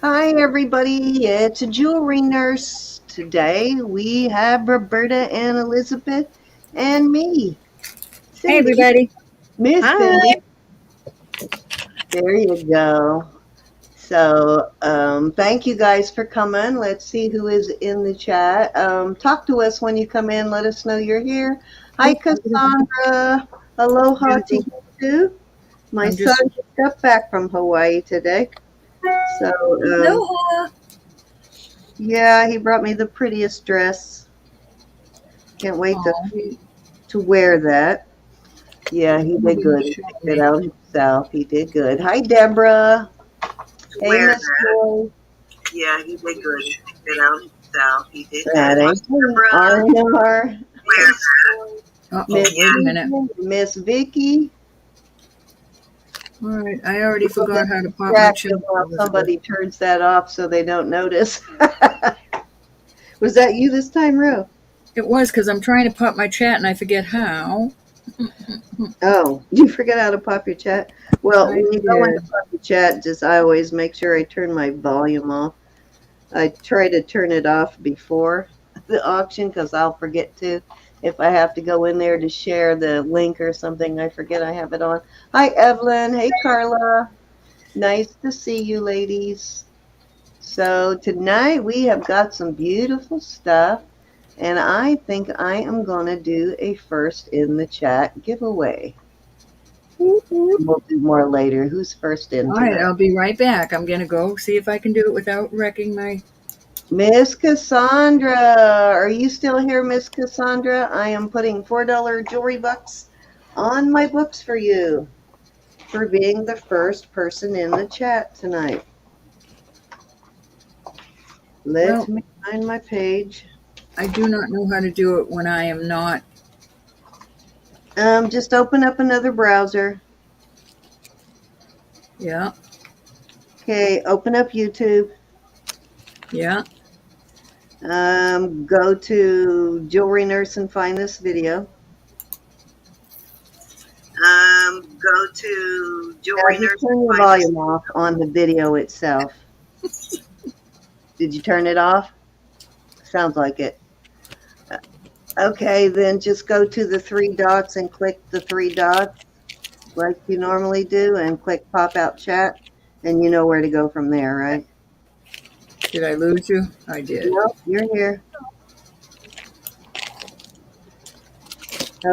Hi, everybody. It's a jewelry nurse. Today we have Roberta and Elizabeth and me, Hey, Cindy, everybody. Miss Hi. Cindy. There you go. So, thank you guys for coming. Let's see who is in the chat. Talk to us when you come in. Let us know you're here. Hi, Cassandra. Aloha to you too. My I'm son just just got back from Hawaii today. So, Aloha. yeah, he brought me the prettiest dress. Can't wait Oh, to wear that. Yeah, he did you good. He should picked it be. out himself. He did good. Hi, Deborah. To Hey, wear Miss that. Joy. Yeah, he did good. He picked it out himself. He did That good. ain't Barbara, R&R. wear that. Uh-oh, Miss wait a minute. Miss Vicky. All right, I already forgot how to pop my Distracted chin. while somebody turns that off so they don't notice. Was that you this time, Rue? It was because I'm trying to pop my chat and I forget how. Oh, you forget how to pop your chat? Well, I when you go into did. pop your chat, I always make sure I turn my volume off. I try to turn it off before the auction because I'll forget to. If I have to go in there to share the link or something, I forget I have it on. Hi, Evelyn. Hey, Carla. Nice to see you, ladies. So tonight we have got some beautiful stuff, and I think I am going to do a first in the chat giveaway. We'll do more later. Who's first in All right, tonight? I'll be right back. I'm going to go see if I can do it without wrecking my... Miss Cassandra, are you still here, Miss Cassandra? I am putting $4 jewelry bucks on my books for you for being the first person in the chat tonight. Let Well, me find my page. I do not know how to do it when I am not... Just open up another browser. Yeah, Okay, open up YouTube. yeah. Go to Jewelry Nurse and find this video. Go to Jewelry Just Nurse. turn your volume off on the video itself. Did you turn it off? Sounds like it. Okay, then just go to the three dots and click the three dots like you normally do and click pop out chat, and you know where to go from there, right? Did I lose you? I did. Nope, you're here.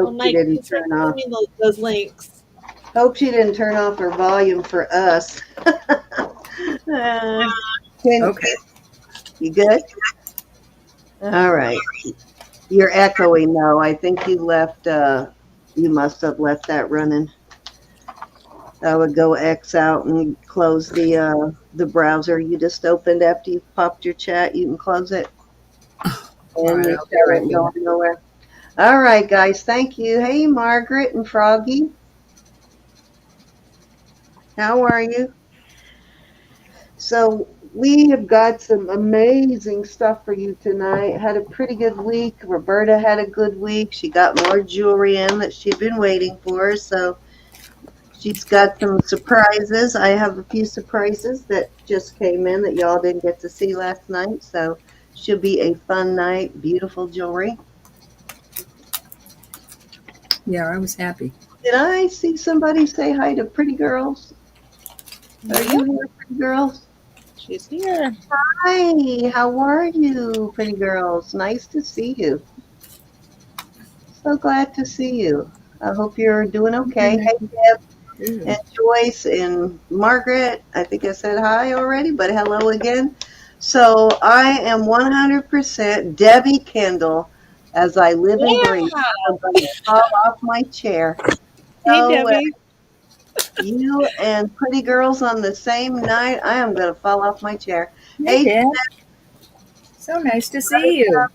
Well, Hope she Mike, didn't thanks for turn sending off. me those links. Hope she didn't turn off her volume for us. Okay. You good? All right. You're echoing though. I think you left. You must have left that running. I would go X out and close the browser you just opened after you popped your chat. You can close it, All and right, your I'll be chat right ain't back. going nowhere. All right, guys. Thank you. Hey, Margaret and Froggy. How are you? So we have got some amazing stuff for you tonight. Had a pretty good week. Roberta had a good week. She got more jewelry in that she'd been waiting for. So she's got some surprises. I have a few surprises that just came in that y'all didn't get to see last night. So should be a fun night. Beautiful jewelry. Yeah, I was happy. Did I see somebody say hi to Pretty Girls? Are you here, Pretty Girls? She's here. Hi, how are you, Pretty Girls? Nice to see you. So glad to see you. I hope you're doing okay. Hey, Deb and Joyce and Margaret. I think I said hi already, but hello again. So I am 100% Debbie Kendall as I live and breathe. Yeah. I'm going to fall off my chair. Hey, So Debbie. you and Pretty Girls on the same night, I am going to fall off my chair. Hey, Hey, Dad. So nice to see you.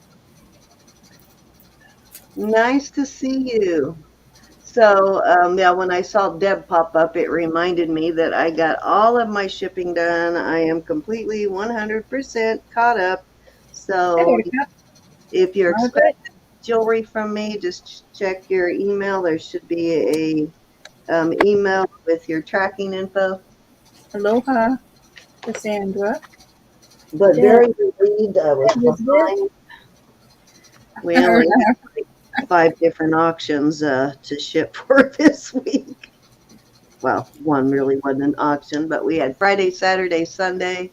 nice to see you. So, yeah, when I saw Deb pop up, it reminded me that I got all of my shipping done. I am completely 100% caught up. Hey, So, Buttercup. if you're Margaret. expecting jewelry from me, just check your email. There should be a email with your tracking info. Aloha, Cassandra. but Yeah. very relieved I was Elizabeth? behind. We only had like 5 different auctions to ship for this week. Well, one really wasn't an auction, but we had Friday, Saturday, Sunday,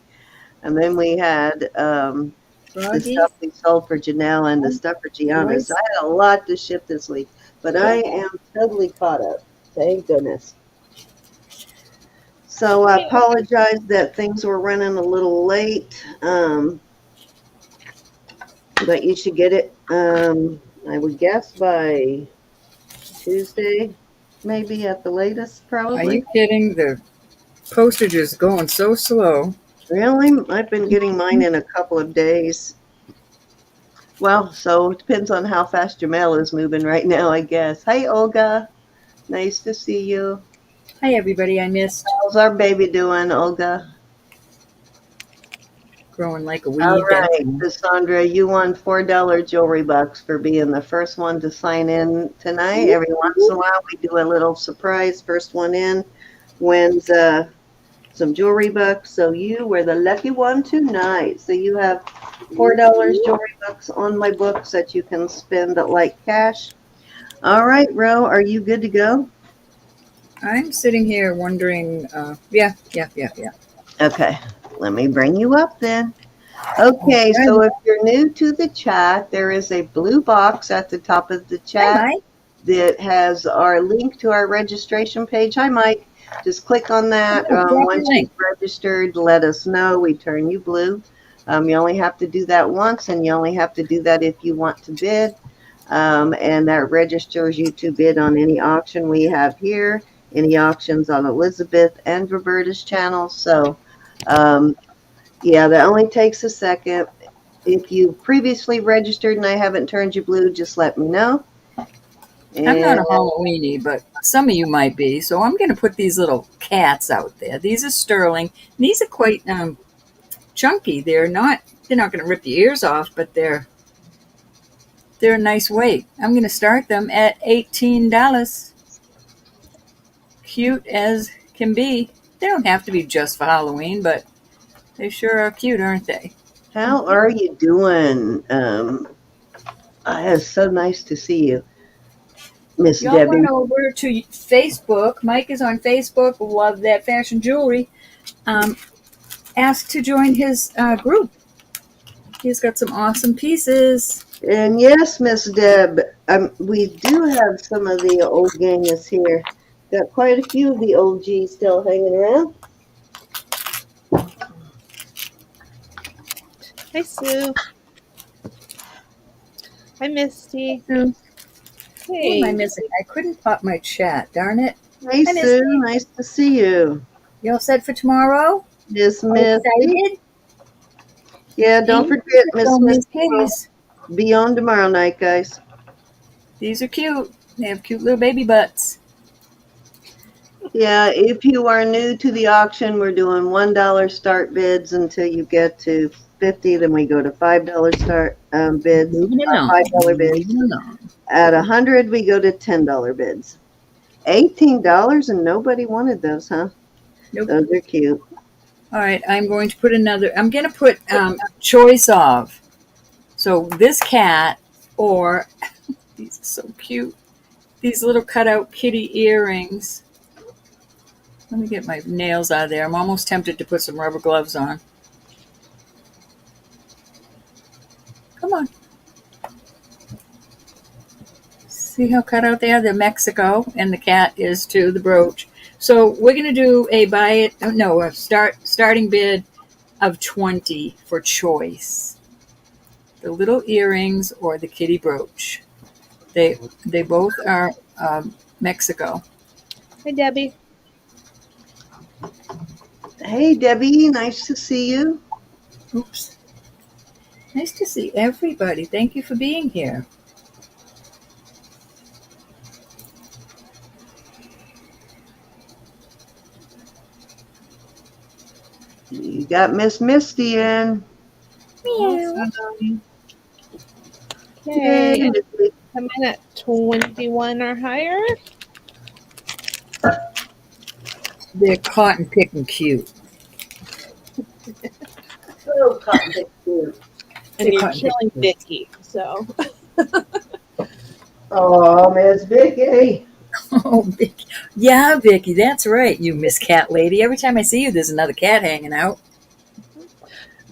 and then we had the Froggy? stuff we sold for Janelle and the stuff for Gianna. So I had a lot to ship this week, but I am totally caught up. Thank goodness. So I apologize that things were running a little late, but you should get it, I would guess, by Tuesday, maybe at the latest, Are probably. you kidding? The postage is going so slow. Really? I've been getting mine in a couple of days. Well, so it depends on how fast your mail is moving right now, I guess. Hey, Olga. Nice to see you. Hi, everybody. I missed How's our baby doing, Olga? growing like a All weed. right, Cassandra, you won $4 jewelry bucks for being the first one to sign in tonight. Every once in a while, we do a little surprise. First one in wins some jewelry bucks. So you were the lucky one tonight. So you have $4 jewelry bucks on my books that you can spend like cash. All right, Ro, are you good to go? I'm sitting here wondering. Yeah. Okay, let me bring you up then. Okay, Hi, so if you're new to the chat, there is a blue box at the top of the chat Mike. that has our link to our registration page. Hi, Mike. Just click on that. Oh, drop Once your you've registered, let us know. We turn you blue. You only have to do that once, and you only have to do that if you want to bid. And that registers you to bid on any auction we have here, any auctions on Elizabeth and Roberta's channel. So, yeah, that only takes a second. If you previously registered and I haven't turned you blue, just let me know. I'm not And a Halloweeny, but some of you might be. So I'm going to put these little cats out there. These are sterling. These are quite chunky. They're not going to rip your ears off, but they're a nice weight. I'm going to start them at $18. Cute as can be. They don't have to be just for Halloween, but they sure are cute, aren't they? how are you doing? It's so nice to see you, Miss Y'all Debbie. run over to Facebook. Mike is on Facebook. Love that fashion jewelry. Ask to join his group. He's got some awesome pieces. And yes, Miss Deb, we do have some of the old gangers here. Got quite a few of the old G's still hanging around. Hi, Sue. Hi, Misty. Who am I Hey. missing? I couldn't pop my chat. Darn it. Hey, Hi, Sue. Misty. Nice to see you. You all set for tomorrow? Miss All Misty. excited? Yeah, don't forget, Miss Don't miss Misty will these. be on tomorrow night, guys. These are cute. They have cute little baby butts. Yeah, if you are new to the auction, we're doing $1 start bids until you get to 50. Then we go to $5 start bids, Moving along. $5 bids. Moving along. At 100, we go to $10 bids. $18 and nobody wanted those, huh? Nope. Those are cute. All right, I'm going to put another. I'm going to put choice of. So this cat, or these are so cute. These little cutout kitty earrings. Let me get my nails out of there. I'm almost tempted to put some rubber gloves on. Come on. See how cut out they are? They're Mexico, and the cat is too, the brooch. So we're going to do a starting bid of 20 for choice. The little earrings or the kitty brooch. They both are Mexico. Hi, Debbie. Hey, Debbie, nice to see you. Oops. Nice to see everybody. Thank you for being here. You got Miss Misty in. Meow. Okay. Hey, Misty. Come in at 21 or higher. They're cotton picking cute. Oh, cotton pick cute. And The you're cotton killing picking. Vicky, so. Oh, Miss Vicky. Oh, Vicky. Yeah, Vicky, that's right. You Miss Cat Lady. Every time I see you, there's another cat hanging out.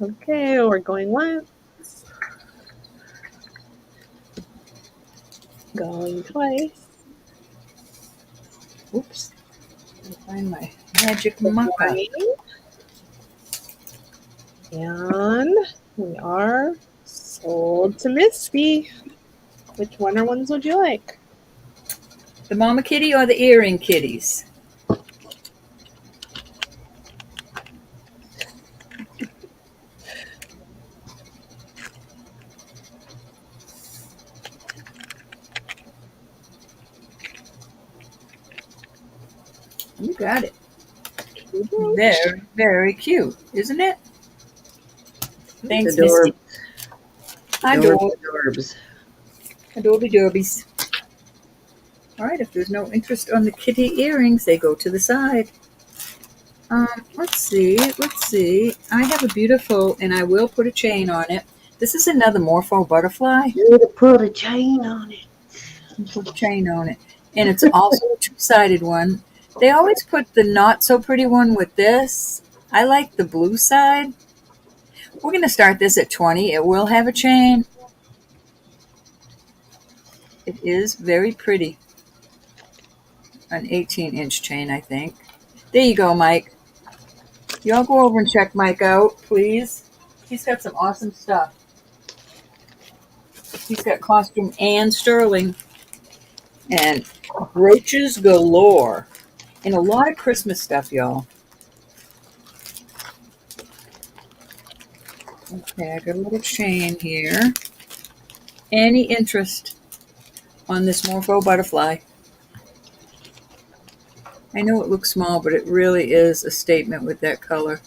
Okay, we're going once. Going twice. Oops. Let me find my magic marker. Morning. And we are sold to Misty. Which ones would you like? The mama kitty or the earring kitties? You got it. Very, very cute, isn't it? Thanks, Misty. Adorable. Adorbs. Adobe Derbies. All right, if there's no interest on the kitty earrings, they go to the side. Let's see. I have a beautiful, and I will put a chain on it. This is another Morpho butterfly. You need to put a chain on it. Put a chain on it. And it's also a two-sided one. They always put the not so pretty one with this. I like the blue side. We're going to start this at 20. It will have a chain. It is very pretty. An 18-inch chain, I think. There you go, Mike. Y'all go over and check Mike out, please. He's got some awesome stuff. He's got costume and sterling. And brooches galore. And a lot of Christmas stuff, y'all. Okay, I got a little chain here. Any interest on this Morpho butterfly? I know it looks small, but it really is a statement with that color.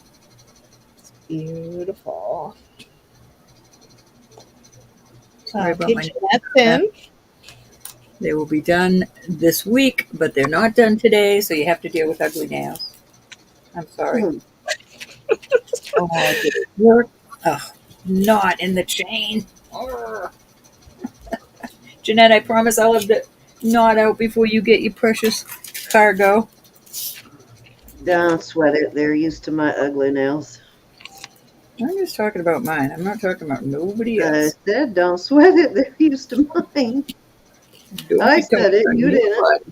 Beautiful. Sorry about my That's in. They will be done this week, but they're not done today, so you have to deal with ugly nails. I'm sorry. Oh, did it work? Oh, not in the chain. Urgh. Jeanette, I promise I'll have the knot out before you get your precious cargo. Don't sweat it. They're used to my ugly nails. I'm just talking about mine. I'm not talking about nobody I else. said, don't sweat it. They're used to mine. Don't I be said talking it. about You didn't. nobody.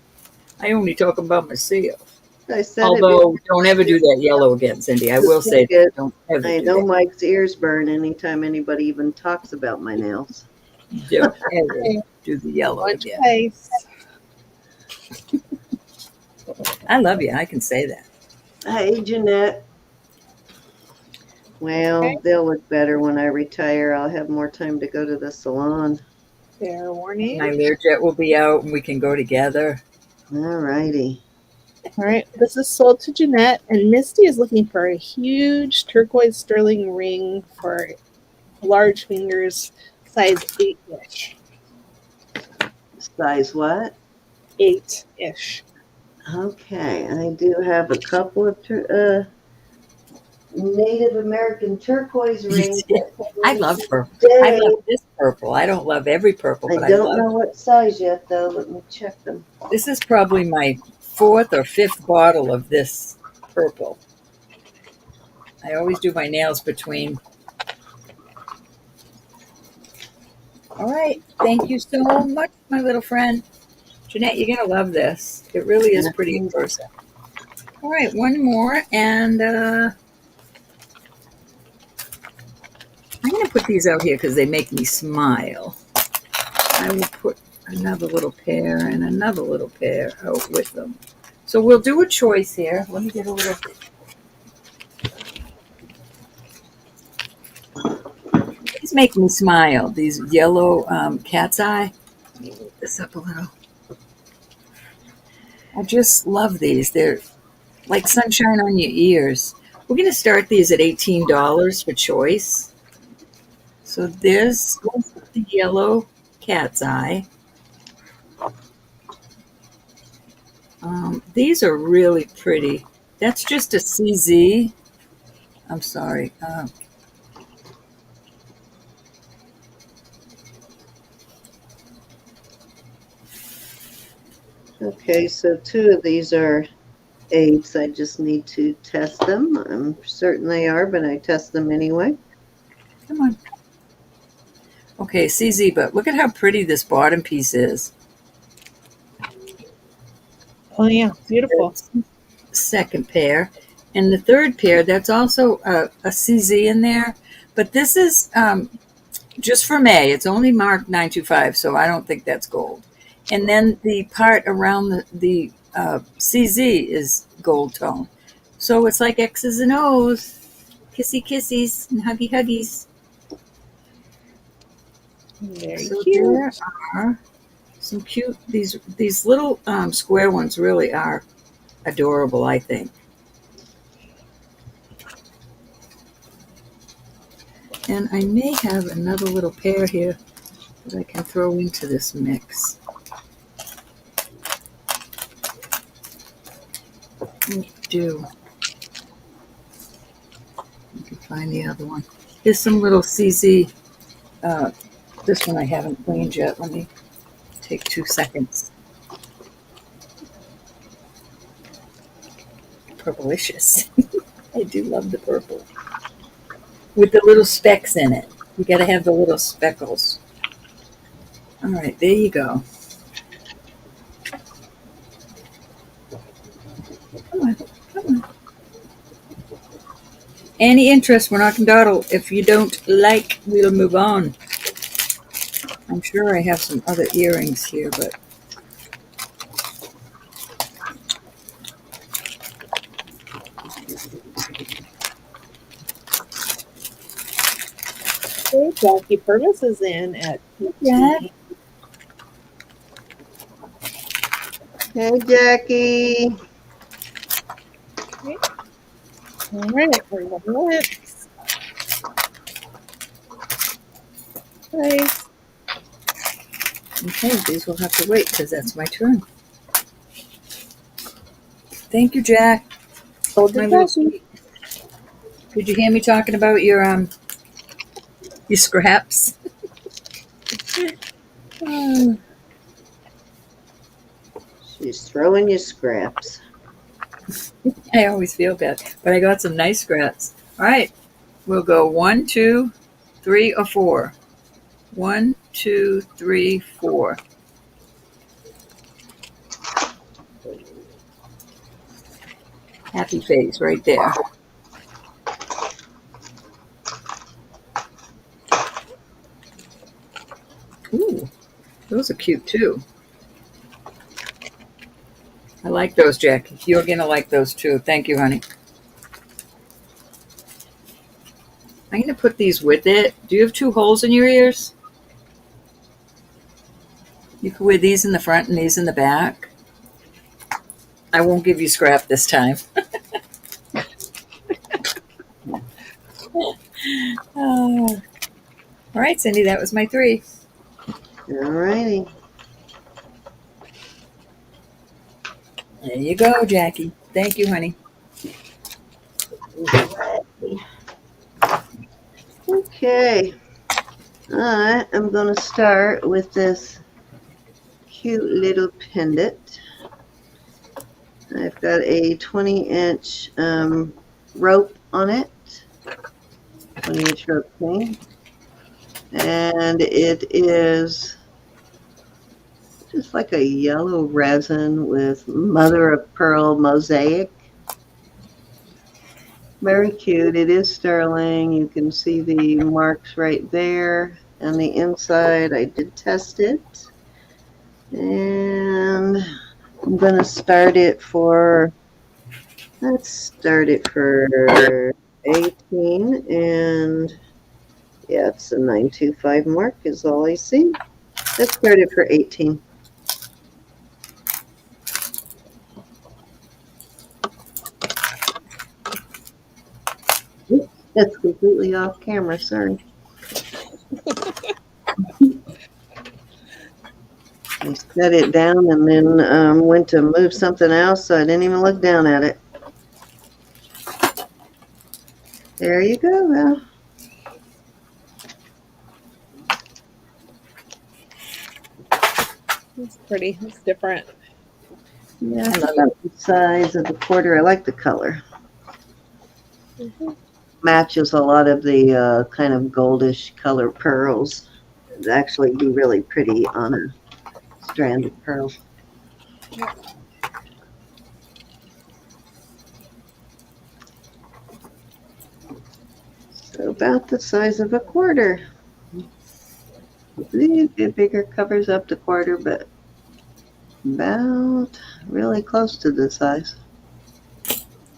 I only talk about myself. I said Although, it. don't ever do that yellow again, Cindy. I will say that. Don't ever I do know that. Mike's ears burn anytime anybody even talks about my nails. Don't ever do the yellow Going again. twice. I love you. I can say that. Hey, Jeanette. Well, Okay. they'll look better when I retire. I'll have more time to go to the salon. Fair warning. My Learjet will be out and we can go together. All righty. All right, this is sold to Jeanette, and Misty is looking for a huge turquoise sterling ring for large fingers, size 8-ish. Size what? 8-ish. Okay, I do have a couple of Native American turquoise rings. I love purple. Today. I love this purple. I don't love every purple, but I I don't love know what size yet, though. Let me check them. this. Is probably my 4th or 5th bottle of this purple. I always do my nails between. All right. Thank you so much, my little friend. Jeanette, you're going to love this. It really is pretty in person. All right. One more. And I'm going to put these out here because they make me smile. I will put another little pair and another little pair out with them. So we'll do a choice here. Let me get a little. These make me smile. These yellow cat's eye. Let me move this up a little. I just love these. They're like sunshine on your ears. We're going to start these at $18 for choice. So there's the yellow cat's eye. These are really pretty. That's just a CZ. I'm sorry. Okay, so 2 of these are 8s. I just need to test them. I'm certain they are, but I test them anyway. Come on. Okay, CZ, but look at how pretty this bottom piece is. Oh yeah, beautiful. Second pair. And the third pair, that's also a CZ in there. But this is just for May. It's only marked 925, so I don't think that's gold. And then the part around the CZ is gold tone. So it's like X's and O's. Kissy kissies and huggy huggies. Very So cute. there are some cute, these little square ones really are adorable, I think. And I may have another little pair here that I can throw into this mix. I do. I can find the other one. Here's some little CZ. This one I haven't cleaned yet. Let me take 2 seconds. Purplicious. I do love the purple. With the little specks in it. You got to have the little speckles. All right, there you go. Come on, come on. Any interest, we're not going to dawdle. If you don't like, we'll move on. I'm sure I have some other earrings here, but Hey, Jackie Purvis is in at yeah. Hey, Jackie. All right, we're going once. Twice. Okay, these will have to wait because that's my turn. Thank you, Jack. Hold My the little Jackie. sweet. Did you hear me talking about your scraps? She's throwing you scraps. I always feel bad, but I got some nice scraps. All right, we'll go 1, 2, 3, or 4. 1, 2, 3, 4. Happy face right there. Ooh, those are cute too. I like those, Jackie. You're going to like those too. Thank you, honey. I'm going to put these with it. Do you have 2 holes in your ears? You can wear these in the front and these in the back. I won't give you scrap this time. All right, Cindy, that was my 3. All righty. There you go, Jackie. Thank you, honey. Okay. I am going to start with this cute little pendant. I've got a 20-inch rope on it. 20-inch rope thing. And it is just like a yellow resin with mother of pearl mosaic. Very cute. It is sterling. You can see the marks right there. On the inside, I did test it. And I'm going to start it for, let's start it for 18. And yeah, it's a 925 mark is all I see. Let's start it for 18. Oops, that's completely off camera, sorry. I set it down and then went to move something else, so I didn't even look down at it. There you go, Val. It's pretty. It's different. Yeah, I it's love it. about the size of the quarter. I like the color. Matches a lot of the kind of goldish color pearls. It'd actually be really pretty on a strand of pearls. So about the size of a quarter. The bigger covers up the quarter, but about really close to the size.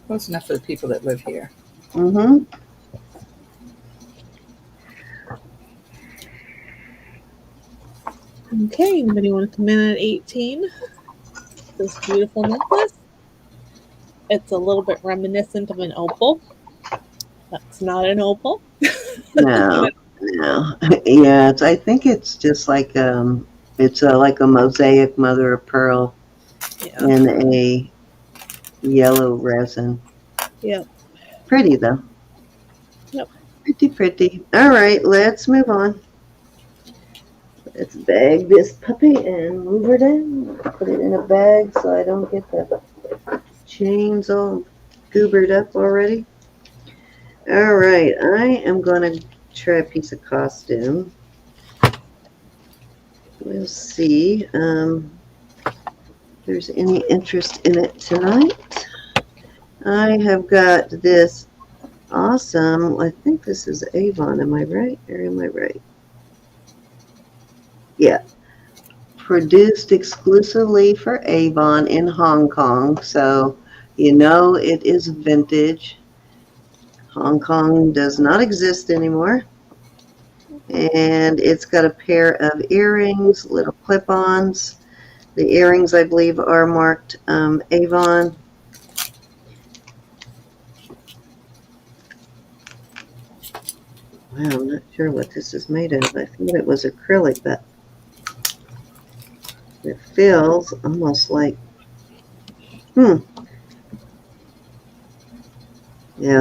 Close enough for the people that live here. Mm-hmm. Okay, anybody want to come in at 18? This beautiful necklace. It's a little bit reminiscent of an opal. That's not an opal. No, no. Yeah, I think it's just like it's like a mosaic mother of pearl Yeah. in a yellow resin. Yep. Pretty though. Yep. Pretty, pretty. All right, let's move on. Let's bag this puppy and move her down. Put it in a bag so I don't get the chains all goobered up already. All right, I am going to try a piece of costume. We'll see if there's any interest in it tonight. I have got this awesome, I think this is Avon, am I right? Or am I right? Yeah. Produced exclusively for Avon in Hong Kong, so you know it is vintage. Hong Kong does not exist anymore. And it's got a pair of earrings, little clip-ons. The earrings, I believe, are marked Avon. Wow, I'm not sure what this is made of. I thought it was acrylic, but it feels almost like, yeah,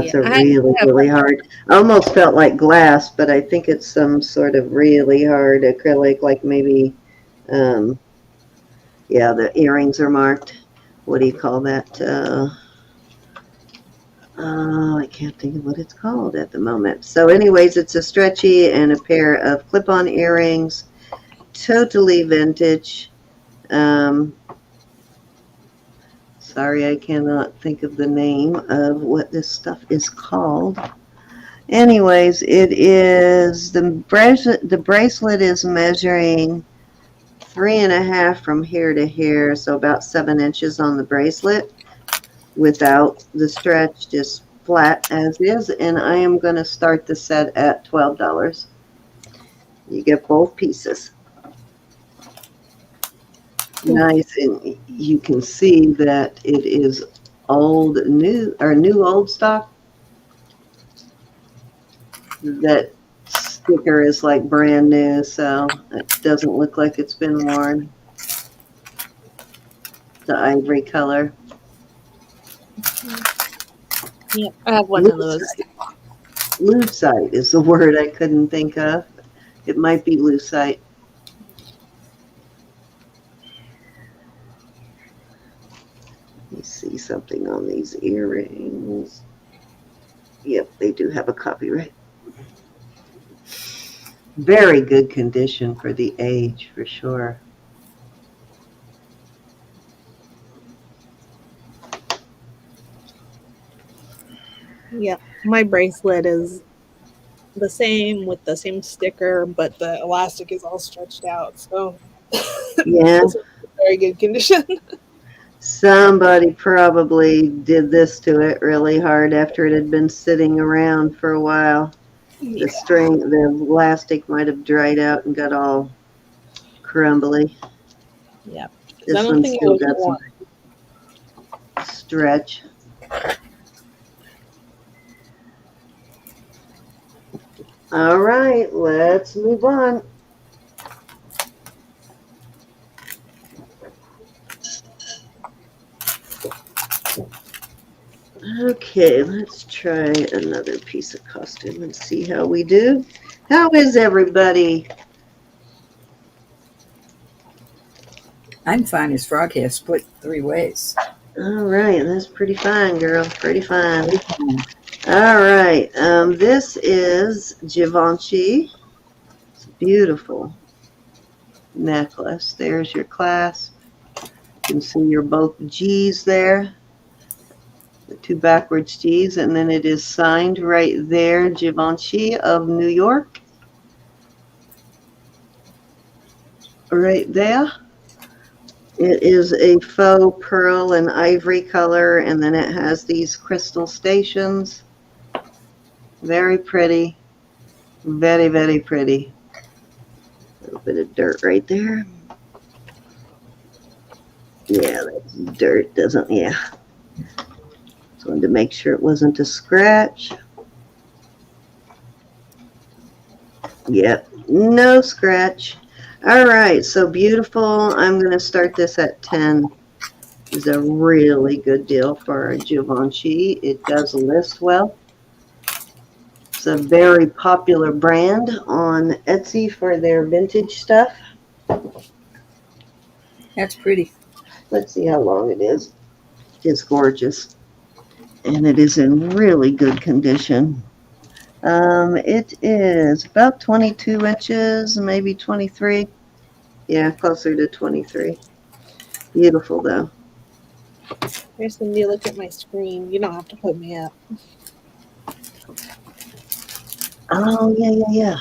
it's a really hard, almost felt like glass, but I think it's some sort of really hard acrylic, like maybe, yeah, the earrings are marked. What do you call that? I can't think of what it's called at the moment. So anyways, it's a stretchy and a pair of clip-on earrings, totally vintage. Sorry, I cannot think of the name of what this stuff is called. Anyways, it is, the bracelet is measuring 3.5 from here to here, so about 7 inches on the bracelet without the stretch, just flat as is, and I am going to start the set at $12. You get both pieces. Nice, and you can see that it is old, new, or new old stock. That sticker is like brand new, so it doesn't look like it's been worn. The ivory color. Yep, I have one of those. Lucite is the word I couldn't think of. It might be lucite. Let me see something on these earrings. Yep, they do have a copyright. Very good condition for the age, for sure. Yep, my bracelet is the same with the same sticker, but the elastic is all stretched out. So Yeah. This is very good condition. Somebody probably did this to it really hard after it had been sitting around for a while. Yeah. The elastic might have dried out and got all crumbly. Yeah. This one's still got some stretch. All right, let's move on. Okay, let's try another piece of costume and see how we do. How is everybody? I'm fine. His frog hair split 3 ways. All right, that's pretty fine, girl. Pretty fine. All right, this is Givenchy. It's a beautiful necklace. There's your clasp. You can see your both G's there, the 2 backwards G's, and then it is signed right there, Givenchy of New York. Right there. It is a faux pearl and ivory color, and then it has these crystal stations. Very pretty. Very, very pretty. A little bit of dirt right there. Yeah, that's dirt, doesn't, yeah. Just wanted to make sure it wasn't a scratch. Yep, no scratch. All right, so beautiful. I'm going to start this at 10. It's a really good deal for Givenchy. It does list well. It's a very popular brand on Etsy for their vintage stuff. That's pretty. Let's see how long it is. It's gorgeous. And it is in really good condition. It is about 22 inches, maybe 23. Yeah, closer to 23. Beautiful, though. Here's when you look at my screen. You don't have to put me up. Oh, yeah.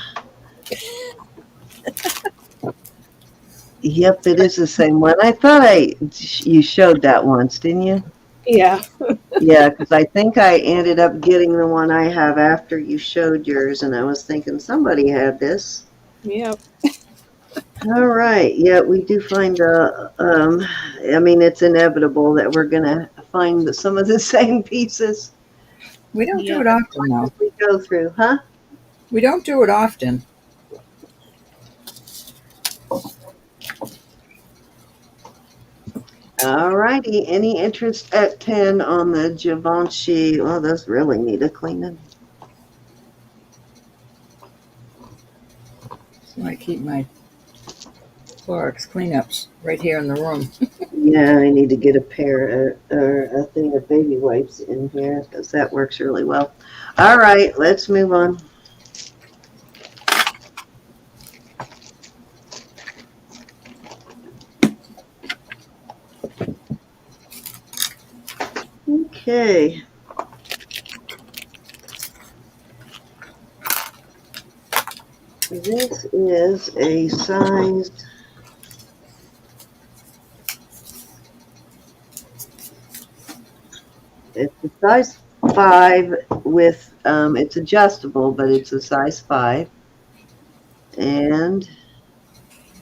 Yep, it is the same one. I thought you showed that once, didn't you? Yeah. Yeah, because I think I ended up getting the one I have after you showed yours, and I was thinking somebody had this. Yep. All right. Yeah, we do find I mean, it's inevitable that we're going to find some of the same pieces We don't do Yeah. it often, though. as we go through, huh? We don't do it often. All righty. Any interest at 10 on the Givenchy? Oh, those really need a cleaning. So I keep my Clorox cleanups right here in the room. Yeah, I need to get a pair or a thing of baby wipes in here because that works really well. All right, let's move on. Okay. This is a size. It's a size 5 with, it's adjustable, but it's a size 5. And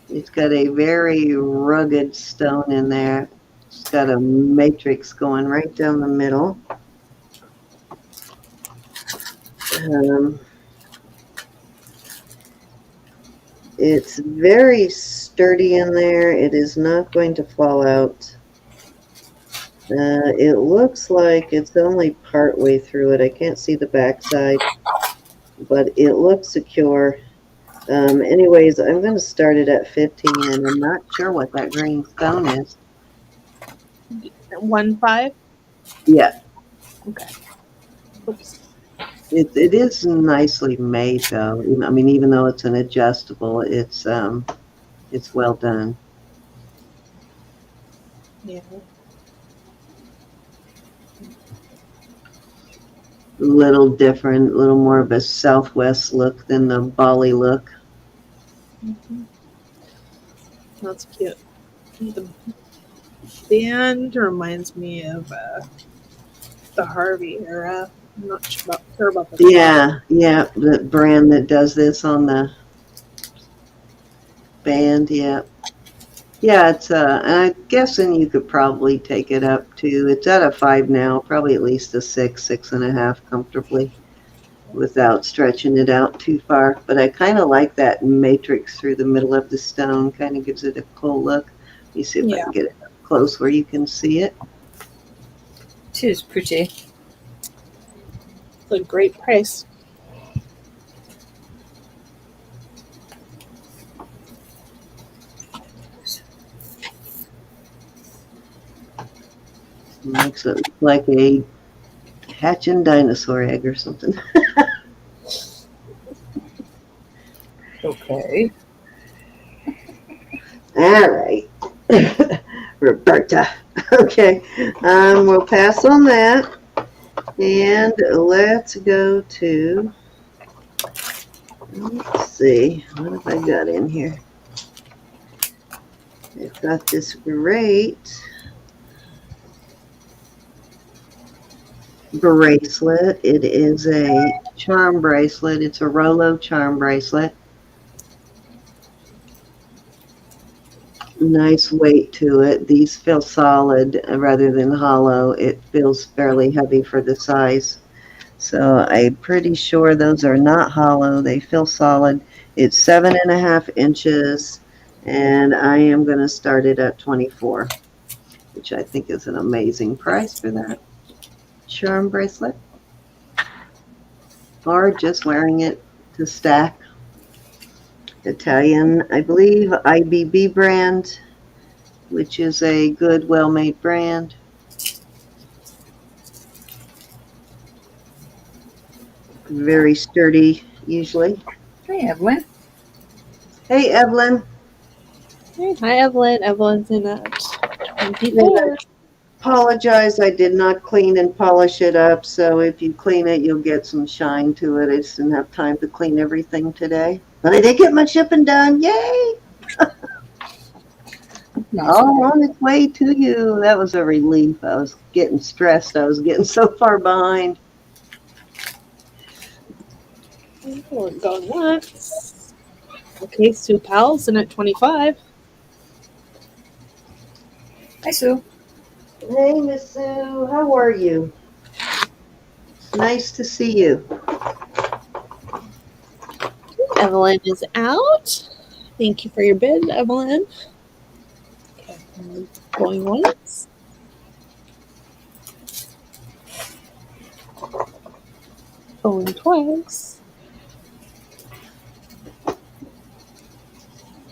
it's got a very rugged stone in there. It's got a matrix going right down the middle. It's very sturdy in there. It is not going to fall out. It looks like it's only part way through it. I can't see the backside, but it looks secure. Anyways, I'm going to start it at 15, and I'm not sure what that green stone is. 1.5. Yeah, Okay. Oops. it is nicely made, though. I mean, even though it's an adjustable, it's well done. Yeah. A little different, a little more of a Southwest look than the Bali look. Mm-hmm. That's cute. The band reminds me of the Harvey era. I'm not sure about the Yeah, the brand that does this on the band, yeah. Yeah, it's and I'm guessing you could probably take it up to, it's at a 5 now, probably at least a 6, 6.5 comfortably without stretching it out too far. But I kind of like that matrix through the middle of the stone, kind of gives it a cool look. Let me see if I can get it up close where you can see it. It is pretty. It's a great price. Makes it look like a hatching dinosaur egg or something. Okay. All right. Roberta. Okay. We'll pass on that. And let's go to, let's see, what have I got in here? I've got this great bracelet. It is a charm bracelet. It's a Rolo charm bracelet. Nice weight to it. These feel solid rather than hollow. It feels fairly heavy for the size. So I'm pretty sure those are not hollow. They feel solid. It's 7.5 inches, and I am going to start it at 24, which I think is an amazing price for that charm bracelet. Or just wearing it to stack. Italian, I believe, IBB brand, which is a good, well-made brand. Very sturdy, usually. Hey, Evelyn. Hey, Evelyn. Hi, Evelyn. Evelyn's in at 24. Apologize, I did not clean and polish it up, so if you clean it, you'll get some shine to it. I just didn't have time to clean everything today. But I did get my shipping done. Yay! All on its way to you. That was a relief. I was getting stressed. I was getting so far behind. We're going once. Okay, Sue Powell's in at 25. Hi, Sue. Hey, Miss Sue. How are you? Nice to see you. Evelyn is out. Thank you for your bid, Evelyn. Okay, going once. Going twice.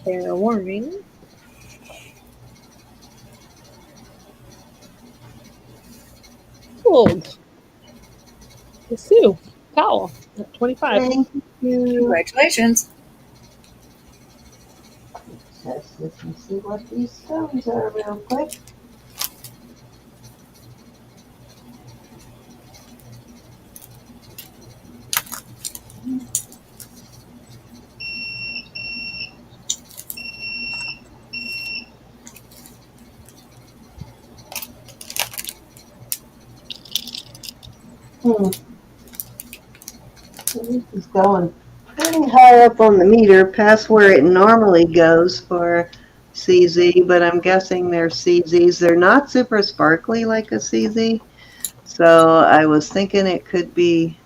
Fair warning. Gold. Sue Powell at 25. Thank you. Congratulations. Let's look and see what these stones are real quick. This is going pretty high up on the meter, past where it normally goes for CZ, but I'm guessing they're CZs. They're not super sparkly like a CZ, so I was thinking it could be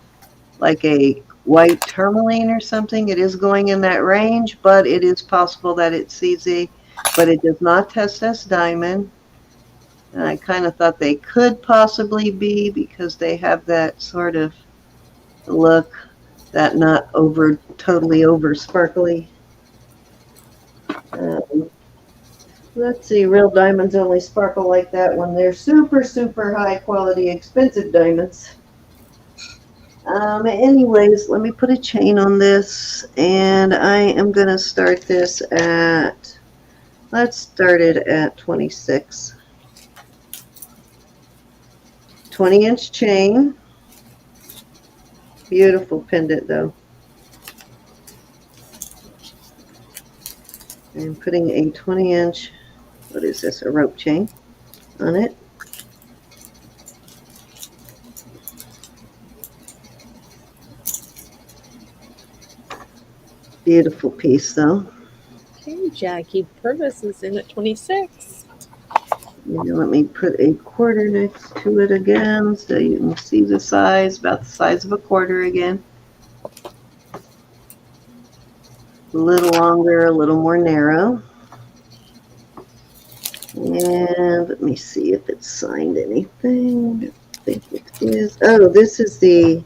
like a white tourmaline or something. It is going in that range, but it is possible that it's CZ, but it does not test as diamond. And I kind of thought they could possibly be because they have that sort of look, that not totally over sparkly. Let's see, real diamonds only sparkle like that when they're super, super high quality, expensive diamonds. Anyways, let me put a chain on this, and I am going to start this at, let's start it at 26. 20-inch chain. Beautiful pendant, though. I'm putting a 20-inch, what is this, a rope chain on it. Beautiful piece, though. Okay, Jackie Purvis is in at 26. Let me put a quarter next to it again so you can see the size, about the size of a quarter again. A little longer, a little more narrow. And let me see if it's signed anything. I think it is. Oh, this is the,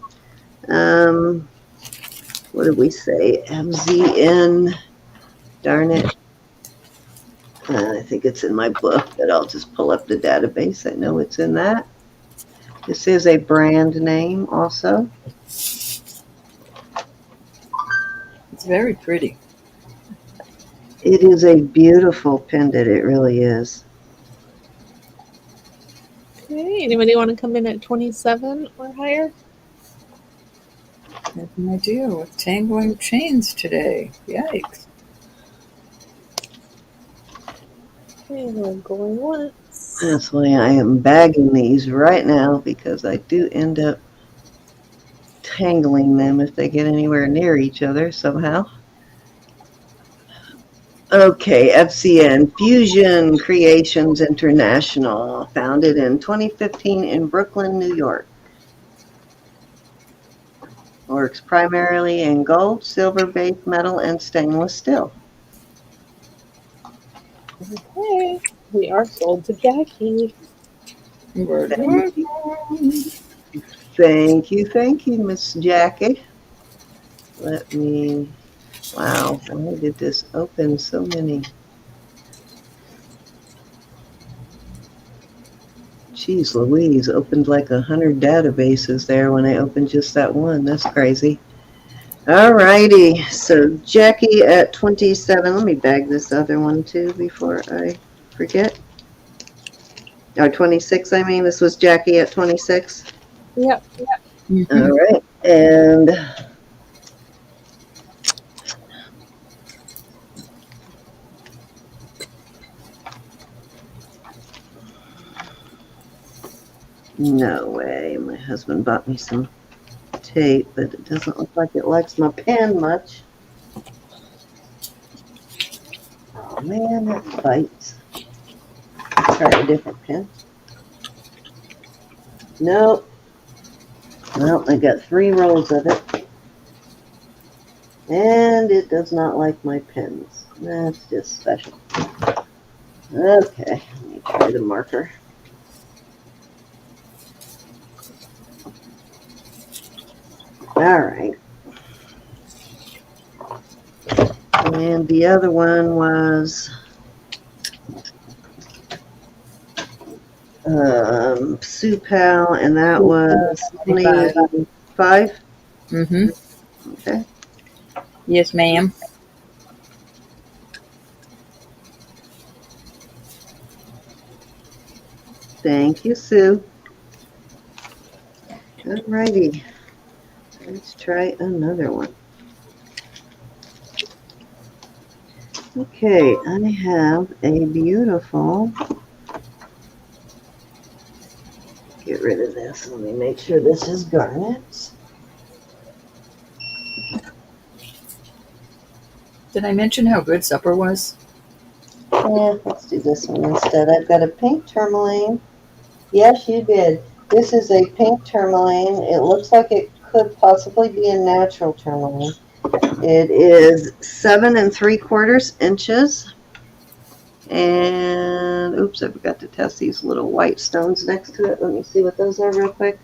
what did we say? MZN. Darn it. I think it's in my book, but I'll just pull up the database. I know it's in that. This is a brand name also. It's very pretty. It is a beautiful pendant. It really is. Okay, anybody want to come in at 27 or higher? I have no idea with tangling chains today. Yikes. Okay, we're going once. That's why I am bagging these right now, because I do end up tangling them if they get anywhere near each other somehow. Okay, FCN, Fusion Creations International, founded in 2015 in Brooklyn, New York. Works primarily in gold, silver, base metal, and stainless steel. Okay, we are sold to Jackie. Thank you, Miss Jackie. Let me, wow, why did this open so many? Geez Louise, opened like 100 databases there when I opened just that one. That's crazy. All righty, so Jackie at 27. Let me bag this other one too before I forget. Or 26, I mean. This was Jackie at 26. Yep. Mm-hmm. All right, and no way. My husband bought me some tape, but it doesn't look like it likes my pen much. Oh man, that bites. Try a different pen. Nope. Well, I got 3 rolls of it. And it does not like my pens. That's just special. Okay, let me try the marker. All right. And the other one was Sue Pal, and that was 25. Mm-hmm. Okay. Yes, ma'am. Thank you, Sue. All righty. Let's try another one. Okay, I have a beautiful. Get rid of this. Let me make sure this is garnet. Did I mention how good supper was? Yeah, let's do this one instead. I've got a pink tourmaline. Yes, you did. This is a pink tourmaline. It looks like it could possibly be a natural tourmaline. It is 7 3/4 inches. And oops, I forgot to test these little white stones next to it. Let me see what those are real quick.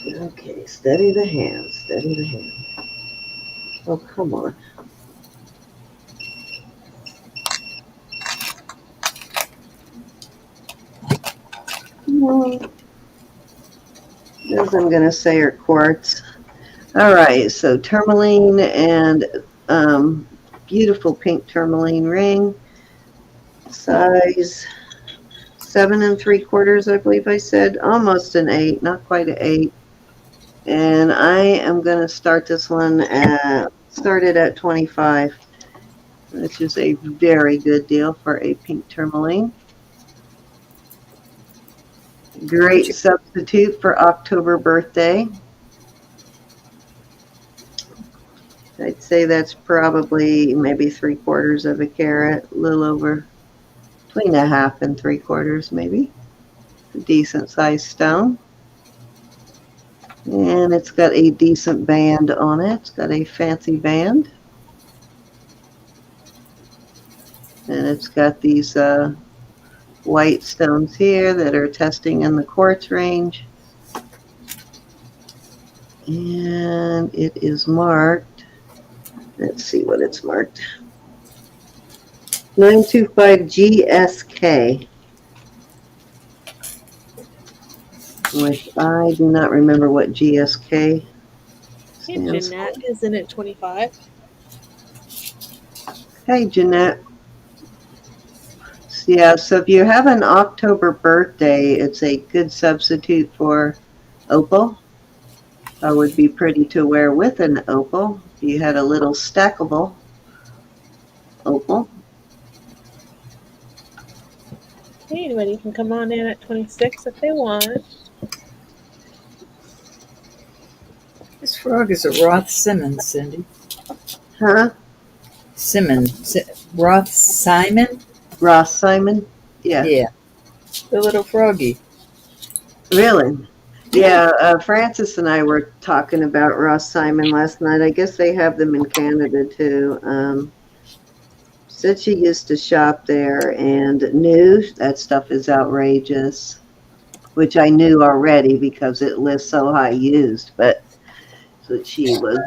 Okay, steady the hand, steady the hand. Oh, come on. Come on. Those I'm going to say are quartz. All right, so tourmaline and beautiful pink tourmaline ring. Size 7 3/4, I believe I said. Almost an 8, not quite an 8. And I am going to start this one started at 25, which is a very good deal for a pink tourmaline. Great substitute for October birthday. I'd say that's probably maybe 3/4 of a carat, a little over, between a half and 3/4 maybe. A decent sized stone. And it's got a decent band on it. It's got a fancy band. And it's got these white stones here that are testing in the quartz range. And it is marked. Let's see what it's marked. 925 GSK. Which I do not remember what GSK Hey, stands for. Jeanette is in at 25. Hey, Jeanette. Yeah, so if you have an October birthday, it's a good substitute for opal. Would be pretty to wear with an opal. If you had a little stackable opal. Hey, anybody can come on in at 26 if they want. This frog is a Roth Simmons, Cindy. Huh? Roth Simon? Ross Simon? Yeah. Yeah. The little froggy. Really? Yeah, Francis and I were talking about Ross Simon last night. I guess they have them in Canada too. Said she used to shop there and knew that stuff is outrageous, which I knew already because it lists so high used. But so she was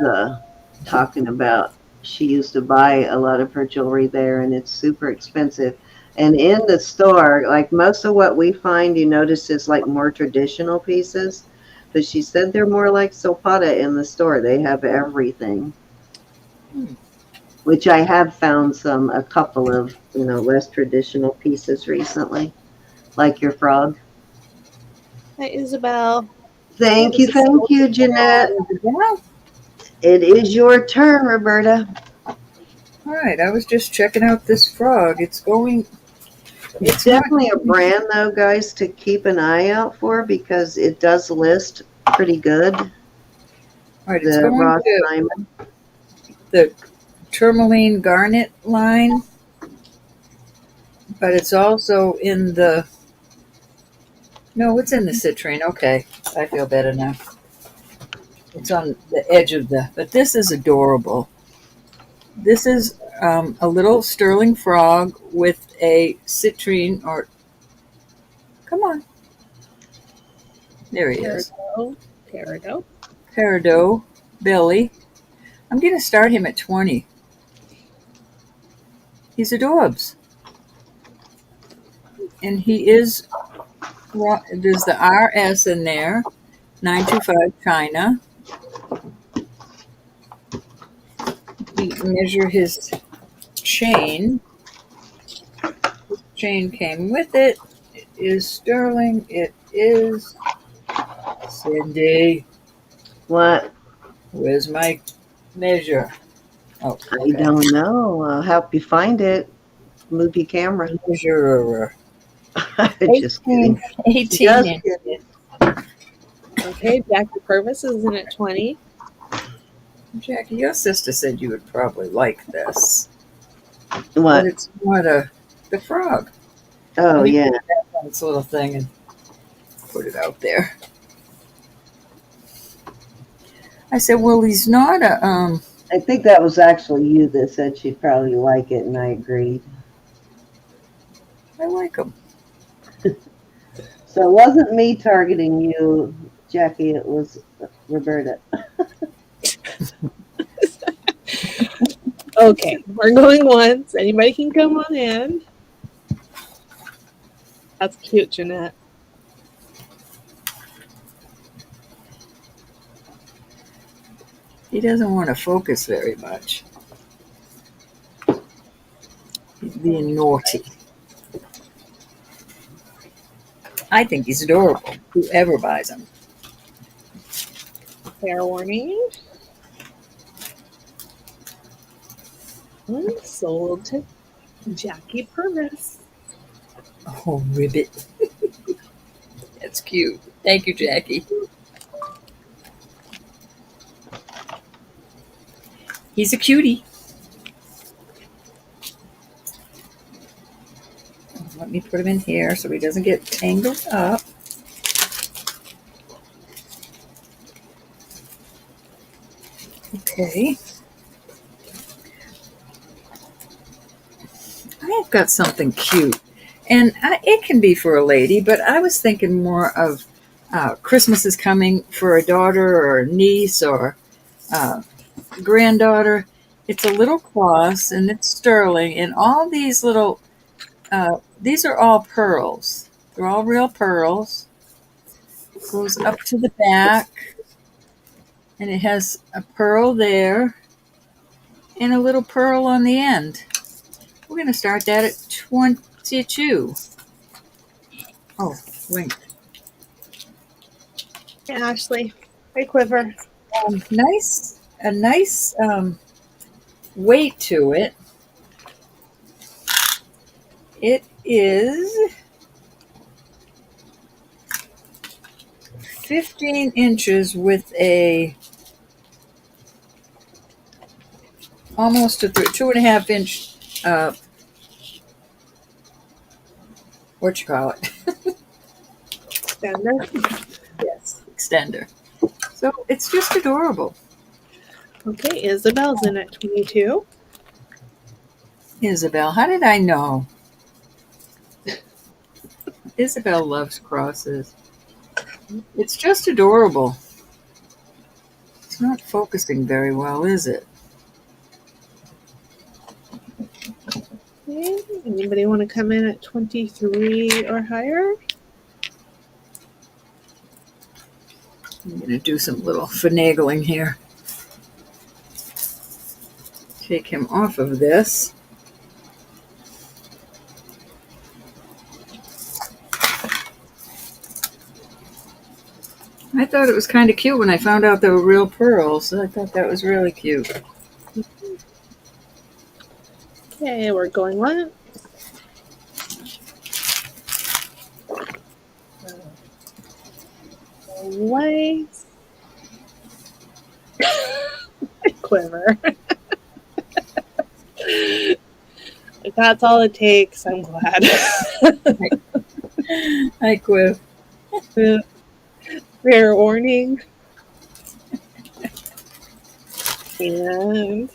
talking about she used to buy a lot of her jewelry there, and it's super expensive. And in the store, like most of what we find, you notice is like more traditional pieces. But she said they're more like Sopata in the store. They have everything. Which I have found a couple of, less traditional pieces recently, like your frog. Hi, Isabel. Thank you, Jeanette. Yeah. It is your turn, Roberta. All right, I was just checking out this frog. It's Definitely a brand, though, guys, to keep an eye out for because it does list pretty good. All right, it's The going Ross to Simon. the Tourmaline garnet line, but it's also in the. No, it's in the citrine. Okay, I feel better now. It's on the edge of but this is adorable. This is a little sterling frog with a citrine or. Come on. There he is. Peridot belly. I'm going to start him at 20. He's adorbs. And he is, there's the RS in there, 925 China. We measure his chain. His chain came with it. It is sterling. It is Cindy. What? Where's my measure? Oh, okay. I don't know. I'll help you find it. Move your camera. Measurer. Just kidding. 18 Just inches. kidding. Okay, Jackie Purvis is in at 20. Jackie, your sister said you would probably like this. What? But it's more the frog. Oh, yeah. This little thing and put it out there. I said, well, he's not a I think that was actually you that said she'd probably like it, and I agreed. I like him. So it wasn't me targeting you, Jackie. It was Roberta. Okay, we're going once. Anybody can come on in. That's cute, Jeanette. He doesn't want to focus very much. He's being naughty. I think he's adorable. Whoever buys him. Fair warning. Sold to Jackie Purvis. Oh, ribbit. That's cute. Thank you, Jackie. He's a cutie. Let me put him in here so he doesn't get tangled up. Okay. I've got something cute. And it can be for a lady, but I was thinking more of Christmas is coming for a daughter or a niece or granddaughter. It's a little cross and it's sterling, and all these little, these are all pearls. They're all real pearls. It goes up to the back, and it has a pearl there and a little pearl on the end. We're going to start that at 22. Oh, link. Hey, Ashley. Hey, Quiver. A nice weight to it. It is 15 inches with a almost a 2.5 inch what you call it? Extender. Yes, extender. So it's just adorable. Okay, Isabel's in at 22. Isabel, how did I know? Isabel loves crosses. It's just adorable. It's not focusing very well, is it? Okay, anybody want to come in at 23 or higher? I'm going to do some little finagling here. Take him off of this. I thought it was kind of cute when I found out they were real pearls. I thought that was really cute. Okay, we're going once. Twice. Quiver. If that's all it takes, I'm glad. Hi, Quiv. Fair warning. And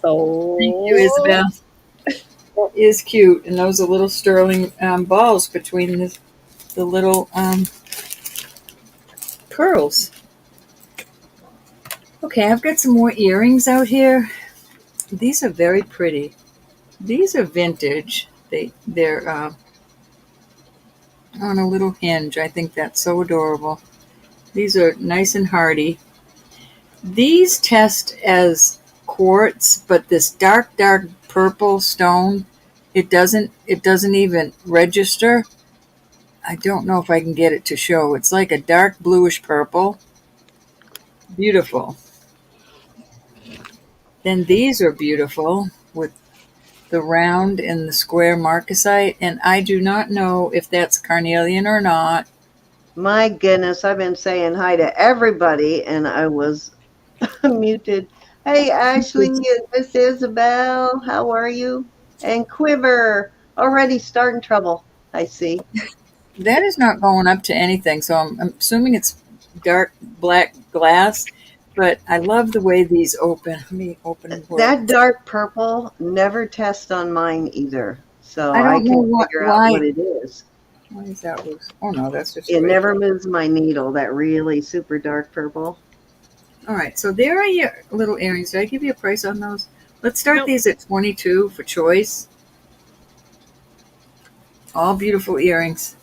so. Thank you, Isabel. That is cute. And those are little sterling balls between the little pearls. Okay, I've got some more earrings out here. These are very pretty. These are vintage. They're on a little hinge. I think that's so adorable. These are nice and hardy. These test as quartz, but this dark purple stone, it doesn't even register. I don't know if I can get it to show. It's like a dark bluish purple. Beautiful. Then these are beautiful with the round and the square marcasite, and I do not know if that's carnelian or not. My goodness, I've been saying hi to everybody and I was muted. Hey, Ashley, Miss Isabel, how are you? And Quiver, already starting trouble, I see. That is not going up to anything, so I'm assuming it's dark black glass, but I love the way these open. Let me open them. That dark purple never tests on mine either, so I I don't know can figure out what it is. Why is that loose? Oh no, that's just It right. never moves my needle, that really super dark purple. All right, so there are your little earrings. Did I give you a price on those? Let's start these at 22 for choice. All beautiful earrings.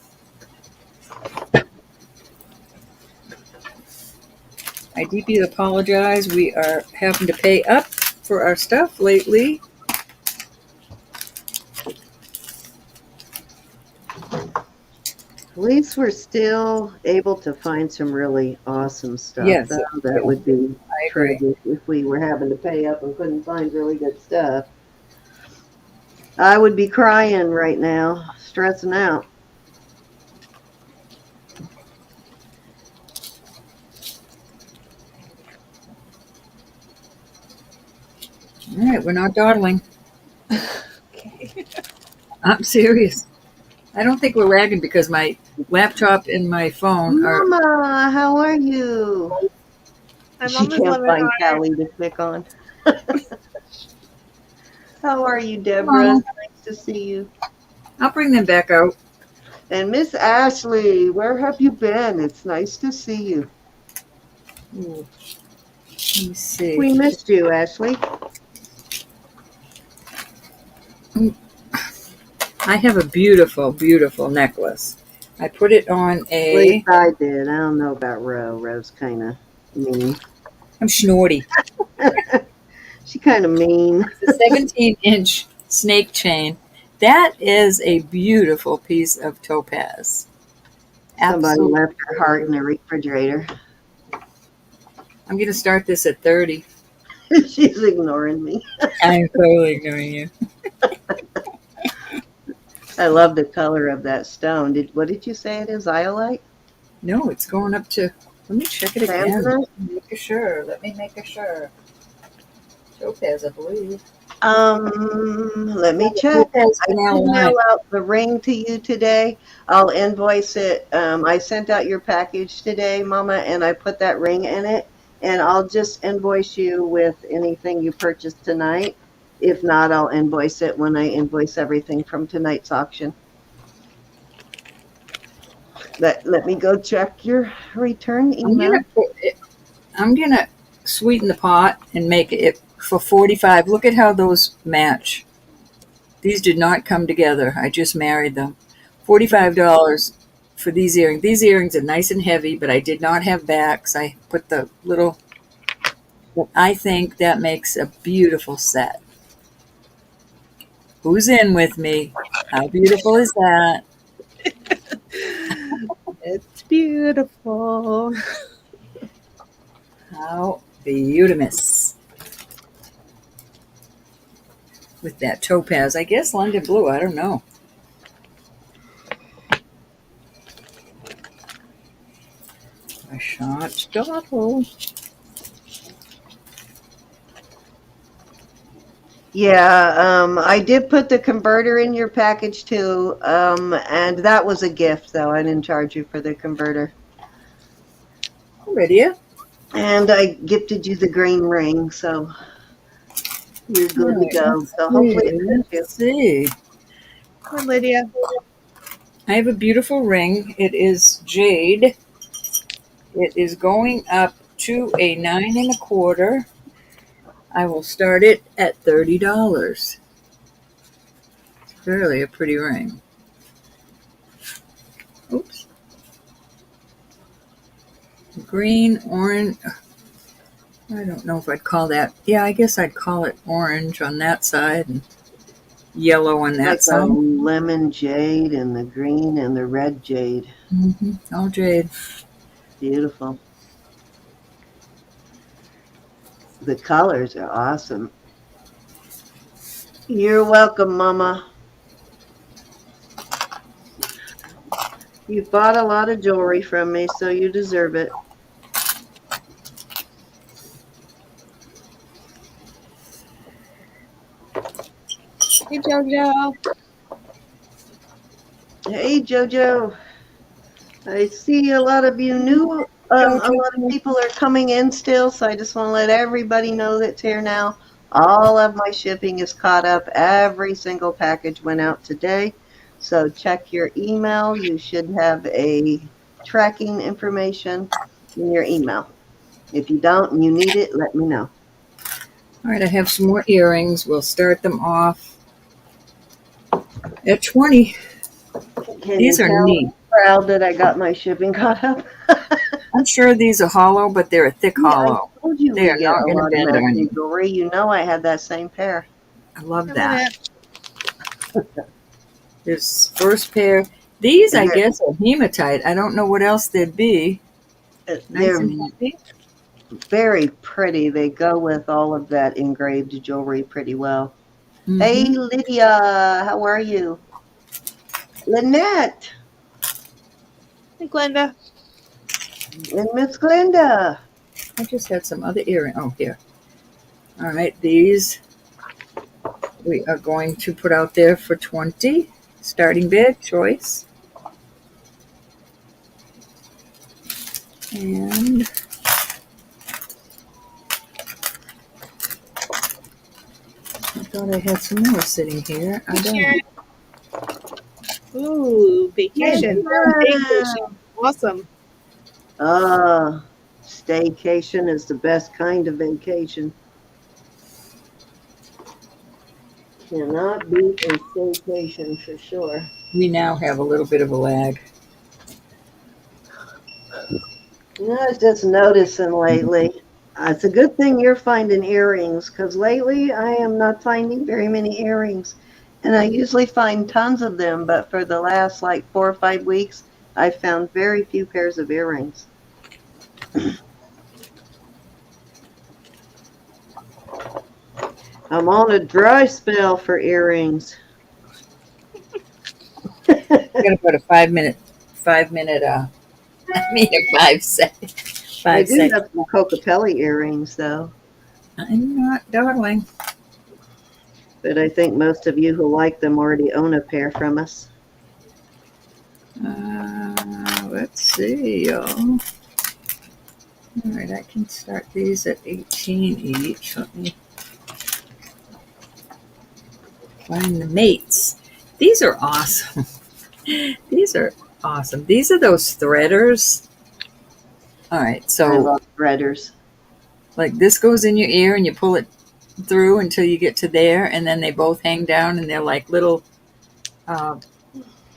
I deeply apologize. We are having to pay up for our stuff lately. At least we're still able to find some really awesome stuff. Yes, That would be I agree. tragic if we were having to pay up and couldn't find really good stuff. I would be crying right now, stressing out. All right, we're not dawdling. Okay. I'm serious. I don't think we're lagging because my laptop and my phone are. Mama, how are you? I'm She on the can't 11 find higher. Callie to pick on. How are you, Deborah? Hello. Nice to see you. I'll bring them back out. And Miss Ashley, where have you been? It's nice to see you. Ooh, let me see. We missed you, Ashley. I have a beautiful, beautiful necklace. I put it on At least a. I did. I don't know about Ro. Ro's kind of mean. I'm snorty. She kind of mean. It's a 17-inch snake chain. That is a beautiful piece of topaz. Somebody Absolutely. left her heart in the refrigerator. I'm going to start this at 30. She's ignoring me. I'm totally ignoring you. I love the color of that stone. What did you say it is? Iolite? No, it's going up to. Let me check it again. Tanzanite? Let me make sure. Topaz, I believe. Let me check. Topaz I vanilla did line. mail out the ring to you today. I'll invoice it. I sent out your package today, Mama, and I put that ring in it. And I'll just invoice you with anything you purchased tonight. If not, I'll invoice it when I invoice everything from tonight's auction. Let me go check your return email. I'm gonna sweeten the pot and make it for 45. Look at how those match. These did not come together. I just married them. $45 for these earrings. These earrings are nice and heavy, but I did not have backs. I put the little. I think that makes a beautiful set. Who's in with me? How beautiful is that? It's beautiful. How beautimous. With that topaz. I guess London blue. I don't know. A shot bottle. Yeah, I did put the converter in your package too, and that was a gift, though. I didn't charge you for the converter. Lydia. And I gifted you the green ring, so you're good to go. So hopefully it fits you. Let's see. Come on, Lydia. I have a beautiful ring. It is jade. It is going up to a 9.25. I will start it at $30. It's really a pretty ring. Oops. Green, orange. I don't know if I'd call that. Yeah, I guess I'd call it orange on that side and yellow on that Like side. the lemon jade and the green and the red jade. All jade. Beautiful. The colors are awesome. You're welcome, Mama. You've bought a lot of jewelry from me, so you deserve it. Hey, JoJo. Hey, JoJo. I see a lot of you new. A lot of people are coming in still, so I just want to let everybody know that's here now. All of my shipping is caught up. Every single package went out today. So check your email. You should have a tracking information in your email. If you don't and you need it, let me know. All right, I have some more earrings. We'll start them off at 20. Can These you are tell neat. I'm proud that I got my shipping caught up? I'm sure these are hollow, but they're a thick Yeah, hollow. I told you They we are get not a going to lot of bend on matching you. jewelry. You know I had that same pair. I love Come on that. in. This first pair. These, I And guess, are hematite. I don't know what else they'd be. Nice they're and heavy. very pretty. They go with all of that engraved jewelry pretty well. Hey, Mm-hmm. Lydia, how are you? Lynette Hey, Glenda. and Miss Glenda. I just had some other earring. Oh, here. All right, these we are going to put out there for 20. Starting bid, choice. And I thought I had some more sitting here. I don't. Ooh, vacation. Staycation. Awesome. Staycation is the best kind of vacation. Cannot beat a staycation for sure. We now have a little bit of a lag. You know, I was just noticing lately. It's a good thing you're finding earrings because lately I am not finding very many earrings. And I usually find tons of them, but for the last like 4 or 5 weeks, I found very few pairs of earrings. I'm on a dry spell for earrings. I'm gonna put a 5 minute. I mean a 5 second. I 5 do second. have some Cocapelli earrings though, I'm not darling. but I think most of you who like them already own a pair from us. Let's see, y'all. All right, I can start these at 18 each. Let me find the mates. These are awesome. These are awesome. These are those threaders. All right, I so love threaders. like this goes in your ear and you pull it through until you get to there, and then they both hang down and they're like little, Oh,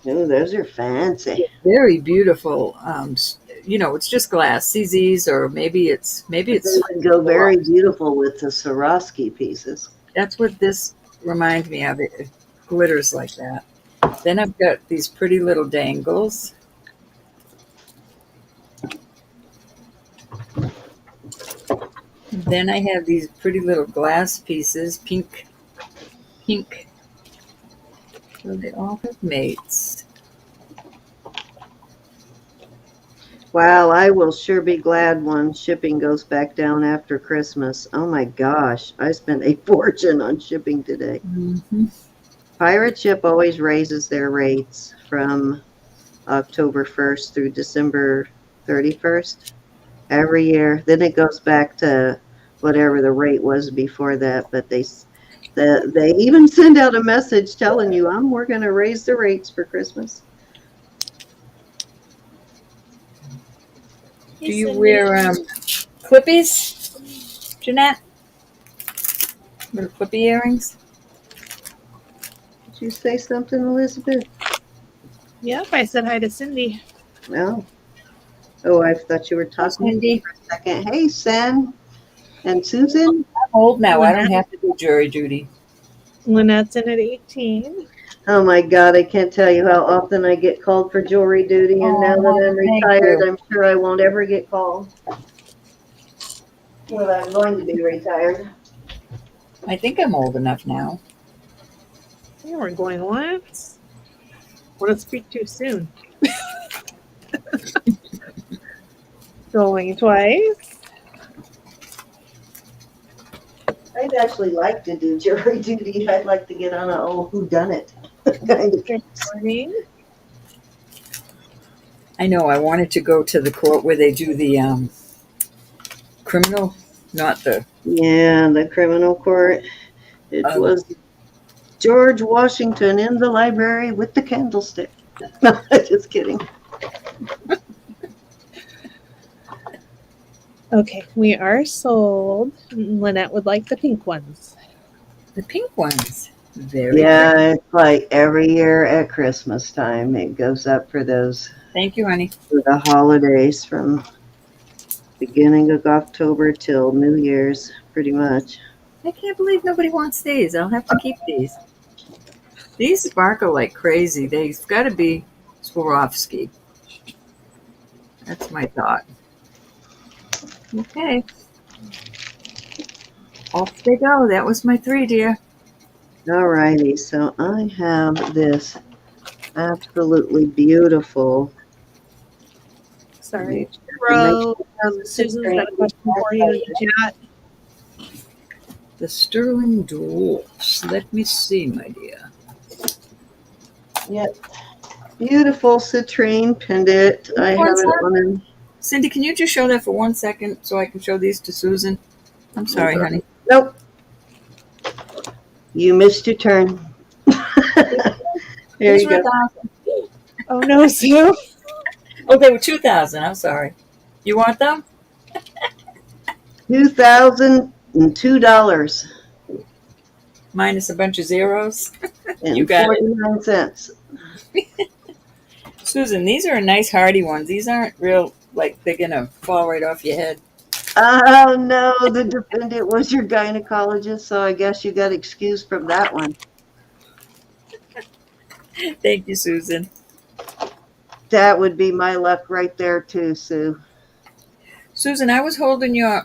those are fancy. very beautiful. It's just glass CZs, or maybe it's They would go very beautiful with the Swarovski pieces. That's what this reminds me of. It glitters like that. Then I've got these pretty little dangles. Then I have these pretty little glass pieces, pink. So they all have mates. Wow, I will sure be glad when shipping goes back down after Christmas. Oh my gosh, I spent a fortune on shipping today. Mm-hmm. Pirate Ship always raises their rates from October 1st through December 31st every year. Then it goes back to whatever the rate was before that, but they even send out a message telling you, we're going to raise the rates for Christmas. Do you wear clippies, Jeanette? Little clippy earrings? Did you say something, Elizabeth? Yep, I said hi to Cindy. No. Oh, I thought you were talking to me for a second. Hey, Sen and Susan. I'm old now. I don't have to do jury duty. Lynette's in at 18. Oh my God, I can't tell you how often I get called for jewelry duty, and now that I'm retired, I'm sure I won't ever get called. Well, I'm going to be retired. I think I'm old enough now. Yeah, we're going once. Want to speak too soon. Going twice. I'd actually like to do jury duty. I'd like to get on a whodunit kind of. Good morning. I know. I wanted to go to the court where they do the criminal, not the. Yeah, the criminal court. It was George Washington in the library with the candlestick. No, just kidding. Okay, we are sold. Lynette would like the pink ones. The pink ones. Very Yeah, pretty. it's like every year at Christmas time, it goes up for those. Thank you, honey. For the holidays from beginning of October till New Year's, pretty much. I can't believe nobody wants these. I'll have to keep these. These sparkle like crazy. They've got to be Swarovski. That's my thought. Okay. Off they go. That was my 3, dear. All righty, so I have this absolutely beautiful. Sorry. Susan's got a question for you in the chat. The Sterling Dwarfs. Let me see, my dear. Yep. Beautiful citrine pendant. I have it on. Cindy, can you just show that for 1 second so I can show these to Susan? I'm sorry, honey. Nope. You missed your turn. There you go. Oh no, Sue. Oh, they were 2,000. I'm sorry. You want them? $2,002 Minus a bunch of zeros. You and got it. 49 cents. Susan, these are nice hardy ones. These aren't real, like, they're going to fall right off your head. Oh no, the defendant was your gynecologist, so I guess you got excused from that one. Thank you, Susan. That would be my luck right there too, Sue. Susan, I was holding your,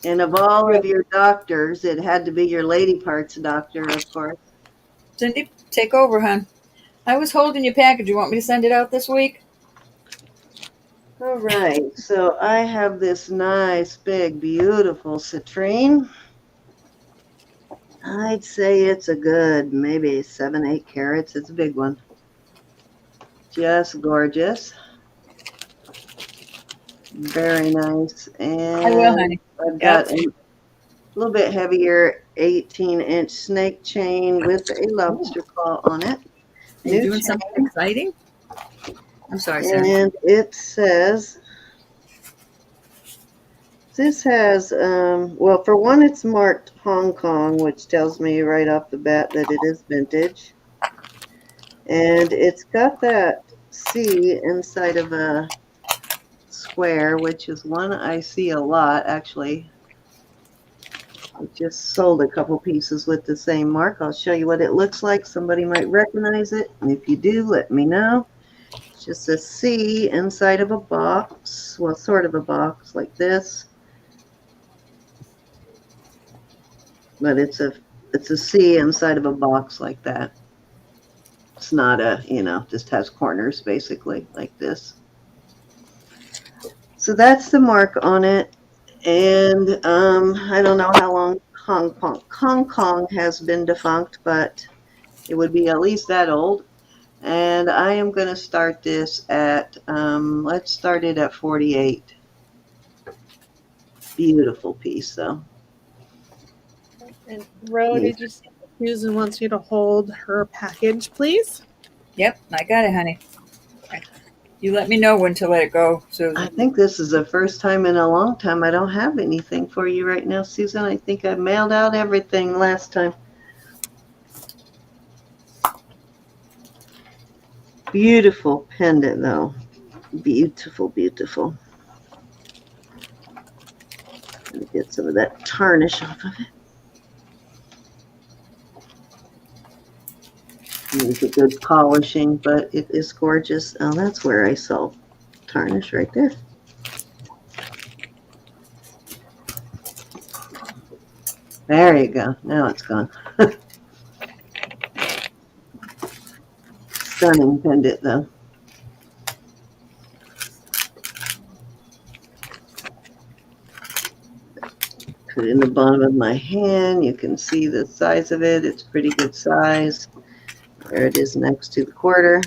And of all of your doctors, it had to be your lady parts doctor, of course. Cindy, take over, hon. I was holding your package. You want me to send it out this week? All right, so I have this nice, big, beautiful citrine. I'd say it's a good, maybe 7, 8 carats. It's a big one. Just gorgeous. Very nice. I will, And honey. I've got Yep. a little bit heavier 18-inch snake chain with a lobster claw on it. Are you New doing chain. something exciting? I'm sorry, Sarah. And it says, this has, well, for one, it's marked Hong Kong, which tells me right off the bat that it is vintage. And it's got that C inside of a square, which is one I see a lot, actually. I just sold a couple pieces with the same mark. I'll show you what it looks like. Somebody might recognize it. And if you do, let me know. It's just a C inside of a box. Well, sort of a box like this. But it's a C inside of a box like that. It's not a, just has corners basically like this. So that's the mark on it. And I don't know how long Hong Kong has been defunct, but it would be at least that old. And I am going to start this at, let's start it at 48. Beautiful piece, though. And Ro, did you see Susan wants you to hold her package, please? Yep, I got it, honey. You let me know when to let it go, Susan. I think this is the first time in a long time I don't have anything for you right now, Susan. I think I mailed out everything last time. Beautiful pendant, though. Beautiful, beautiful. Let me get some of that tarnish off of it. Needs a good polishing, but it is gorgeous. Oh, that's where I saw tarnish right there. There you go. Now it's gone. Stunning pendant, though. Put it in the bottom of my hand. You can see the size of it. It's pretty good size. There it is next to the quarter.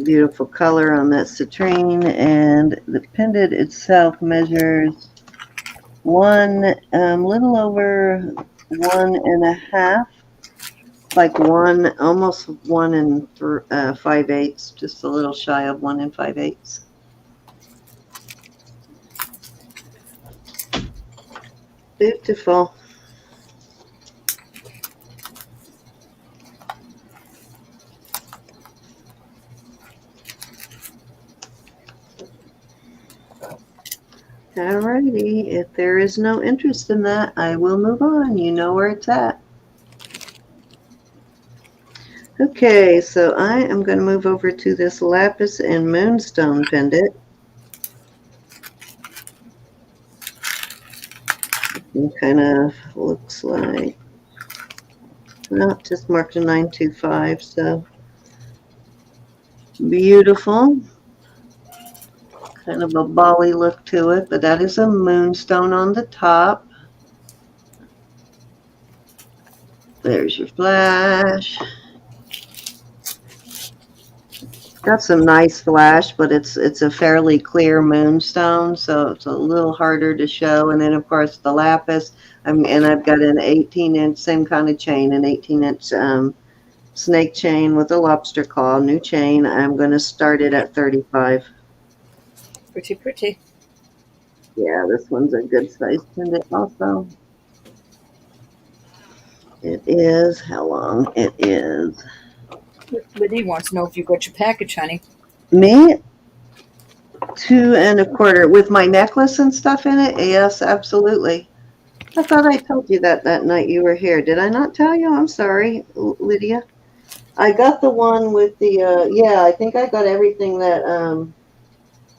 Beautiful color on that citrine, and the pendant itself measures little over 1.5, like almost 1 5/8, just a little shy of 1 5/8. Beautiful. Alrighty, if there is no interest in that, I will move on. You know where it's at. Okay, so I am going to move over to this lapis and moonstone pendant. It kind of looks like, well, just marked a 925, so beautiful. Kind of a bally look to it, but that is a moonstone on the top. There's your flash. Got some nice flash, but it's a fairly clear moonstone, so it's a little harder to show. And then, of course, the lapis. And I've got an 18-inch, same kind of chain, an 18-inch snake chain with a lobster claw, new chain. I'm going to start it at 35. Pretty, pretty. Yeah, this one's a good size pendant also. It is, how long it is. Liddy wants to know if you got your package, honey. Me, 2.25 with my necklace and stuff in it. Yes, absolutely. I thought I told you that night you were here. Did I not tell you? I'm sorry, Lydia. I got the one with the, yeah, I think I got everything that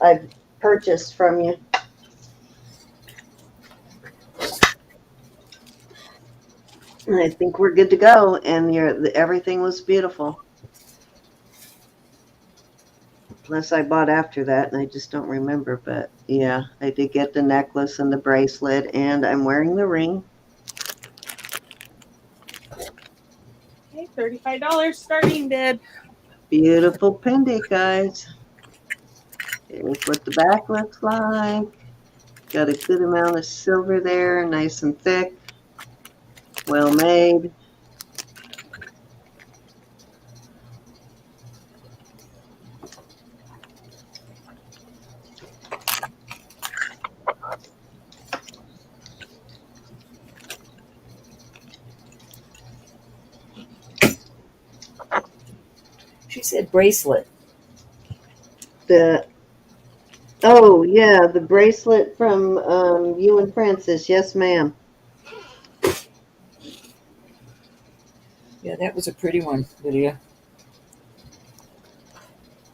I've purchased from you. I think we're good to go, and everything was beautiful. Unless I bought after that, and I just don't remember. But yeah, I did get the necklace and the bracelet, and I'm wearing the ring. Okay, $35 starting bid. Beautiful pendant, guys. Here's what the back looks like. Got a good amount of silver there, nice and thick, well made. She said bracelet. Oh yeah, the bracelet from you and Francis. Yes, ma'am. Yeah, that was a pretty one, Lydia.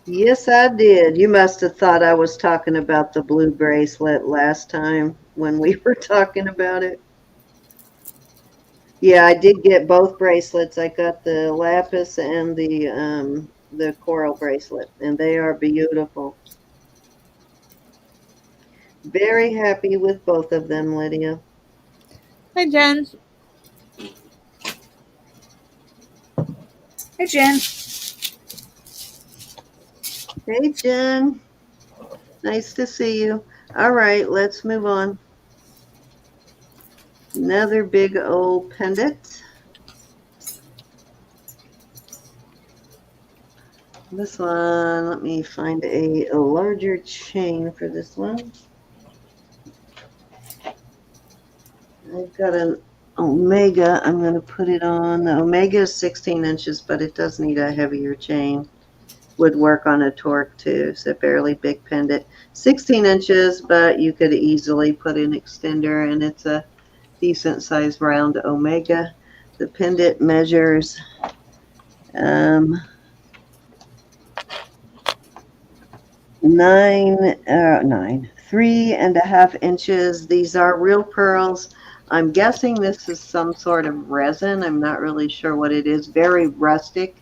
Yes, I did. You must have thought I was talking about the blue bracelet last time when we were talking about it. Yeah, I did get both bracelets. I got the lapis and the coral bracelet, and they are beautiful. Very happy with both of them, Lydia. Hi, Jen. Hey, Jen. Hey, Jen. Nice to see you. All right, let's move on. Another big old pendant. This one, let me find a larger chain for this one. I've got an Omega. I'm going to put it on. The Omega is 16 inches, but it does need a heavier chain. Would work on a torque too. It's a fairly big pendant. 16 inches, but you could easily put an extender, and it's a decent sized round Omega. The pendant measures 3.5 inches. These are real pearls. I'm guessing this is some sort of resin. I'm not really sure what it is. Very rustic,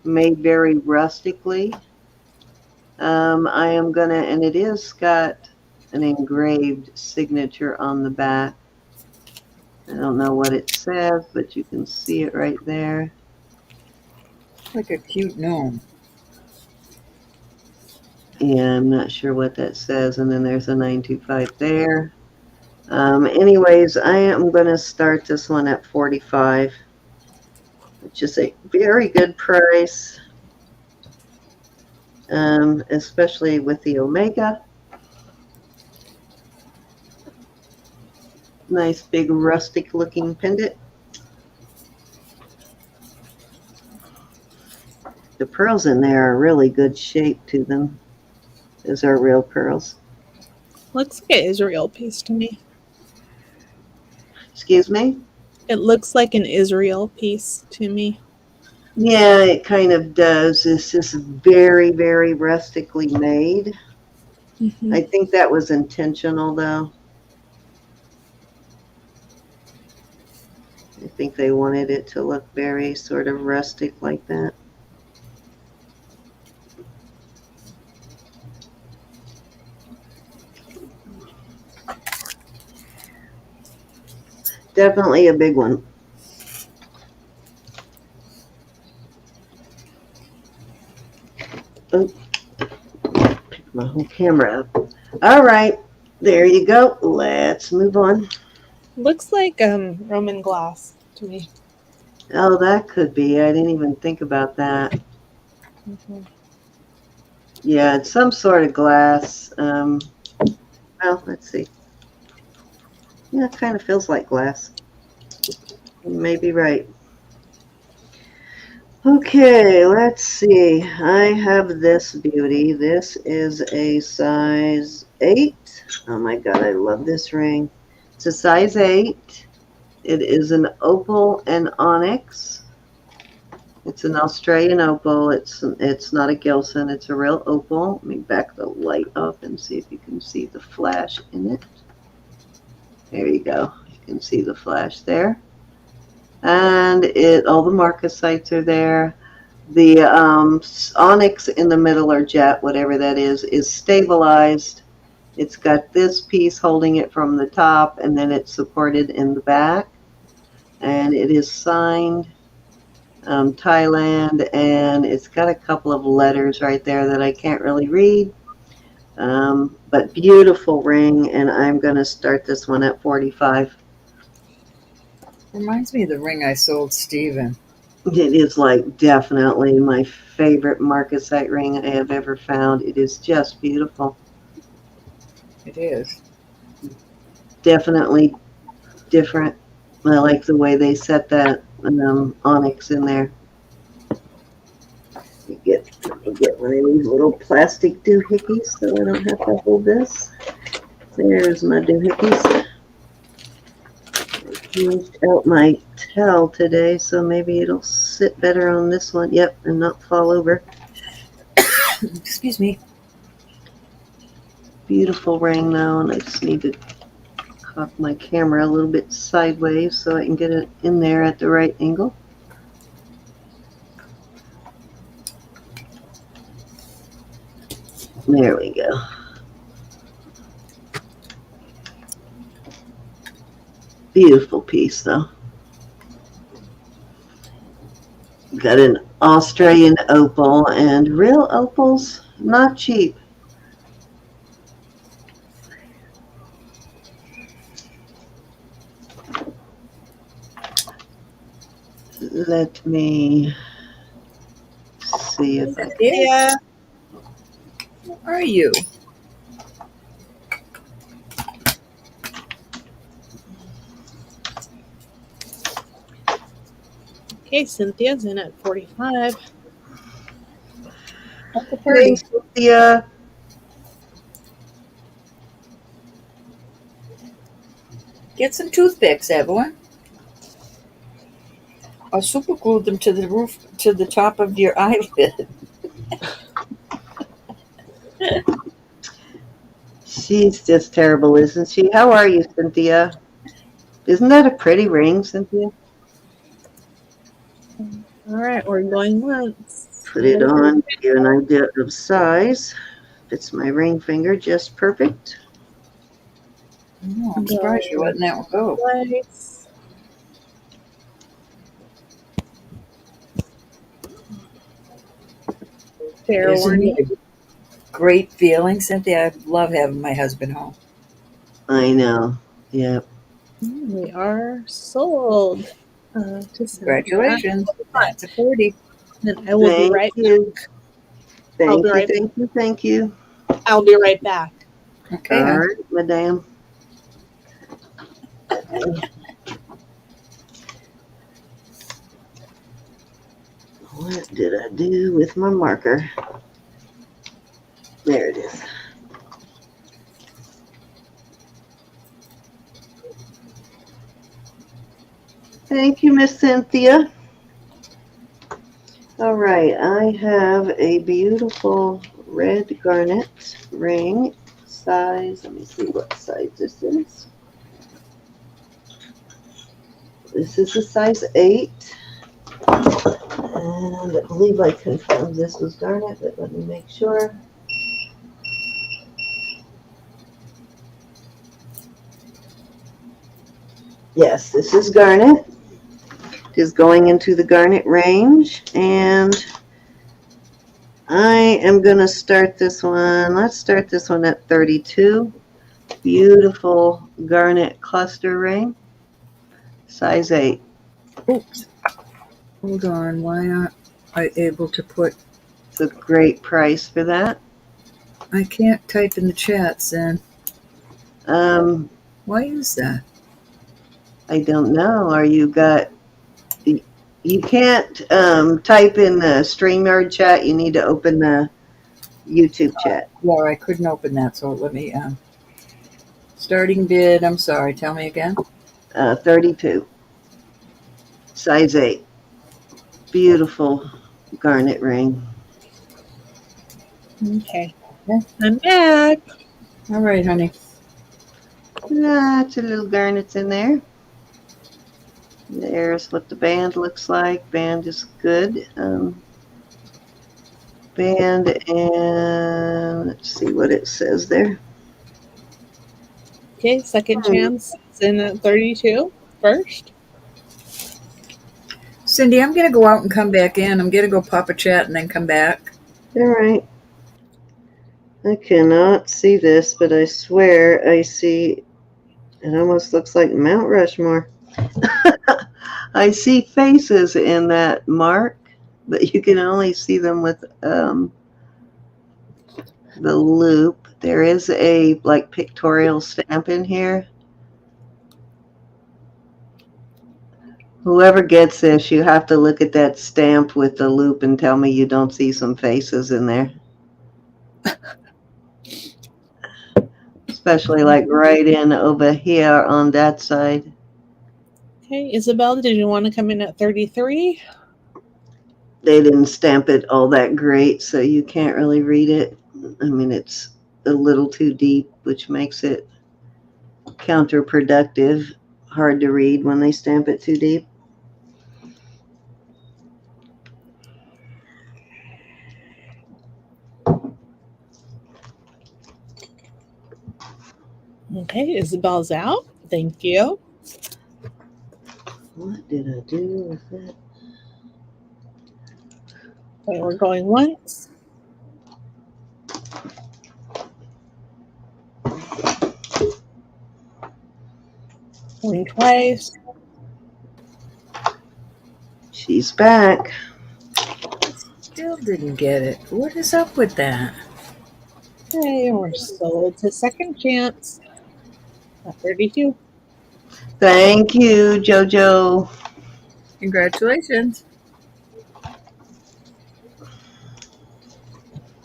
made very rustically. I am gonna, and it is got an engraved signature on the back. I don't know what it says, but you can see it right there. Like a cute gnome. Yeah, I'm not sure what that says. And then there's a 925 there. Anyways, I am going to start this one at 45, which is a very good price, especially with the Omega. Nice big rustic looking pendant. The pearls in there are really good shape to them. Those are real pearls. Looks like an Israel piece to me. Excuse me? It looks like an Israel piece to me. Yeah, it kind of does. It's just very, very rustically made. Mm-hmm. I think that was intentional, though. I think they wanted it to look very sort of rustic like that. Definitely a big one. Oh, pick my whole camera up. All right, there you go. Let's move on. Looks like Roman glass to me. Oh, that could be. I didn't even think about that. Mhm. Yeah, it's some sort of glass. Well, let's see. Yeah, it kind of feels like glass. You may be right. Okay, let's see. I have this beauty. This is a size 8. Oh my god, I love this ring. It's a size 8. It is an opal and onyx. It's an Australian opal. It's not a Gilson. It's a real opal. Let me back the light up and see if you can see the flash in it. There you go. You can see the flash there. And all the marcasites are there. The onyx in the middle, or jet, whatever that is stabilized. It's got this piece holding it from the top, and then it's supported in the back. And it is signed Thailand, and it's got a couple of letters right there that I can't really read. But beautiful ring, and I'm going to start this one at 45. Reminds me of the ring I sold Steven. It is like definitely my favorite marcasite ring I have ever found. It is just beautiful. It is. Definitely different. I like the way they set that onyx in there. Let me get one of these little plastic doohickeys so I don't have to hold this. There's my doohickeys. I changed out my towel today, so maybe it'll sit better on this one. Yep, and not fall over. Excuse me. Beautiful ring though, and I just need to cock my camera a little bit sideways so I can get it in there at the right angle. There we go. Beautiful piece though. Got an Australian opal, and real opals, not cheap. Let me see if I can. Yeah. Where are you? Okay, Cynthia's in at 45. Uncle Purdy. Hey, Cynthia. Get some toothpicks, Evelyn. I'll super glue them to the roof, to the top of your eyelid. She's just terrible, isn't she? How are you, Cynthia? Isn't that a pretty ring, Cynthia? All right, we're going once. Put it on, give you an idea of size. Fits my ring finger just perfect. Oh, I'm surprised you're letting that one go. Twice. Fair Isn't warning. it a great feeling, Cynthia? I love having my husband home. I know. Yep. We are sold. To Cynthia. Congratulations. That's a 40. And I will be right you. back. I'll Thank be you, right thank you, thank you. I'll be right back. Okay. All Huh? right, madam. What did I do with my marker? There it is. Thank you, Miss Cynthia. All right, I have a beautiful red garnet ring, size, let me see what size this is. This is a size 8. And I believe I confirmed this was garnet, but let me make sure. Yes, this is garnet. It is going into the garnet range, and I am going to start this one. Let's start this one at 32. Beautiful garnet cluster ring. Size 8. Oops. Hold on. Why aren't I able to put... It's a great price for that. I can't type in the chats then. Why is that? I don't know. You can't type in the StreamYard chat. You need to open the YouTube chat. Yeah, I couldn't open that, so let me... starting bid, I'm sorry, tell me again. 32. Size 8. Beautiful garnet ring. Okay. I'm back. All right, honey. Lots of little garnets in there. There's what the band looks like. Band is good. Band, and let's see what it says there. Okay, second chance is in at 32 first. Cindy, I'm going to go out and come back in. I'm going to go pop a chat and then come back. All right. I cannot see this, but I swear I see, it almost looks like Mount Rushmore. I see faces in that mark, but you can only see them with the loop. There is a like pictorial stamp in here. Whoever gets this, you have to look at that stamp with the loop and tell me you don't see some faces in there. Especially like right in over here on that side. Okay, Isabel, did you want to come in at 33? They didn't stamp it all that great, so you can't really read it. I mean, it's a little too deep, which makes it counterproductive. Hard to read when they stamp it too deep. Okay, Isabel's out. Thank you. What did I do with that? Okay, we're going once. Going twice. She's back. Still didn't get it. What is up with that? Okay, we're sold to second chance at 32. Thank you, JoJo. Congratulations.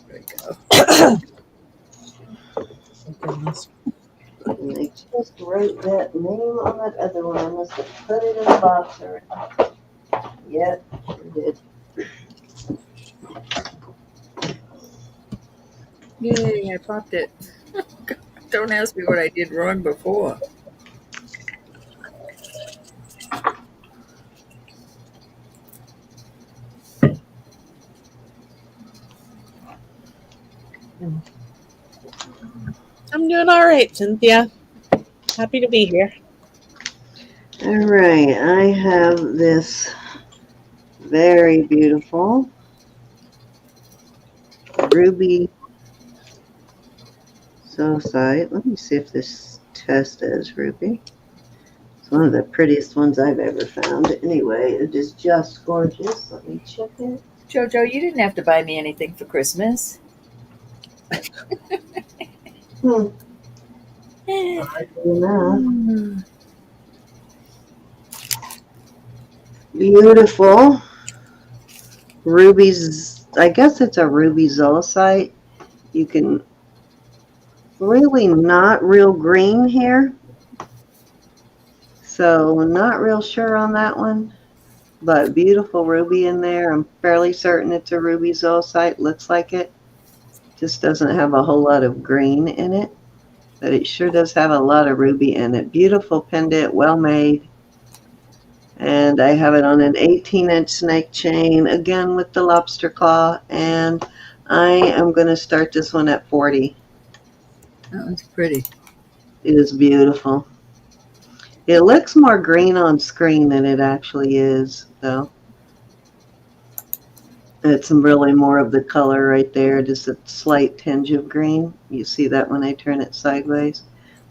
There we go. Oh, goodness. And I just wrote that name on that other one. I must have put it in the box already. Yep, sure did. Yay, I popped it. Don't ask me what I did wrong before. I'm doing all right, Cynthia. Happy to be here. All right, I have this very beautiful ruby zoisite. Let me see if this test is ruby. It's one of the prettiest ones I've ever found. Anyway, it is just gorgeous. Let me check it. Jojo, you didn't have to buy me anything for Christmas. Beautiful rubies. I guess it's a ruby zoisite. You can really not real green here, so not real sure on that one, but beautiful ruby in there. I'm fairly certain it's a ruby zoisite. Looks like it. Just doesn't have a whole lot of green in it, but it sure does have a lot of ruby in it. Beautiful pendant, well made. And I have it on an 18-inch snake chain, again with the lobster claw, and I am going to start this one at 40. That one's pretty. It is beautiful. It looks more green on screen than it actually is, though. It's really more of the color right there, just a slight tinge of green. You see that when I turn it sideways.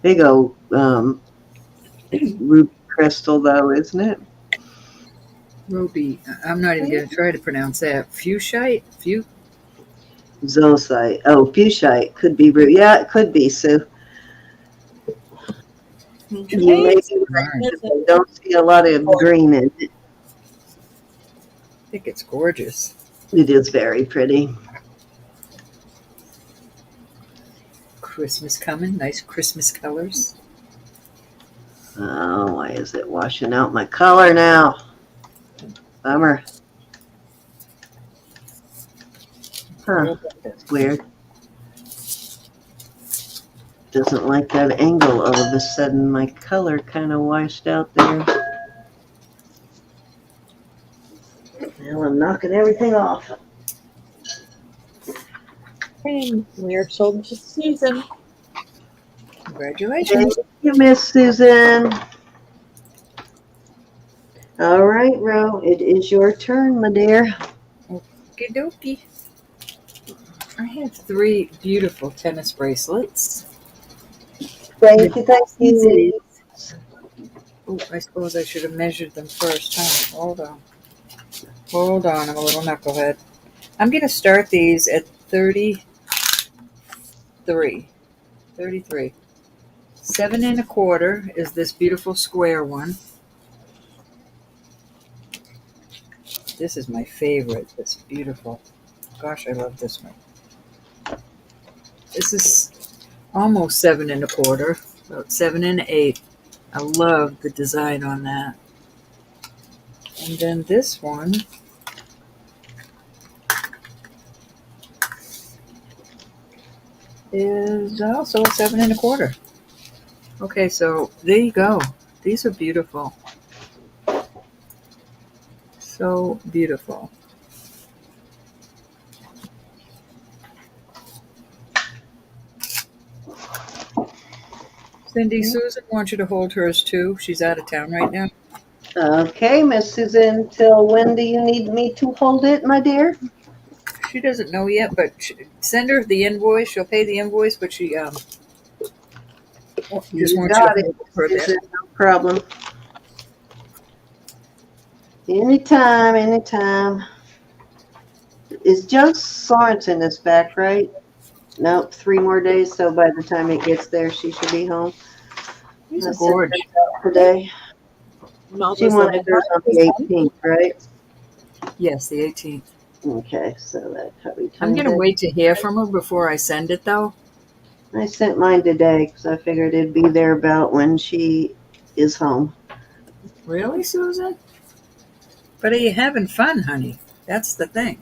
Big old ruby crystal, though, isn't it? Ruby. I'm not even going to try to pronounce that. Fuchsite? Zolcite. Oh, fuchsite. Could be ruby. Yeah, it could be, Sue. You may Okay. be right. I don't see a lot of green in it. I think it's gorgeous. It is very pretty. Christmas coming. Nice Christmas colors. Oh, why is it washing out my color now? Bummer. Huh, that's weird. Doesn't like that angle. All of a sudden, my color kind of washed out there. Now I'm knocking everything off. And we're sold to Susan. Congratulations. Thank you, Miss Susan. All right, Ro, it is your turn, my dear. Okie dokie. I have 3 beautiful tennis bracelets. Thank you. Oh, I suppose I should have measured them first. Huh? Hold on. I'm a little knucklehead. I'm going to start these at 33. 7 1/4 is this beautiful square one. This is my favorite. It's beautiful. Gosh, I love this one. This is almost 7 1/4, about 7 1/8. I love the design on that. And then this one is also 7 1/4. Okay, so there you go. These are beautiful. So beautiful. Cindy, Susan wants you to hold hers too. She's out of town right now. Okay, Miss Susan, till when do you need me to hold it, my dear? She doesn't know yet, but send her the invoice. She'll pay the invoice, but she just wants you to hold it for a bit. Susan, no problem. Anytime. Is just Sorensen is back, right? Nope, 3 more days, so by the time it gets there, she should be home. These are gorgeous. Today. She wanted hers on the 18th, right? Yes, the 18th. Okay, so that probably. I'm going to wait to hear from her before I send it, though. I sent mine today because I figured it'd be there about when she is home. Really, Susan? But are you having fun, honey? That's the thing.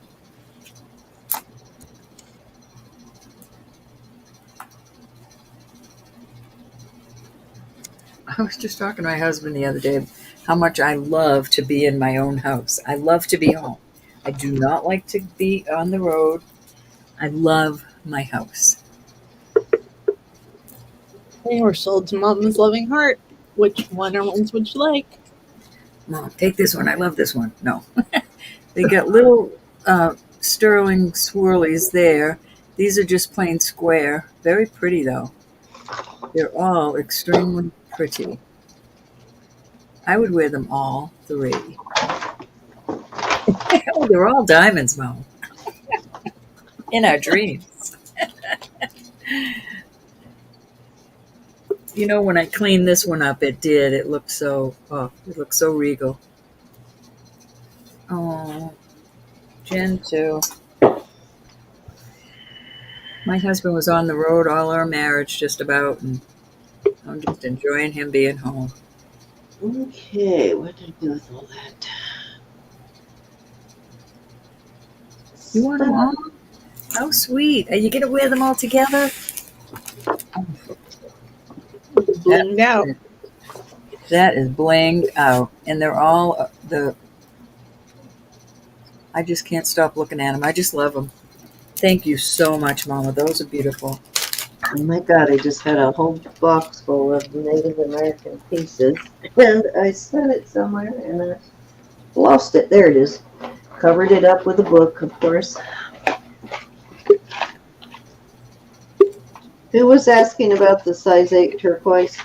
I was just talking to my husband the other day how much I love to be in my own house. I love to be home. I do not like to be on the road. I love my house. They were sold to Mama's Loving Heart. Which ones would you like? Mom, take this one. I love this one. No. They got little sterling swirlies there. These are just plain square. Very pretty, though. They're all extremely pretty. I would wear them all 3. Oh, they're all diamonds, Mom. In our dreams. You know, when I cleaned this one up, it did. It looked so regal. Oh, Jen too. My husband was on the road all our marriage, just about, and I'm just enjoying him being home. Okay, what did I do with all that? You want them all? How sweet. Are you going to wear them all together? Blinged out. That is blinged out. And they're all I just can't stop looking at them. I just love them. Thank you so much, Mama. Those are beautiful. Oh my God, I just had a whole box full of Native American pieces, and I set it somewhere, and I lost it. There it is. Covered it up with a book, of course. Who was asking about the size 8 turquoise?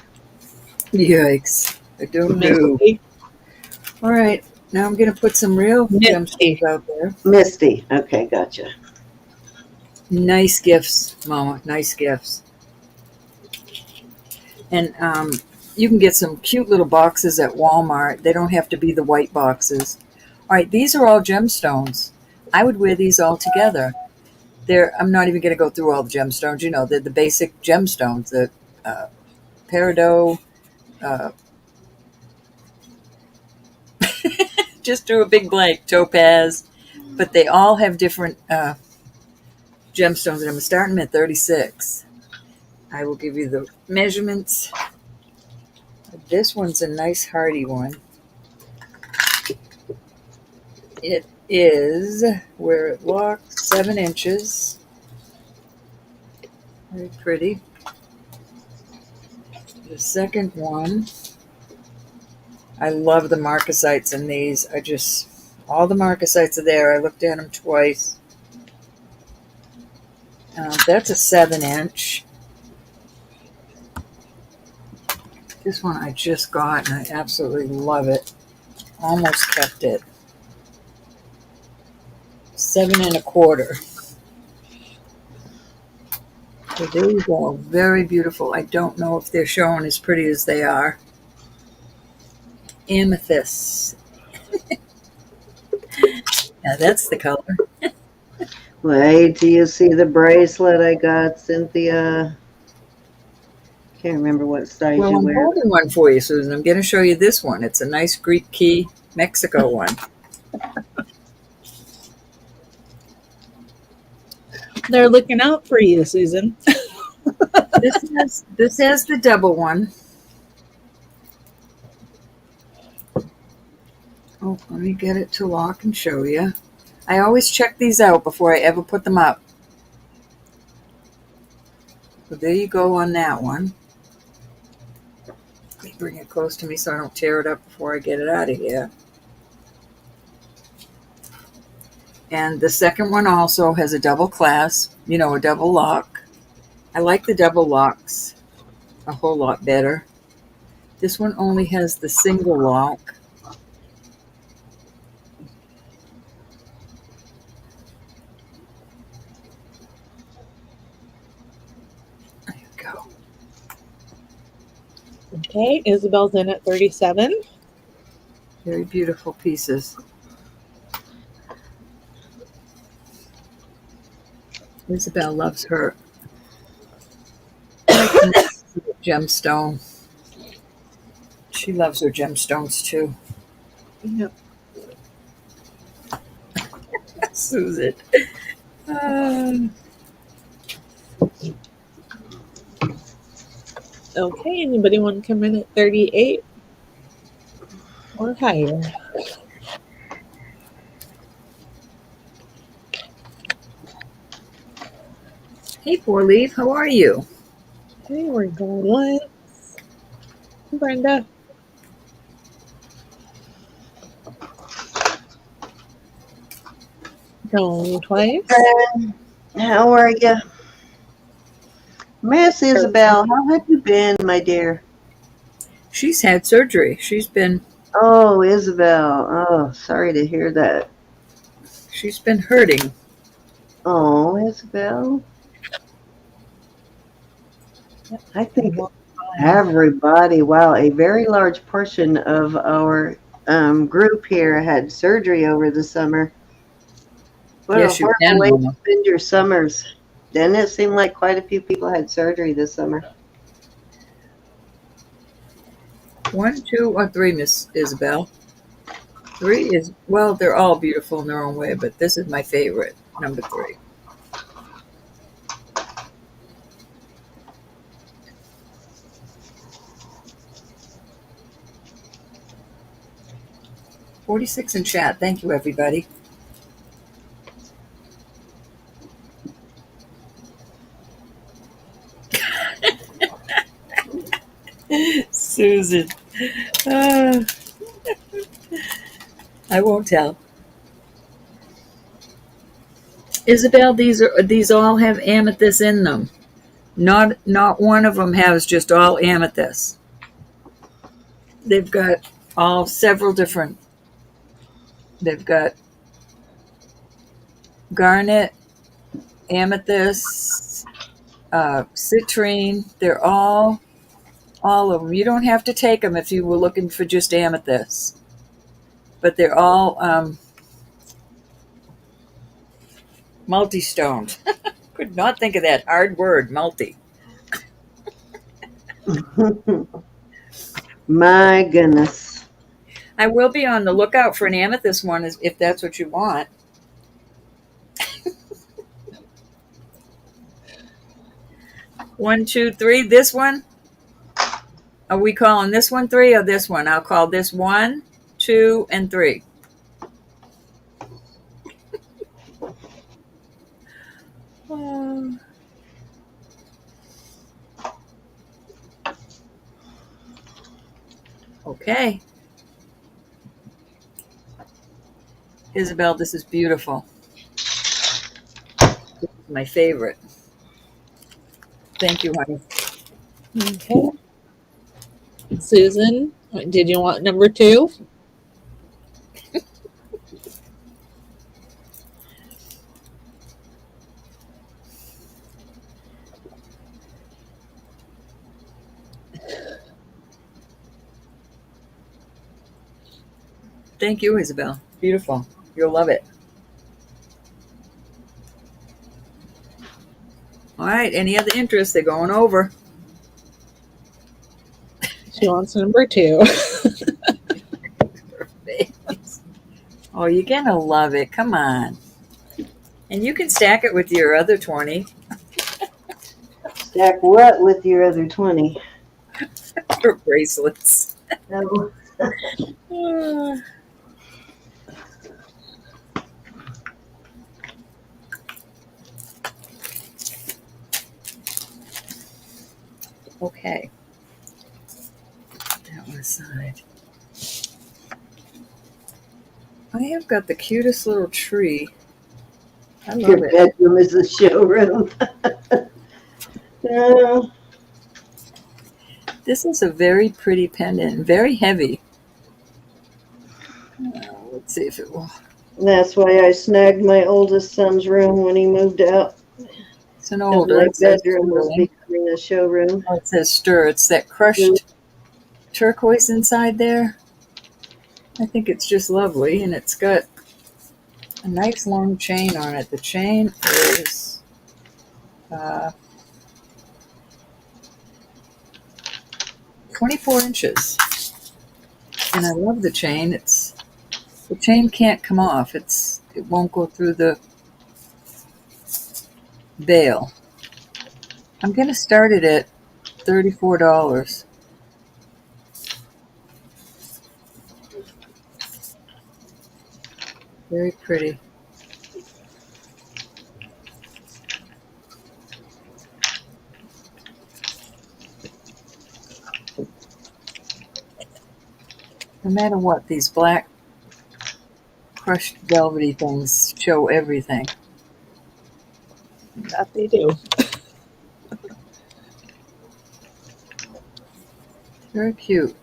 Yikes. I don't know. Misty. All right, now I'm going to put some real Misty. gemstones out there. Misty. Okay, gotcha. Nice gifts, Mama. Nice gifts. And you can get some cute little boxes at Walmart. They don't have to be the white boxes. All right, these are all gemstones. I would wear these all together. I'm not even going to go through all the gemstones. You know, they're the basic gemstones. The Peridot. Just drew a big blank. Topaz. But they all have different gemstones. And I'm starting at 36. I will give you the measurements. This one's a nice hardy one. It is, where it locks, 7 inches. Very pretty. The second one, I love the marcasites in these. All the marcasites are there. I looked at them twice. That's a 7-inch. This one I just got and I absolutely love it. Almost kept it. 7 1/4. So there you go. Very beautiful. I don't know if they're showing as pretty as they are. Amethyst. Now that's the color. Wait till you see the bracelet I got, Cynthia. Can't remember what size Well, you I'm wear. holding one for you, Susan. I'm going to show you this one. It's a nice Greek key Mexico one. They're looking out for you, Susan. This has the double one. Oh, let me get it to lock and show you. I always check these out before I ever put them up. So there you go on that one. Let me bring it close to me so I don't tear it up before I get it out of here. And the second one also has a double clasp, you know, a double lock. I like the double locks a whole lot better. This one only has the single lock. There you go. Okay, Isabel's in at 37. Very beautiful pieces. Isabel loves her gemstone. She loves her gemstones too. Yep. Susan. Okay, anybody want to come in at 38 or higher? Hey, Four Leaf, how are you? Okay, we're going once. Brenda. Going twice. How are you? Miss Isabel, how have you been, my dear? She's had surgery. She's been Oh, Isabel. Oh, sorry to hear that. hurting. Oh, Isabel. I think everybody, wow, a very large portion of our group here had surgery over the summer. What Yes, a you can, horrible way to Mama. spend your summers. Didn't it seem like quite a few people had surgery this summer? 1, 2, or 3, Miss Isabel. 3 is, well, they're all beautiful in their own way, but this is my favorite, number 3. $46 in chat. Thank you, everybody. Susan. I won't tell. Isabel, these all have amethyst in them. Not one of them has just all amethyst. They've got several different. They've got garnet, amethyst, citrine. They're all of them. You don't have to take them if you were looking for just amethyst, but they're all multi-stoned. Could not think of that hard word, multi. My goodness. I will be on the lookout for an amethyst one if that's what you want. One, two, three. This one? Are we calling this one 3 or this one? I'll call this 1, 2, and 3. Okay. Isabel, this is beautiful. This is my favorite. Thank you, honey. Okay. Susan, did you want number 2? Thank you, Isabel. Beautiful. You'll love it. All right. Any other interest? They're going over. She wants number 2. Oh, you're going to love it. Come on. And you can stack it with your other 20 Stack what with your other 20? for bracelets. No. Okay. That one aside. I have got the cutest little tree. I love Your it. bedroom is a showroom. This is a very pretty pendant, very heavy. Let's see if it will. That's why I snagged my oldest son's room when he moved out. It's an 'Cause older. my It says bedroom was sterling. becoming a showroom. Oh, it says stir. It's that crushed turquoise inside there. I think it's just lovely, and it's got a nice long chain on it. The chain is 24 inches, and I love the chain. The chain can't come off. It won't go through the veil. I'm going to start it at $34. Very pretty. No matter what, these black crushed velvety things show everything. That they do. Very cute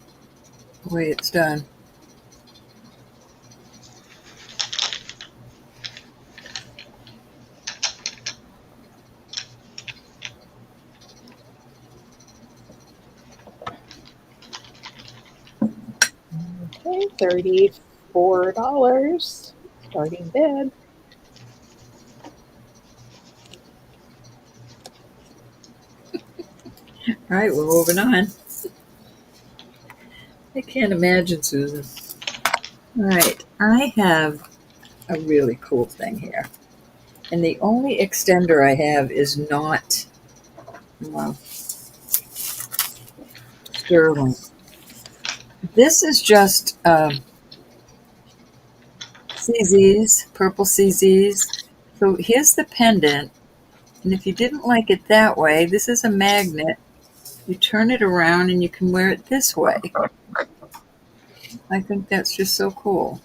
the way it's done. Okay, $34 starting bid. All right, we're moving on. I can't imagine, Susan. All right, I have a really cool thing here. And the only extender I have is not sterling. This is just CZs, purple CZs. So here's the pendant. And if you didn't like it that way, this is a magnet. You turn it around and you can wear it this way. I think that's just so cool.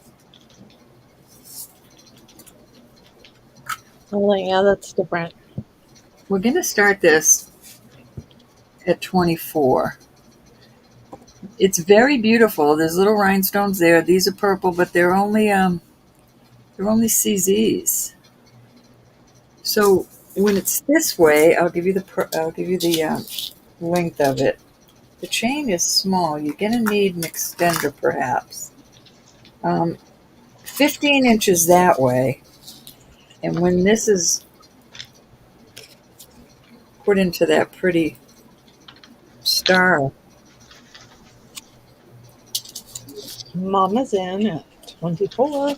Oh, yeah, that's different. We're going to start this at 24. It's very beautiful. There's little rhinestones there. These are purple, but they're only CZs. So when it's this way, I'll give you the length of it. The chain is small. You're gonna need an extender, perhaps. 15 inches that way, and when this is put into that pretty star, Mama's in at 24.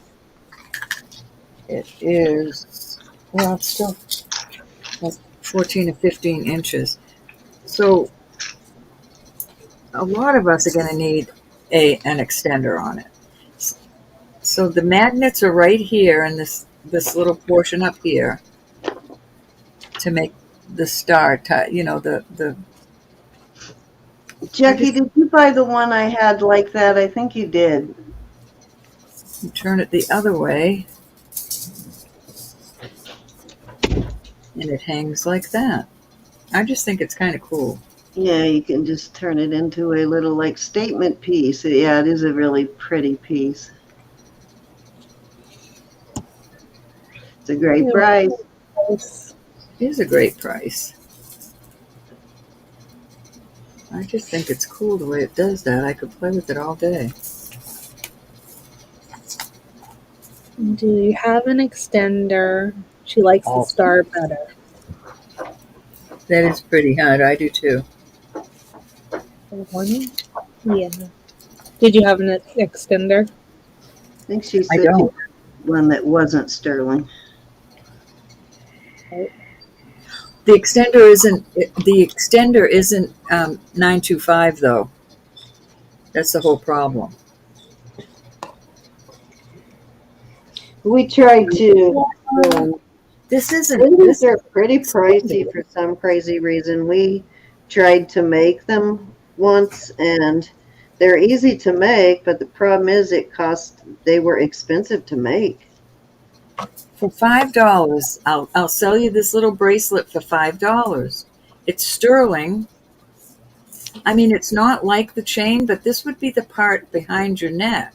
it is, well, it's still like 14 to 15 inches. So a lot of us are going to need an extender on it. So the magnets are right here in this little portion up here to make the star, the Jackie, did you buy the one I had like that? I think you did. you turn it the other way, and it hangs like that. I just think it's kind of cool. Yeah, you can just turn it into a little like statement piece. Yeah, it is a really pretty piece. It's a great price. It is a great price. I just think it's cool the way it does that. I could play with it all day. Do you have an extender? She likes the star better. That is pretty, huh? I do too. Yeah. Did you have an extender? I think she I said don't. one that wasn't sterling. The extender isn't 925 though. That's the whole problem. We tried to. This isn't. These are pretty pricey for some crazy reason. We tried to make them once, and they're easy to make, but the problem is they were expensive to make. For $5, I'll sell you this little bracelet for $5. It's sterling. I mean, it's not like the chain, but this would be the part behind your neck.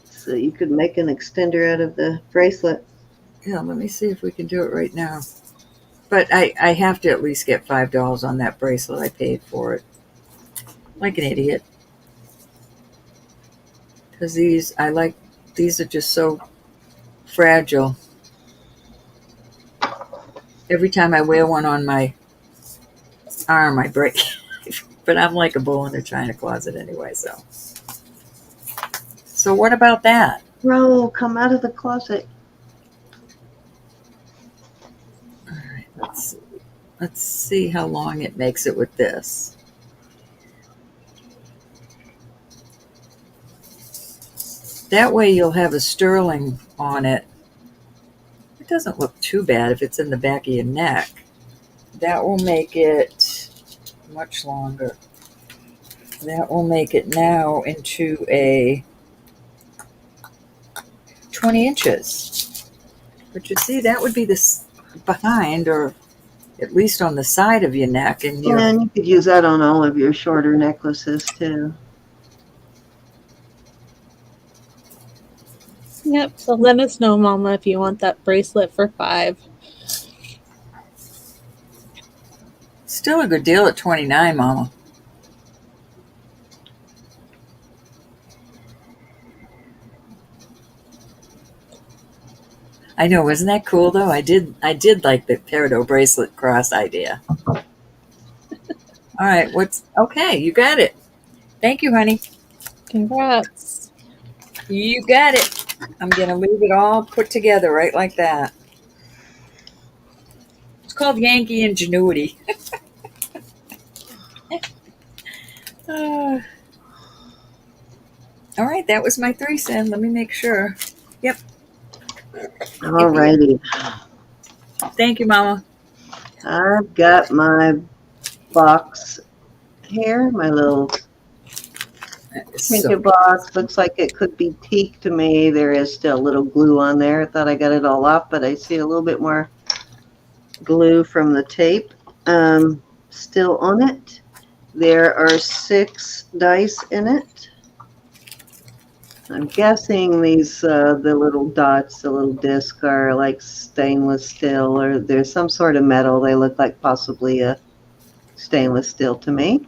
So you could make an extender out of the bracelet. Yeah, let me see if we can do it right now. But I have to at least get $5 on that bracelet. I paid for it. Like an idiot. Because these are just so fragile. Every time I wear one on my arm, I break. But I'm like a bull in a china closet anyway, so. So what about that? Ro, come out of the closet. All right, let's see how long it makes it with this. That way you'll have a sterling on it. It doesn't look too bad if it's in the back of your neck. That will make it much longer. That will make it now into a 20 inches. But you see, that would be this behind, or at least on the side of your neck. And you could use that on all of your shorter necklaces too. Yep. So let us know, Mama, if you want that bracelet for $5. Still a good deal at $29, Mama. I know, wasn't that cool though? I did like the Peridot bracelet cross idea. All right, okay? You got it. Thank you, honey. Congrats. You got it. I'm gonna leave it all put together right like that. It's called Yankee Ingenuity. All right, that was my 3 cents. Let me make sure. Yep. All righty. Thank you, Mama. I've got my box here, my little trinket box. Looks like it could be teak to me. There is still a little glue on there. I thought I got it all off, but I see a little bit more glue from the tape still on it. There are 6 dice in it. I'm guessing these, the little dots, the little disc are like stainless steel, or there's some sort of metal. They look like possibly a stainless steel to me.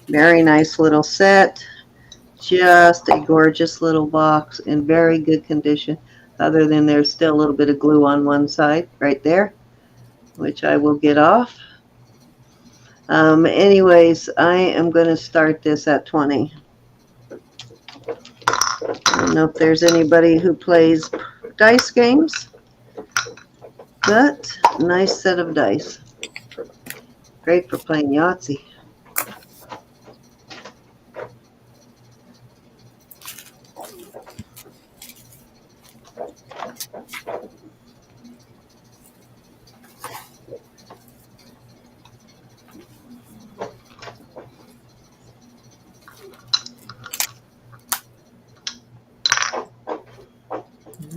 Very nice little set. Just a gorgeous little box in very good condition, other than there's still a little bit of glue on one side right there, which I will get off. Anyways, I am going to start this at 20. I don't know if there's anybody who plays dice games, but nice set of dice. Great for playing Yahtzee.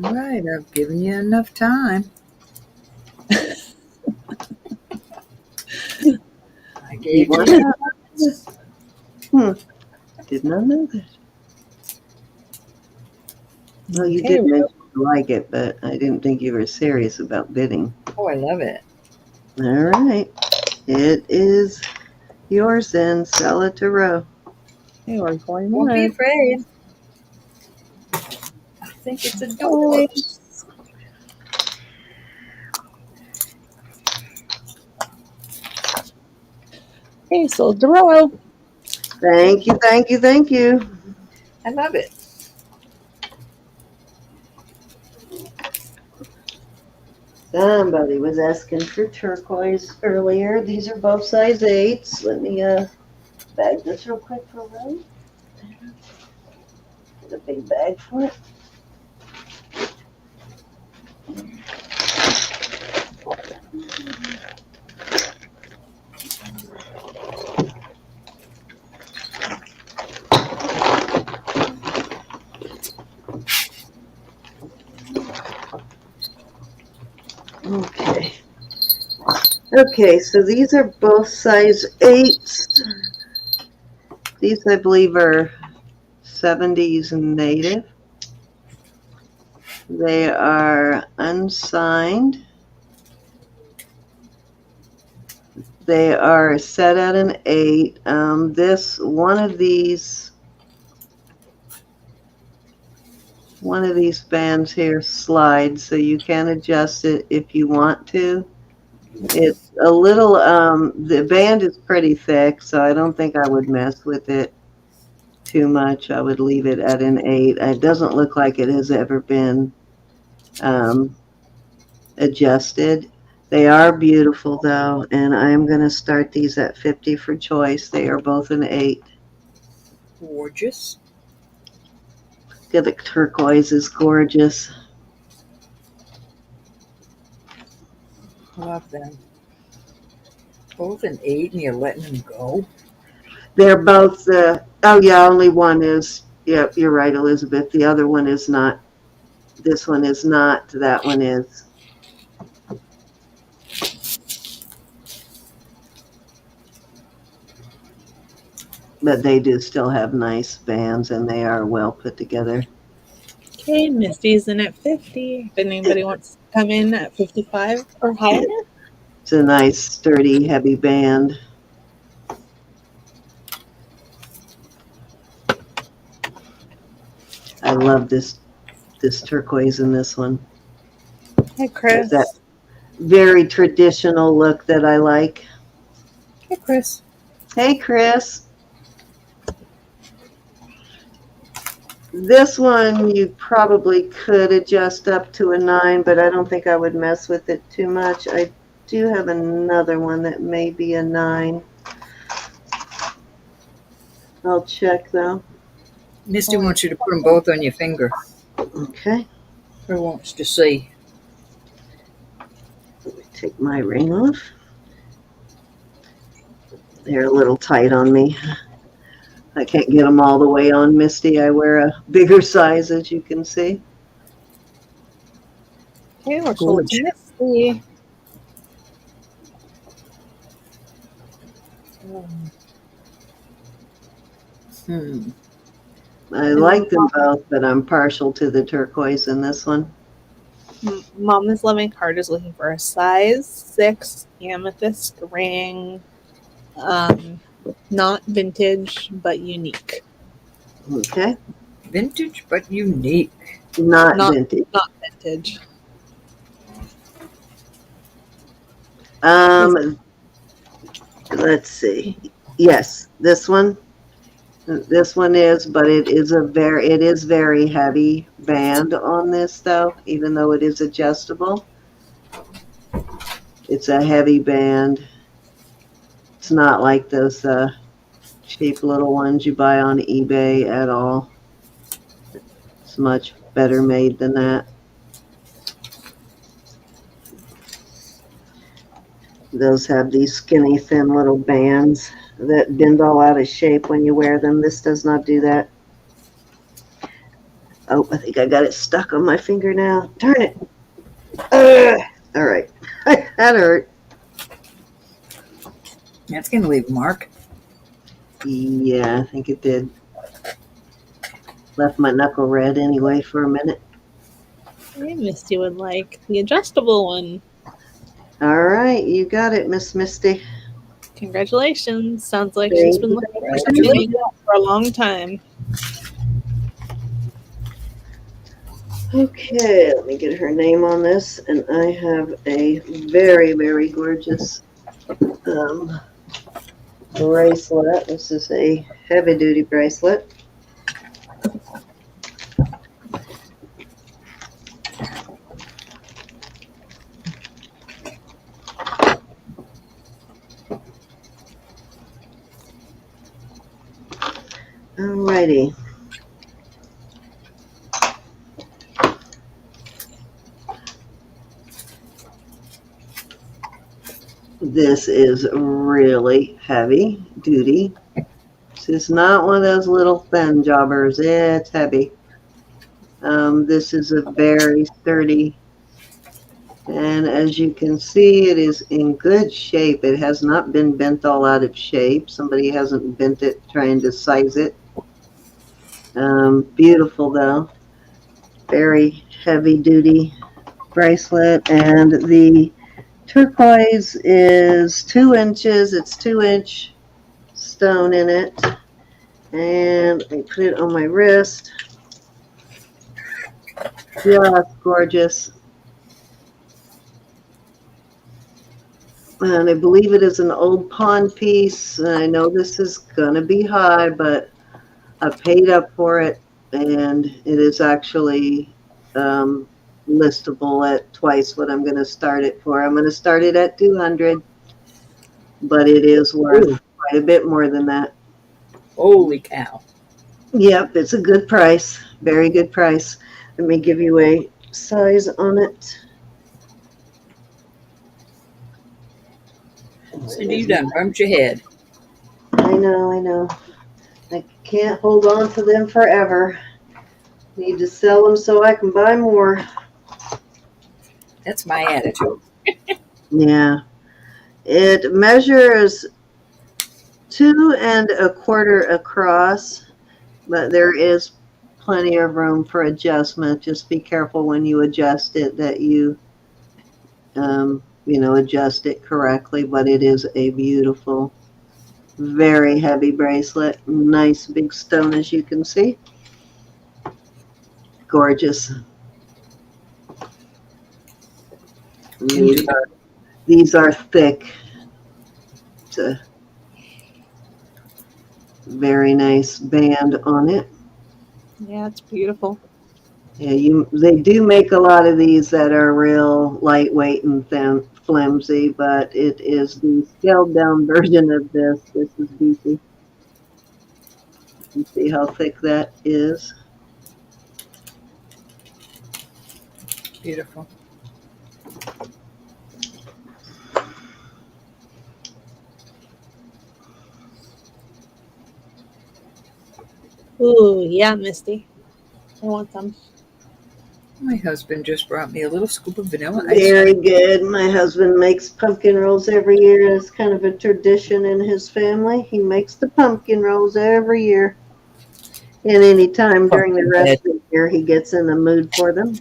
All right, I've given you enough time. I gave you enough. Did not know that. Well, you Okay, did mention you like it, but I didn't think you were serious about bidding. Oh, I love it. All right. It is yours then. Sell it to Roe. Okay, we're going Don't be on. afraid. I think it's adorable. Okay, so Dorello. Thank you, thank you, thank you. I love it. Somebody was asking for turquoise earlier. These are both size 8s. Let me bag this real quick for Roe. Get a big bag for it. Okay. Okay, so these are both size 8s. These, I believe, are 70s native. They are unsigned. They are set at an 8. One of these bands here slides, so you can adjust it if you want to. It's a little, the band is pretty thick, so I don't think I would mess with it too much. I would leave it at an 8. It doesn't look like it has ever been adjusted. They are beautiful though, and I'm going to start these at 50 for choice. They are both an 8. Gorgeous. Look at the turquoise is gorgeous. Love them. Both an 8 and you're letting them go. They're both oh yeah, only one is, yep, you're right, Elizabeth. The other one is not. This one is not. That one is. But they do still have nice bands, and they are well put together. Okay, Misty's in at 50. If anybody wants to come in at 55 or higher. It's a nice, sturdy, heavy band. I love this turquoise in this one. Hey, Chris. That very traditional look that I like. Hey, Chris. Hey, Chris. This one you probably could adjust up to a 9, but I don't think I would mess with it too much. I do have another one that may be a 9. I'll check though. Misty wants you to put them both on your finger. Okay. Or wants to see. Let me take my ring off. They're a little tight on me. I can't get them all the way on, Misty. I wear a bigger size, as you can see. Okay, we're sold to Misty. I like them both, but I'm partial to the turquoise in this one. Mama's Loving Heart is looking for a size 6 amethyst ring. Not vintage, but unique. Okay. Vintage but unique. Not vintage. Not vintage. Let's see. Yes, this one. This one is, but it is very heavy band on this though, even though it is adjustable. It's a heavy band. It's not like those cheap little ones you buy on eBay at all. It's much better made than that. Those have these skinny, thin little bands that bend all out of shape when you wear them. This does not do that. Oh, I think I got it stuck on my finger now. Turn it. All right. That hurt. That's going to leave a mark. Yeah, I think it did. Left my knuckle red anyway for a minute. Misty would like the adjustable one. All right, you got it, Miss Misty. Congratulations. Sounds like Thank she's been you looking very for something for a long time. Okay, let me get her name on this. And I have a very gorgeous bracelet. This is a heavy-duty bracelet. Alrighty. This is really heavy duty. This is not one of those little thin jobbers. It's heavy. This is a very sturdy, and as you can see, it is in good shape. It has not been bent all out of shape. Somebody hasn't bent it trying to size it. Beautiful though. Very heavy duty bracelet, and the turquoise is 2 inches. It's 2-inch stone in it. And I put it on my wrist. Just gorgeous. And I believe it is an old pawn piece. I know this is going to be high, but I paid up for it. And it is actually listable at twice what I'm going to start it for. I'm going to start it at $200, but it is worth quite a bit more than that. Holy cow. Yep, it's a good price. Very good price. Let me give you a size on it. Cindy, you done bumped your head. I know. I can't hold on to them forever. Need to sell them so I can buy more. That's my attitude. Yeah. It measures 2 1/4 across, but there is plenty of room for adjustment. Just be careful when you adjust it that you, adjust it correctly. But it is a beautiful, very heavy bracelet. Nice big stone, as you can see. Gorgeous. These are thick. It's a very nice band on it. Yeah, it's beautiful. Yeah, they do make a lot of these that are real lightweight and thin, flimsy, but it is the scaled down version of this. This is beefy. You can see how thick that is. Beautiful. Ooh, yeah, Misty. I want some. My husband just brought me a little scoop of vanilla ice Very cream. good. My husband makes pumpkin rolls every year. It's kind of a tradition in his family. He makes the pumpkin rolls every year. And any time during the Fucking rest dead. of the year he gets in the mood for them.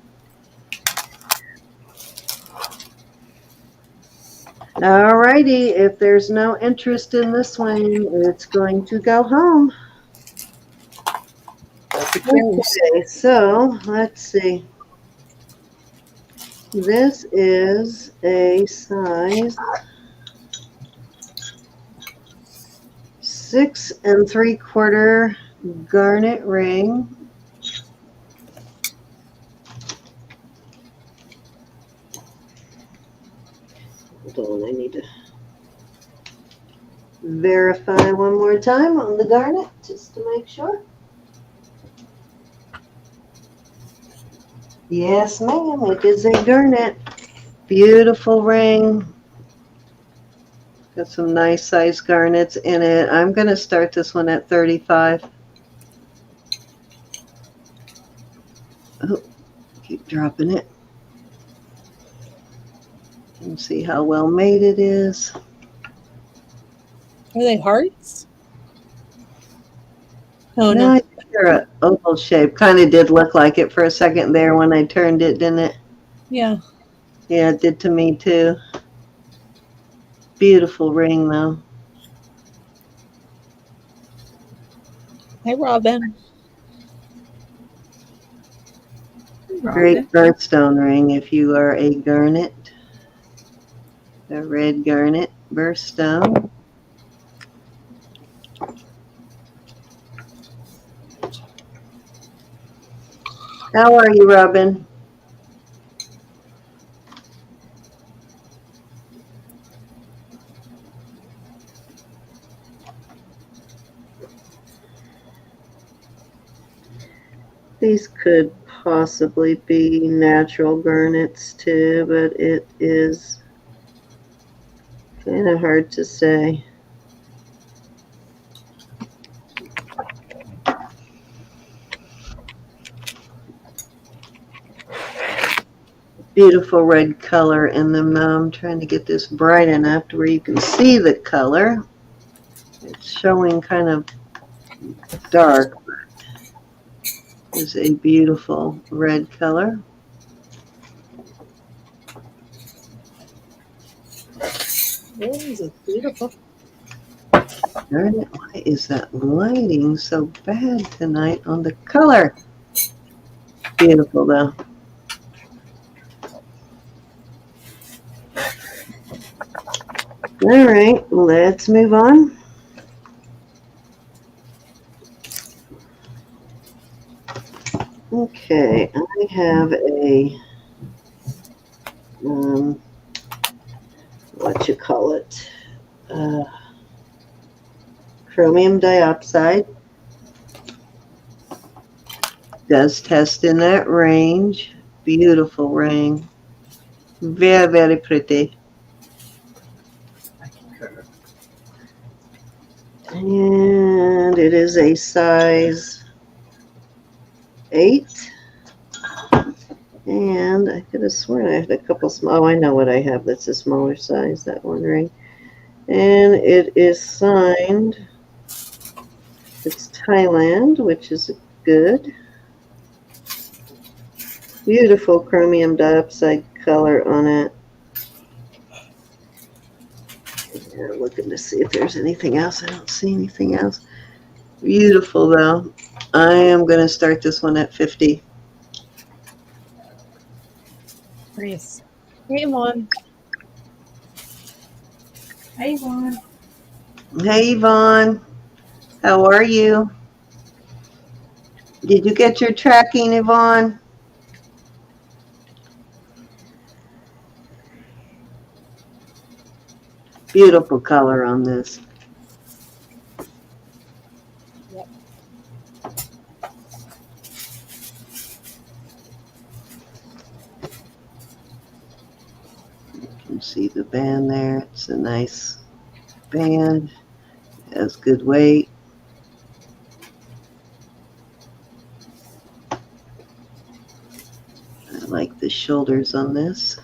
Alrighty, if there's no interest in this one, it's going to go home. Okay, so let's see. This is a size 6 3/4 garnet ring. Hold on, I need to verify one more time on the garnet just to make sure. Yes, ma'am, it is a garnet. Beautiful ring. Got some nice size garnets in it. I'm going to start this one at 35. Oh, keep dropping it. And see how well made it is. Are they hearts? Oh No, no. I think they're an oval shape. Kind of did look like it for a second there when I turned it, didn't it? Yeah. Yeah, it did to me too. Beautiful ring though. Hi, Robin. Great birthstone ring if you are a garnet. A red garnet birthstone. How are you, Robin? These could possibly be natural garnets too, but it is kind of hard to say. Beautiful red color in them though. I'm trying to get this bright enough to where you can see the color. It's showing kind of dark, but it's a beautiful red color. This is beautiful. Darn it, why is that lighting so bad tonight on the color? Beautiful though. All right, let's move on. Okay, I have a, what you call it, chromium diopside. Does test in that range. Beautiful ring. Very, very pretty. And it is a size 8. And I could have sworn I had a couple small. Oh, I know what I have that's a smaller size, that one ring. And it is signed. It's Thailand, which is good. Beautiful chromium diopside color on it. Yeah, looking to see if there's anything else. I don't see anything else. Beautiful though. I am going to start this one at 50. Nice. Hey, Vaughn. Hi, Yvonne. Hey Yvonne, how are you? Did you get your tracking, Yvonne? Beautiful color on this. Yep. You can see the band there. It's a nice band. It has good weight. I like the shoulders on this.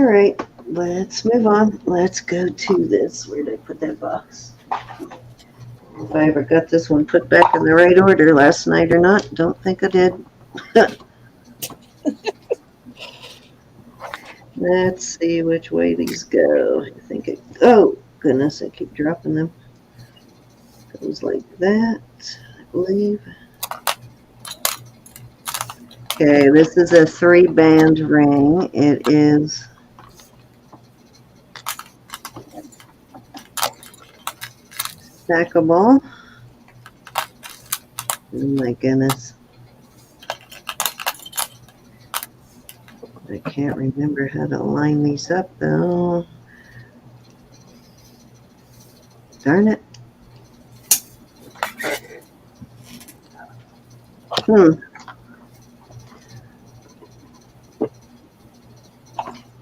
right, let's move on. Let's go to this. Where did I put that box? If I ever got this one put back in the right order last night or not, don't think I did. Let's see which way these go. I think it, oh goodness, I keep dropping them. Goes like that, I believe. Okay, this is a 3-band ring. It is stackable. Oh my goodness. I can't remember how to line these up though. Darn it.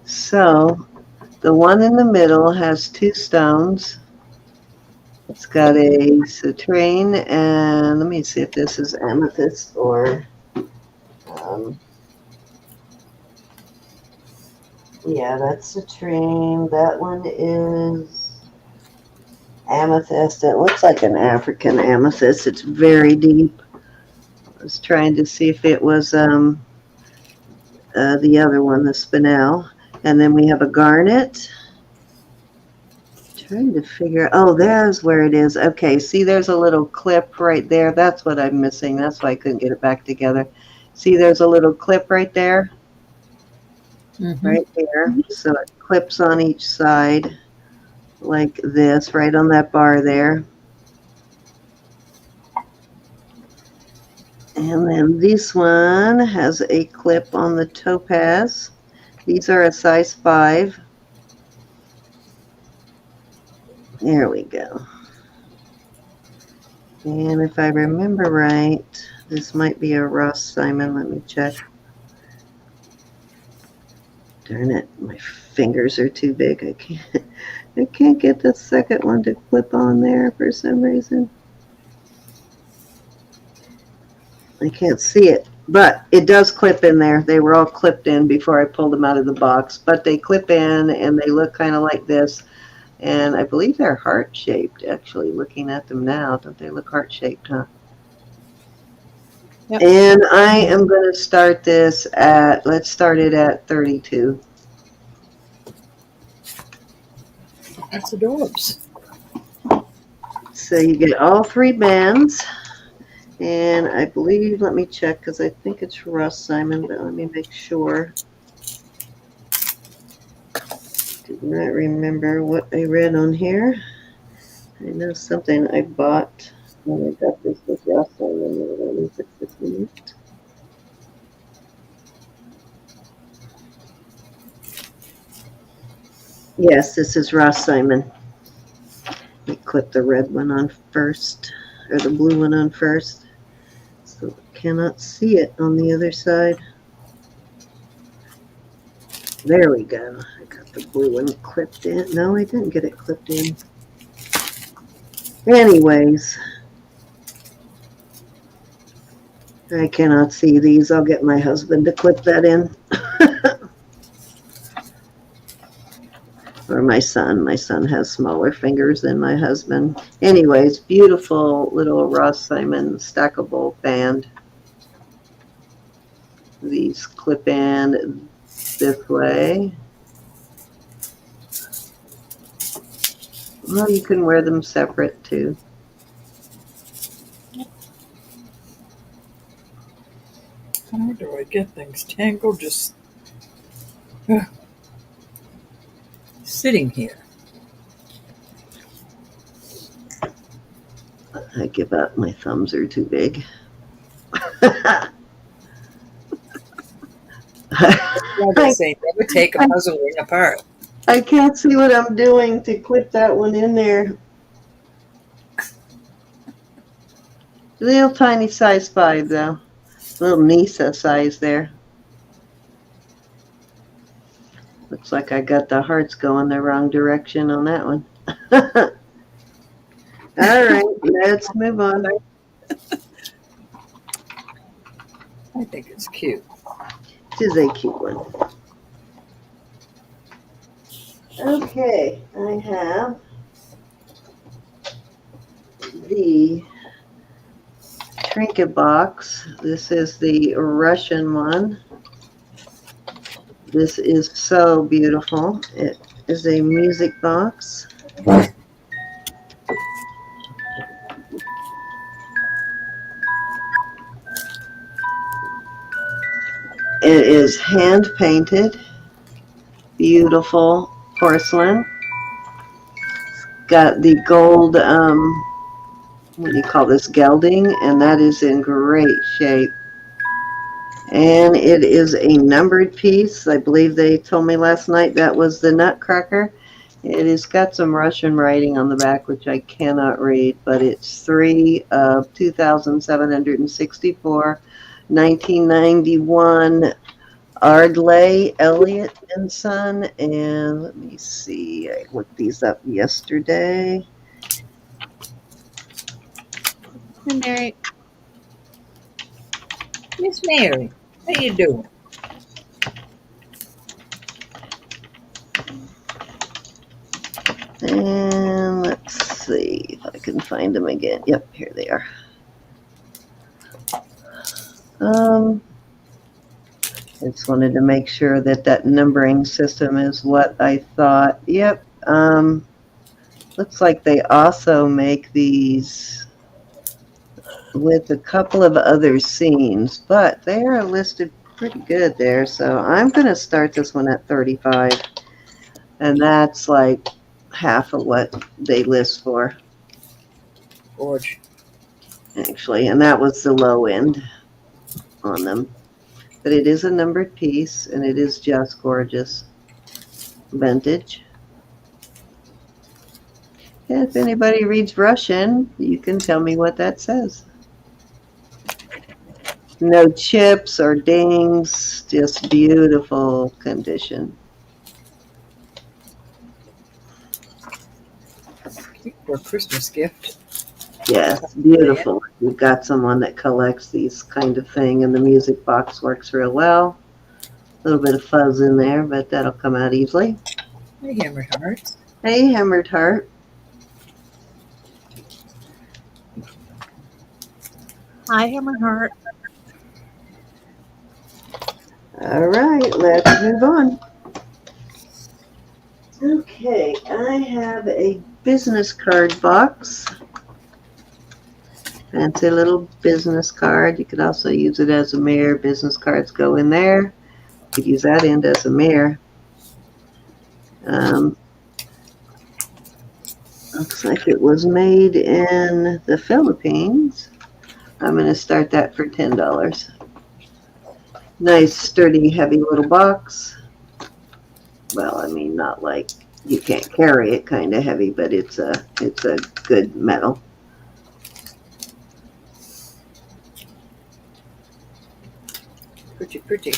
So the one in the middle has 2 stones. It's got a citrine, and let me see if this is amethyst or yeah, that's citrine. That one is amethyst. It looks like an African amethyst. It's very deep. I was trying to see if it was the other one, the spinel. And then we have a garnet. Trying to figure, oh, there's where it is. Okay, see, there's a little clip right there. That's what I'm missing. That's why I couldn't get it back together. See, there's a little clip right there. Right there. So it clips on each side like this, right on that bar there. And then this one has a clip on the topaz. These are a size 5. There we go. And if I remember right, this might be a Ross Simon. Let me check. Darn it, my fingers are too big. I can't get the second one to clip on there for some reason. I can't see it, but it does clip in there. They were all clipped in before I pulled them out of the box, but they clip in and they look kind of like this. And I believe they're heart-shaped, actually, looking at them now. Don't they look heart-shaped, huh? Yep. And I am going to start this at, let's start it at 32. That's adorbs. So you get all 3 bands. And I believe, let me check, because I think it's Ross Simon, but let me make sure. Did not remember what I read on here. I know something I bought when I got this with Ross Simon. Let me put this in it. Yes, this is Ross Simon. Let me clip the red one on first, or the blue one on first. So I cannot see it on the other side. There we go. I got the blue one clipped in. No, I didn't get it clipped in. Anyways, I cannot see these. I'll get my husband to clip that in. Or my son. My son has smaller fingers than my husband. Anyways, beautiful little Ross Simon stackable band. These clip in this way. Well, you can wear them separate too. How do I get things tangled just sitting here? I give up. My thumbs are too big. I say never take a puzzle ring apart. I can't see what I'm doing to clip that one in there. Little tiny size 5 though. Little Nisa size there. Looks like I got the hearts going the wrong direction on that one. All right, let's move on. I think it's cute. This is a cute one. Okay, I have the trinket box. This is the Russian one. This is so beautiful. It is a music box. It is hand painted, beautiful porcelain. Got the gold, what do you call this, gelding, and that is in great shape. And it is a numbered piece. I believe they told me last night that was the Nutcracker. It has got some Russian writing on the back, which I cannot read, but it's 3 of 2,764, 1991 Ardley, Elliott and Son. And let me see, I looked these up yesterday. Hi, Mary. Miss Mary, how you doing? And let's see if I can find them again. Yep, here they are. I just wanted to make sure that that numbering system is what I thought. Yep. Looks like they also make these with a couple of other scenes, but they are listed pretty good there. So I'm going to start this one at 35, and that's like half of what they list for, Gorge. actually, and that was the low end on them. But it is a numbered piece, and it is just gorgeous. Vintage. If anybody reads Russian, you can tell me what that says. No chips or dings, just beautiful condition. For a Christmas gift. Yes, beautiful. You've got someone that collects these kind of thing, and the music box works real well. A little bit of fuzz in there, but that'll come out easily. Hey, Hammered Hearts. Hey, Hammered Heart. Hi, Hammer Heart. All right, let's move on. Okay, I have a business card box. Fancy little business card. You could also use it as a mirror. Business cards go in there. You could use that end as a mirror. Looks like it was made in the Philippines. I'm going to start that for $10. Nice, sturdy, heavy little box. Well, I mean, not like you can't carry it, kind of heavy, but it's a good metal. Pretty, pretty.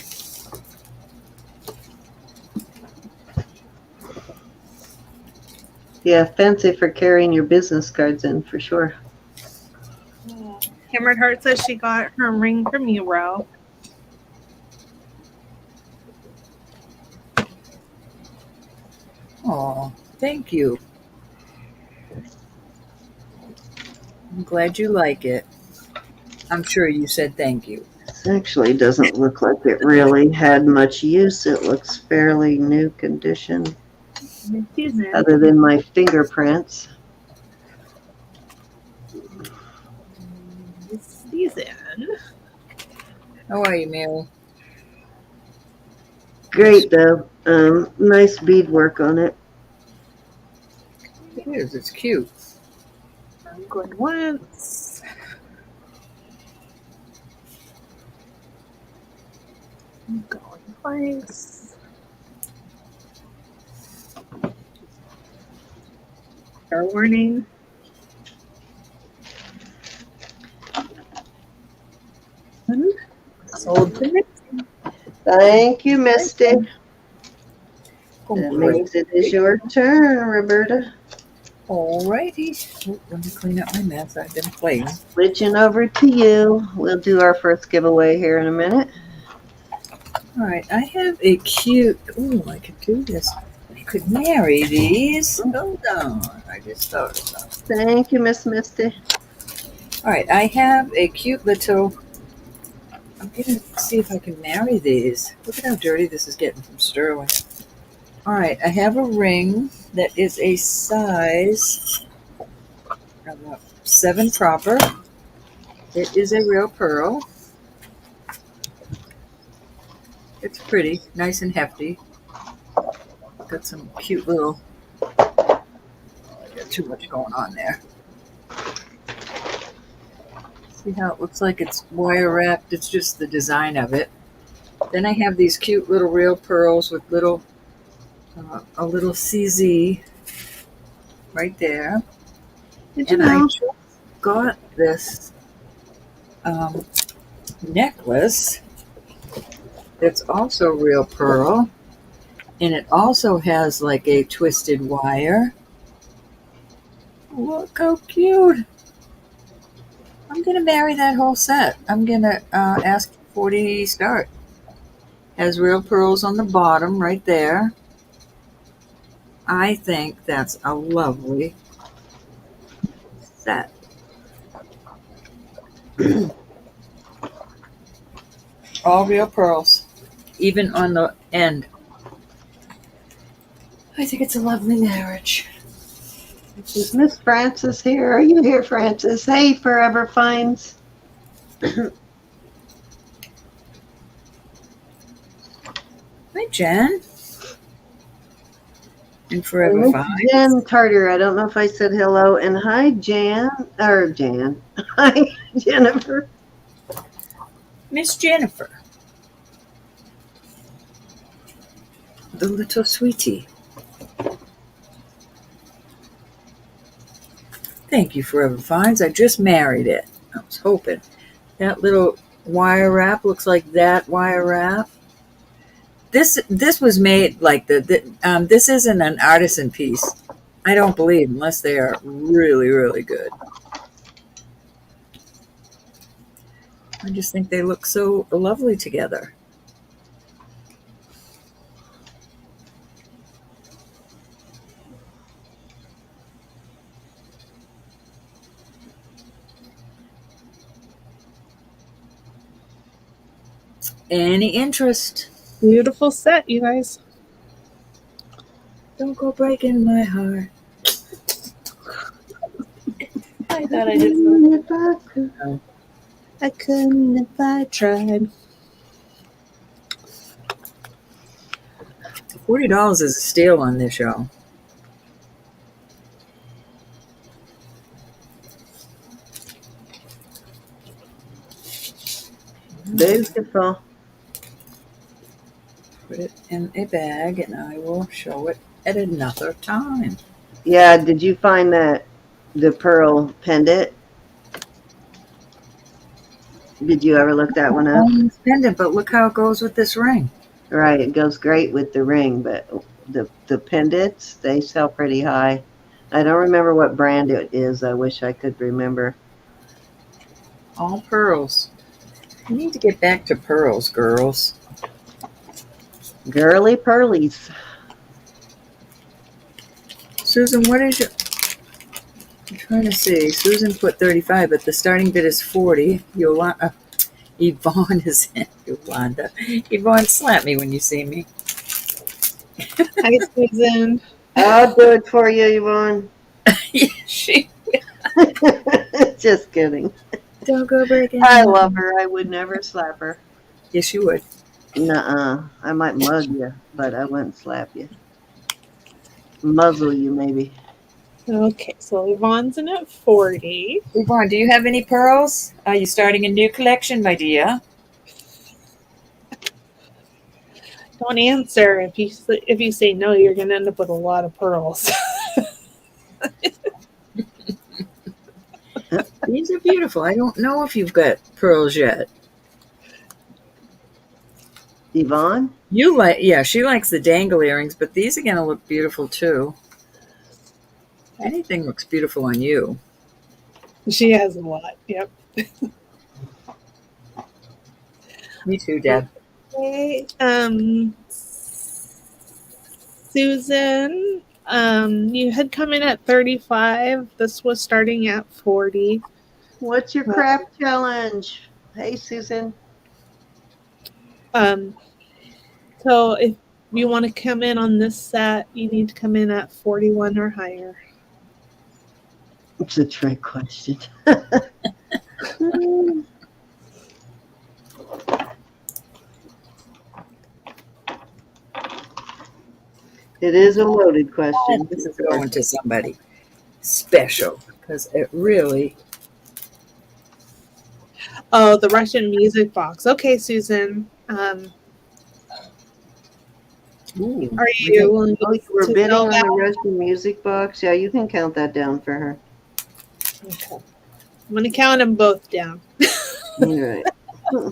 Yeah, fancy for carrying your business cards in, for sure. Hammered Heart says she got her ring from you, Ro. Oh, thank you. I'm glad you like it. I'm sure you said thank you. This actually doesn't look like it really had much use. It looks fairly new condition, other than my fingerprints. Season. How are you, Mary? Great though. Nice beadwork on it. It is. It's cute. I'm going once. I'm going twice. Fair warning. Sold to Misty. Thank you, Misty. Oh, That means it is your turn, Roberta. Alrighty. Oh, let me clean up my mess. I've been playing. Switching over to you. We'll do our first giveaway here in a minute. All right. I have a cute. Oh, I could do this. could marry these. Hold on. I just thought of something. Thank you, Miss Misty. All right, I have a cute little. I'm gonna see if I can marry these. Look at how dirty this is getting from sterling. All right, I have a ring that is a size 7 proper. It is a real pearl. It's pretty, nice and hefty. Got some cute little. I got too much going on there. See how it looks like it's wire wrapped? It's just the design of it. Then I have these cute little real pearls with little, a little CZ right there. Did you And I know? just got this necklace that's also real pearl. And it also has like a twisted wire. Look how cute. I'm going to marry that whole set. I'm going to ask for 40 start. Has real pearls on the bottom right there. I think that's a lovely set. All real pearls, even on the end. I think it's a lovely marriage. Is Miss Frances here? Are you here, Frances? Hey, Forever Finds. Hi, Jen. And Forever Miss Five. Jen Carter. I don't know if I said hello. And hi, Jan. Or Jan. Hi, Jennifer. Miss Jennifer. The little sweetie. Thank you, Forever Finds. I just married it. I was hoping. That little wire wrap looks like that wire wrap. This was made like this isn't an artisan piece. I don't believe, unless they are really, really good. I just think they look so lovely together. Any interest? Beautiful set, you guys. Don't go breaking my heart. I thought I did. If I could. I couldn't if I tried. $40 is a steal on this, y'all. Beautiful. Put it in a bag, and I will show it at another time. Yeah, did you find the pearl pendant? Did you ever look that one up? Pendant, but look how it goes with this ring. Right, it goes great with the ring, but the pendants, they sell pretty high. I don't remember what brand it is. I wish I could remember. All pearls. We need to get back to pearls, girls. Girly pearlies. Susan, what is your... I'm trying to see. Susan put 35, but the starting bid is 40. Yvonne is in. Yolanda. Yvonne, slap me when you see me. Hi, Susan. I'll do it for you, Yvonne. Yeah, she... Just kidding. Don't go breaking. I love her. I would never slap her. Yes, you would. Nuh-uh. I might mug you, but I wouldn't slap you. Muzzle you, maybe. Okay, so Yvonne's in at 40. Yvonne, do you have any pearls? Are you starting a new collection, my dear? Don't answer. If you say no, you're going to end up with a lot of pearls. These are beautiful. I don't know if you've got pearls yet. Yvonne? Yeah, she likes the dangle earrings, but these are going to look beautiful too. Anything looks beautiful on you. She has a lot. Yep. Me too, Deb. Okay. Susan, you had come in at 35. This was starting at 40. What's your craft challenge? Hey, Susan. Um, so if you want to come in on this set, you need to come in at 41 or higher. It's a trick question. It is a loaded question. This is going to somebody special because it really. Oh, the Russian music box. Okay, Susan. Ooh, Are you willing Oh, you were to bidding sell on that? the Russian music box? Yeah, you can count that down for her. Okay. I'm going to count them both down All right.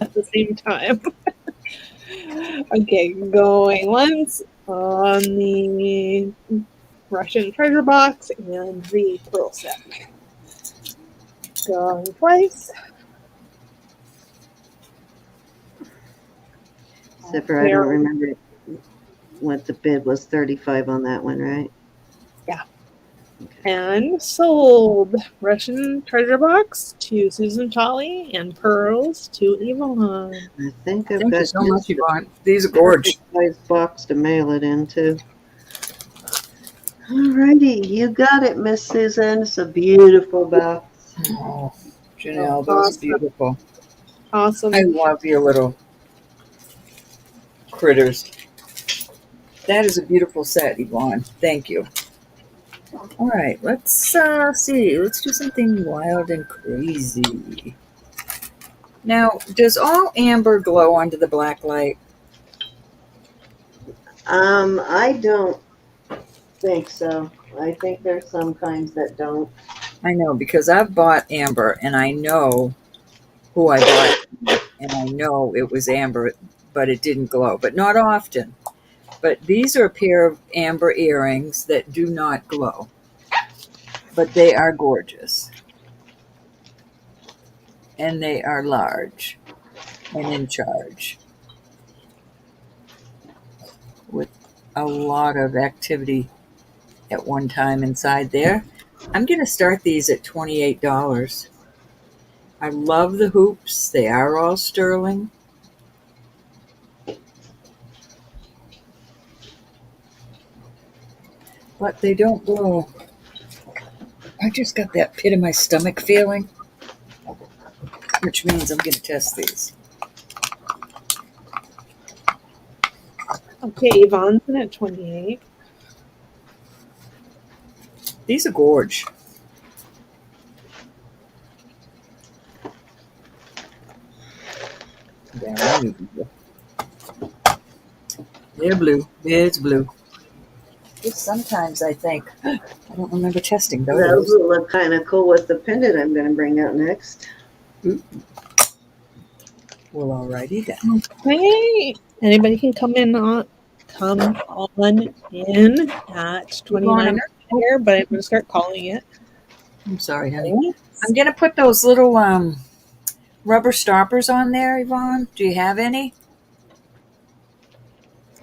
at the same time. Okay, going once on the Russian treasure box and the pearl set. Going twice. Zipper, I don't remember what the bid was. 35 on that one, right? Yeah. And sold Russian treasure box to Susan Tolley and pearls to Avon. I think I've Thank you got so much, just the Yvonne. These are gorgeous. perfect size box to mail it into. Alrighty, you got it, Miss Susan. It's a beautiful box. Oh, Janelle, those are beautiful. Awesome. I love your little critters. That is a beautiful set, Yvonne. Thank you. All right, let's see. Let's do something wild and crazy. Now, does all amber glow under the black light? I don't think so. I think there's some kinds that don't. I know because I've bought amber and I know who I bought and I know it was amber, but it didn't glow, but not often. But these are a pair of amber earrings that do not glow, but they are gorgeous. And they are large and in charge with a lot of activity at one time inside there. I'm going to start these at $28. I love the hoops. They are all sterling. But they don't glow. I just got that pit in my stomach feeling, which means I'm going to test these. Okay, Yvonne's in at 28. These are gorge. They're blue. It's blue. Just sometimes I think, I don't remember testing Those those. will look kind of cool with the pendant I'm going to bring out next. Well, alrighty then. Okay. Anybody can come on in at 29 here, but I'm going to start calling it. I'm sorry, honey. I'm going to put those little rubber stoppers on there, Yvonne. Do you have any?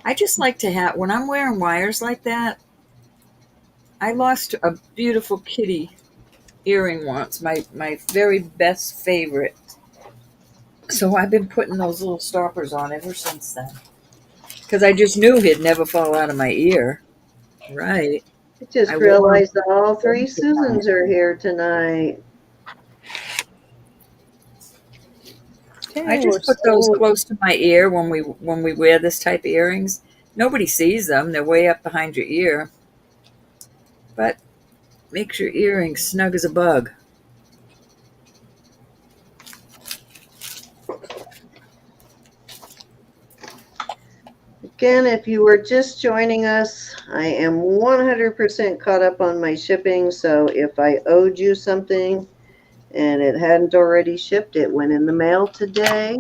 I just like to have, when I'm wearing wires like that, I lost a beautiful kitty earring once, my very best favorite. So I've been putting those little stoppers on ever since then. Because I just knew he'd never fall out of my ear. Right. I just realized that all three Susans are here tonight. Okay, I just put those close to my ear when we wear this type of earrings. Nobody sees them. They're way up behind your ear. But makes your earrings snug as a bug. Again, if you were just joining us, I am 100% caught up on my shipping. So if I owed you something and it hadn't already shipped, it went in the mail today.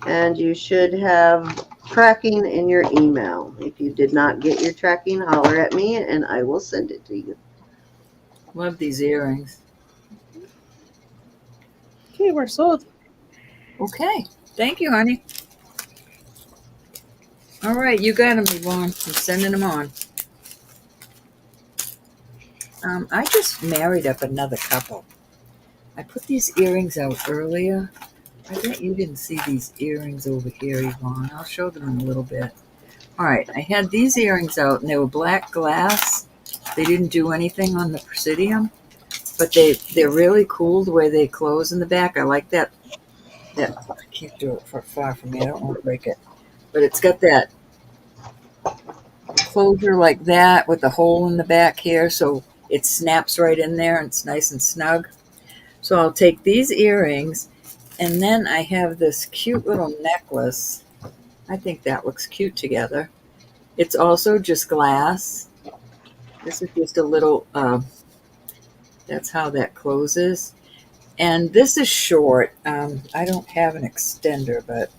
And you should have tracking in your email. If you did not get your tracking, holler at me and I will send it to you. Love these earrings. Okay, we're sold. Okay. Thank you, honey. All right, you got them, Yvonne. I'm sending them on. I just married up another couple. I put these earrings out earlier. I bet you didn't see these earrings over here, Yvonne. I'll show them in a little bit. All right, I had these earrings out, and they were black glass. They didn't do anything on the Presidium, but they're really cool the way they close in the back. I like that. I can't do it for far from me. I don't want to break it. But it's got that closure like that with the hole in the back here, so it snaps right in there and it's nice and snug. So I'll take these earrings, and then I have this cute little necklace. I think that looks cute together. It's also just glass. This is just a little, that's how that closes. And this is short. I don't have an extender, but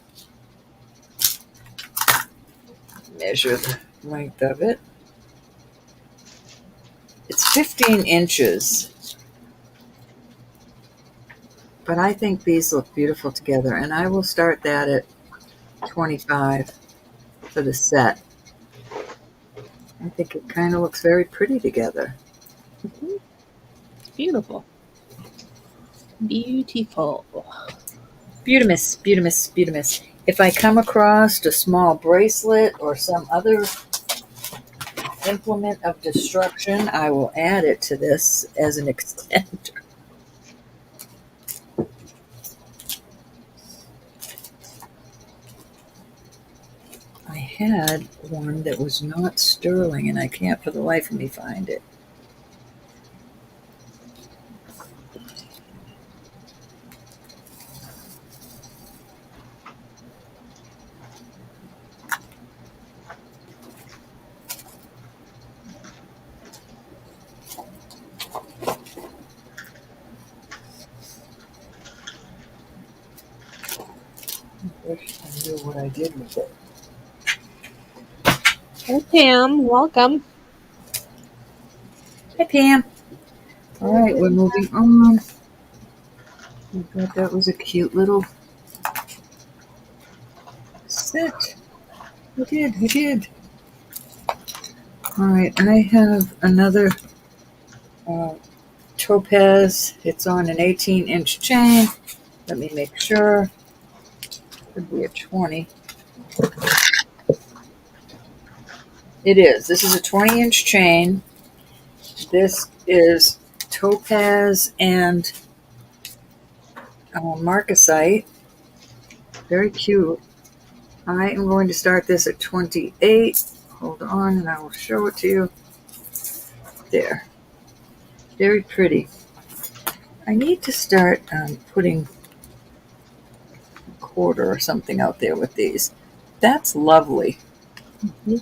measure the length of it. It's 15 inches. But I think these look beautiful together, and I will start that at $25 for the set. I think it kind of looks very pretty together. Mhm. Beautiful. Beautiful. Beautimous, beautimous, beautimous. If I come across a small bracelet or some other implement of destruction, I will add it to this as an extender. I had one that was not sterling, and I can't for the life of me find it. I wish I knew what I did with it. Hey, Pam. Welcome. Hi, Pam. All right, we're moving on. I thought that was a cute little set. We did. All right, I have another topaz. It's on an 18-inch chain. Let me make sure. Could be a 20. It is. This is a 20-inch chain. This is topaz and marcasite. Very cute. I am going to start this at 28. Hold on, and I will show it to you. There. Very pretty. I need to start putting a quarter or something out there with these. That's lovely. Mm-hmm.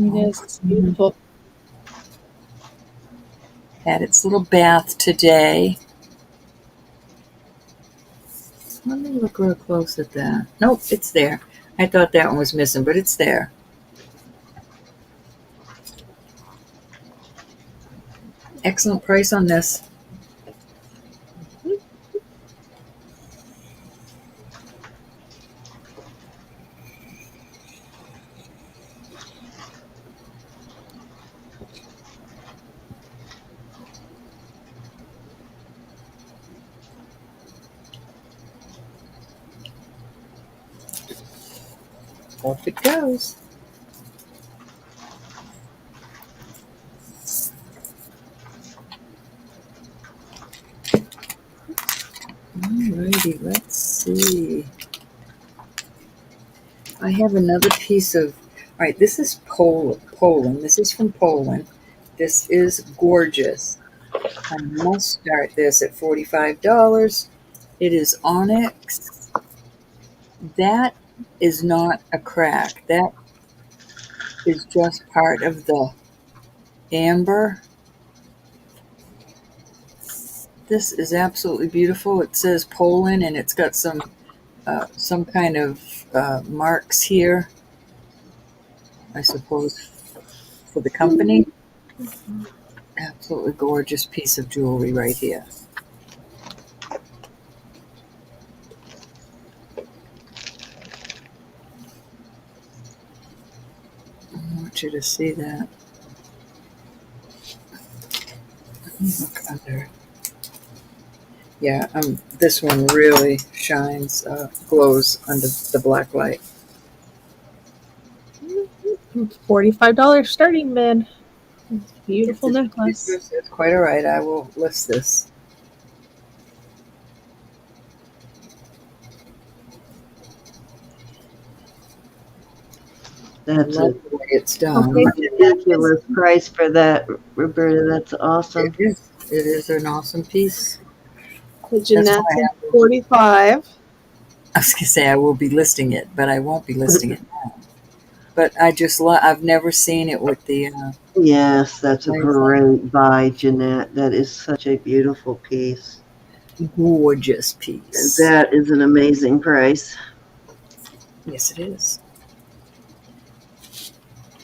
Yes, it's beautiful. Had its little bath today. Let me look real close at that. Nope, it's there. I thought that one was missing, but it's there. Excellent price on this. Off it goes. Alrighty, let's see. I have another piece of, all right, this is Poland. This is from Poland. This is gorgeous. I must start this at $45. It is onyx. That is not a crack. That is just part of the amber. This is absolutely beautiful. It says Poland, and it's got some kind of marks here, I suppose, for the company. Absolutely gorgeous piece of jewelry right here. want you to see that. Let me look under. Yeah, this one really shines, glows under the black light. $45 starting bid. Beautiful necklace. It's quite all right. I will list this. That's I a love the way it's done. Okay. ridiculous price for that, Roberta. That's awesome. It is. It is an awesome piece. The That's why Jeanette's is 45. I was gonna say I will be listing it, but I won't be listing it now. But I just I've never seen it with the Yes, that's a lace. great buy, Jeanette. That is such a beautiful piece. Gorgeous piece. That is an amazing price. Yes, it is.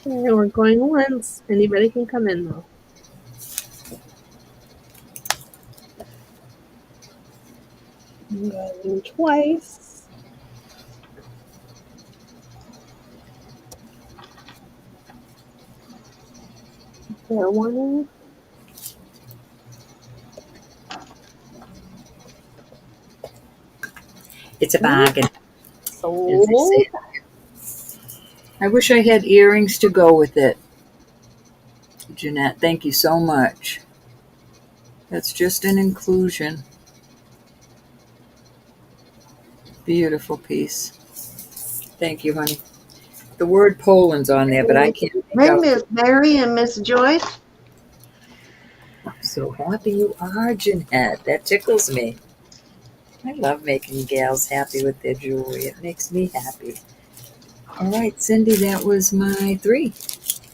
Okay, we're going once. Anybody can come in though. I'm going twice. Fair warning. It's a bargain. Sold. I wish I had earrings to go with it. Jeanette, thank you so much. That's just an inclusion. Beautiful piece. Thank you, honey. The word Poland's on there, but I can't make Hey, out. Miss Mary and Miss Joyce. I'm so happy you are, Jeanette. That tickles me. I love making gals happy with their jewelry. It makes me happy. All right, Cindy, that was my 3.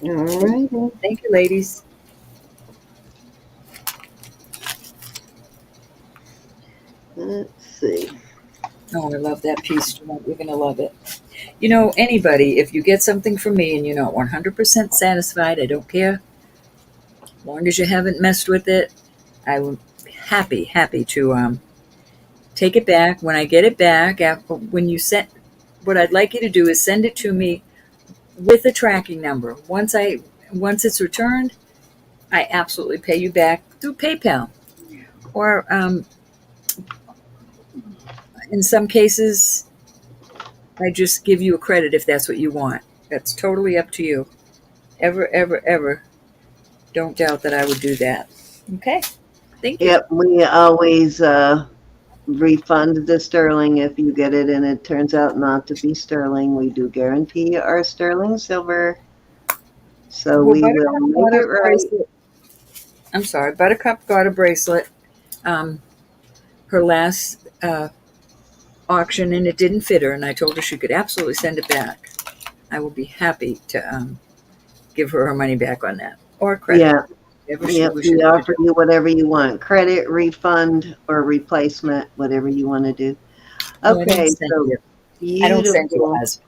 All right. Thank you, ladies. Let's see. Oh, I love that piece, Jeanette. You're going to love it. You know, anybody, if you get something from me and you're not 100% satisfied, I don't care. As long as you haven't messed with it, I will be happy to take it back. When I get it back, when you send, what I'd like you to do is send it to me with a tracking number. Once it's returned, I absolutely pay you back through PayPal. Or in some cases, I just give you a credit if that's what you want. That's totally up to you. Ever don't doubt that I would do that. Okay? Thank you. Yep, we always refund the sterling if you get it and it turns out not to be sterling. We do guarantee our sterling silver. So Well, we will Buttercup make got it a right. bracelet. I'm sorry, Buttercup got a bracelet. Her last auction, and it didn't fit her, and I told her she could absolutely send it back. I will be happy to give her money back on that, or credit. Yeah. Whatever she Yep, wishes we to offer do. you whatever you want. Credit, refund, or replacement, whatever you want to do. Oh, I don't Okay, send so you. I don't send you beautiful, a husband.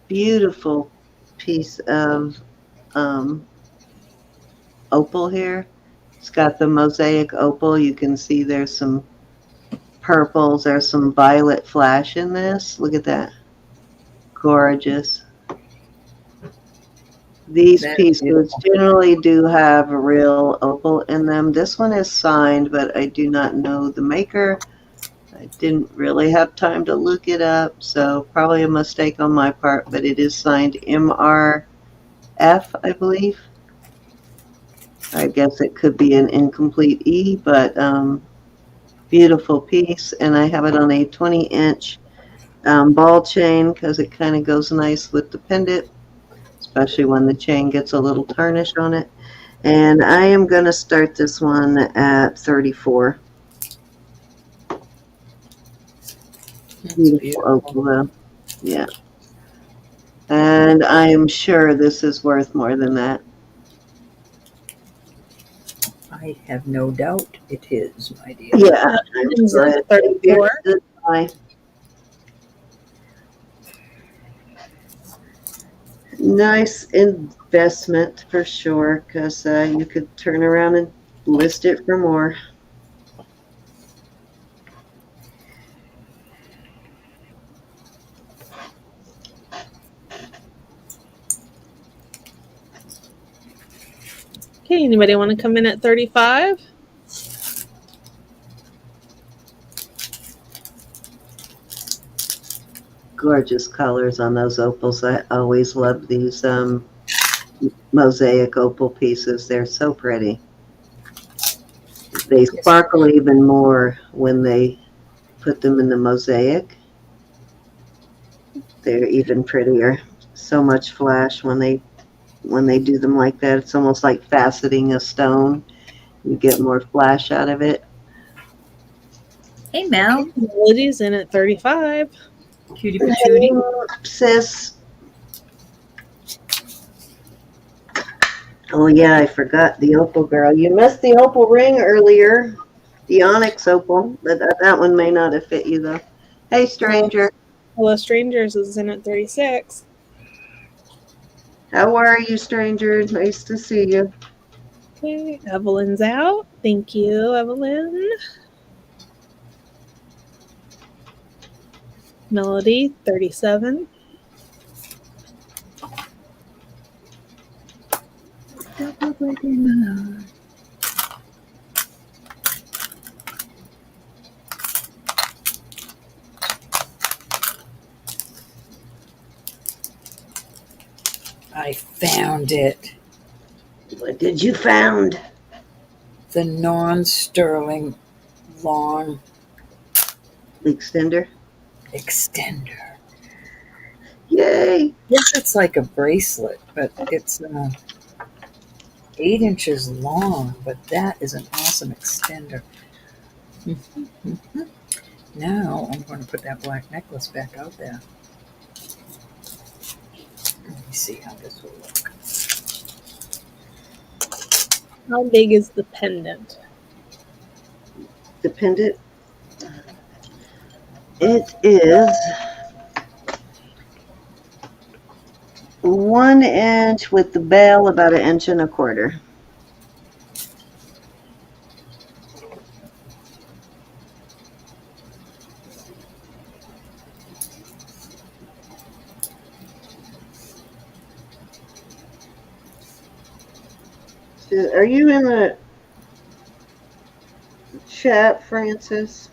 beautiful piece of um, opal here. It's got the mosaic opal. You can see there's some purples. There's some violet flash in this. Look at that. Gorgeous. These That is pieces beautiful. generally do have a real opal in them. This one is signed, but I do not know the maker. I didn't really have time to look it up, so probably a mistake on my part, but it is signed MRF, I believe. I guess it could be an incomplete E, but beautiful piece, and I have it on a 20-inch ball chain because it kind of goes nice with the pendant, especially when the chain gets a little tarnish on it. And I am going to start this one at 34. That's Beautiful beautiful. opal though. Yeah. And I am sure this is worth more than that. I have no doubt it is, my dear. Yeah, I'm Is sure it it's 34? a good buy. Nice investment for sure, because you could turn around and list it for more. Okay, anybody want to come in at 35? Gorgeous colors on those opals. I always love these mosaic opal pieces. They're so pretty. They sparkle even more when they put them in the mosaic. They're even prettier. So much flash when they do them like that. It's almost like faceting a stone. You get more flash out of it. Hey, Mel. Okay, Melody's in at 35. Cutie patootie. Sis. Oh yeah, I forgot the opal girl. You missed the opal ring earlier. The onyx opal. That one may not have fit you though. Hey stranger. Hello Strangers is in at 36. How are you, stranger? Nice to see you. Okay, Evelyn's out. Thank you, Evelyn. Melody, 37. I found it. What did you found? The non-sterling long Extender. extender. Yay! Yes, it's like a bracelet, but it's 8 inches long. But that is an awesome extender. Now I'm going to put that black necklace back out there. Let me see how this will look. How big is the pendant? The pendant. It is 1 inch with the bell about 1 1/4 inches. Are you in the chat, Francis?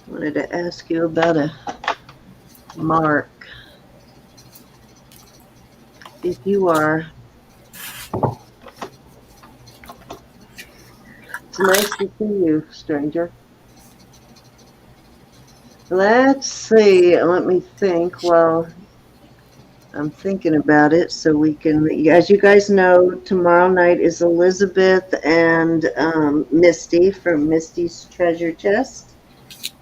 I wanted to ask you about a mark. If you are. It's nice to see you, stranger. Let's see. Let me think. Well, I'm thinking about it so we can, as you guys know, tomorrow night is Elizabeth and Misty from Misty's Treasure Chest.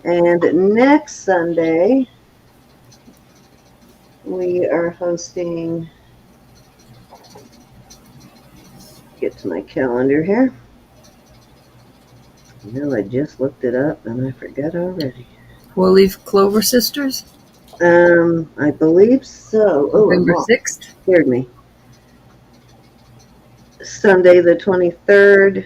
And next Sunday, we are hosting, get to my calendar here. No, I just looked it up and I forgot already. Four Leaf Clover Sisters? I believe so. Oh, November 6th? Scared me. Sunday the 23rd.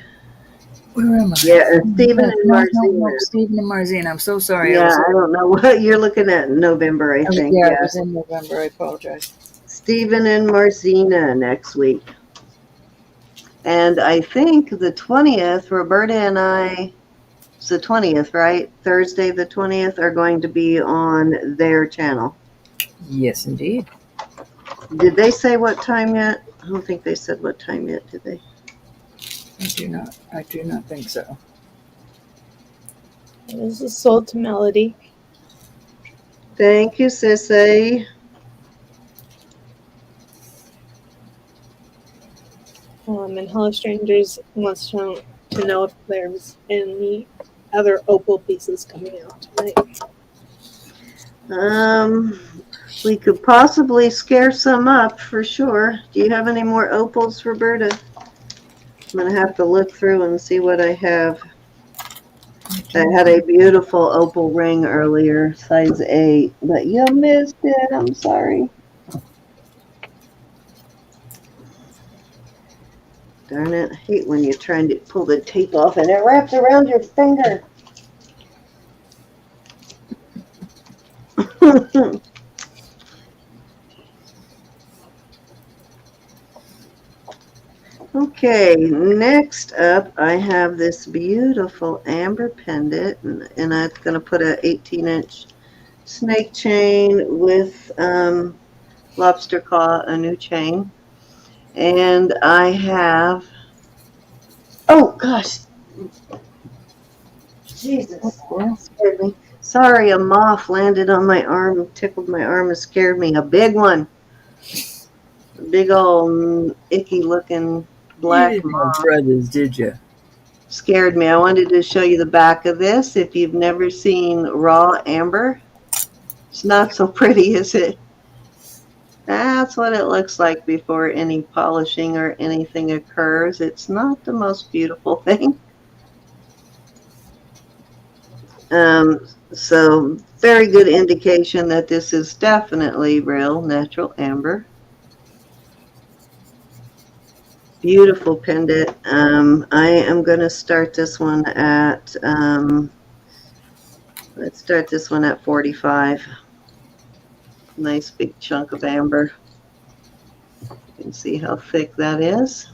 Where am I? Yeah, Stephen and No, Marcina. Stephen and Marcina. I'm so sorry. Yeah, I don't know what you're looking at in November, I think. Yeah, it was in November. I apologize. Stephen and Marcina next week. And I think the 20th, Roberta and I, it's the 20th, right? Thursday the 20th are going to be on their channel. Yes, indeed. Did they say what time yet? I don't think they said what time yet, did they? I do not think so. This is sold to Melody. Thank you, Sissy. And Hello Strangers wants to know if there's any other opal pieces coming out tonight. We could possibly scare some up for sure. Do you have any more opals, Roberta? I'm going to have to look through and see what I have. I had a beautiful opal ring earlier, size 8, but you missed it. I'm sorry. Darn it. I hate when you're trying to pull the tape off and it wraps around your finger. Okay, next up, I have this beautiful amber pendant, and I'm going to put a 18-inch snake chain with lobster claw, a new chain. And I have, oh gosh, Jesus, that scared me. Sorry, a moth landed on my arm, tickled my arm, and scared me. A big one. A big old icky looking black You didn't have moth. brothers, did you? Scared me. I wanted to show you the back of this. If you've never seen raw amber, it's not so pretty, is it? That's what it looks like before any polishing or anything occurs. It's not the most beautiful thing. So very good indication that this is definitely real natural amber. Beautiful pendant. I am going to start this one at, let's start this one at 45. Nice big chunk of amber. You can see how thick that is.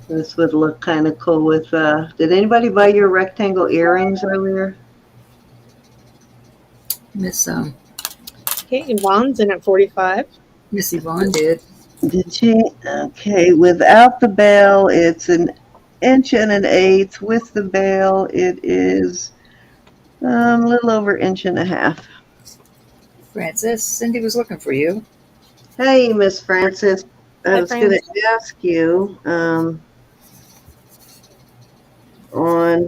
This would look kind of cool with, did anybody buy your rectangle earrings earlier? Miss Okay, Yvonne's in at 45. Miss Yvonne did. Did she? Okay, without the bail, it's an inch and an eighth. With the bail, it is a little over inch and a half. Francis, Cindy was looking for you. Hey, Miss Francis, I Hi, was going to ask you on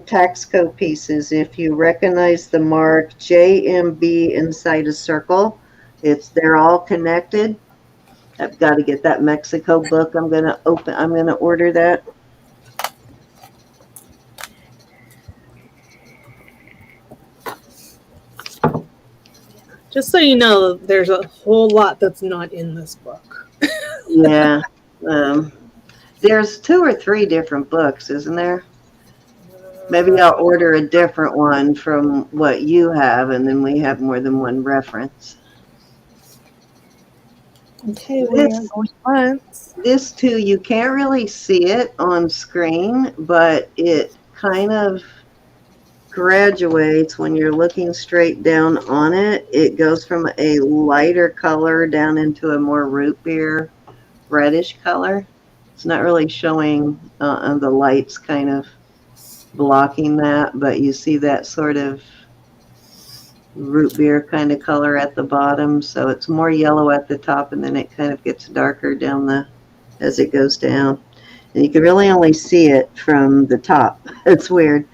Taxco pieces if you recognize the mark JMB inside a circle. They're all connected. I've got to get that Mexico book. I'm going to order that. Just so you know, there's a whole lot that's not in this book. Yeah. There's 2 or 3 different books, isn't there? Maybe I'll order a different one from what you have, and then we have more than one reference. Okay, we are going once. This too, you can't really see it on screen, but it kind of graduates when you're looking straight down on it. It goes from a lighter color down into a more root beer reddish color. It's not really showing the lights kind of blocking that, but you see that sort of root beer kind of color at the bottom. So it's more yellow at the top, and then it kind of gets darker down as it goes down. And you can really only see it from the top. It's weird.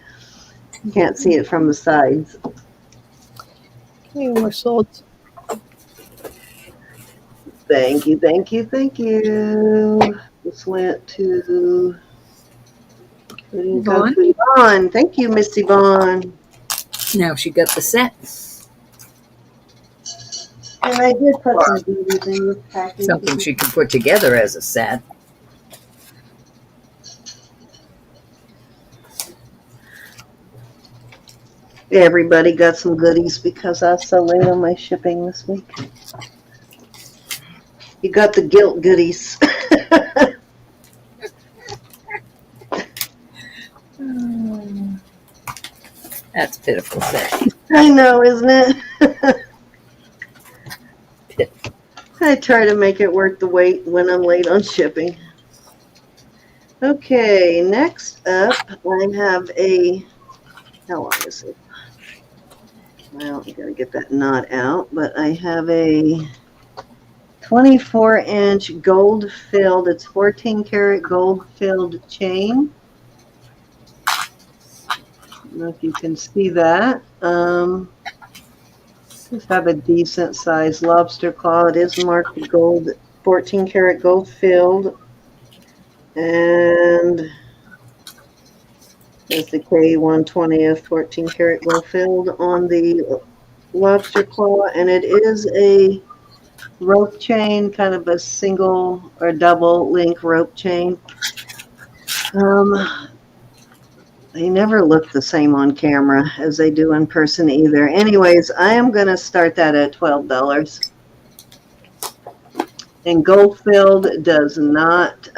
You can't see it from the sides. Okay, we're sold. Thank you, thank you, thank you. This went to Yvonne. Thank you, Miss Yvonne. Now she got the set. And I did put some goodies in this package. Something she can put together as a set. Everybody got some goodies because I was so late on my shipping this week. You got the guilt goodies. That's pitiful set. I know, isn't it? I try to make it worth the wait when I'm late on shipping. Okay, next up, I have how long is it? Well, you gotta get that knot out, but I have a 24-inch gold filled, it's 14 karat gold filled chain. I don't know if you can see that. Just have a decent sized lobster claw. It is marked gold, 14 karat gold filled. And there's the K120th 14 karat gold filled on the lobster claw. And it is a rope chain, kind of a single or double link rope chain. They never look the same on camera as they do in person either. Anyways, I am going to start that at $12. And Goldfield does not,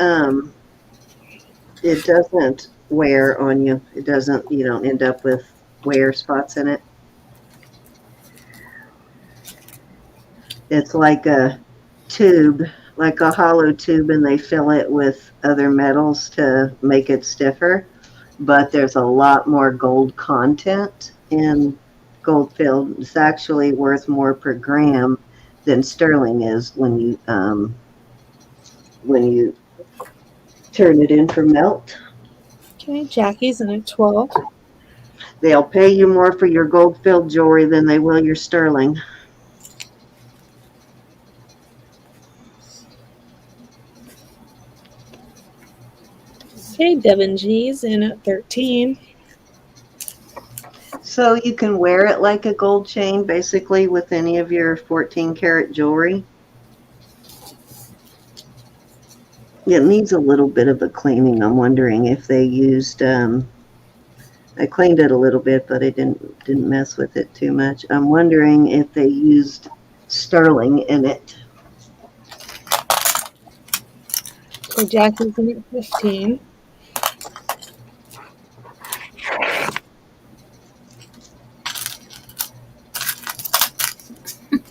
it doesn't wear on you. It doesn't, you don't end up with wear spots in it. It's like a tube, like a hollow tube, and they fill it with other metals to make it stiffer. But there's a lot more gold content in Goldfield. It's actually worth more per gram than sterling is when you turn it in for melt. Okay, Jackie's in at 12. They'll pay you more for your Goldfield jewelry than they will your sterling. Okay, Givenchy's in at 13. So you can wear it like a gold chain, basically, with any of your 14 karat jewelry. It needs a little bit of a cleaning. I'm wondering if they used, I cleaned it a little bit, but I didn't mess with it too much. I'm wondering if they used sterling in it. So Jackie's in at 15.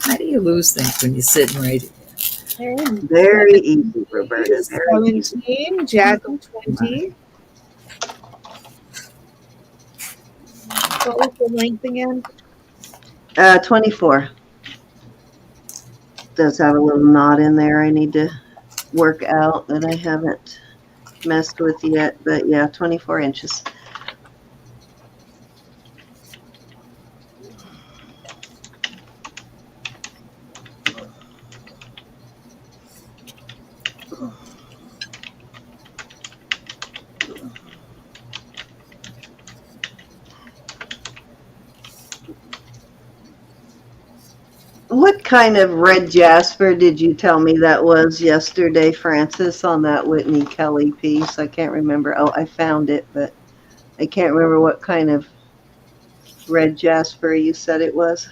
How do you lose things when you're sitting right? Very easy, Roberta. Very easy. 17, Jackie 20. What was the length again? 24. Does have a little knot in there I need to work out that I haven't messed with yet, but yeah, 24 inches. What kind of red jasper did you tell me that was yesterday, Francis, on that Whitney Kelly piece? I can't remember. Oh, I found it, but I can't remember what kind of red jasper you said it was.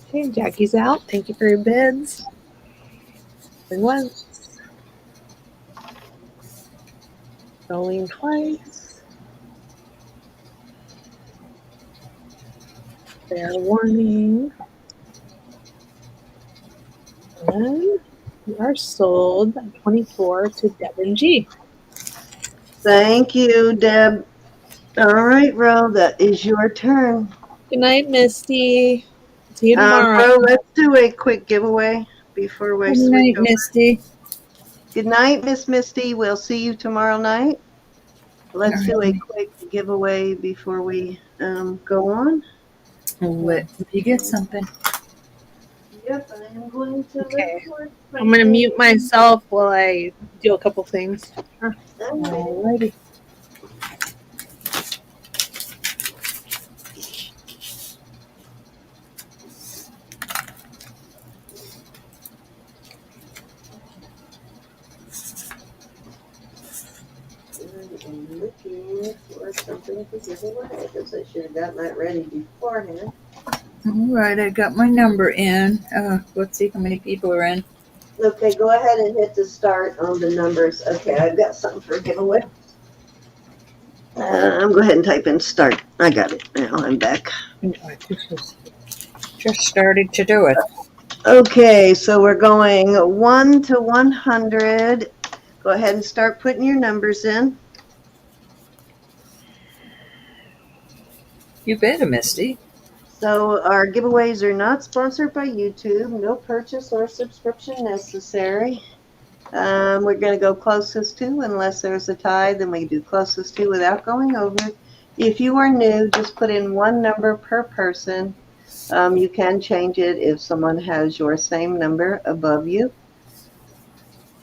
Okay, Jackie's out. Thank you for your bids. Going once. Going twice. Fair warning. And we are sold at 24 to Givenchy. Thank you, Deb. All right, Ro, that is your turn. Good night, Misty. See you tomorrow. Ro, let's do a quick giveaway before we Good switch night, over. Misty. Good night, Miss Misty. We'll see you tomorrow night. Let's do a quick giveaway before we go on. Let you get something. Yep, I am going to Okay. record. I'm going to mute myself while I do a couple things. Alrighty. I'm looking for something to give away because I should have gotten that ready beforehand. Alright, I got my number in. Let's see how many people are in. Okay, go ahead and hit the start on the numbers. Okay, I've got something for a giveaway. I'm go ahead and type in start. I got it now. I'm back. I just started to do it. Okay, so we're going 1 to 100. Go ahead and start putting your numbers in. You better, Misty. So our giveaways are not sponsored by YouTube. No purchase or subscription necessary. We're going to go closest to, unless there's a tie, then we do closest to without going over. If you are new, just put in one number per person. You can change it if someone has your same number above you.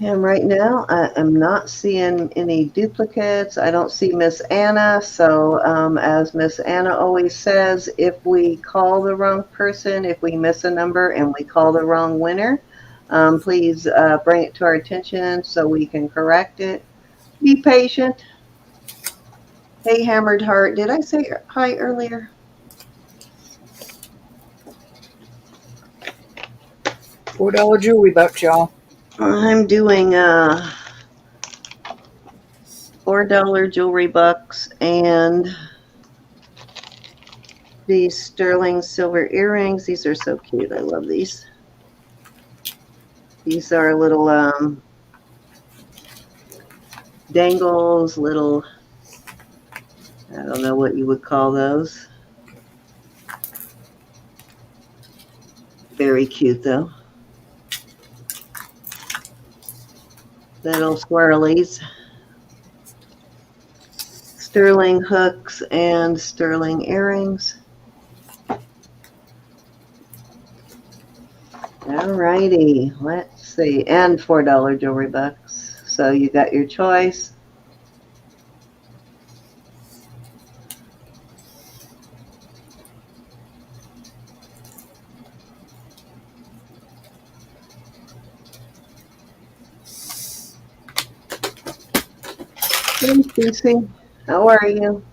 And right now, I am not seeing any duplicates. I don't see Miss Anna. So as Miss Anna always says, if we call the wrong person, if we miss a number and we call the wrong winner, please bring it to our attention so we can correct it. Be patient. Hey, Hammered Heart. Did I say hi earlier? $4 jewelry box, y'all. I'm doing $4 jewelry bucks and these sterling silver earrings. These are so cute. I love these. These are little dangles, little, I don't know what you would call those. Very cute though. Little swirlies. Sterling hooks and sterling earrings. Alrighty, let's see. And $4 jewelry bucks. So you got your choice. Hey, Cece. How are you?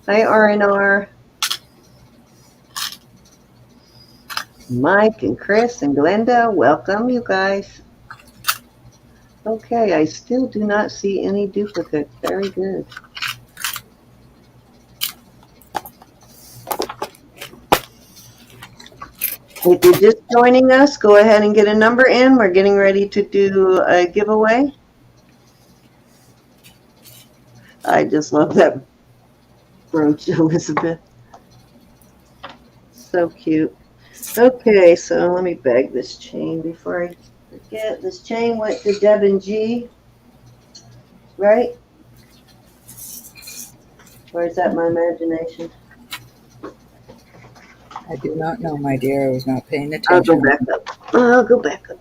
Hi, R&R. Mike and Chris and Glenda, welcome, you guys. Okay, I still do not see any duplicates. Very good. If you're just joining us, go ahead and get a number in. We're getting ready to do a giveaway. I just love that brooch, Elizabeth. So cute. Okay, so let me bag this chain before I forget. This chain went to Deb and G, right? Or is that my imagination? I do not know, my dear. I was not paying I'll go attention. back up. I'll go back up.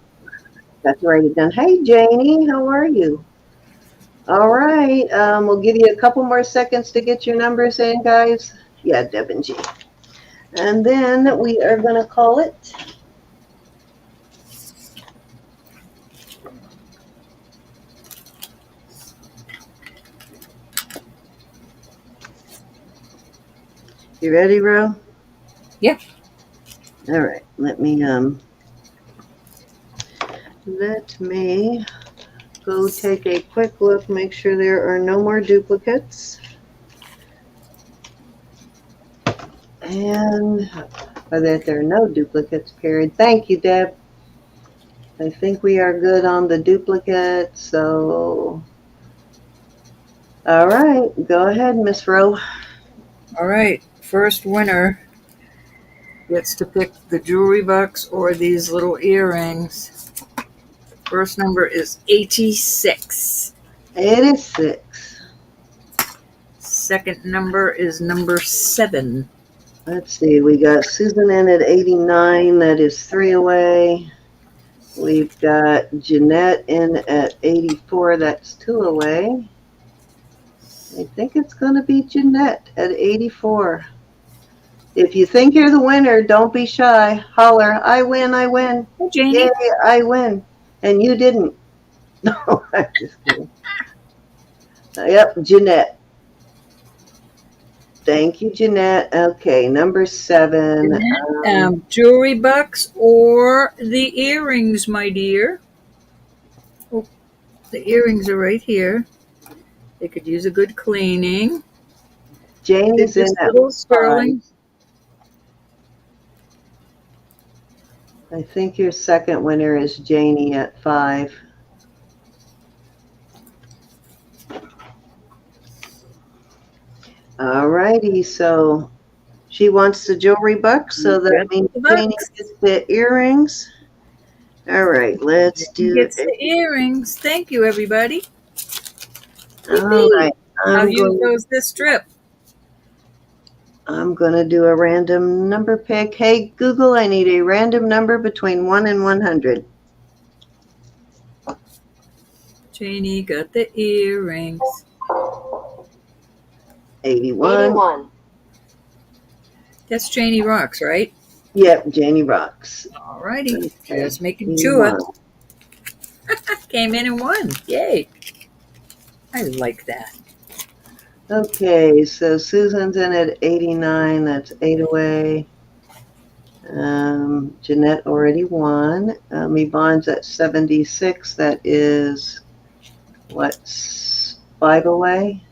Got to write it down. Hey, Janie, how are you? All right, we'll give you a couple more seconds to get your numbers in, guys. Yeah, Deb and G. And then we are going to call it. You ready, Ro? Yeah. All right, let me go take a quick look, make sure there are no more duplicates. And that there are no duplicates, period. Thank you, Deb. I think we are good on the duplicates, so. All right, go ahead, Miss Ro. All right. First winner gets to pick the jewelry box or these little earrings. First number is 86. 86. Second number is number 7. Let's see, we got Susan in at 89, that is 3 away. We've got Jeanette in at 84, that's 2 away. I think it's going to be Jeanette at 84. If you think you're the winner, don't be shy. Holler, I win, I win. Hey, Janie. Yay, I win. And you didn't. No, I'm just kidding. Yep, Jeanette. Thank you, Jeanette. Okay, number 7. Jewelry box or the earrings, my dear. Oh, the earrings are right here. They could use a good cleaning. Janie's in at little sterling. 5. I think your second winner is Janie at 5. All righty, so she wants the jewelry box, so that means Janie gets the earrings. All right, let's do it. The earrings. Thank you, everybody. All right. I'll use those this trip. I'm going to do a random number pick. Hey, Google, I need a random number between 1 and 100. Janie got the earrings. 81. That's Janie Rocks, right? Yep, Janie Rocks. All righty. Okay. Just making sure. Came in and won. Yay. I like that. Okay, so Susan's in at 89. That's 8 away. Jeanette already won. Yvonne's at 76. That is, what, 5 away?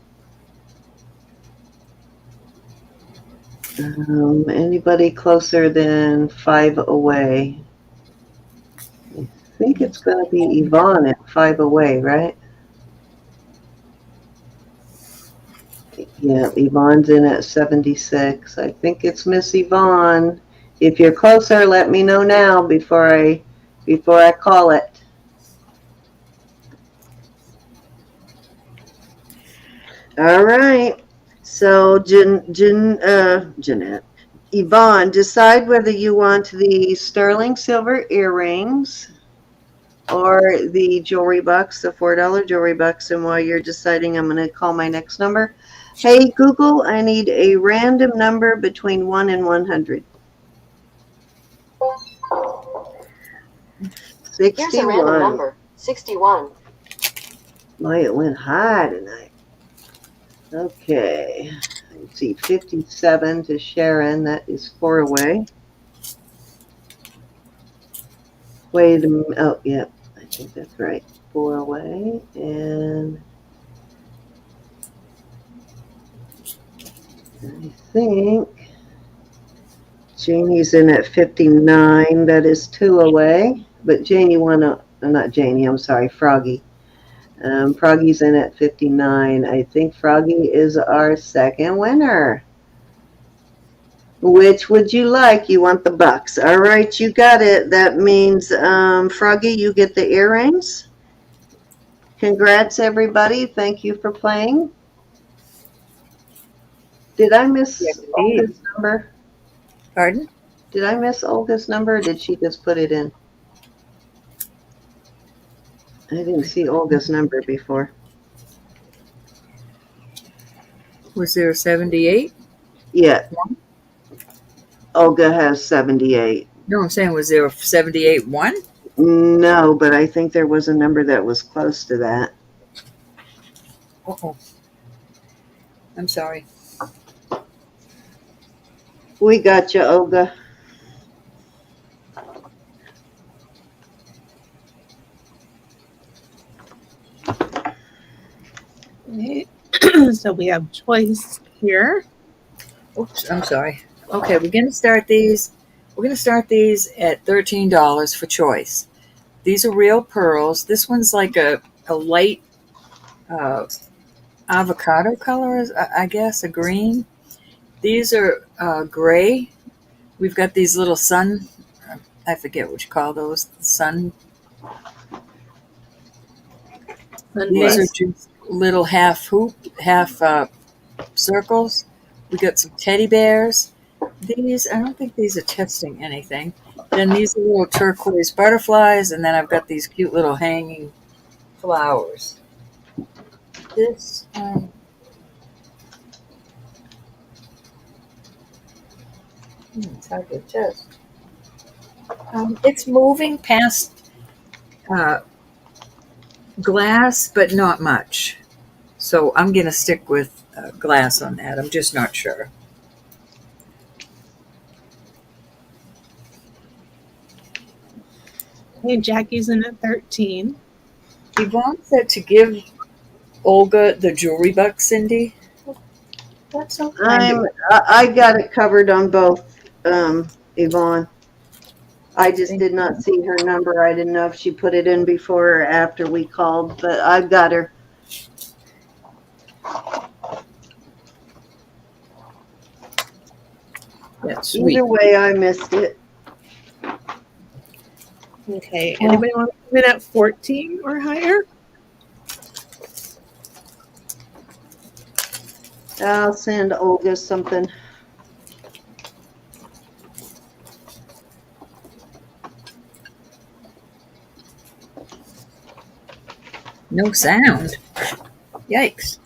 Anybody closer than 5 away? I think it's going to be Yvonne at 5 away, right? Yeah, Yvonne's in at 76. I think it's Miss Yvonne. If you're closer, let me know now before I call it. All right. So Jeanette, Yvonne, decide whether you want the sterling silver earrings or the jewelry box, the $4 jewelry box. And while you're deciding, I'm going to call my next number. Hey, Google, I need a random number between 1 and 100. 61. Here's a random number, 61. Boy, it went high tonight. Okay. Let's see, 57 to Sharon. That is 4 away. Wait a minute. Oh, yeah. I think that's right. 4 away. And I think Janie's in at 59. That is 2 away. But Janie won. Not Janie. I'm sorry. Froggy. Froggy's in at 59. I think Froggy is our second winner. Which would you like? You want the bucks. All right, you got it. That means, Froggy, you get the earrings. Congrats, everybody. Thank you for playing. Did I miss Olga's number? Pardon? Did I miss Olga's number, or did she just put it in? I didn't see Olga's number before. Was there a 78? Yeah. Olga has 78. No, I'm saying, was there a 78 1? No, but I think there was a number that was close to that. Uh-oh. I'm sorry. We got you, Olga. Okay. So we have choice here. Oops, I'm sorry. Okay, we're going to start these. We're going to start these at $13 for choice. These are real pearls. This one's like a light avocado color, I guess, a green. These are gray. We've got these little sun, I forget what you call those, sun. These are just little half circles. We got some teddy bears. These, I don't think these are testing anything. Then these are little turquoise butterflies, and then I've got these cute little hanging flowers. This, it's hard to test. It's moving past glass, but not much. So I'm going to stick with glass on that. I'm just not sure. Okay, Jackie's in at 13. Yvonne said to give Olga the jewelry box, Cindy. That's so kind. I got it covered on both, Yvonne. I just did not see her number. I didn't know if she put it in before or after we called, but I've got her. That's sweet. Either way, I missed it. Okay, anybody want to come in at 14 or higher? I'll send Olga something. No sound. Yikes.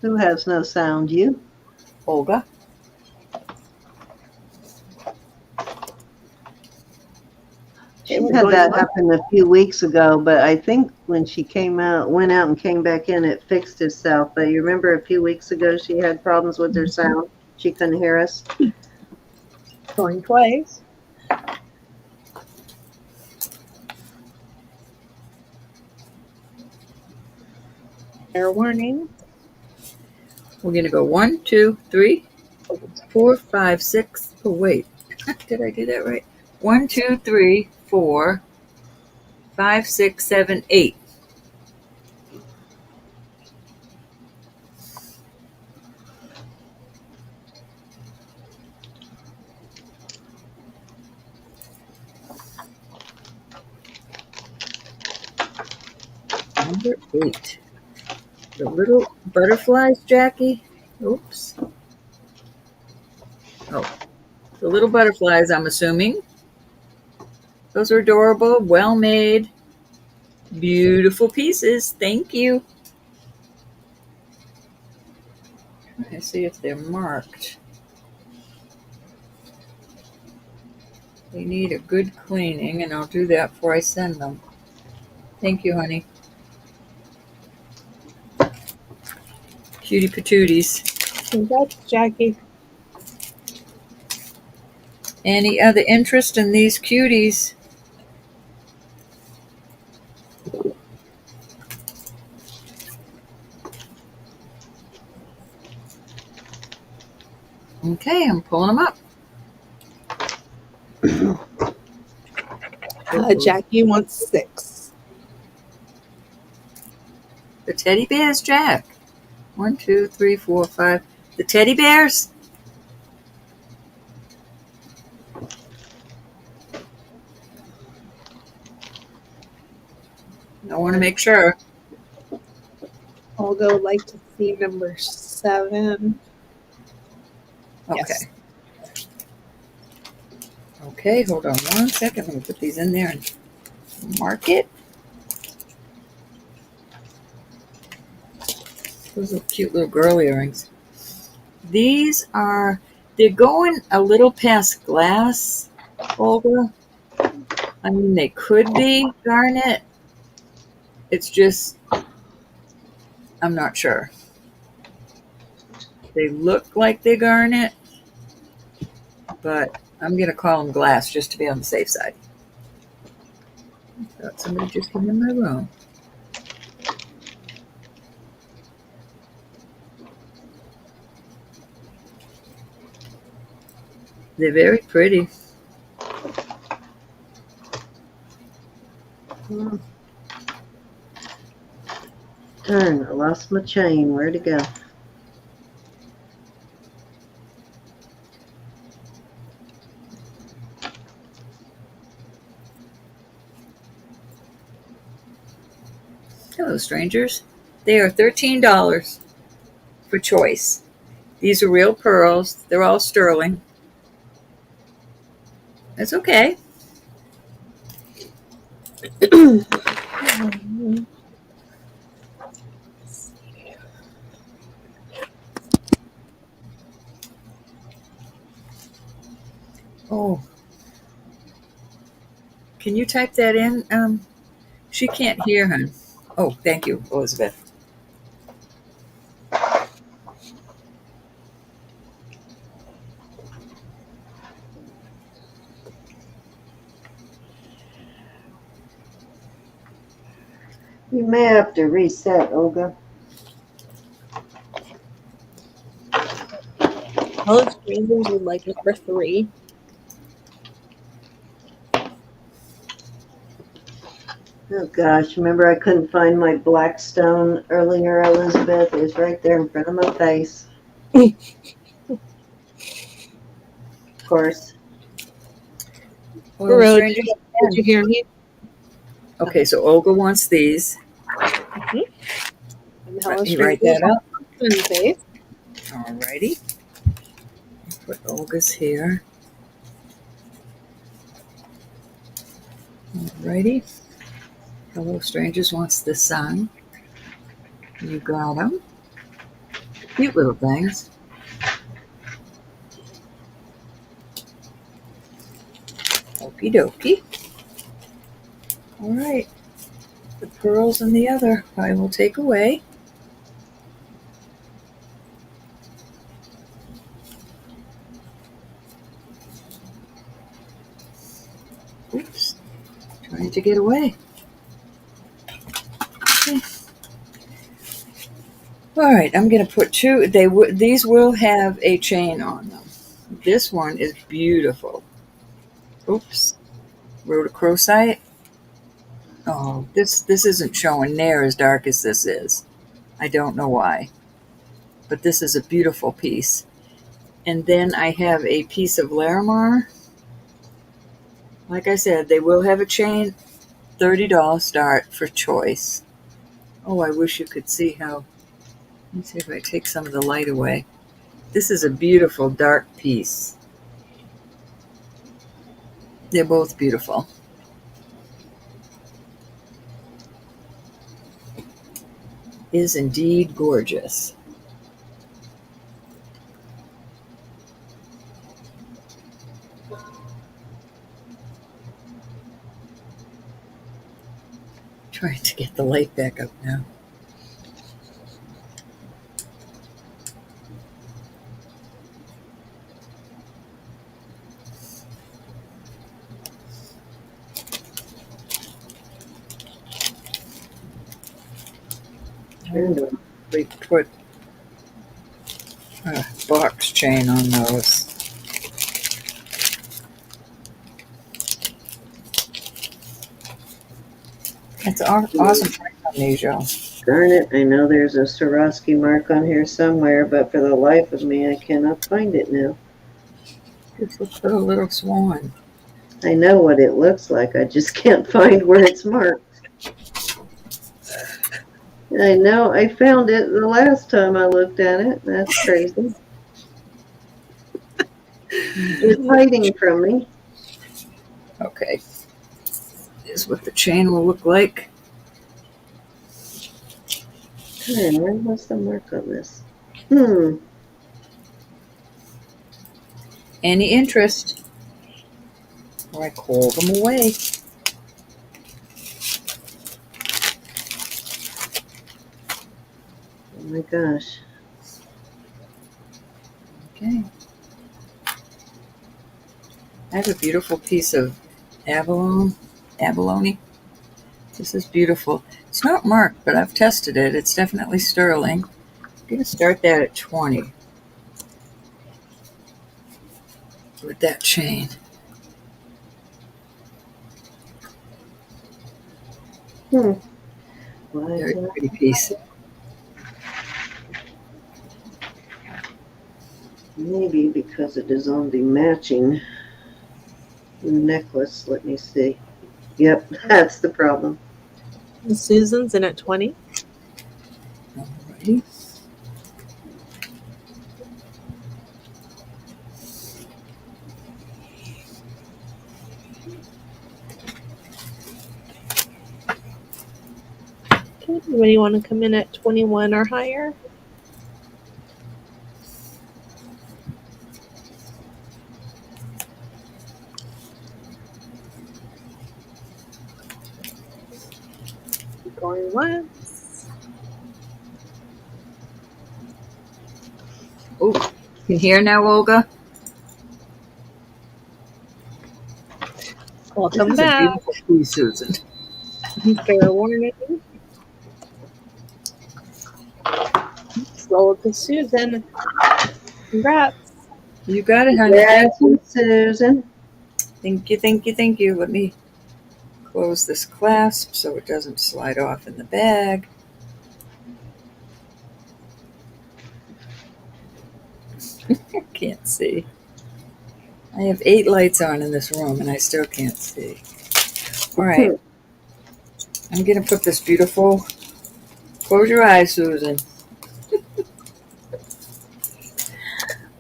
Who has no sound? You? Olga. She had that happen a few weeks ago, but I think when she went out and came back in, it fixed itself. But you remember a few weeks ago she had problems with her sound? She couldn't hear us. Going twice. Fair warning. We're going to go 1, 2, 3, 4, 5, 6. Oh, wait. Did I do that right? 1, 2, 3, 4, 5, 6, 7, 8. Number 8. The little butterflies, Jackie. Oops. Oh, the little butterflies, I'm assuming. Those are adorable, well made, beautiful pieces. Thank you. Let's see if they're marked. They need a good cleaning, and I'll do that before I send them. Thank you, honey. Cutie patooties. Congrats, Jackie. Any other interest in these cuties? Okay, I'm pulling them up. Jackie wants 6. The teddy bears, Jack. 1, 2, 3, 4, 5. The teddy bears? I want to make sure. Olga would like to see number 7. Okay. Yes. Okay, hold on 1 second. Let me put these in there and mark it. Those are cute little girl earrings. These are, they're going a little past glass, Olga. I mean, they could be garnet. It's just, I'm not sure. They look like they're garnet, but I'm going to call them glass just to be on the safe side. I thought somebody just came in my room. They're very pretty. Darn, I lost my chain. Where'd it go? Hello, strangers. They are $13 for choice. These are real pearls. They're all sterling. That's okay. Oh. Can you type that in? She can't hear, hon. Oh, thank you, Elizabeth. You may have to reset, Olga. All the strangers would like number 3. Oh gosh, remember I couldn't find my black stone earlier, Elizabeth? It was right there in front of my face. Of course. Well, Road, strangers. did you hear me? Okay, so Olga wants these. And Let me write that up. Face. Alrighty. Put Olga's here. Alrighty. Hello, strangers wants the sun. You got them. Cute little things. Okie dokie. All right. The pearls and the other I will take away. Oops. Trying to get away. Okay. All right, I'm going to put two. These will have a chain on them. This one is beautiful. Oops. Rhodochrosite. Oh, this isn't showing near as dark as this is. I don't know why. But this is a beautiful piece. And then I have a piece of Larimar. Like I said, they will have a chain. $30 start for choice. Oh, I wish you could see how. Let me see if I take some of the light away. This is a beautiful dark piece. They're both beautiful. Is indeed gorgeous. Trying to get the light back up now. We put a box chain on those. It's awesome chain on these, y'all. Darn it, I know there's a Swarovski mark on here somewhere, but for the life of me, I cannot find it now. Just look for a little swan. I know what it looks like, I just can't find where it's marked. I know, I found it the last time I looked at it. That's crazy. It's hiding from me. Okay. This is what the chain will look like. Where was the mark on this? Any interest? Or I call them away. Oh my gosh. Okay. I have a beautiful piece of abalone. This is beautiful. It's not marked, but I've tested it. It's definitely sterling. I'm going to start that at 20 with that chain. Very pretty piece. Maybe because it is on the matching necklace. Let me see. Yep, that's the problem. Susan's in at 20. Alrighty. Okay, anybody want to come in at 21 or higher? Going once. Oh, you hear now, Olga? Welcome This is a back. beautiful piece, Susan. Fair warning. Sold to Susan. Congrats. You got it, honey. Yes, Susan. Thank you, thank you, thank you. Let me close this clasp so it doesn't slide off in the bag. I can't see. I have 8 lights on in this room and I still can't see. All right. I'm going to put this beautiful, close your eyes, Susan.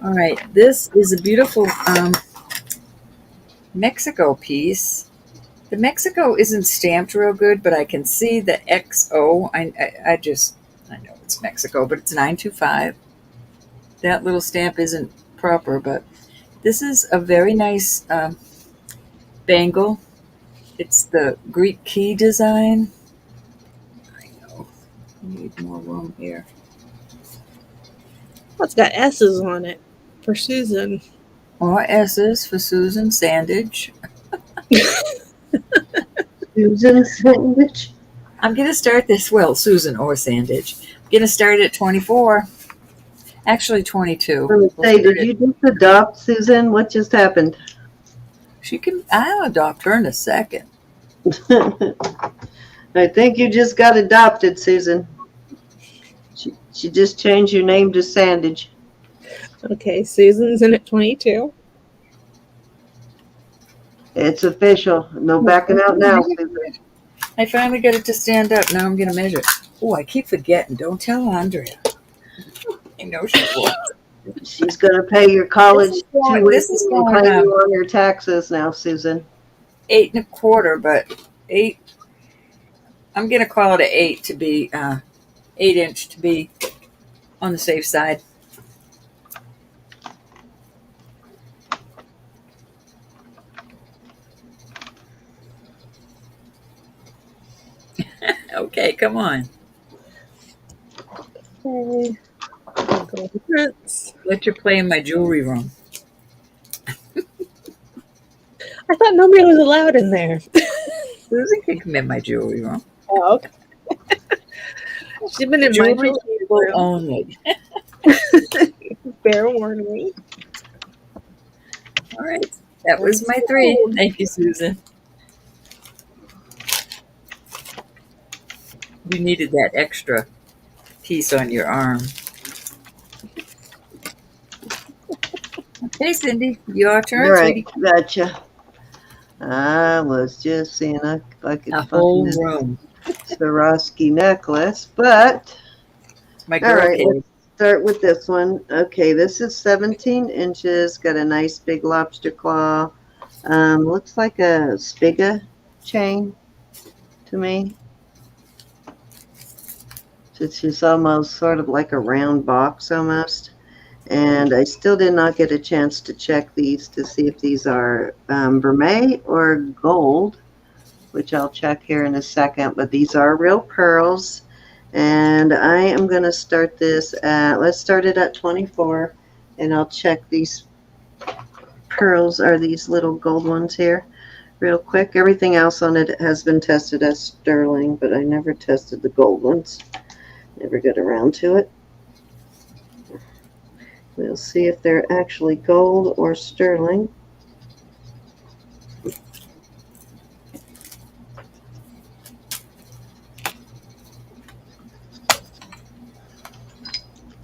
All right. This is a beautiful Mexico piece. The Mexico isn't stamped real good, but I can see the XO. I know it's Mexico, but it's 925. That little stamp isn't proper, but this is a very nice bangle. It's the Greek key design. I know. I need more room here. Oh, it's got S's on it for Susan. More S's for Susan Sandage. Susan sandwich. I'm going to start this, well, Susan or Sandage. I'm going to start at 24. Actually, 22. Let me We'll say, start did at, you just adopt Susan? What just happened? I'll adopt her in a second. I think you just got adopted, Susan. She just changed your name to Sandage. Okay, Susan's in at 22. It's official. No backing out now, Susan. I finally got it to stand up. Now I'm going to measure it. Oh, I keep forgetting. Don't tell Andrea. I know she will. She's going to pay your college This is tuition and going claim you on your taxes now, Susan. 8 1/4, but 8. I'm going to call it an 8 to be 8-inch to be on the safe side. Okay, come on. Okay. I'll go with this. Let you play in my jewelry room. I thought nobody was allowed in there. Susan can come in my jewelry room. Oh, okay. She's been in my Jewelry jewelry people room. only. Fair warning. All right, that was my 3. Thank you, Susan. You needed that extra piece on your arm. Okay, Cindy, your turn, All right, sweetie. gotcha. I was just seeing if I could A find whole this room. Swarovski necklace, but My all girl right, cave. let's start with this one. Okay, this is 17 inches, got a nice big lobster claw. Looks like a Spiga chain to me. It's just almost sort of like a round box almost. And I still did not get a chance to check these to see if these are vermeil or gold, which I'll check here in a second. But these are real pearls. And I am going to start this at, let's start it at 24. And I'll check these pearls are these little gold ones here real quick. Everything else on it has been tested as sterling, but I never tested the gold ones. Never get around to it. We'll see if they're actually gold or sterling.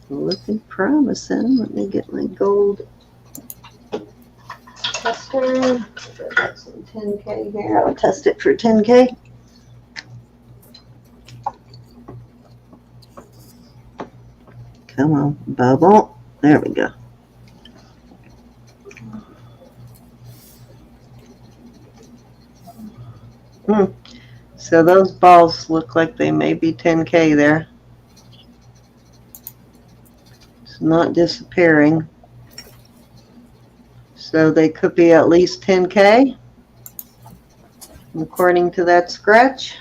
Looking promising. Let me get my gold tester. Got some 10K here. I'll test it for 10K. Come on, bubble. There we go. So those balls look like they may be 10K there. It's not disappearing. So they could be at least 10K, according to that scratch.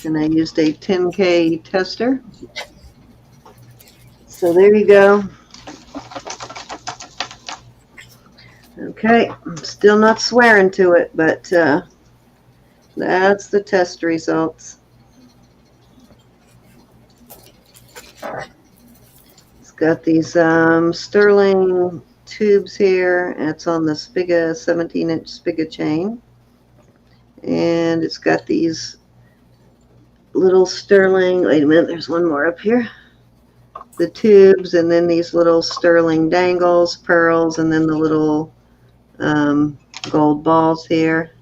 And I used a 10K tester. So there you go. Okay, I'm still not swearing to it, but that's the test results. It's got these sterling tubes here. It's on the Spiga 17-inch Spiga chain. And it's got these little sterling, wait a minute, there's one more up here. The tubes, and then these little sterling dangles, pearls, and then the little gold balls here.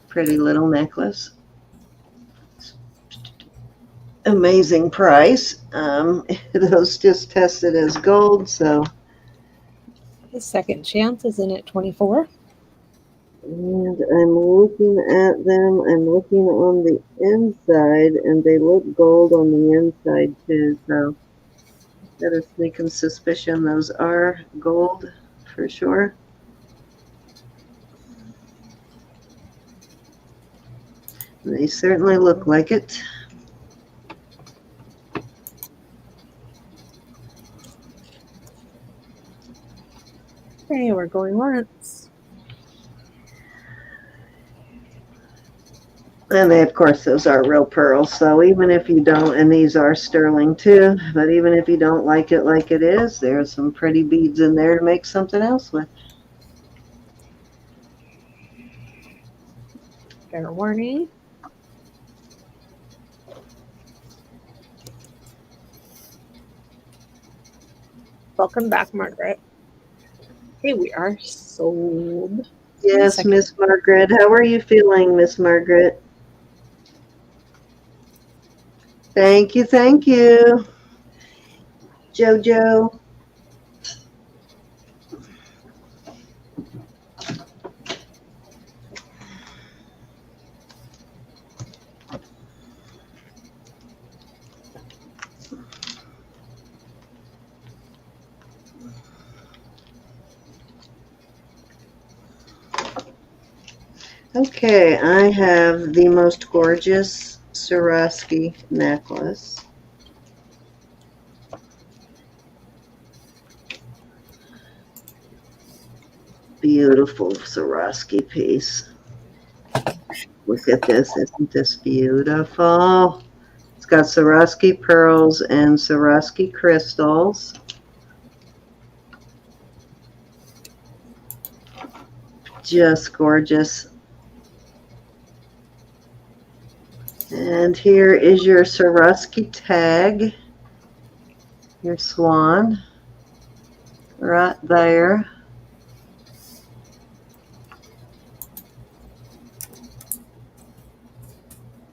Pretty little necklace. Amazing price. Those just tested as gold, so. The second chance is in at 24. And I'm looking at them. I'm looking on the inside, and they look gold on the inside too. So got a sneaking suspicion those are gold for sure. They certainly look like it. Okay, we're going once. And they, of course, those are real pearls. So even if you don't, and these are sterling too, but even if you don't like it is, there's some pretty beads in there to make something else with. Fair warning. Welcome back, Margaret. Here we are sold. Yes, Miss Margaret. How are you feeling, Miss Margaret? Thank you, thank you. Jojo. Okay, I have the most gorgeous Swarovski necklace. Beautiful Swarovski piece. Look at this. Isn't this beautiful? It's got Swarovski pearls and Swarovski crystals. Just gorgeous. And here is your Swarovski tag, your swan, right there.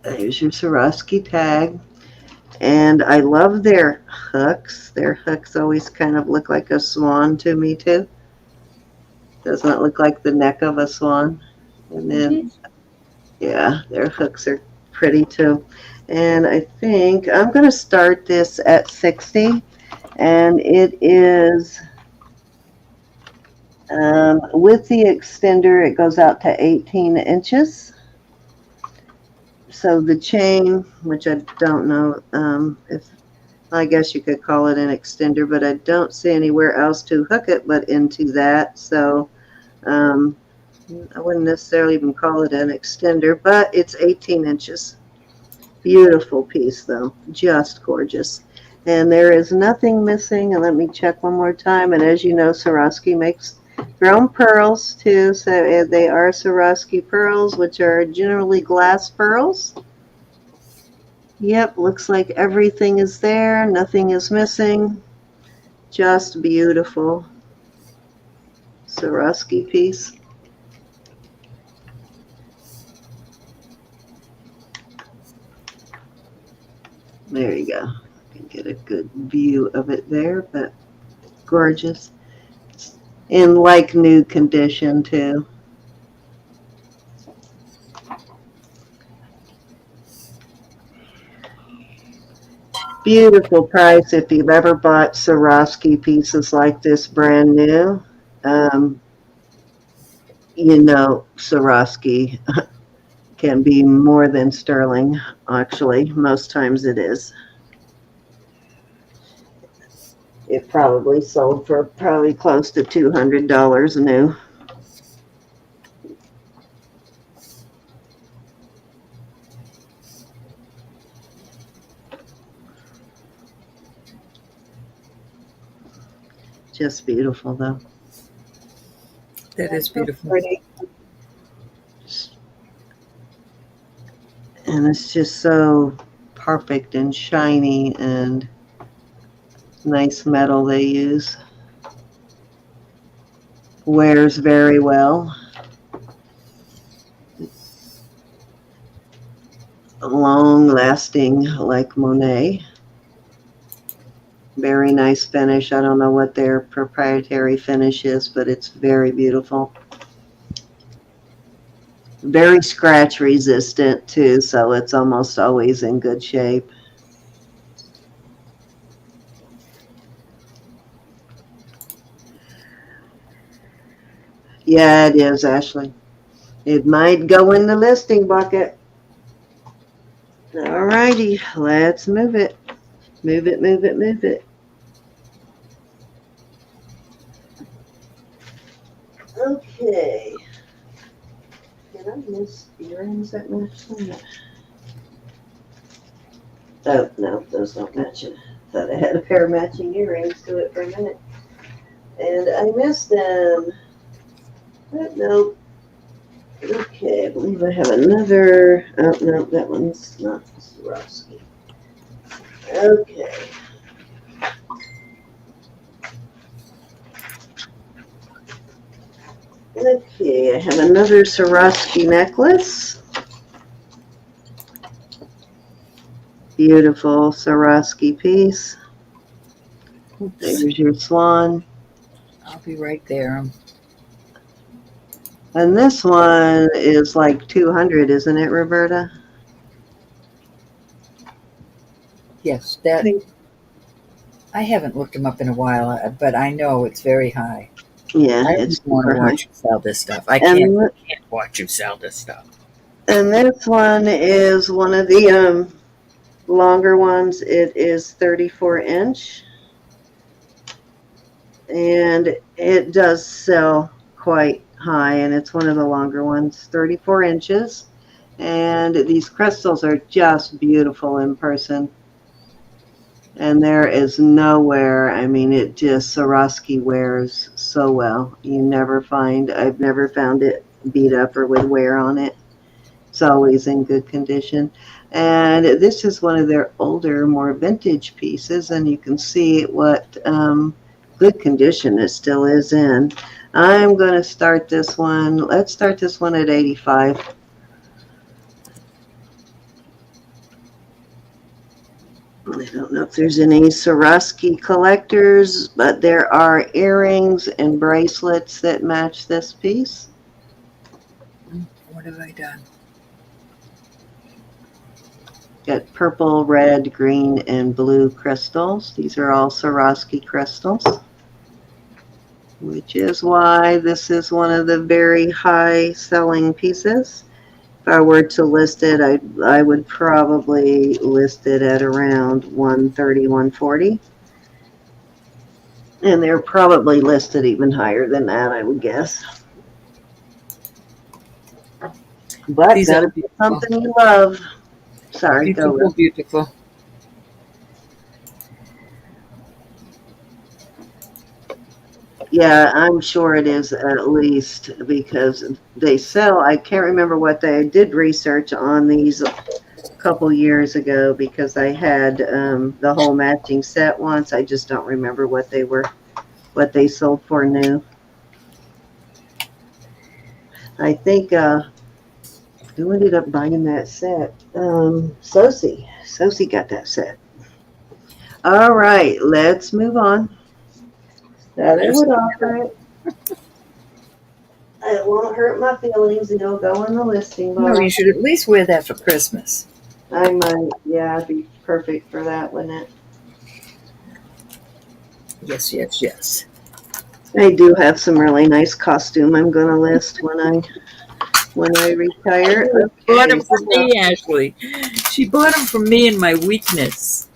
There's your Swarovski tag. And I love their hooks. Their hooks always kind of look like a swan to me too. Does not look like the neck of a swan. And then, yeah, their hooks are pretty too. And I think I'm going to start this at 60. And it is, with the extender, it goes out to 18 inches. So the chain, which I don't know if, I guess you could call it an extender, but I don't see anywhere else to hook it but into that. So I wouldn't necessarily even call it an extender, but it's 18 inches. Beautiful piece, though. Just gorgeous. And there is nothing missing. And let me check one more time. And as you know, Swarovski makes their own pearls, too. So they are Swarovski pearls, which are generally glass pearls. Yep, looks like everything is there. Nothing is missing. Just beautiful. Swarovski piece. There you go. You can get a good view of it there, but gorgeous. In like new condition, too. Beautiful price if you've ever bought Swarovski pieces like this brand new. You know Swarovski can be more than sterling, actually. Most times it is. It probably sold for probably close to $200 new. Just beautiful, though. That is beautiful. Pretty. And it's just so perfect and shiny and nice metal they use. Wears very well. Long lasting like Monet. Very nice finish. I don't know what their proprietary finish is, but it's very beautiful. Very scratch resistant too, so it's almost always in good shape. Yeah, it is, Ashley. It might go in the listing bucket. All righty, let's move it. Move it, move it, move it. Okay. Can I miss earrings that match that? Oh, no, those don't match it. Thought I had a pair of matching earrings to it for a minute. And I missed them. But no. Okay, I believe I have another. Oh, no, that one's not Swarovski. Okay. Okay, I have another Swarovski necklace. Beautiful Swarovski piece. Oops. There's your swan. I'll be right there. And this one is like 200, isn't it, Roberta? Yes, I that think I haven't looked them up in a while, but I know it's very high. Yeah, I it's don't want to super high. watch you sell this stuff. I And can't watch you sell this stuff. and this one is one of the longer ones. It is 34 inch. And it does sell quite high, and it's one of the longer ones, 34 inches. And these crystals are just beautiful in person. And there is nowhere, I mean, it just, Swarovski wears so well. I've never found it beat up or with wear on it. It's always in good condition. And this is one of their older, more vintage pieces, and you can see what good condition it still is in. I'm going to start this one. Let's start this one at 85. I don't know if there's any Swarovski collectors, but there are earrings and bracelets that match this piece. What have I done? Got purple, red, green, and blue crystals. These are all Swarovski crystals, which is why this is one of the very high selling pieces. If I were to list it, I would probably list it at around 130, 140. And they're probably listed even higher than that, I would guess. But These gotta are be beautiful. something you love. Sorry, go Beautiful, on. beautiful. Yeah, I'm sure it is at least because they sell. I can't remember what they did research on these a couple years ago because I had the whole matching set once. I just don't remember what what they sold for new. I think who ended up buying that set? Sosie. Sosie got that set. All right, let's move on. That I would offer it. It won't hurt my feelings, and it'll go in the listing No, you box. should at least wear that for Christmas. I might, yeah, it'd be perfect for that, wouldn't it? Yes, yes, yes. I do have some really nice costume I'm gonna list when I retire. Bought Okay, them for me, Ashley. She bought them for me in my weakness.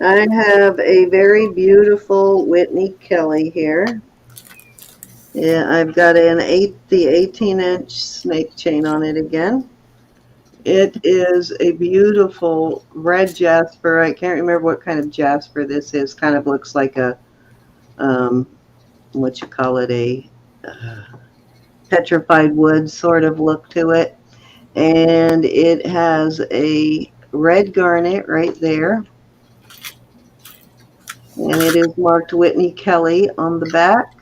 I have a very beautiful Whitney Kelly here. Yeah, I've got the 18-inch snake chain on it again. It is a beautiful red jasper. I can't remember what kind of jasper this is. Kind of looks like a, what you call it, a petrified wood sort of look to it. And it has a red garnet right there. And it is marked Whitney Kelly on the back.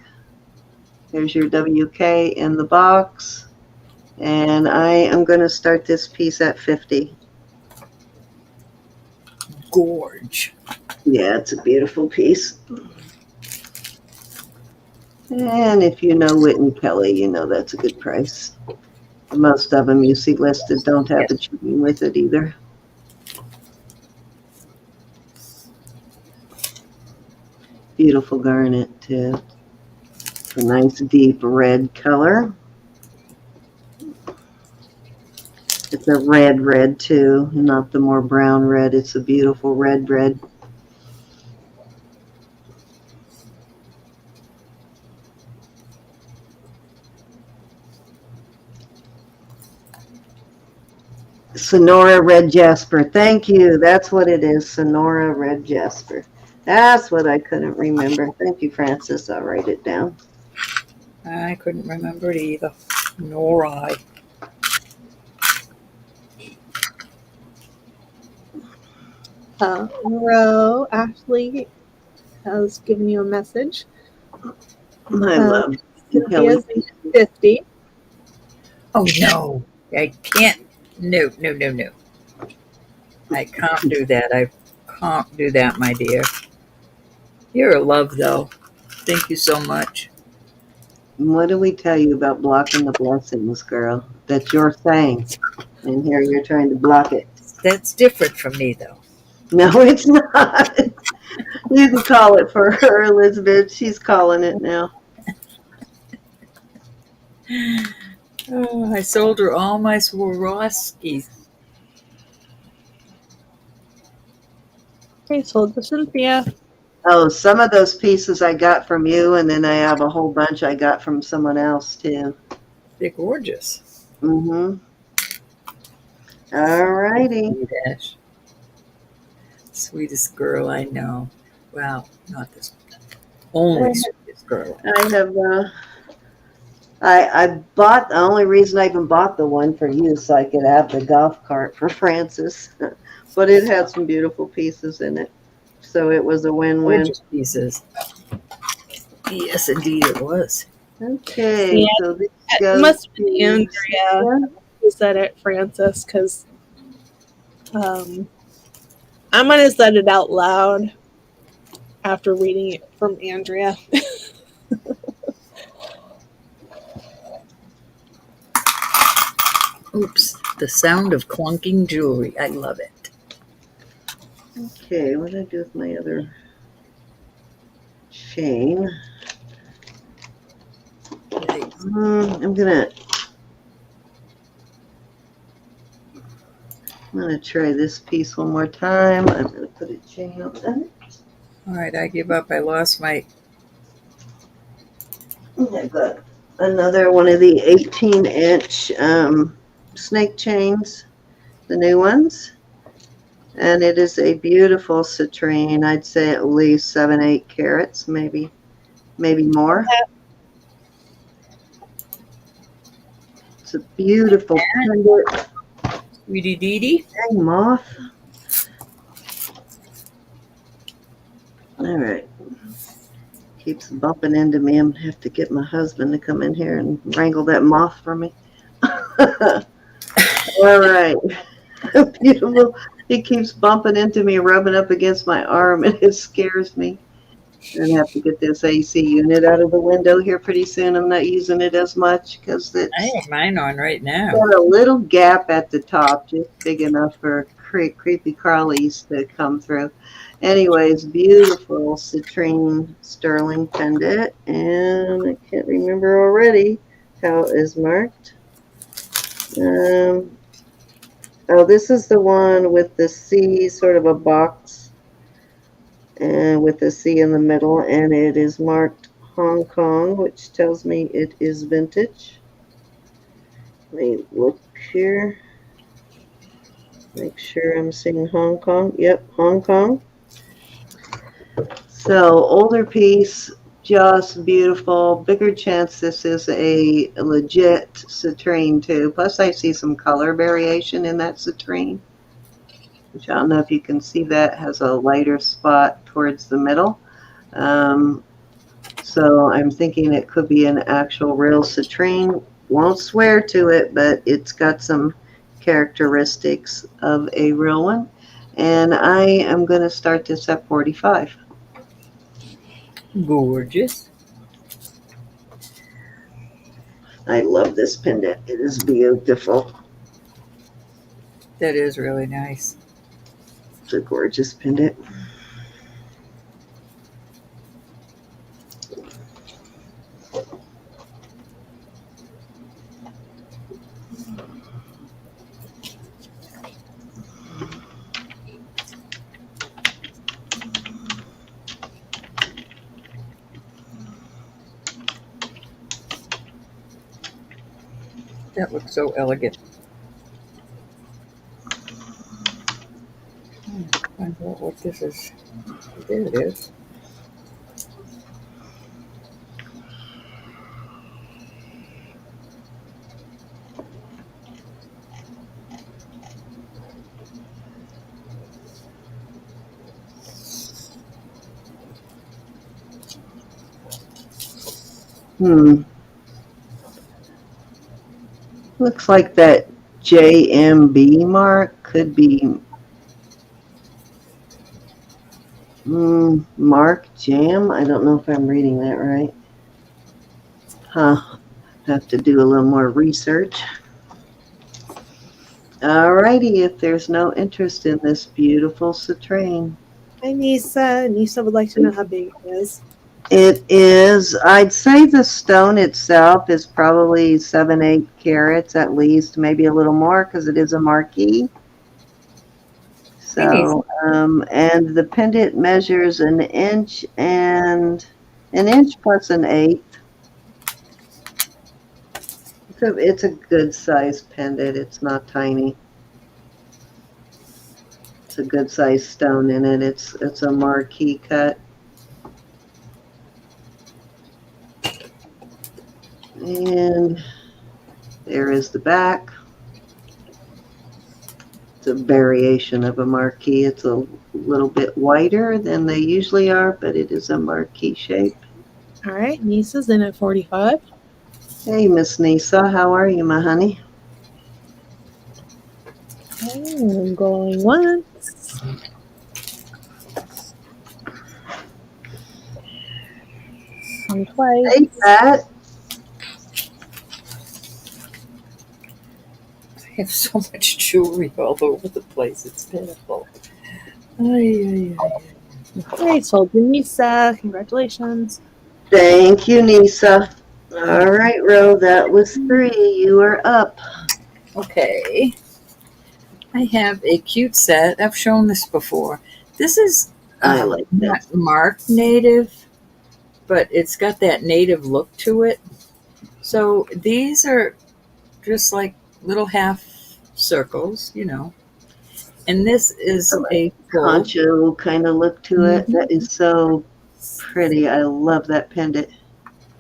There's your WK in the box. And I am going to start this piece at 50. Gorge. Yeah, it's a beautiful piece. And if you know Whitney Kelly, you know that's a good price. Most of them you see listed don't have the chain with it either. Beautiful garnet too. It's a nice deep red color. It's a red too, not the more brown red. It's a beautiful red. Sonora Red Jasper. Thank you. That's what it is. Sonora Red Jasper. That's what I couldn't remember. Thank you, Francis. I'll write it down. I couldn't remember it either. Nor I. Ro, Ashley has given you a message. I love Cynthia's Kelly. 50. Oh no, I can't. No, no, no, no. I can't do that. I can't do that, my dear. You're a love, though. Thank you so much. What do we tell you about blocking the blessings, girl? That's your thing. And here you're trying to block it. That's different from me, though. No, it's not. You can call it for her, Elizabeth. She's calling it now. Oh, I sold her all my Swarovskis. Okay, sold to Cynthia. Oh, some of those pieces I got from you, and then I have a whole bunch I got from someone else, too. They're gorgeous. Mm-hmm. All righty. Dash. Sweetest girl I know. Wow, not this only sweetest girl. I have, I bought, the only reason I even bought the one for you so I could have the golf cart for Francis. But it had some beautiful pieces in it. So it was a win-win. Gorgeous pieces. Yes, indeed it was. Okay, Yeah, so this It goes must have been to Andrea who said it, Francis, because I'm going to say it out loud after reading it from Andrea. Oops, the sound of clunking jewelry. I love it. Okay, what did I do with my other chain? I'm gonna try this piece one more time. I'm gonna put a chain on that. All right, I give up. I lost my. I've got another one of the 18-inch snake chains, the new ones. And it is a beautiful citrine. I'd say at least 7-8 carats, maybe more. It's a beautiful pendant. Sweetie Dee Dee. Dang moth. All right. Keeps bumping into me. I'm going to have to get my husband to come in here and wrangle that moth for me. All right. Beautiful. It keeps bumping into me, rubbing up against my arm, and it scares me. I'm going to have to get this AC unit out of the window here pretty soon. I'm not using it as much because it's I have mine on right now. got a little gap at the top, just big enough for creepy crawlies to come through. Anyways, beautiful citrine sterling pendant, and I can't remember already how it is marked. Oh, this is the one with the C, sort of a box, and with the C in the middle, and it is marked Hong Kong, which tells me it is vintage. Let me look here. Make sure I'm seeing Hong Kong. Yep, Hong Kong. So older piece, just beautiful. Bigger chance this is a legit citrine too. Plus I see some color variation in that citrine, which I don't know if you can see that has a lighter spot towards the middle. So I'm thinking it could be an actual real citrine. Won't swear to it, but it's got some characteristics of a real one. And I am going to start this at 45. Gorgeous. I love this pendant. It is beautiful. That is really nice. It's a gorgeous pendant. That looks so elegant. out what this is. There it is. Looks like that JMB mark could be Mark Jam. I don't know if I'm reading that right. Have to do a little more research. Alrighty, if there's no interest in this beautiful citrine. Hi, Nisa. Nisa would like to know how big it is. It is, I'd say the stone itself is probably 7-8 carats at least, maybe a little more because it is a marquee. So, and the pendant measures an inch and an inch plus an eighth. It's a good size pendant. It's not tiny. It's a good size stone in it. It's a marquee cut. And there is the back. It's a variation of a marquee. It's a little bit wider than they usually are, but it is a marquee shape. All right, Nisa's in at 45. Hey, Miss Nisa, how are you, my honey? Okay, I'm going once. And twice. Hey, Pat. I have so much jewelry all over the place. It's pitiful. Ay. Okay, sold to Nisa. Congratulations. Thank you, Nisa. All right, Ro, that was 3. You are up. Okay. I have a cute set. I've shown this before. This is I like not marked native, but it's got that native look to it. So these are just like little half circles, you know. And this is a full. Poncho kind of look to it. That is so pretty. I love that pendant.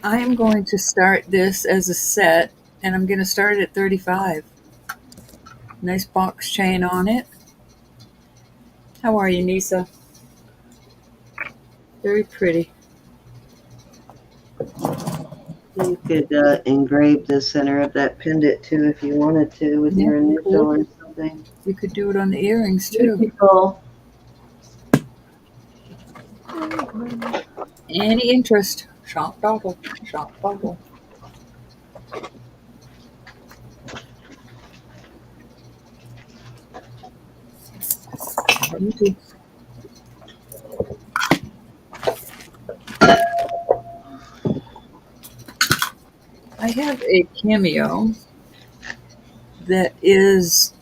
I am going to start this as a set, and I'm going to start it at 35. Nice box chain on it. How are you, Nisa? Very pretty. You could engrave the center of that pendant too if you wanted to with your initial or something. You could do it on the earrings too. Beautiful. Any interest? Shop double. Shop double. I have a cameo that is,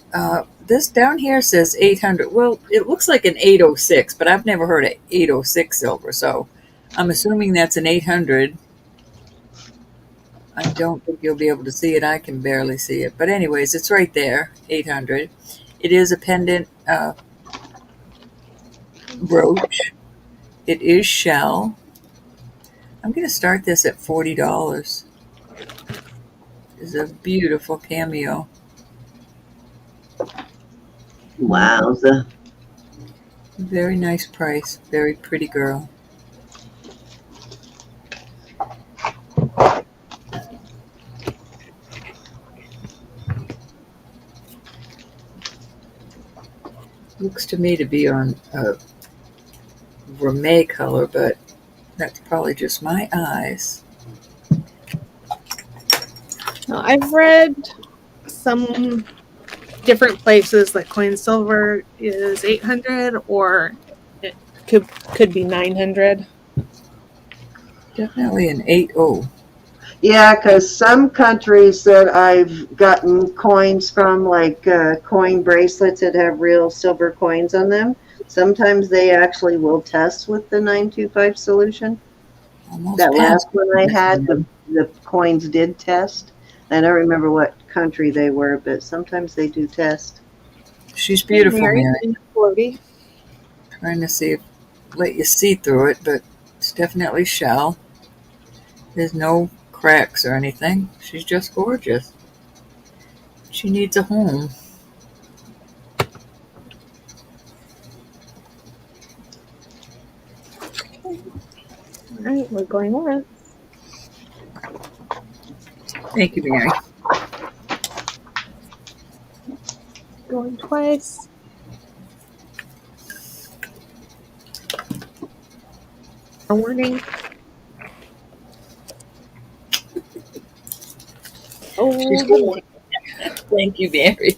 this down here says 800. Well, it looks like an 806, but I've never heard of 806 silver, so I'm assuming that's an 800. I don't think you'll be able to see it. I can barely see it. But anyways, it's right there, 800. It is a pendant brooch. It is shell. I'm going to start this at $40. It's a beautiful cameo. Wowza. Very nice price. Very pretty girl. Looks to me to be on a vermeil color, but that's probably just my eyes. Now, I've read some different places that coin silver is 800 or it could be 900. Definitely an 80. Yeah, because some countries that I've gotten coins from, like coin bracelets that have real silver coins on them, sometimes they actually will test with the 925 solution. Almost That last passed. one I had, the coins did test. I don't remember what country they were, but sometimes they do test. She's beautiful, Mary. Mary. Trying to see if let you see through it, but it's definitely shell. There's no cracks or anything. She's just gorgeous. She needs a home. All right, we're going once. Thank you, Mary. Going twice. A warning. Oh, She's gorgeous. Thank you, Mary.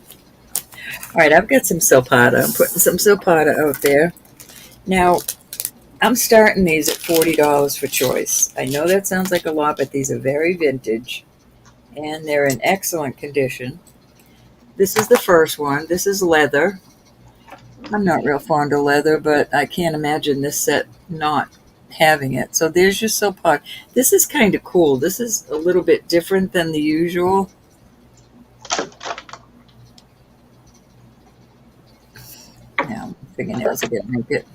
All right, I've got some Silpata. I'm putting some Silpata out there. Now, I'm starting these at $40 for choice. I know that sounds like a lot, but these are very vintage, and they're in excellent condition. This is the first one. This is leather. I'm not real fond of leather, but I can't imagine this set not having it. So there's your Silpata. This is kind of cool. This is a little bit different than the usual. Now, fingernails are getting make it.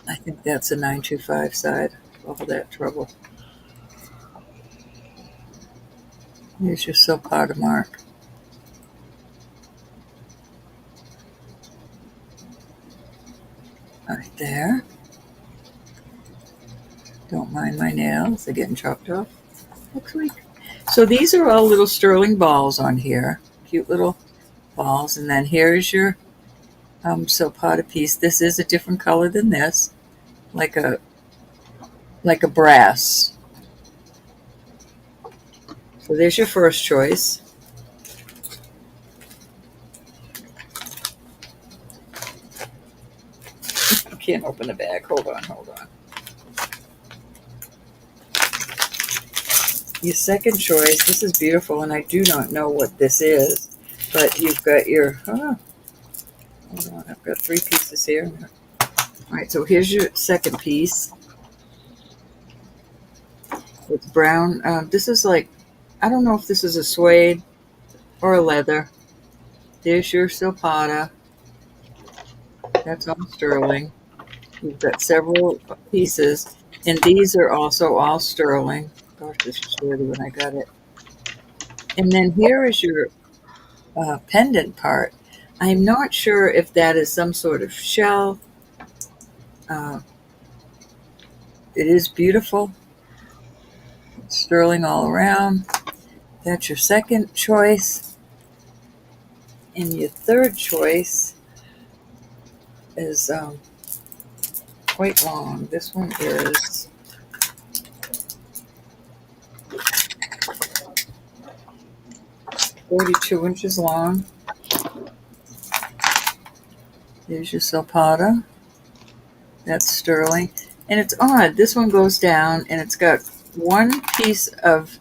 I think that's a 925 side. All that trouble. Here's your Silpata mark. Right there. Don't mind my nails. They're getting chopped off next week. So these are all little sterling balls on here. Cute little balls. And then here's your Silpata piece. This is a different color than this. Like a brass. So there's your first choice. I can't open the bag. Hold on. Your second choice, this is beautiful, and I do not know what this is, but you've got your, hold on, I've got 3 pieces here. All right, so here's your second piece. It's brown. This is like, I don't know if this is a suede or a leather. There's your Silpata. That's all sterling. You've got several pieces, and these are also all sterling. Gosh, this is really when I got it. And then here is your pendant part. I'm not sure if that is some sort of shell. It is beautiful. It's sterling all around. That's your second choice. And your third choice is quite long. This one is 42 inches long. There's your Silpata. That's sterling. And it's odd. This one goes down and it's got one piece of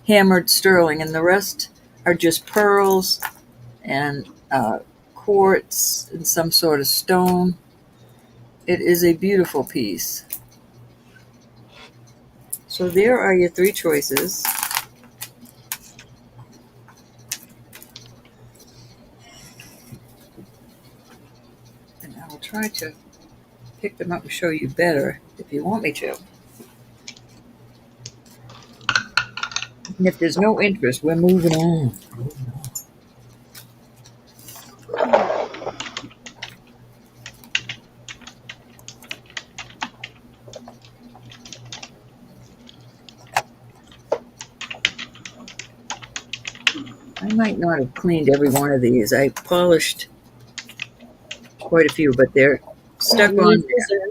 hammered sterling and the rest are just pearls and quartz and some sort of stone. It is a beautiful piece. So there are your 3 choices. And I will try to pick them up and show you better if you want me to. And if there's no interest, we're moving on. I might not have cleaned every one of these. I polished quite a few, but they're stuck on there.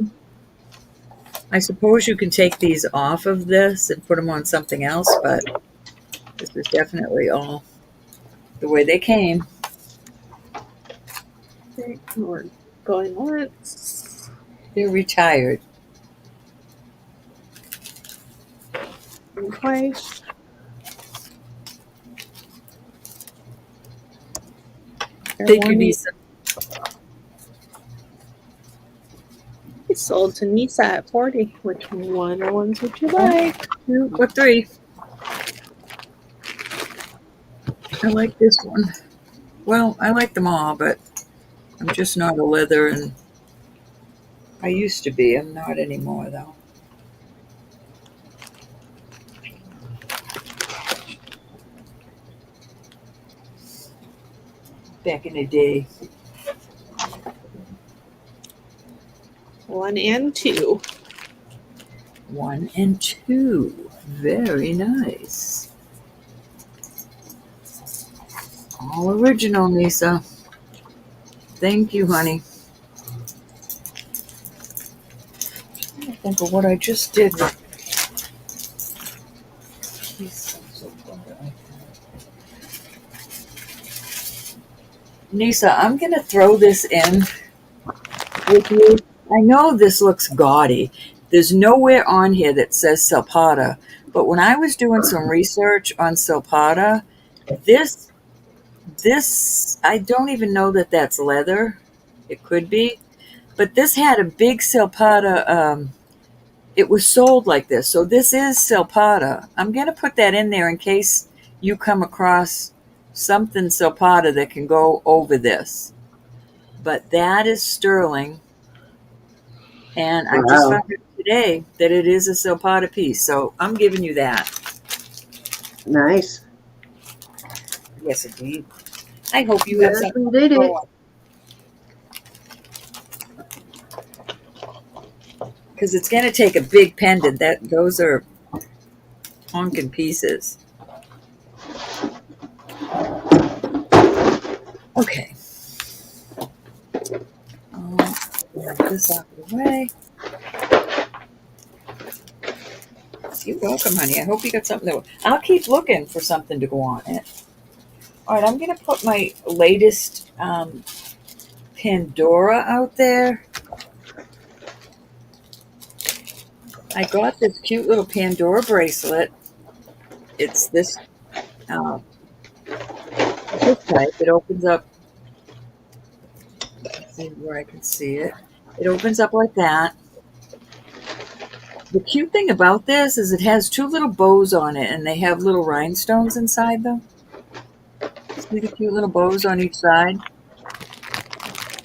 I suppose you can take these off of this and put them on something else, but this is definitely all the way they came. Okay, we're going once. They're retired. Going twice. Thank you, Lisa. It's sold to Nisa at 40. Which one or ones would you like? 2 or 3. I like this one. Well, I like them all, but I'm just not a leather, and I used to be. I'm not anymore, though. Back in the day. 1 and 2. 1 and 2. Very nice. All original, Nisa. Thank you, honey. I think of what I just did. Nisa, I'm going to throw this in with you. I know this looks gaudy. There's nowhere on here that says Silpata, but when I was doing some research on Silpata, this, I don't even know that that's leather. It could be, but this had a big Silpata. It was sold like this. So this is Silpata. I'm going to put that in there in case you come across something Silpata that can go over this. But that is sterling. And I just Wow. found out today that it is a Silpata piece. So I'm giving you that. Nice. Yes, indeed. I hope you have Yes, something indeed. to go on. Because it's going to take a big pendant. Those are honking pieces. Okay. Move this out of the way. You're welcome, honey. I hope you got something I'll keep looking for something to go on it. All right, I'm going to put my latest Pandora out there. I got this cute little Pandora bracelet. It's this type. It opens up. Let's see where I can see it. It opens up like that. The cute thing about this is it has 2 little bows on it, and they have little rhinestones inside them. See the cute little bows on each side?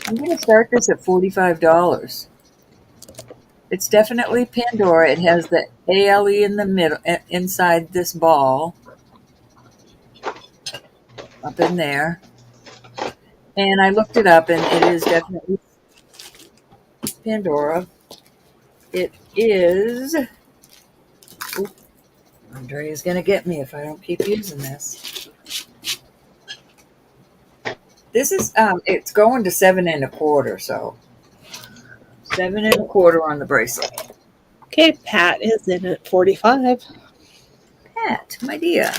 I'm going to start this at $45. It's definitely Pandora. It has the ALE in the middle, inside this ball, up in there. And I looked it up, and it is definitely Pandora. It is. Oop, Andrea's going to get me if I don't keep using this. This is, it's going to 7 1/4, so 7 1/4 on the bracelet. Okay, Pat is in at 45. Pat, my dear.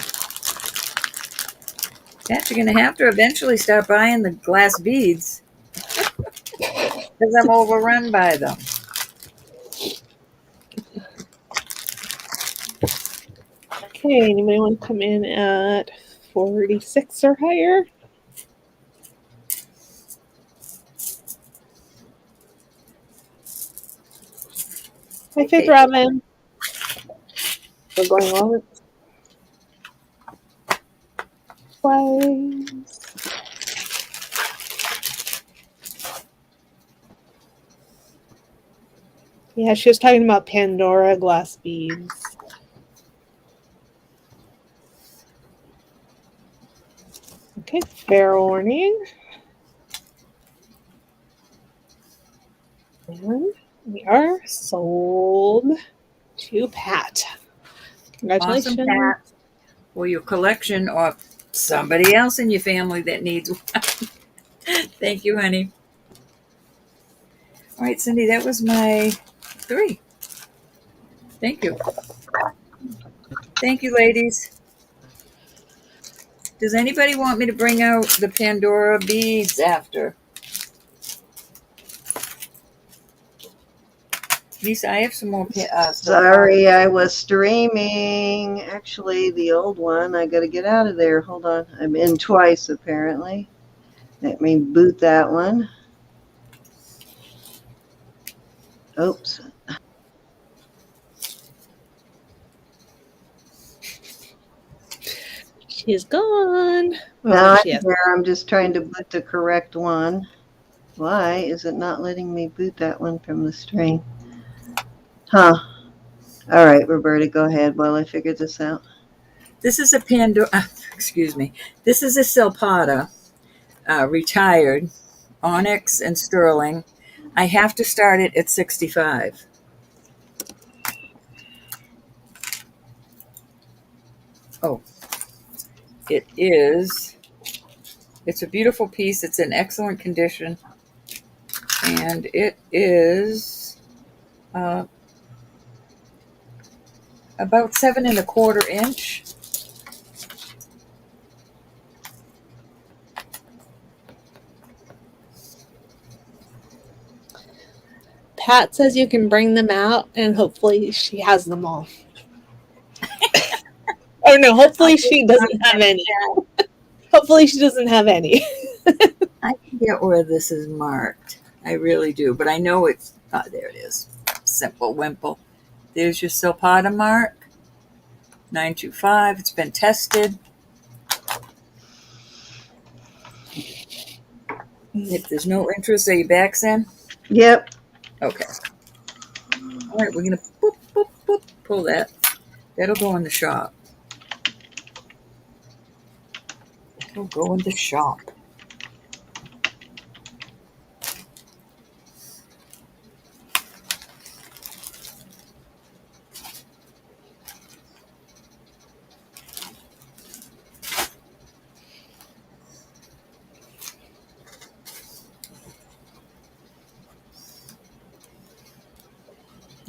Pat, you're going to have to eventually start buying the glass beads because I'm overrun by them. Okay, anybody want to come in at 46 or higher? Hi, Faith Robin. We're going on twice. Yeah, she was talking about Pandora glass beads. Okay, fair warning. And we are sold to Pat. Congratulations. Awesome, Pat. Or your collection, or somebody else in your family that needs one. Thank you, honey. All right, Cindy, that was my 3. Thank you. Thank you, ladies. Does anybody want me to bring out the Pandora beads after? Lisa, I have some more. Sorry, I was streaming. Actually, the old one. I got to get out of there. Hold on. I'm in twice, apparently. Let me boot that one. Oops. She's gone. Oh, Now there I'm she is. there. I'm just trying to boot the correct one. Why is it not letting me boot that one from the string? Huh. All right, Roberta, go ahead while I figure this out. This is a excuse me. This is a Silpata, retired, onyx and sterling. I have to start it at 65. Oh, it is. It's a beautiful piece. It's in excellent condition. And it is about 7¼ inch. Pat says you can bring them out, and hopefully she has them all. Oh no, hopefully she doesn't have any. Hopefully she doesn't have any. I forget where this is marked. I really do, but I know it's. There it is. Simple Wimple. There's your Silpata mark. 925. It's been tested. If there's no interest, are you back, Sam? Yep. Okay. All right, we're gonna boop, boop, boop, pull that. That'll go in the shop. It'll go in the shop.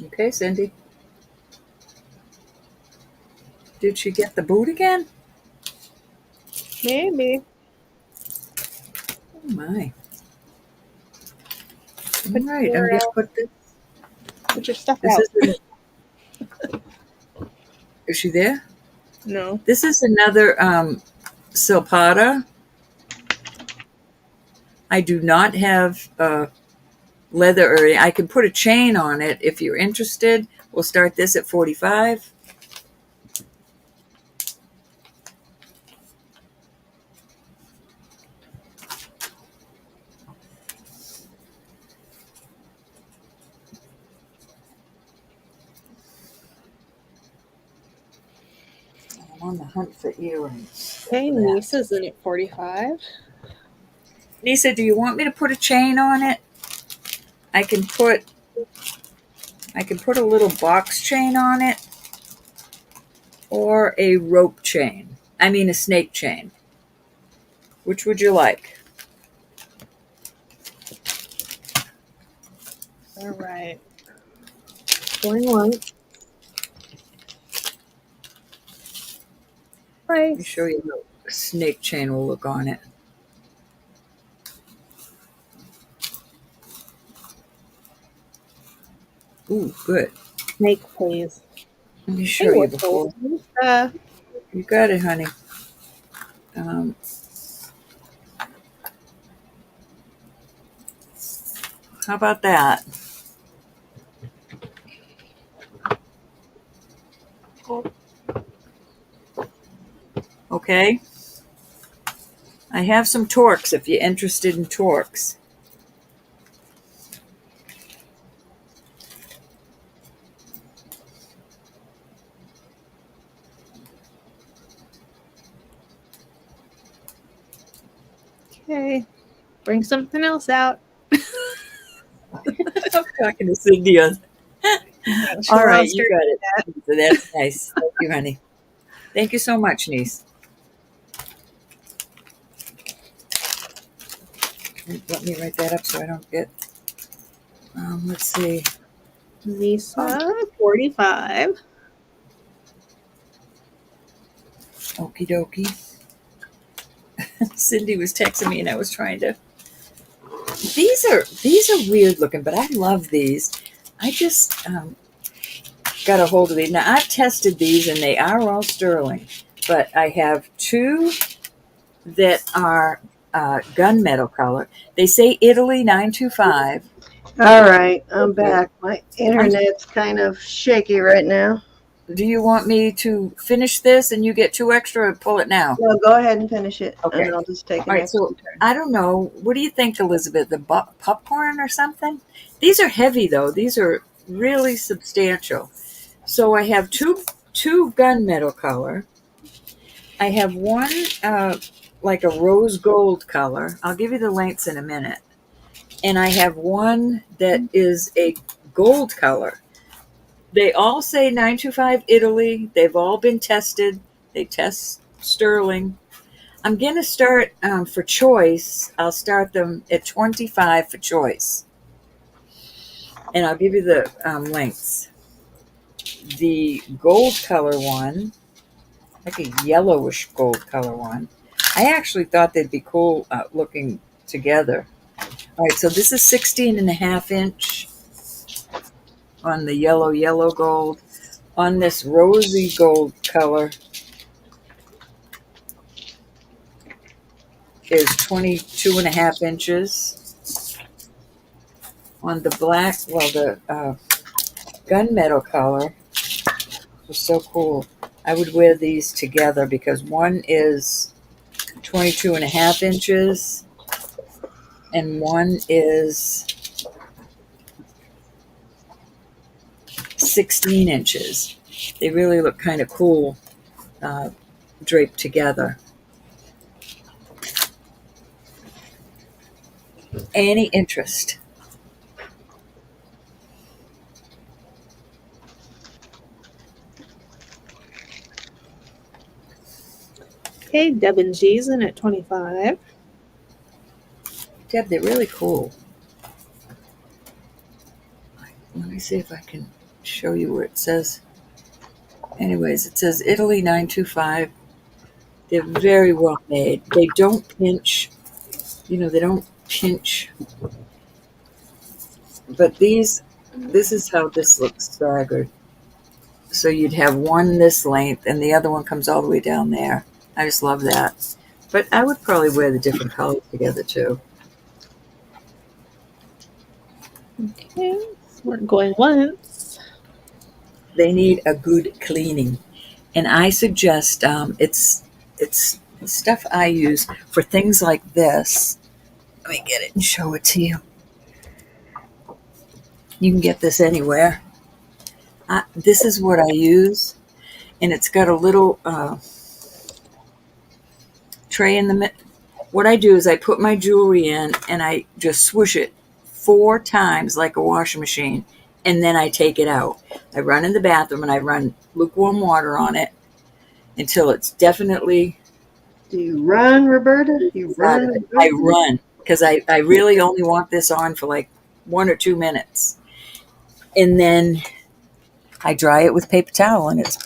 Okay, Cindy. Did she get the boot again? Maybe. Oh my. All Put right, I'm your, gonna put this. Put your stuff This out. Is she there? No. This is another Silpata. I do not have leather area. I can put a chain on it if you're interested. We'll start this at 45. I'm on the hunt for earrings. Okay, Nisa's in at 45. Nisa, do you want me to put a chain on it? I can put a little box chain on it, or a rope chain. I mean a snake chain. Which would you like? All right. Going once. Let me show you how a snake chain will look on it. Ooh, good. Snake, please. Let me show you before. You got it, honey. How about that? Okay. I have some Torques if you're interested in Torques. Okay. Bring something else out. I'm talking to Cindy on. All right, you got it. So that's nice. Thank you, honey. Thank you so much, niece. Let me write that up so I don't get. Let's see. Lisa, 45. Okie dokie. Cindy was texting me and I was trying to. These are weird looking, but I love these. I just got a hold of these. Now I've tested these and they are all sterling, but I have two that are gunmetal color. They say Italy 925. All right, I'm back. My internet's kind of shaky right now. do you want me to finish this and you get 2 extra or pull it now? No, go ahead and finish it, Okay. and I'll just take All an right, extra so turn. I don't know. What do you think, Elizabeth? The popcorn or something? These are heavy, though. These are really substantial. So I have two gunmetal color. I have one like a rose gold color. I'll give you the lengths in a minute. And I have one that is a gold color. They all say 925 Italy. They've all been tested. They test sterling. I'm going to start for choice. I'll start them at 25 for choice. And I'll give you the lengths. The gold color one, like a yellowish gold color one, I actually thought they'd be cool looking together. All right, so this is 16.5 inch on the yellow gold. On this rosy gold color is 22.5 inches. On the black, well, the gunmetal color was so cool. I would wear these together because one is 22.5 inches and one is 16 inches. They really look kind of cool draped together. Any interest? Okay, Deb and G's in at 25. Deb, they're really cool. Let me see if I can show you where it says. Anyways, it says Italy 925. They're very well made. They don't pinch. They don't pinch. But this is how this looks staggered. So you'd have one this length and the other one comes all the way down there. I just love that. But I would probably wear the different colors together too. Okay, so we're going once. They need a good cleaning. And I suggest it's stuff I use for things like this. Let me get it and show it to you. You can get this anywhere. This is what I use, and it's got a little tray in the middle. What I do is I put my jewelry in, and I just swoosh it 4 times like a washing machine, and then I take it out. I run in the bathroom, and I run lukewarm water on it until it's definitely... Do you run, Roberta? You run? I run, because I really only want this on for like 1 or 2 minutes. And then I dry it with paper towel, and it's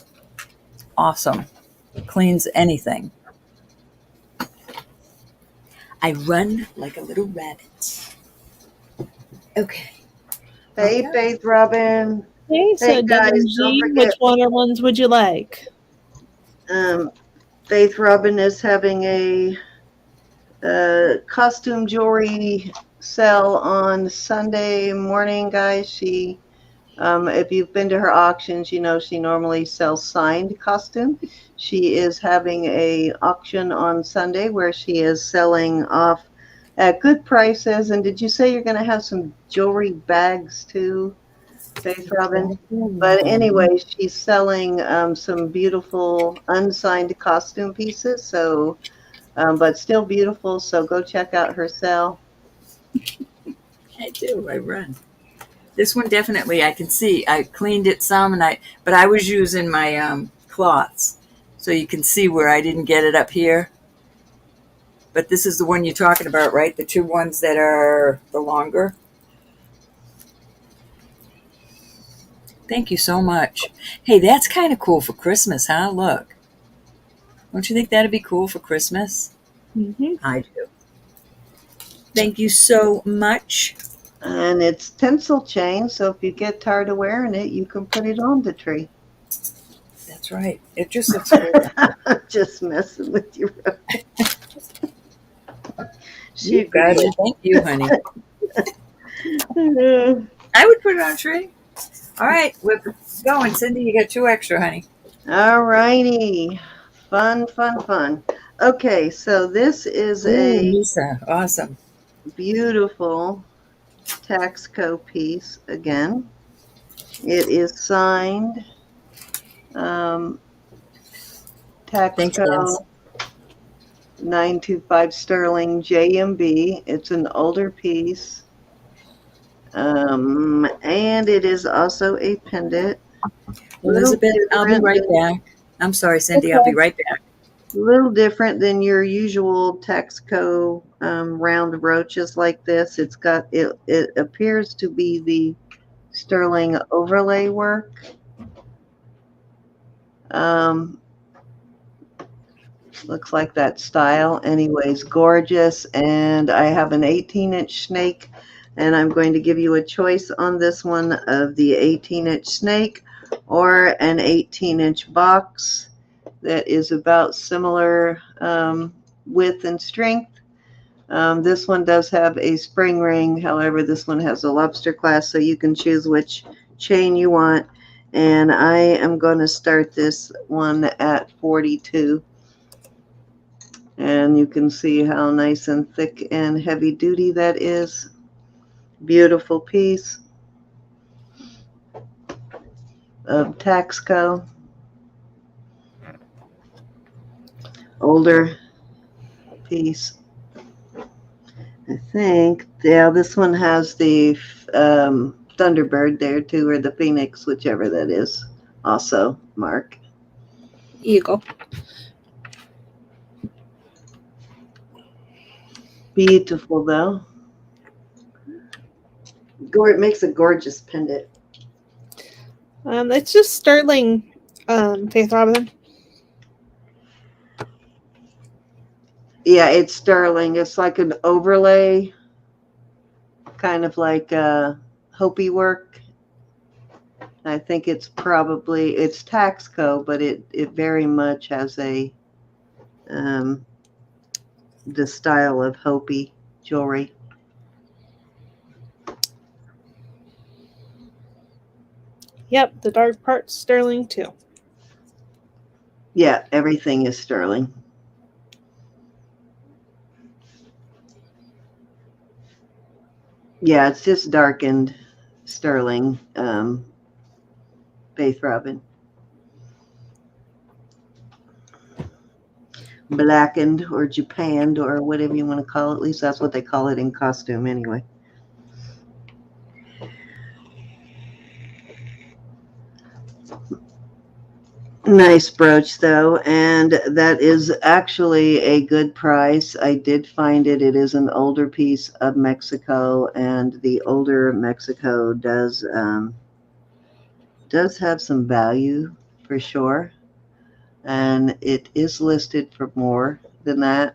awesome. It cleans anything. I run like a little rabbit. Okay. Hey, Faith Robin. Okay, so Hey, Deb guys, and don't G, forget. which one or ones would you like? Faith Robin is having a costume jewelry sale on Sunday morning, guys. She, if you've been to her auctions, you know she normally sells signed costume. She is having a auction on Sunday where she is selling off at good prices. And did you say you're going to have some jewelry bags too, Faith Robin? But anyway, she's selling some beautiful unsigned costume pieces. So, but still beautiful. So go check out her sale. I do. I run. This one definitely I can see. I cleaned it some, but I was using my cloths, so you can see where I didn't get it up here. But this is the one you're talking about, right? The 2 ones that are the longer. Thank you so much. Hey, that's kind of cool for Christmas, huh? Look. Don't you think that'd be cool for Christmas? Mm-hmm. I do. Thank you so much. And it's tinsel chain, so if you get tired of wearing it, you can put it on the tree. That's right. It just looks cool. I'm just messing with you. You got it. Thank you, honey. Uh, I would put it on a tree. All right, we're going. Cindy, you got 2 extra, honey. All righty. Fun, fun, fun. Okay, so this is Ooh, a Lisa. Awesome. beautiful Taxco piece again. It is signed Thanks, Liz. Taxco 925 Sterling JMB. It's an older piece. And it is also a pendant. Little Elizabeth, I'll be different right than back. I'm sorry, Cindy. I'll be Okay. right back. little different than your usual Texaco round brooches like this. It's got it appears to be the sterling overlay work. Um, looks like that style. Anyways, gorgeous. And I have an 18-inch snake, and I'm going to give you a choice on this one of the 18-inch snake or an 18-inch box that is about similar width and strength. This one does have a spring ring. However, this one has a lobster clasp, so you can choose which chain you want. And I am going to start this one at 42. And you can see how nice and thick and heavy duty that is. Beautiful piece of Taxco. Older piece. I think, yeah, this one has the Thunderbird there too, or the Phoenix, whichever that is. Also, Mark. Eagle. Beautiful though. It makes a gorgeous pendant. It's just sterling, Faith Robin. Yeah, it's sterling. It's like an overlay, kind of like Hopi work. I think it's Taxco, but it very much has a the style of Hopi jewelry. Yep, the dark part's sterling too. Yeah, everything is sterling. Yeah, it's just darkened sterling, Faith Robin. Blackened or japanned or whatever you want to call it. At least that's what they call it in costume anyway. Nice brooch though, and that is actually a good price. I did find it. It is an older piece of Mexico, and the older Mexico does have some value for sure. And it is listed for more than that.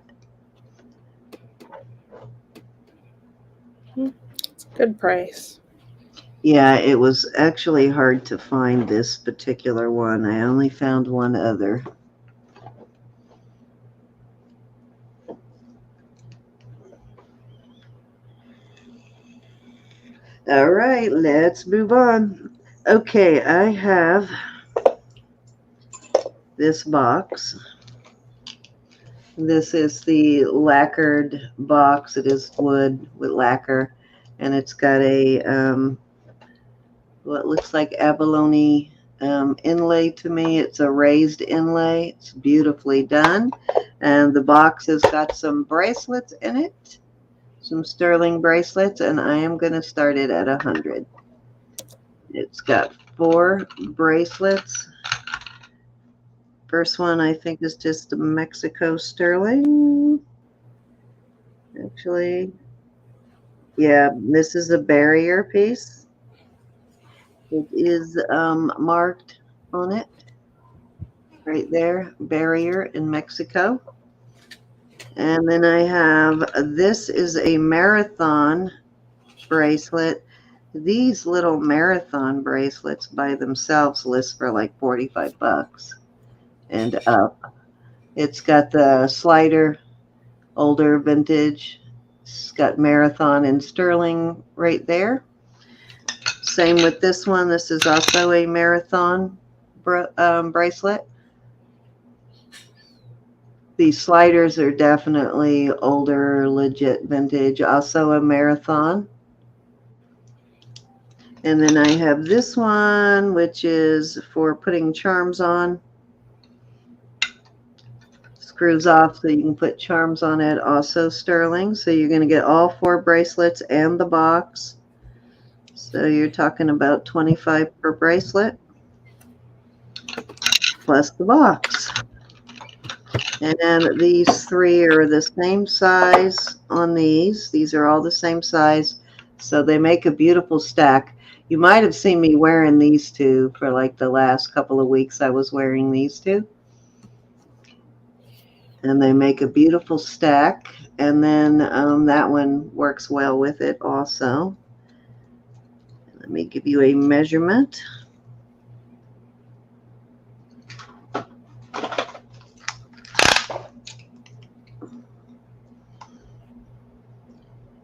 It's a good price. Yeah, it was actually hard to find this particular one. I only found one other. All right, let's move on. Okay, I have this box. This is the lacquered box. It is wood with lacquer, and it's got a what looks like abalone inlay to me. It's a raised inlay. It's beautifully done, and the box has got some bracelets in it, some sterling bracelets, and I am going to start it at 100. It's got 4 bracelets. First one I think is just a Mexico sterling. Actually, yeah, this is a barrier piece. It is marked on it right there, barrier in Mexico. And then I have, this is a marathon bracelet. These little marathon bracelets by themselves list for like 45 bucks and up. It's got the slider, older vintage. It's got marathon and sterling right there. Same with this one. This is also a marathon bracelet. These sliders are definitely older, legit vintage. Also a marathon. And then I have this one, which is for putting charms on. Screws off so you can put charms on it. Also sterling. So you're going to get all 4 bracelets and the box. So you're talking about $25 per bracelet plus the box. And then these 3 are the same size on these. These are all the same size. So they make a beautiful stack. You might have seen me wearing these 2 for like the last couple of weeks. I was wearing these 2. And they make a beautiful stack. And then that one works well with it also. Let me give you a measurement.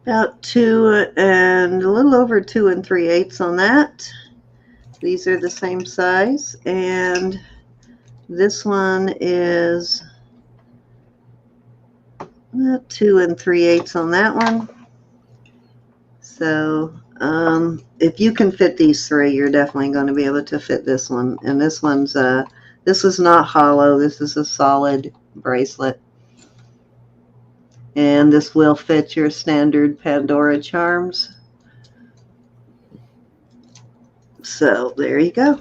About 2 and a little over 2 3/8 on that. These are the same size, and this one is 2 3/8 on that one. So if you can fit these 3, you're definitely going to be able to fit this one. And this one's this is not hollow. This is a solid bracelet. And this will fit your standard Pandora charms. So there you go.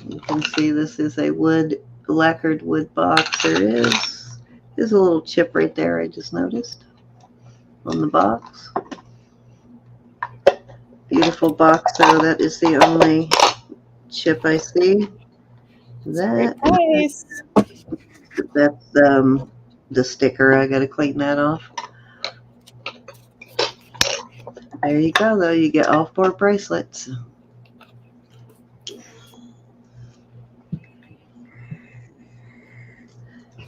You can see this is a lacquered wood box. There's a little chip right there I just noticed on the box. Beautiful box though. That is the only chip I see. Nice. That's the sticker. I gotta clean that off. There you go though. You get all 4 bracelets.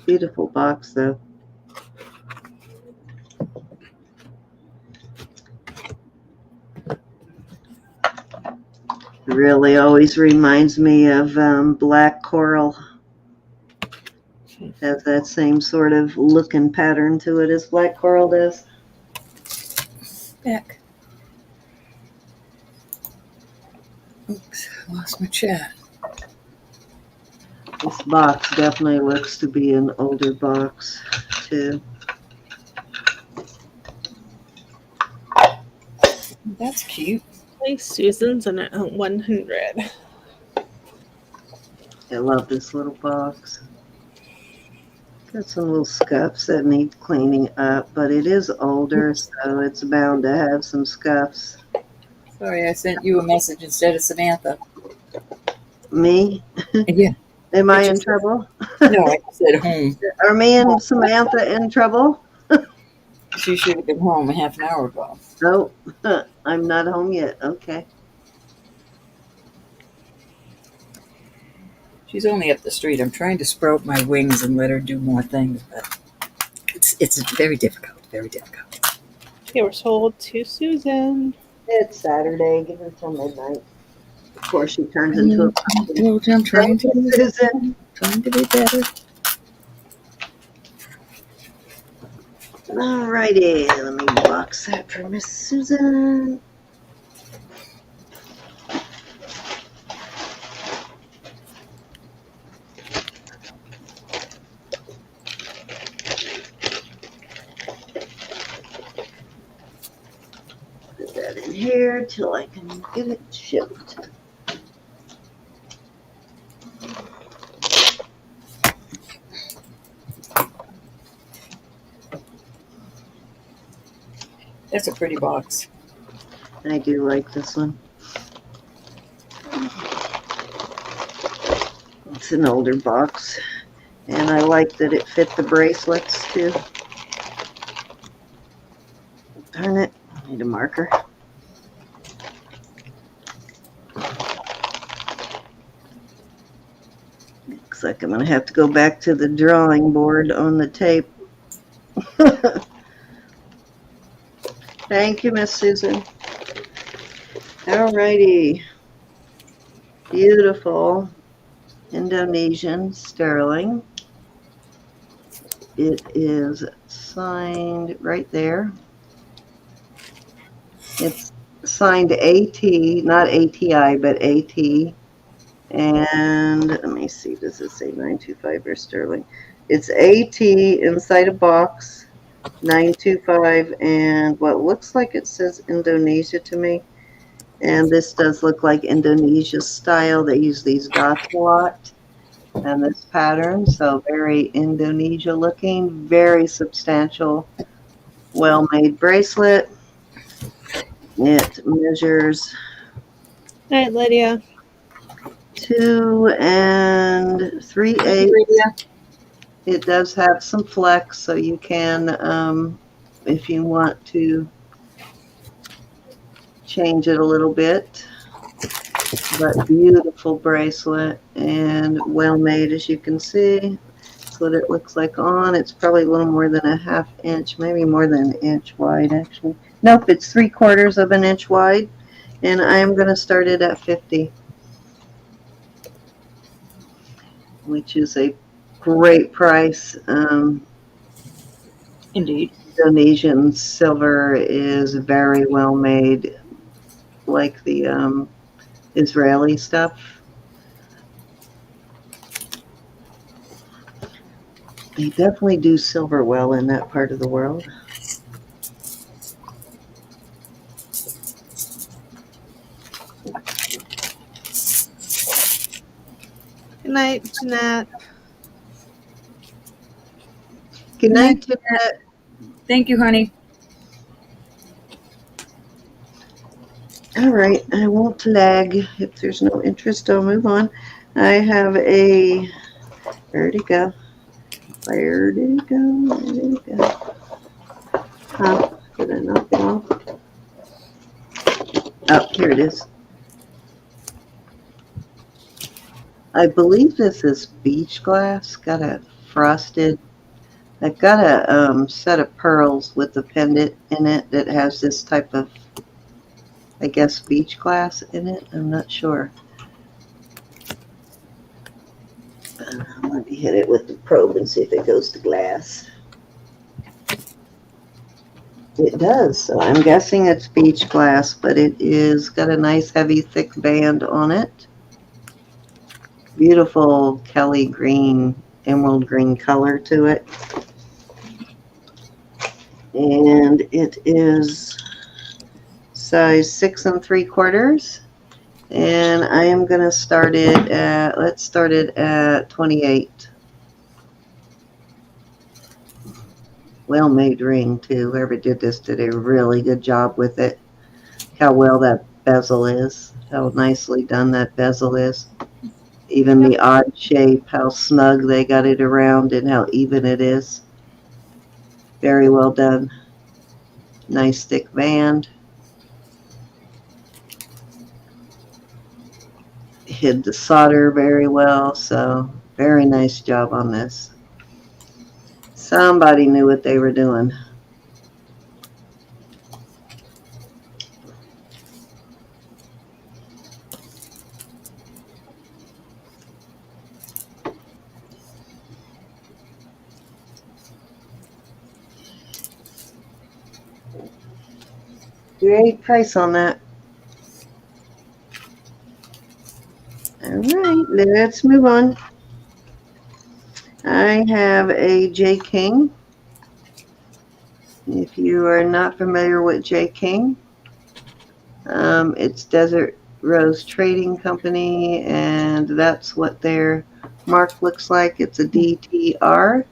Beautiful box though. Really always reminds me of black coral. Has that same sort of look and pattern to it as black coral does. Back. Oops, I lost my chat. This box definitely looks to be an older box too. That's cute. Nice. Susan's in at 100. I love this little box. Got some little scuffs that need cleaning up, but it is older, so it's bound to have some scuffs. Sorry, I sent you a message instead of Samantha. Me? Yeah. Am I in trouble? No, I said home. Are me and Samantha in trouble? She should have been home a half an hour ago. No, I'm not home yet. Okay. She's only up the street. I'm trying to sprout my wings and let her do more things, but it's very difficult. Very difficult. They were sold to Susan. It's Saturday. Give her till midnight before she turns into a Well, I'm trying to be better. Alrighty, let me box that for Miss Susan. Put that in here till I can get it shipped. That's a pretty box. I do like this one. It's an older box, and I like that it fit the bracelets too. Darn it, I need a marker. Looks like I'm gonna have to go back to the drawing board on the tape. Thank you, Miss Susan. Alrighty. Beautiful Indonesian sterling. It is signed right there. It's signed AT, not ATI, but AT. And let me see, does it say 925 or sterling? It's AT inside a box, 925, and what looks like it says Indonesia to me. And this does look like Indonesia style. They use these dots a lot and this pattern, so very Indonesia looking, very substantial, well-made bracelet. It measures All right, Lydia. 2 3/8. It does have some flex, so you can, if you want to change it a little bit. But beautiful bracelet and well made, as you can see. That's what it looks like on. It's probably a little more than a ½ inch, maybe more than an inch wide, actually. Nope, it's 3/4 of an inch wide. And I am going to start it at 50, which is a great price. Indeed. Indonesian silver is very well made, like the Israeli stuff. They definitely do silver well in that part of the world. Good night, Jeanette. Good night, Jeanette. Thank you, honey. All right, I won't lag. If there's no interest, I'll move on. I have a, where'd it go? Where'd it go? Where'd it go? Huh? Did I knock it off? Oh, here it is. I believe this is beach glass. Got a frosted. I've got a set of pearls with a pendant in it that has this type of, I guess, beach glass in it. I'm not sure. Let me hit it with the probe and see if it goes to glass. It does, so I'm guessing it's beach glass, but it is got a nice heavy thick band on it. Beautiful Kelly green, emerald green color to it. And it is size 6 3/4. And I am going to start it at, let's start it at 28. Well-made ring, too. Whoever did this did a really good job with it. How well that bezel is. How nicely done that bezel is. Even the odd shape, how snug they got it around and how even it is. Very well done. Nice thick band. Hid the solder very well, so very nice job on this. Somebody knew what they were doing. Great price on that. All right, let's move on. I have a Jay King. If you are not familiar with Jay King, it's Desert Rose Trading Company, and that's what their mark looks like. It's a DTR.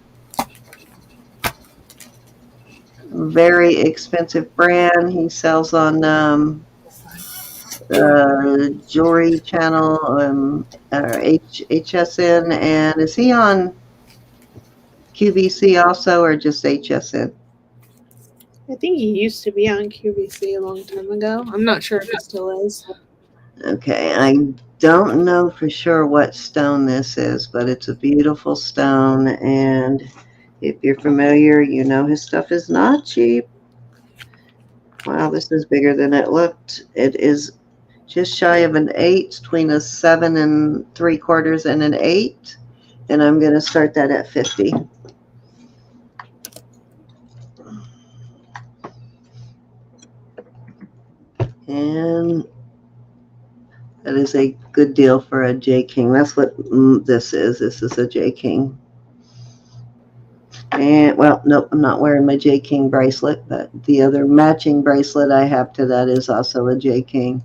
Very expensive brand. He sells on Jewelry Channel, HSN, and is he on QVC also, or just HSN? I think he used to be on QVC a long time ago. I'm not sure if he still is. Okay, I don't know for sure what stone this is, but it's a beautiful stone, and if you're familiar, you know his stuff is not cheap. Wow, this is bigger than it looked. It is just shy of an 8, between a 7 3/4 and an 8. And I'm going to start that at 50. And that is a good deal for a Jay King. That's what this is. This is a Jay King. And, well, nope, I'm not wearing my Jay King bracelet, but the other matching bracelet I have to that is also a Jay King.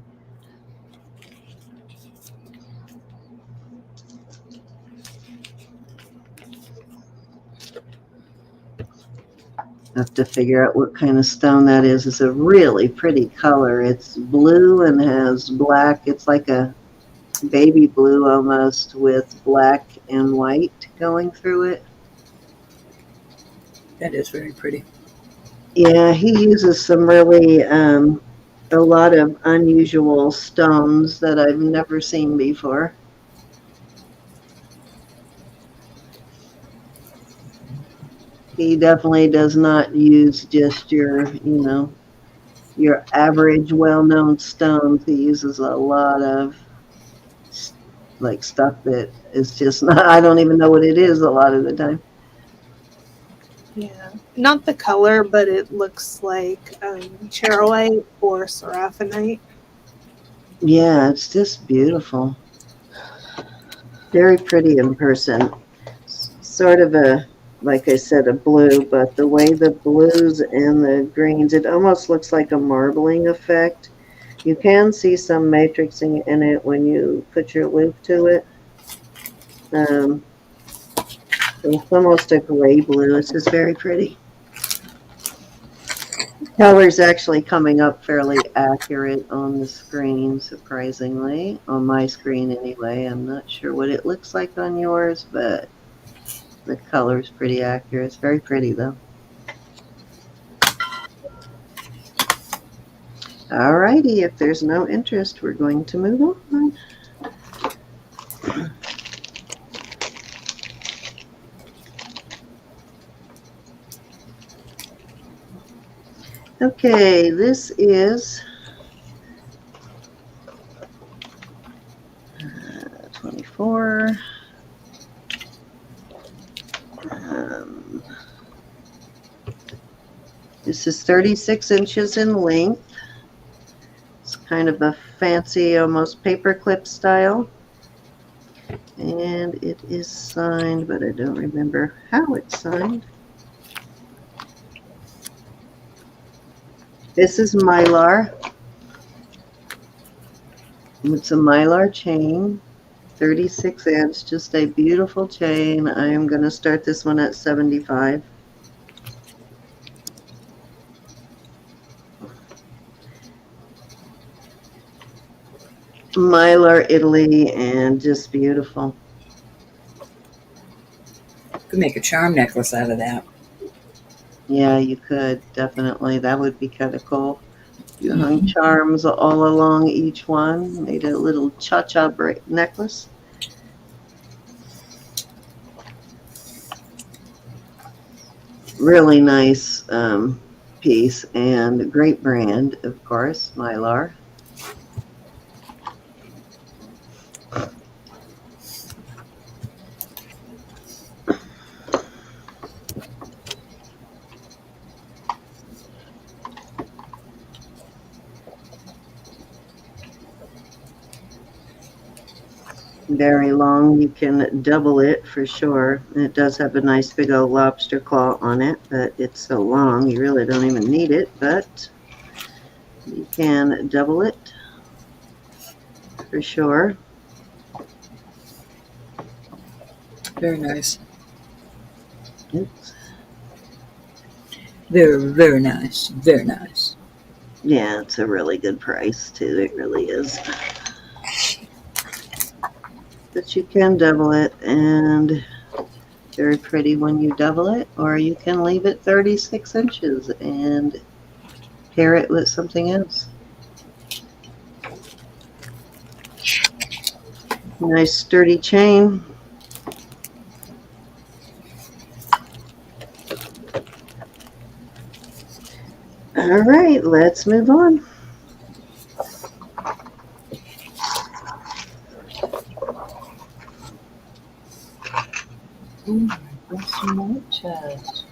I have to figure out what kind of stone that is. It's a really pretty color. It's blue and has black. It's like a baby blue almost with black and white going through it. That is very pretty. Yeah, he uses some really, a lot of unusual stones that I've never seen before. He definitely does not use just your, your average well-known stones. He uses a lot of like stuff that is just not, I don't even know what it is a lot of the time. Yeah, not the color, but it looks like charoite or seraphonite. Yeah, it's just beautiful. Very pretty in person. Sort of a, like I said, a blue, but the way the blues and the greens, it almost looks like a marbling effect. You can see some matrixing in it when you put your loop to it. It's almost a gray blue. It's just very pretty. Color's actually coming up fairly accurate on the screen, surprisingly. On my screen, anyway. I'm not sure what it looks like on yours, but the color's pretty accurate. It's very pretty, though. Alrighty, if there's no interest, we're going to move on. Okay, this is 24. This is 36 inches in length. It's kind of a fancy, almost paperclip style. And it is signed, but I don't remember how it's signed. This is Mylar. It's a Mylar chain, 36 inch, just a beautiful chain. I am going to start this one at 75. Mylar, Italy, and just beautiful. Could make a charm necklace out of that. Yeah, you could, definitely. That would be kind of cool. You hung charms all along each one, made a little cha-cha necklace. Really nice piece, and great brand, of course, Mylar. Very long. You can double it for sure. It does have a nice big old lobster claw on it, but it's so long you really don't even need it, but you can double it for sure. Very nice. Oops. Very, very nice. Very nice. Yeah, it's a really good price too. It really is. But you can double it, and very pretty when you double it, or you can leave it 36 inches and pair it with something else. Nice sturdy chain. All right, let's move on. Ooh, what's in my chest?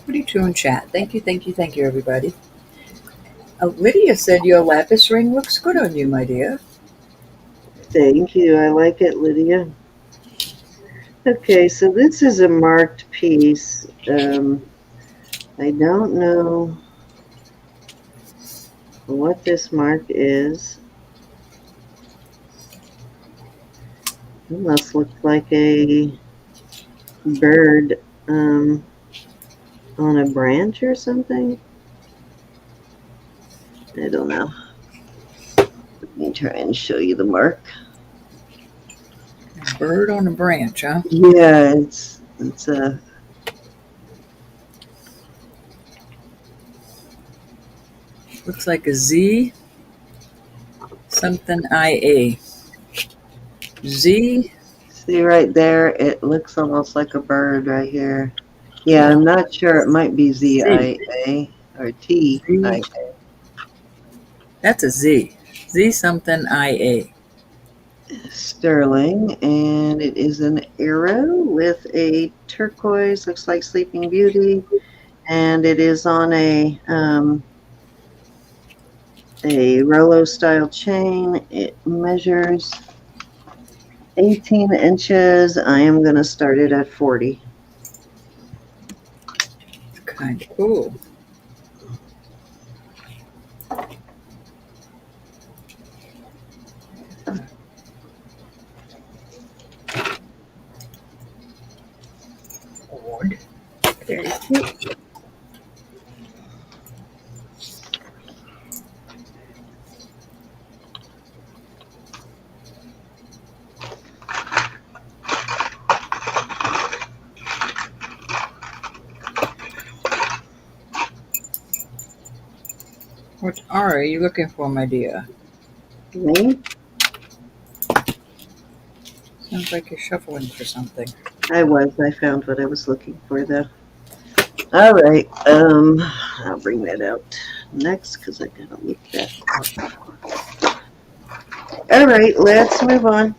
What are you doing, chat? Thank you, everybody. Lydia said your lapis ring looks good on you, my dear. Thank you. I like it, Lydia. Okay, so this is a marked piece. I don't know what this mark is. It must look like a bird on a branch or something. I don't know. Let me try and show you the mark. A bird on a branch, huh? Yeah, it's a Looks like a Z something IA. Z. see right there. It looks almost like a bird right here. Yeah, I'm not sure. It might be ZIA or TIA. Z. That's a Z. Z something IA. Sterling, and it is an arrow with a turquoise, looks like Sleeping Beauty, and it is on a Rolo style chain. It measures 18 inches. I am going to start it at 40. It's kind of cool. Very cute. What are you looking for, my dear? Me? Sounds like you're shuffling for something. I found what I was looking for though. All right, I'll bring that out next because I gotta look that up. All right, let's move on.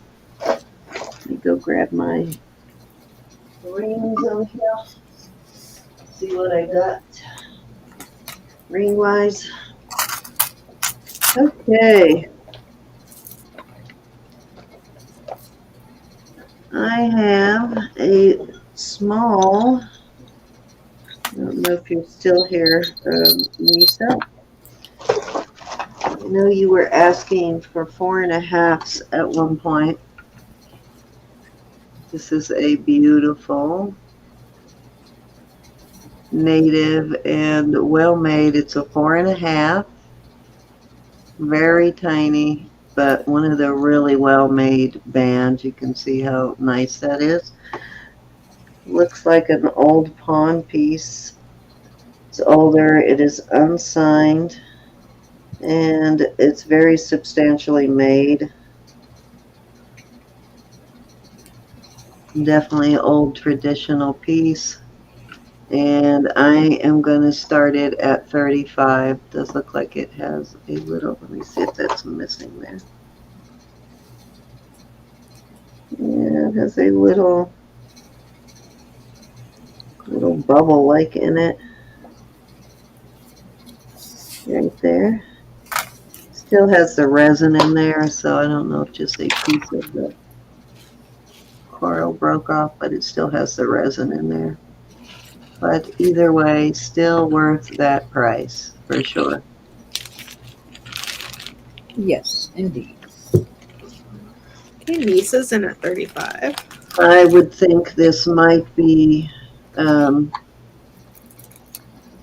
Let me go grab my rings over here. See what I got ring wise. Okay. I have a small, I don't know if you're still here, Nisa. I know you were asking for 4.5s at one point. This is a beautiful native and well made. It's a 4.5, very tiny, but one of the really well made bands. You can see how nice that is. Looks like an old pawn piece. It's older, it is unsigned, and it's very substantially made. Definitely old traditional piece. And I am going to start it at 35. Does look like it has a little, let me see if that's missing there. Yeah, it has a little bubble like in it. Right there. Still has the resin in there, so I don't know if just a piece of the coral broke off, but it still has the resin in there. But either way, still worth that price for sure. Yes, indeed. Okay, Nisa's in at 35. I would think this might be, I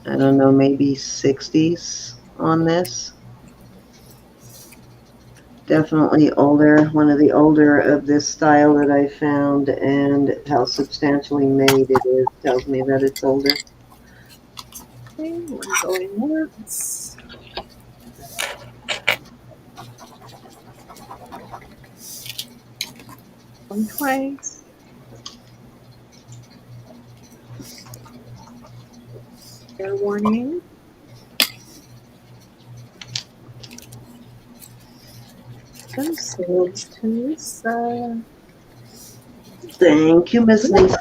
don't know, maybe 60s on this. Definitely older, one of the older of this style that I found, and how substantially made it is tells me that it's older. Okay, we're going once. Going twice. Fair warning. Sold to Lisa. Thank you, Miss Lisa.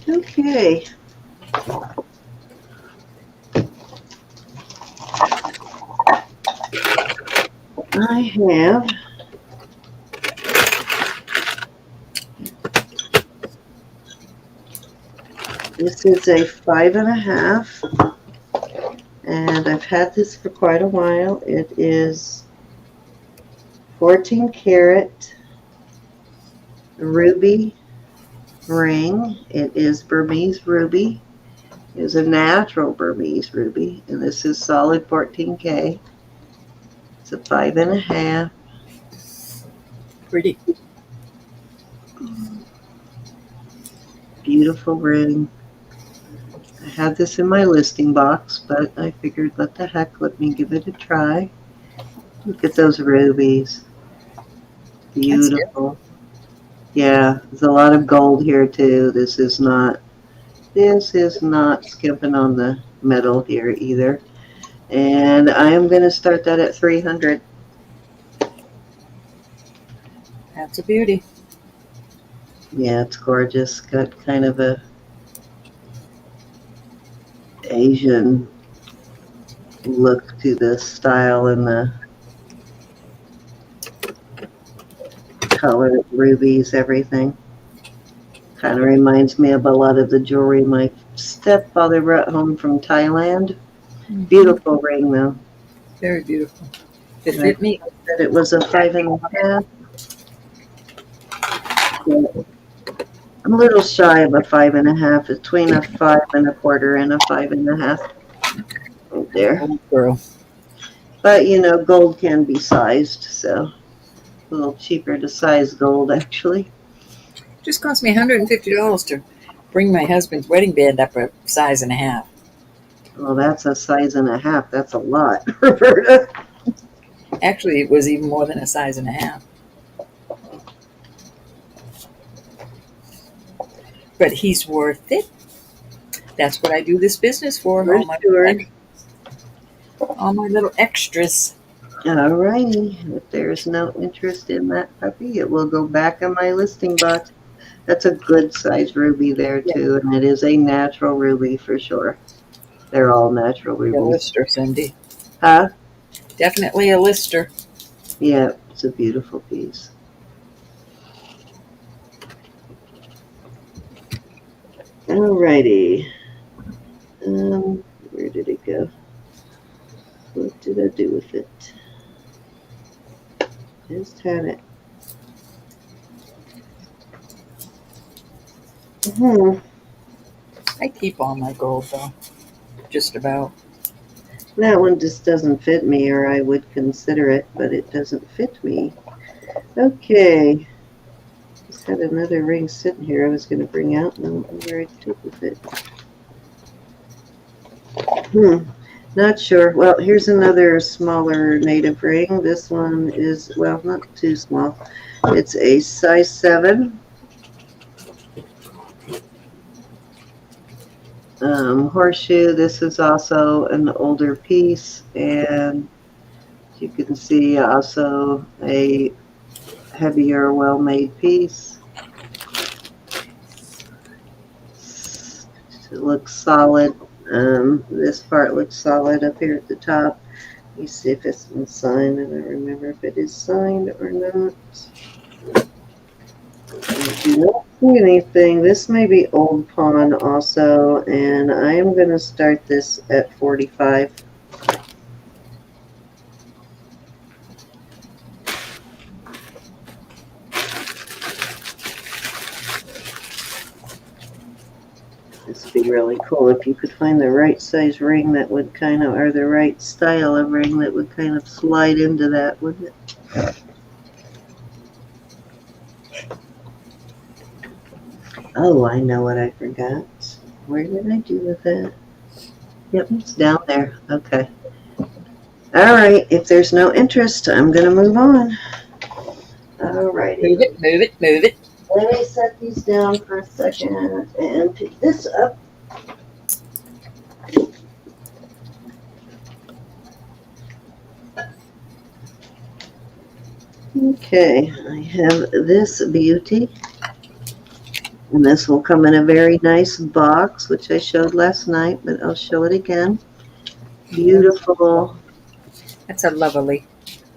Okay. I have this is a 5.5, and I've had this for quite a while. It is 14 karat ruby ring. It is Burmese ruby. It is a natural Burmese ruby, and this is solid 14K. It's a 5.5. Pretty. Beautiful ring. I had this in my listing box, but I figured, what the heck, let me give it a try. Look at those rubies. Beautiful. Yeah, there's a lot of gold here too. This is not skimping on the metal here either. And I am going to start that at 300. That's a beauty. Yeah, it's gorgeous. Got kind of a Asian look to the style and the color, rubies, everything. Kind of reminds me of a lot of the jewelry my stepfather brought home from Thailand. Beautiful ring though. Very beautiful. It fit me. Said it was a 5.5. I'm a little shy of a 5.5, between a 5.25 and a 5.5. Right there. Old girl. But you know, gold can be sized, so a little cheaper to size gold actually. Just cost me $150 to bring my husband's wedding band up a size and a half. Well, that's a size and a half. That's a lot, Roberta. Actually, it was even more than a size and a half. But he's worth it. That's what I do this business for. For sure. All my little extras. All righty. If there's no interest in that puppy, it will go back on my listing box. That's a good size ruby there too, and it is a natural ruby for sure. They're all natural A rubies. lister, Cindy. Huh? Definitely a lister. Yeah, it's a beautiful piece. Alrighty. Where did it go? What did I do with it? Just had it. I keep all my gold though. Just about. That one just doesn't fit me, or I would consider it, but it doesn't fit me. Okay. Just had another ring sitting here I was going to bring out, and I don't know where I took with it. Not sure. Well, here's another smaller native ring. This one is, well, not too small. It's a size 7. Horseshoe. This is also an older piece, and you can see also a heavier, well-made piece. It looks solid. This part looks solid up here at the top. Let me see if it's been signed. I don't remember if it is signed or not. I do not see anything. This may be Old Pawn also, and I am going to start this at 45. This would be really cool if you could find the right size ring that would kind of, or the right style of ring that would kind of slide into that, wouldn't it? Oh, I know what I forgot. Where did I do with that? Yep, it's down there. Okay. All right. If there's no interest, I'm going to move on. All righty. Move it, move it, move it. Let me set these down for a second and pick this up. Okay, I have this beauty. And this will come in a very nice box, which I showed last night, but I'll show it again. Beautiful. That's a lovely.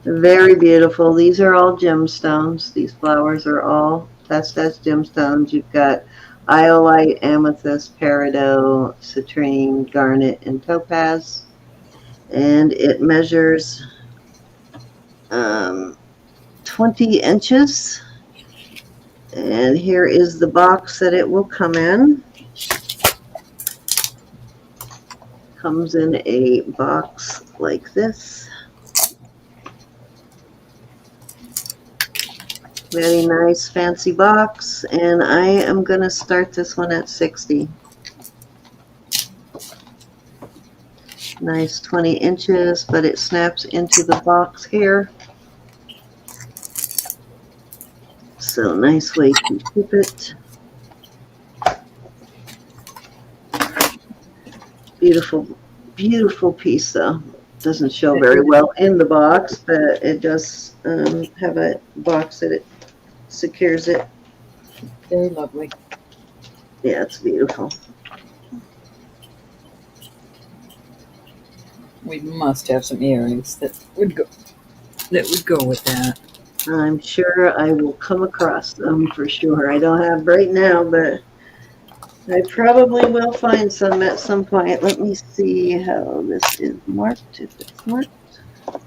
Very beautiful. These are all gemstones. These flowers are all test as gemstones. You've got iolite, amethyst, peridot, citrine, garnet, and topaz. And it measures 20 inches. And here is the box that it will come in. Comes in a box like this. Very nice, fancy box. And I am going to start this one at 60. Nice 20 inches, but it snaps into the box here. So nice way to keep it. Beautiful, beautiful piece though. Doesn't show very well in the box, but it does have a box that it secures it. Very lovely. Yeah, it's beautiful. We must have some earrings that would go with that. I'm sure I will come across them for sure. I don't have right now, but I probably will find some at some point. Let me see how this is marked, if it's marked. I'm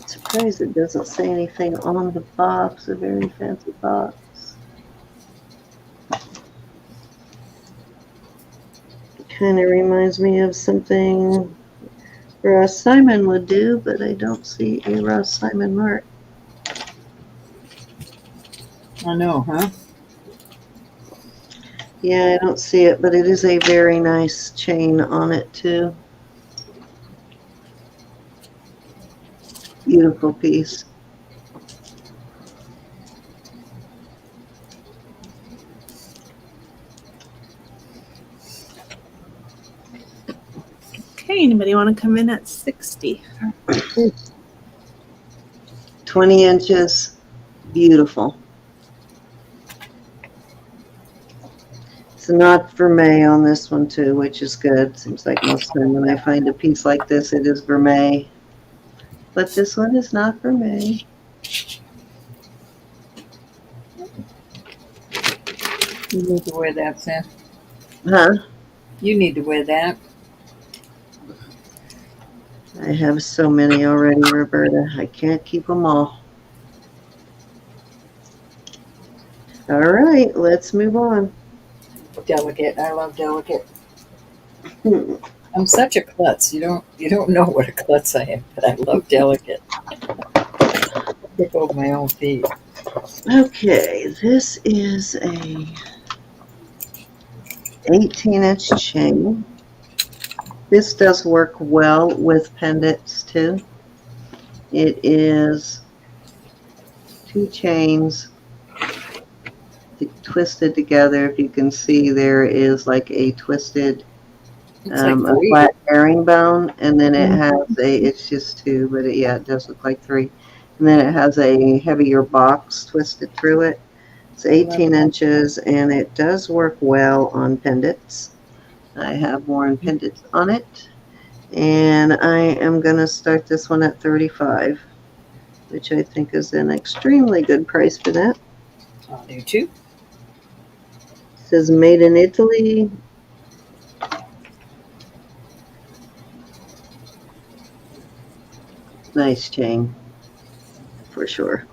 surprised it doesn't say anything on the box, a very fancy box. It kind of reminds me of something Ross Simon would do, but I don't see a Ross Simon mark. I know, huh? Yeah, I don't see it, but it is a very nice chain on it too. Beautiful piece. Okay, anybody want to come in at 60? 20 inches. Beautiful. It's not vermeil on this one too, which is good. Seems like most of the time when I find a piece like this, it is vermeil. But this one is not vermeil. You need to wear that, Sam. Huh? You need to wear that. I have so many already, Roberta. I can't keep them all. All right, let's move on. Delicate. I love delicate. I'm such a klutz. You don't know what a klutz I am, but I love delicate. I trip over my own feet. Okay, this is a 18-inch chain. This does work well with pendants too. It is 2 chains twisted together. If you can see, there is like a twisted a flat herringbone, and then it has it's just 2, but it does look like 3. And then it has a heavier box twisted through it. It's 18 inches, and it does work well on pendants. I have worn pendants on it, and I am going to start this one at 35, which I think is an extremely good price for that. I'll do too. It says made in Italy. Nice chain, for sure.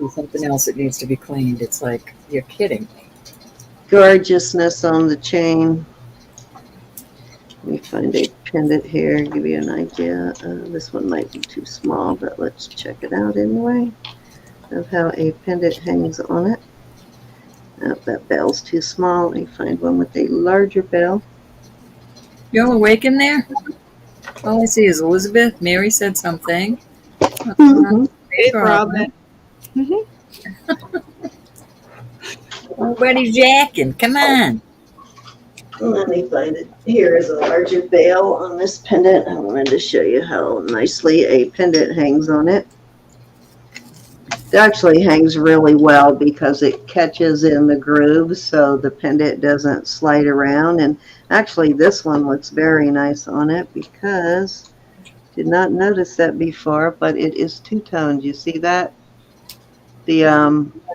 be something else that needs to be cleaned. It's like, you're kidding me. Gorgeousness on the chain. Let me find a pendant here, give you an idea. This one might be too small, but let's check it out anyway, of how a pendant hangs on it. Oh, that bell's too small. Let me find one with a larger bell. You all awake in there? All I see is Elizabeth. Mary said something. Mhm. It's Robin. Nobody's jacking. Come on. Let me find it. Here is a larger bell on this pendant. I wanted to show you how nicely a pendant hangs on it. It actually hangs really well because it catches in the groove so the pendant doesn't slide around. And actually this one looks very nice on it because did not notice that before, but it is two-toned. You see that? The I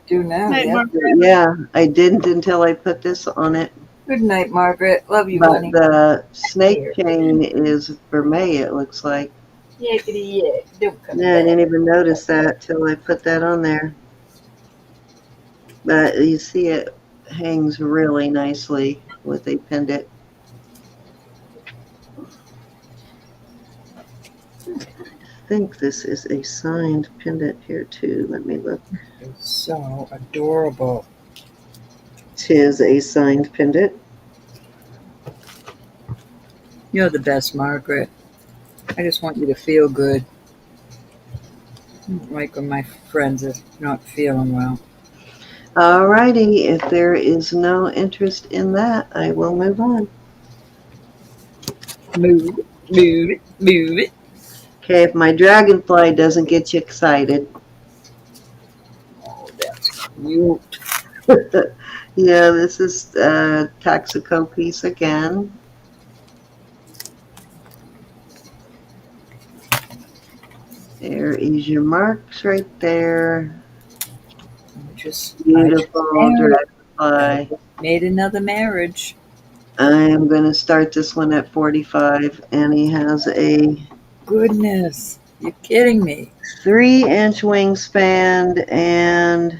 do now. Night, Yeah. Margaret. yeah, I didn't until I put this on it. Good night, Margaret. Love you, But honey. the snake chain is vermeil, it looks like. Yakety yak. Don't come Yeah, I back. didn't even notice that till I put that on there. But you see it hangs really nicely with a pendant. I think this is a signed pendant here too. Let me look. It's so adorable. Tis a signed pendant. You're the best, Margaret. I just want you to feel good. Like when my friends are not feeling well. Alrighty, if there is no interest in that, I will move on. Move it, move it, move it. Okay, if my dragonfly doesn't get you excited. Oh, that's cute. Yeah, this is a Taxico piece again. There is your marks right there. Beautiful dragonfly. Made another marriage. I'm going to start this one at 45, and he has a Goodness, you're kidding me. 3-inch wingspan and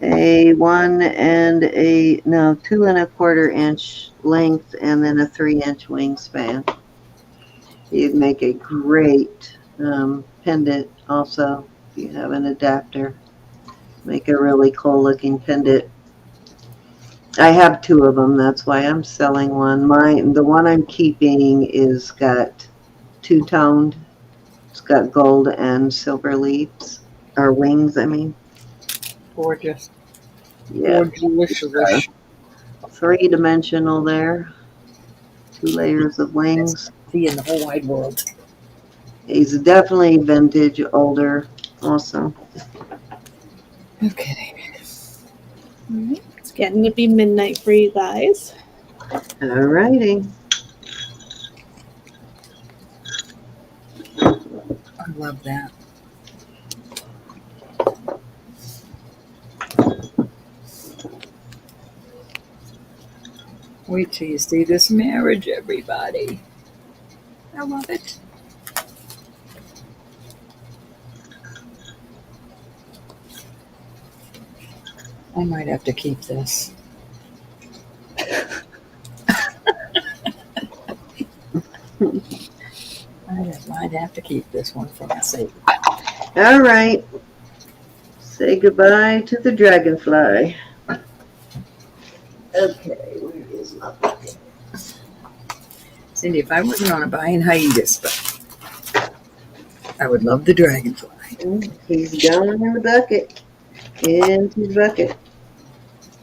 a 2.25-inch length, and then a 3-inch wingspan. You'd make a great pendant also if you have an adapter. Make a really cool looking pendant. I have 2 of them, that's why I'm selling one. The one I'm keeping is got two-toned. It's got gold and silver leaves, or wings, I mean. Gorgeous. Yeah. Gorgeous. 3-dimensional there. 2 layers of wings. See in the whole wide world. He's definitely vintage, older also. Okay. Alright, it's getting to be midnight for you guys. Alrighty. I love that. Wait till you see this marriage, everybody. I love it. I might have to keep this. I might have to keep this one for myself. All right. Say goodbye to the dragonfly. Okay, where is my bucket? Cindy, if I wasn't on a buying hiatus, but I would love the dragonfly. He's gone in the bucket. Into the bucket.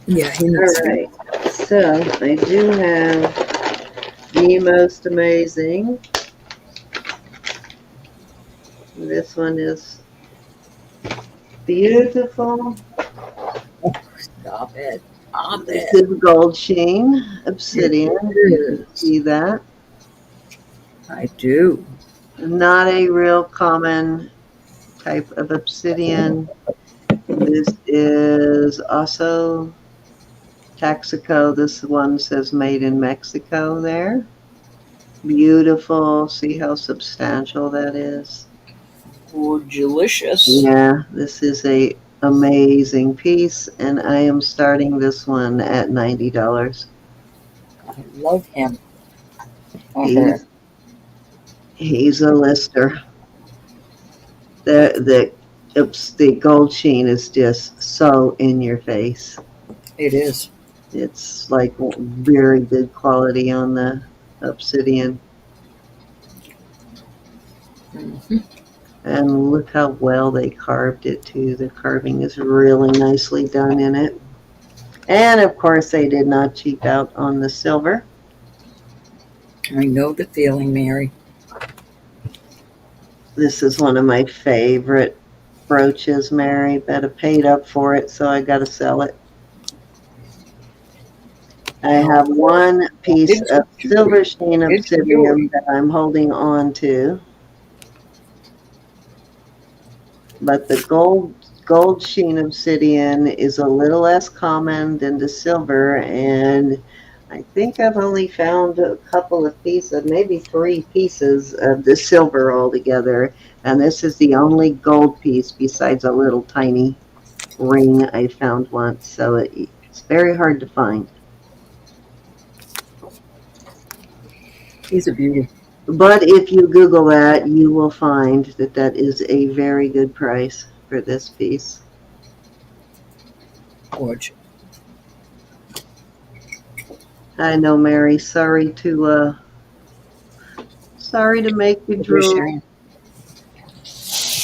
Yeah, he All needs to. right. So I do have the most amazing. This one is beautiful. Stop it. Stop This it. is gold sheen obsidian. You can see that. I do. Not a real common type of obsidian. This is also Taxico. This one says made in Mexico there. Beautiful. See how substantial that is. Oh, delicious. Yeah, this is a amazing piece, and I am starting this one at $90. I love him. Or her. He's he's a lister. The gold sheen is just so in your face. It is. It's like very good quality on the obsidian. Hmm. And look how well they carved it too. The carving is really nicely done in it. And of course they did not cheap out on the silver. I know the feeling, Mary. This is one of my favorite brooches, Mary, but I paid up for it, so I gotta sell it. I have one piece It's of silver sheen It's obsidian that I'm holding on to. But the gold sheen obsidian is a little less common than the silver, and I think I've only found a couple of pieces, maybe 3 pieces of the silver altogether, and this is the only gold piece besides a little tiny ring I found once, so it's very hard to find. He's a beauty. But if you Google that, you will find that that is a very good price for this piece. Gorge. I know, Mary. Sorry to make you drool.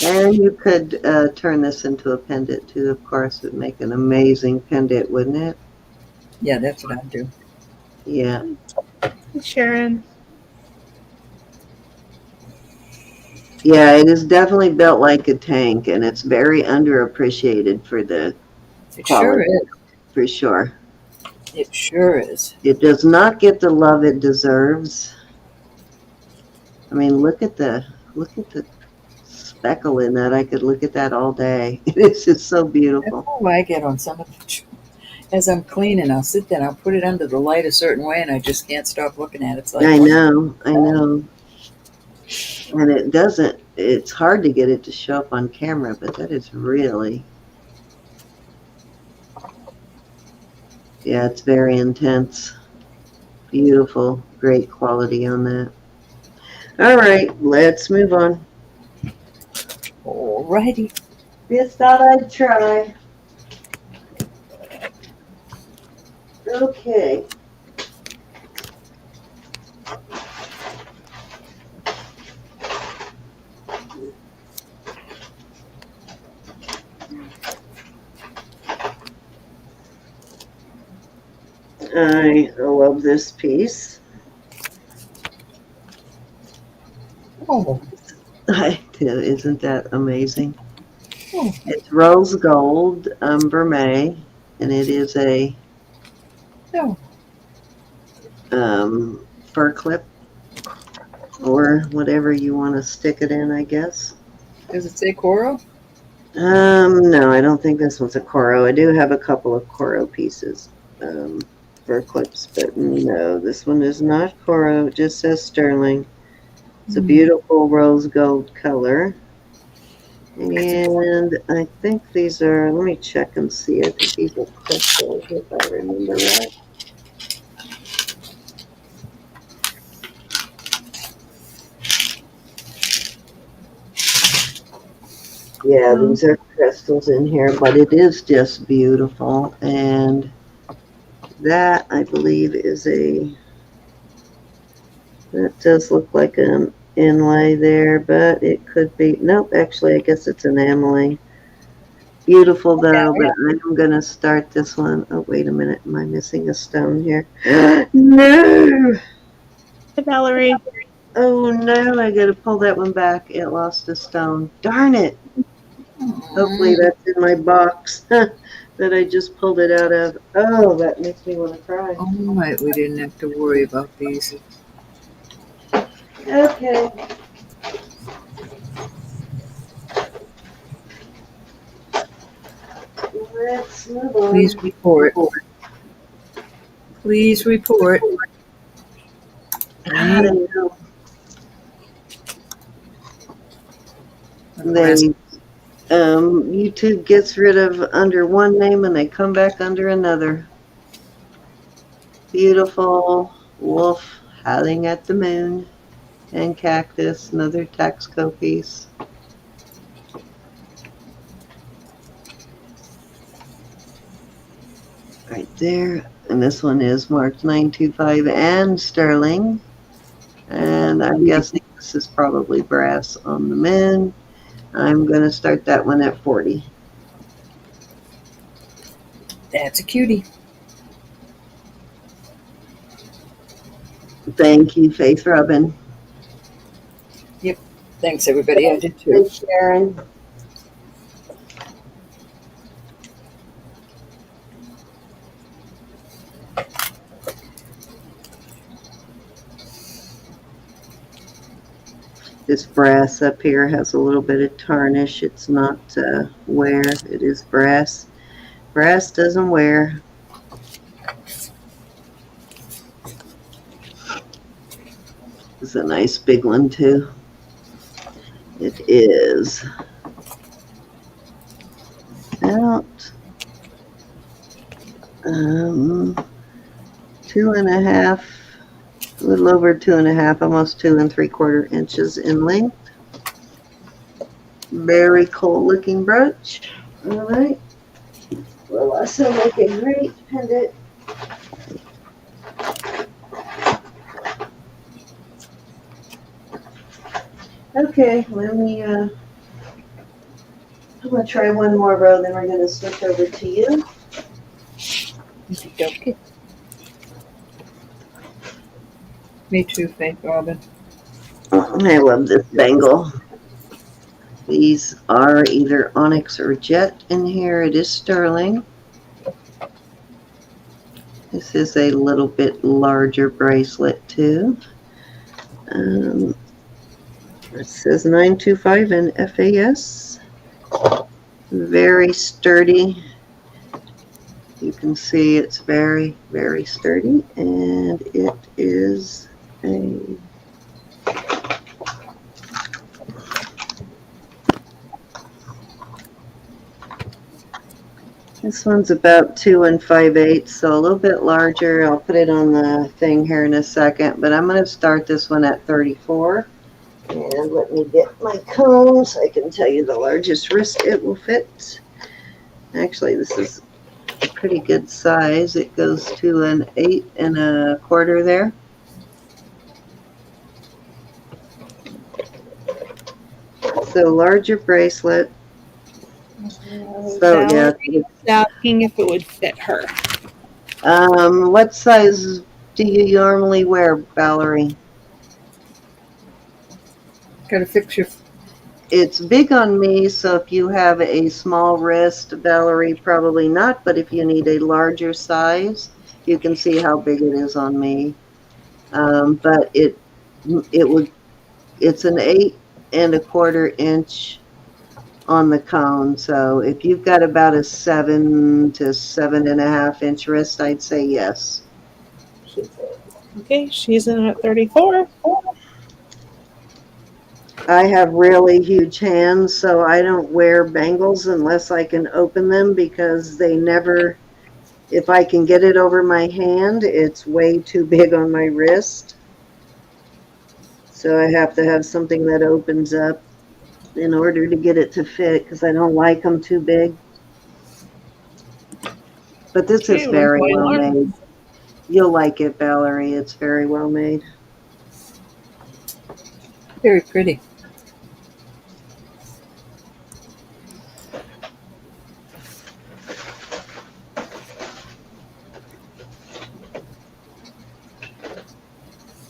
And you could turn this into a pendant too. Of course, it would make an amazing pendant, wouldn't it? Yeah, that's what I'd do. Yeah. Sharon. Yeah, it is definitely built like a tank, and it's very underappreciated for the It quality, sure is. for sure. It sure is. It does not get the love it deserves. I mean, look at the speckle in that. I could look at that all day. It's just so That's beautiful. how I get on some of the. As I'm cleaning, I'll sit there and I'll put it under the light a certain way, and I just can't stop looking at it. It's like, I know. And it doesn't, it's hard to get it to show up on camera, but that is really, yeah, it's very intense. Beautiful, great quality on that. All right, let's move on. alrighty. Just thought I'd try. Okay. I love this piece. Oh, I do. Isn't that amazing? oh. It's rose gold vermeil, and it is a No. fur clip or whatever you want to stick it in, I guess. Does it say Coro? No, I don't think this one's a Coro. I do have a couple of Coro pieces for clips, but no, this one is not Coro. It just says sterling. It's a beautiful rose gold color. And I think these are, let me check and see. I think these are crystals, if I remember right. Yeah, these are crystals in here, but it is just beautiful. And that, I believe, is that does look like an inlay there, but it could be, nope, actually, I guess it's enameling. Beautiful though, but I'm going to start this one. Oh, wait a minute. Am I missing a stone here? No! Hi, Valerie. Oh no, I gotta pull that one back. It lost a stone. Darn it. Hopefully that's in my box that I just pulled it out of. Oh, that makes me want to cry. All right, we didn't have to worry about these. Okay. Let's move on. Please report. Please report. I don't know. They YouTube gets rid of under one name and they come back under another. Beautiful wolf howling at the moon and cactus, another Taxco piece. Right there. And this one is marked 925 and sterling. And I'm guessing this is probably brass on the moon. I'm going to start that one at 40. That's a cutie. Thank you, Faith Robin. Thanks, everybody. I did too. Thanks, Sharon. This brass up here has a little bit of tarnish. It's not wear. It is brass. Brass doesn't wear. It's a nice big one too. It is about 2.5, a little over 2.5, almost 2 3/4 inches in length. Very cool looking brooch. All right. Will also make a great pendant. Okay, let me, I'm going to try one more row, then we're going to switch over to you. Okay. Me too, Faith Robin. I love this bangle. These are either onyx or jet in here. It is sterling. This is a little bit larger bracelet too. It says 925 in FAS. Very sturdy. You can see it's very, very sturdy, and it is a this one's about 2 5/8, so a little bit larger. I'll put it on the thing here in a second, but I'm going to start this one at 34. And let me get my comb so I can tell you the largest wrist it will fit. Actually, this is a pretty good size. It goes to an 8 1/4 there. So larger bracelet. So yeah. Asking if it would fit her. What size do you normally wear, Valerie? Got to fix your. It's big on me, so if you have a small wrist, Valerie, probably not, but if you need a larger size, you can see how big it is on me. But it's an 8 1/4 inch on the cone, so if you've got about a 7 to 7.5 inch wrist, I'd say yes. Okay, she's in at 34. I have really huge hands, so I don't wear bangles unless I can open them, because they never, if I can get it over my hand, it's way too big on my wrist. So I have to have something that opens up in order to get it to fit, because I don't like them too big. But this is very well made. You'll like it, Valerie. It's very well made. Very pretty.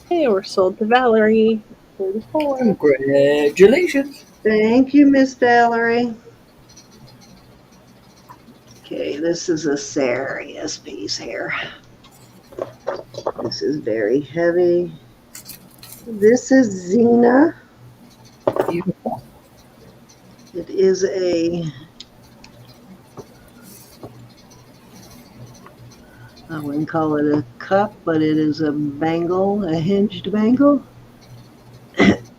Okay, we're sold to Valerie. 34. Congratulations. Thank you, Miss Valerie. Okay, this is a serious piece here. This is very heavy. This is Xena. Beautiful. It is a, I wouldn't call it a cup, but it is a bangle, a hinged bangle.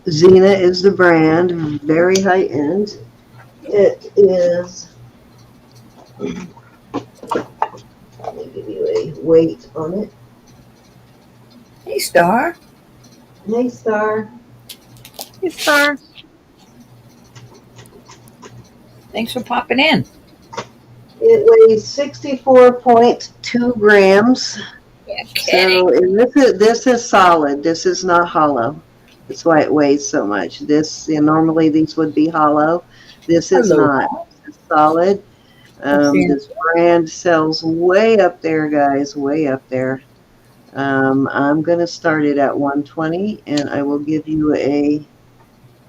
Xena is the brand, very high end. It is, let me give you a weight on it. Hey, Star. Hey, Star. Hey, Star. Thanks for popping in. It weighs 64.2 grams. So and this is solid. This is not hollow. That's why it weighs so much. This normally these would be hollow. This is Hello. not. This is solid. This brand sells way up there, guys. Way up there. I'm gonna start it at 120, and I will give you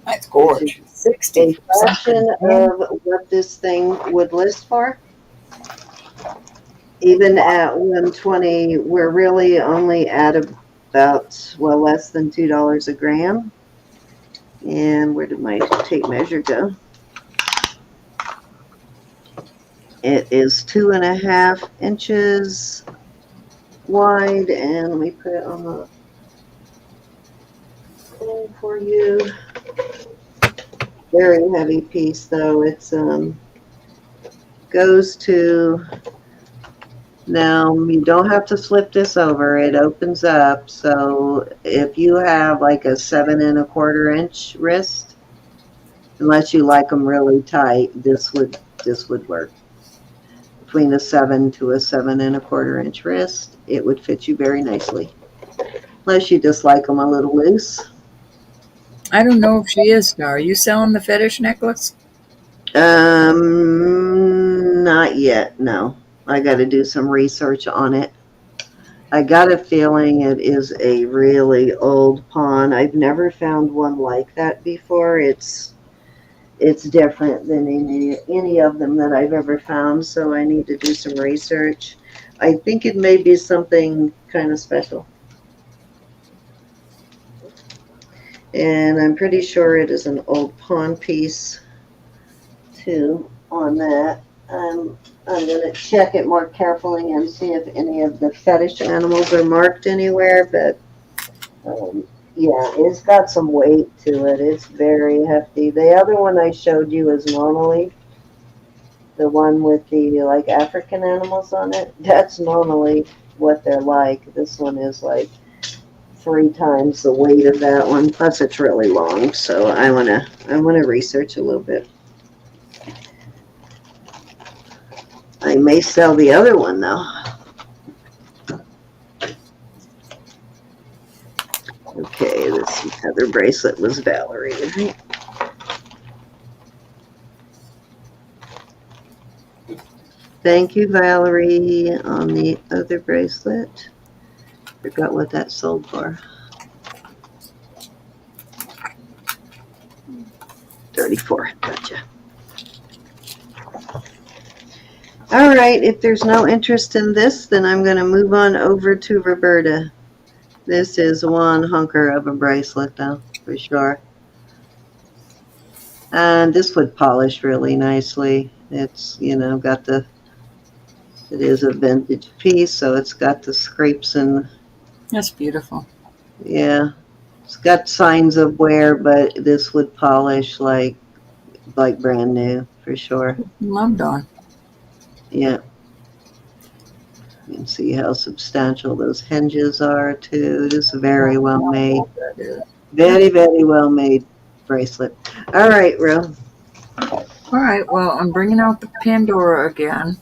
That's gorgeous. 60. a fraction of what this thing would list for. Even at 120, we're really only at about, well, less than $2 a gram. And where did my tape measure go? It is 2.5 inches wide, and let me put it on the thing for you. Very heavy piece, though. It's goes to. Now, you don't have to flip this over. It opens up. So if you have like a 7 1/4 inch wrist, unless you like them really tight, this would work. Between a 7 to a 7 1/4 inch wrist, it would fit you very nicely. Unless you just like them a little loose. I don't know if she is, Star. Are you selling the fetish necklace? Not yet. No. I got to do some research on it. I got a feeling it is a really old pawn. I've never found one like that before. It's different than any of them that I've ever found, so I need to do some research. I think it may be something kind of special. And I'm pretty sure it is an old pawn piece too on that. I'm going to check it more carefully and see if any of the fetish animals are marked anywhere, but yeah, it's got some weight to it. It's very hefty. The other one I showed you is normally the one with the like African animals on it. That's normally what they're like. This one is like 3 times the weight of that one. Plus it's really long, so I wanna research a little bit. I may sell the other one though. Okay, this other bracelet was Valerie, right? Thank you, Valerie, on the other bracelet. Forgot what that sold for. 34. Gotcha. All right, if there's no interest in this, then I'm going to move on over to Roberta. This is one hunker of a bracelet, though, for sure. And this would polish really nicely. It's, got it is a vintage piece, so it's got the scrapes and. That's beautiful. Yeah. It's got signs of wear, but this would polish like brand new, for sure. Loved on. Yeah. You can see how substantial those hinges are, too. It is very well made. Very, very well made bracelet. All right, Ro. All right, well, I'm bringing out the Pandora again.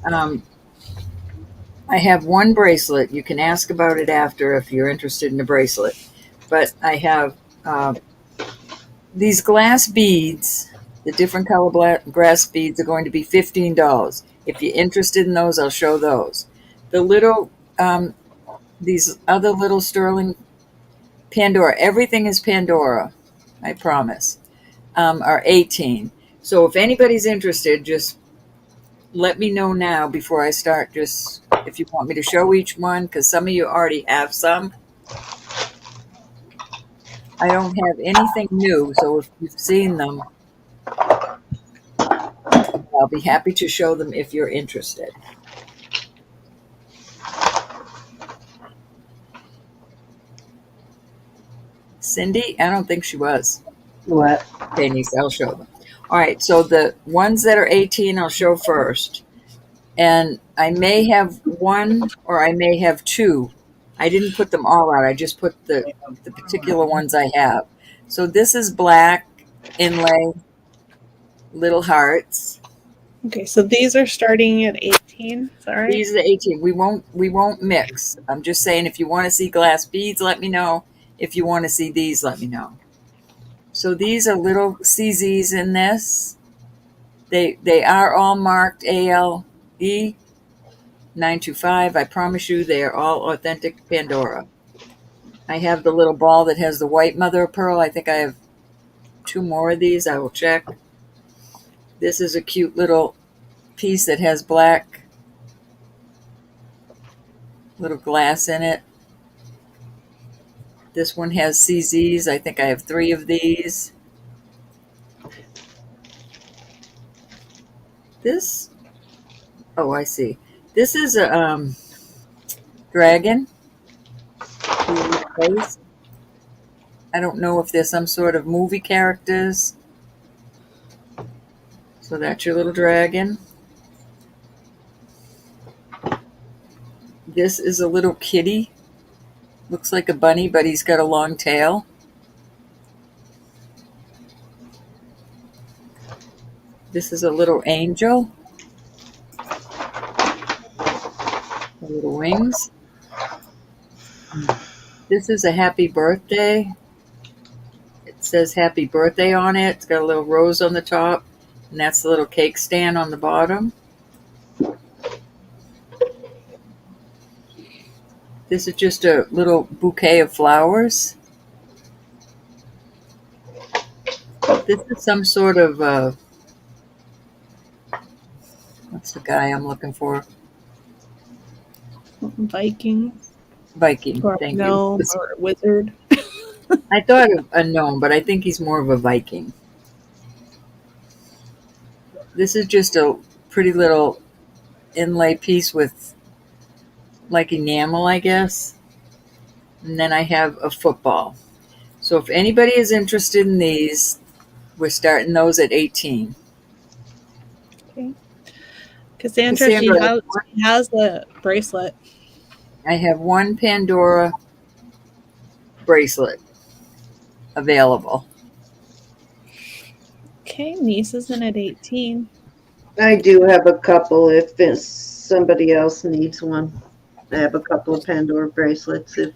I have one bracelet. You can ask about it after if you're interested in the bracelet. But I have these glass beads. The different color glass beads are going to be $15. If you're interested in those, I'll show those. The little, these other little sterling Pandora, everything is Pandora, I promise, are 18. So if anybody's interested, just let me know now before I start, just if you want me to show each one, because some of you already have some. I don't have anything new, so if you've seen them, I'll be happy to show them if you're interested. Cindy? I don't think she was. What? Okay, Nisa, I'll show them. All right, so the ones that are 18, I'll show first. And I may have one or I may have two. I didn't put them all out. I just put the particular ones I have. So this is black inlay, little hearts. Okay, so these are starting at 18. Is that right? These are the 18. We won't mix. I'm just saying if you want to see glass beads, let me know. If you want to see these, let me know. So these are little CZs in this. They are all marked ALE 925. I promise you they are all authentic Pandora. I have the little ball that has the white mother of pearl. I think I have two more of these. I will check. This is a cute little piece that has black little glass in it. This one has CZs. I think I have 3 of these. This, oh, I see. This is a dragon. I don't know if there's some sort of movie characters. So that's your little dragon. This is a little kitty. Looks like a bunny, but he's got a long tail. This is a little angel. The little wings. This is a happy birthday. It says happy birthday on it. It's got a little rose on the top, and that's the little cake stand on the bottom. This is just a little bouquet of flowers. This is some sort of, what's the guy I'm looking for? Viking. Viking, Or thank gnome you. or wizard. I thought of a gnome, but I think he's more of a Viking. This is just a pretty little inlay piece with like enamel, I guess. And then I have a football. So if anybody is interested in these, we're starting those at 18. Okay. Cassandra, she Cassandra, has the bracelet. I have one Pandora bracelet available. Okay, niece isn't at 18. I do have a couple if somebody else needs one. I have a couple of Pandora bracelets if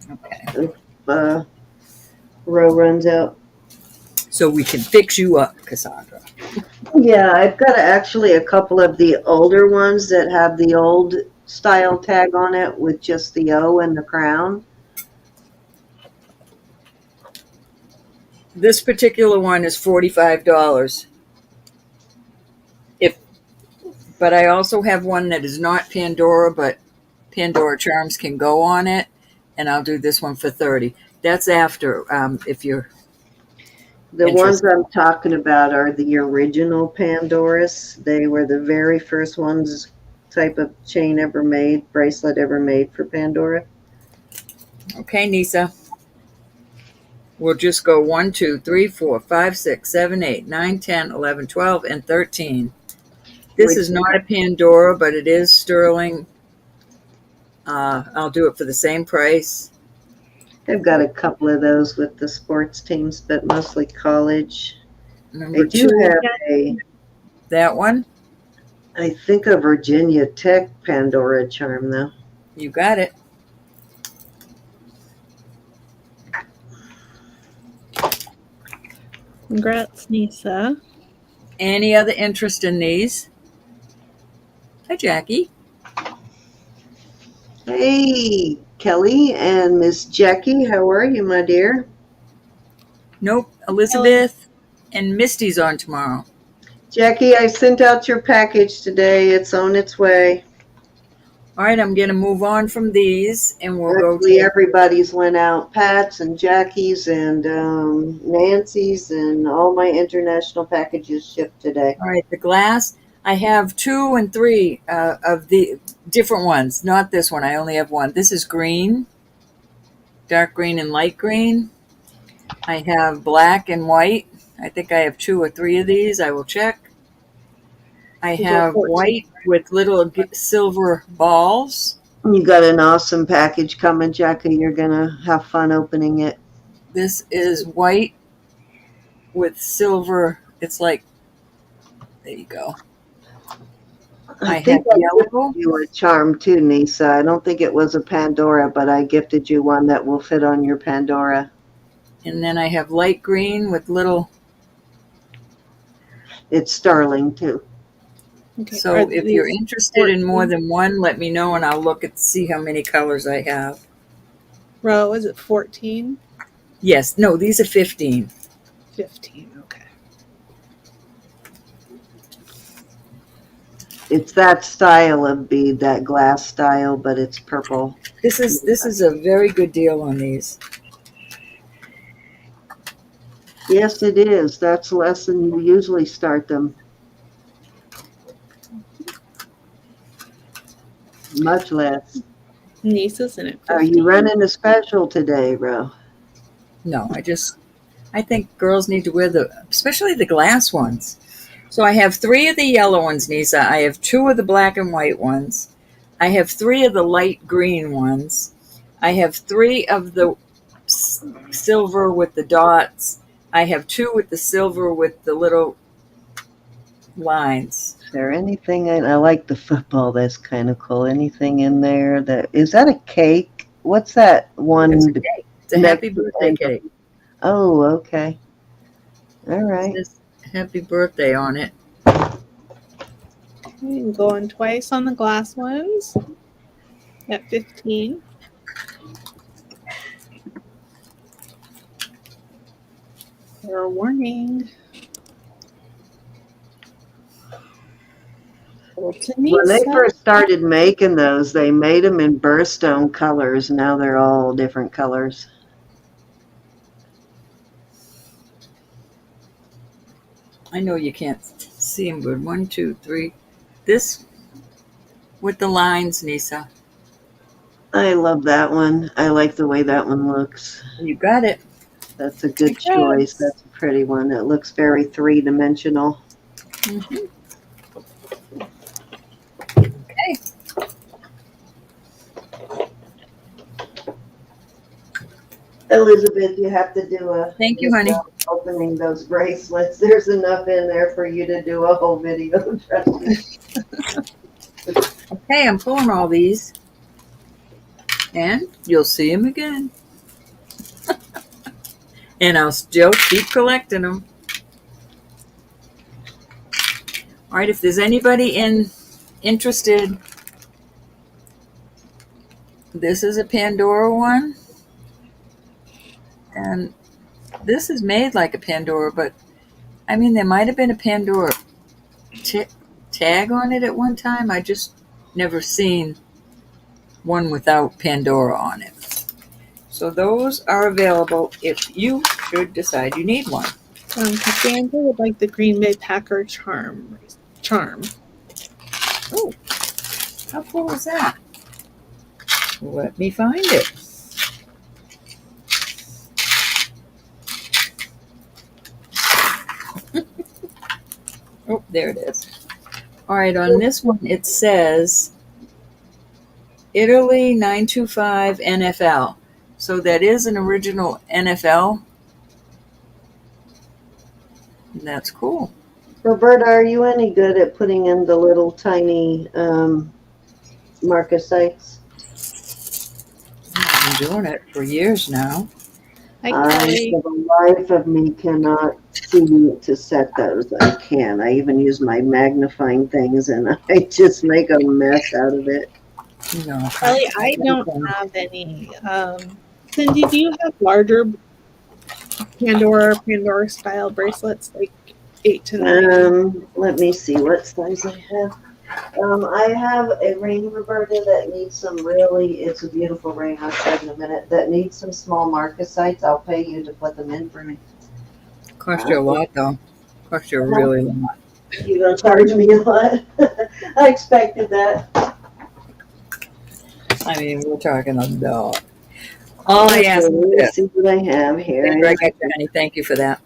Ro runs out. So we can fix you up, Cassandra. Yeah, I've got actually a couple of the older ones that have the old style tag on it with just the O and the crown. This particular one is $45. But I also have one that is not Pandora, but Pandora charms can go on it, and I'll do this one for $30. That's after, if you're The interested. ones I'm talking about are the original Pandoras. They were the very first ones, type of chain ever made, bracelet ever made for Pandora. Okay, Nisa. We'll just go 1, 2, 3, 4, 5, 6, 7, 8, 9, 10, 11, 12, and 13. This is not a Pandora, but it is sterling. I'll do it for the same price. I've got a couple of those with the sports teams, but mostly college. Number I do 2, have that one. I think a Virginia Tech Pandora charm, though. You got it. Congrats, Nisa. Any other interest in these? Hi, Jackie. Hey, Kelly and Miss Jackie, how are you, my dear? Nope. Elizabeth and Misty's on tomorrow. Jackie, I sent out your package today. It's on its way. All right, I'm going to move on from these, and we'll go Actually, to everybody's went out. Pat's and Jackie's and Nancy's and all my international packages shipped today. All right, the glass. I have 2 and 3 of the different ones. Not this one. I only have one. This is green, dark green, and light green. I have black and white. I think I have 2 or 3 of these. I will check. I These are have 14. white with little silver balls. You got an awesome package coming, Jackie. You're gonna have fun opening it. This is white with silver. It's like, there you go. I have think I yellow. gifted you a charm too, Nisa. I don't think it was a Pandora, but I gifted you one that will fit on your Pandora. And then I have light green with little. It's sterling too. Okay. So Are if you're these interested in more 14? than one, let me know and I'll look and see how many colors I have. Row, is it 14? Yes, no, these are 15. 15, okay. It's that style of bead, that glass style, but it's purple. This is a very good deal on these. Yes, it is. That's less than you usually start them. Much less. Nisa's in it. Are you running a special today, Ro? No, I think girls need to wear especially the glass ones. So I have 3 of the yellow ones, Nisa. I have 2 of the black and white ones. I have 3 of the light green ones. I have 3 of the silver with the dots. I have 2 with the silver with the little lines. Is there anything I like the football? That's kind of cool. Anything in there is that a cake? What's that one? It's a cake. It's a happy birthday cake. Oh, okay. All right. It says happy birthday on it. I'm going twice on the glass ones at 15. Fair warning. When they first started making those, they made them in birthstone colors. Now they're all different colors. I know you can't see them, but 1, 2, 3. This with the lines, Nisa. I love that one. I like the way that one looks. You got it. That's a good choice. That's a pretty one. It looks very three-dimensional. Mm-hmm. Okay. Elizabeth, you have to do a Thank you, honey. opening those bracelets. There's enough in there for you to do a whole video. Trust me. Okay, I'm pulling all these. And you'll see them again. And I'll still keep collecting them. All right, if there's anybody interested, this is a Pandora one. And this is made like a Pandora, but I mean, there might have been a Pandora tag on it at one time. I just never seen one without Pandora on it. So those are available if you should decide you need one. Cassandra would like the Green Bay Packer charm. Oh, how cool is that? Let me find it. Oh, there it is. All right, on this one it says Italy 925 NFL. So that is an original NFL. That's cool. Roberta, are you any good at putting in the little tiny marcasites? I've been doing it for years now. For the life of me cannot see to set those. I can. I even use my magnifying things and I just make a mess out of it. No, Kelly, I don't have any. Cindy, do you have larger Pandora style bracelets, like 8 to 9? Let me see what size I have. I have a ring, Roberta, that needs some it's a beautiful ring, I'll show you in a minute, that needs some small marcasites. I'll pay you to put them in for me. Cost you a lot, though. Cost you a really lot. You gonna charge me a lot? I expected that. I mean, we're talking a lot. All I Okay, ask let is me this. see what I have here. Sandra, I got you, honey. Thank you for that.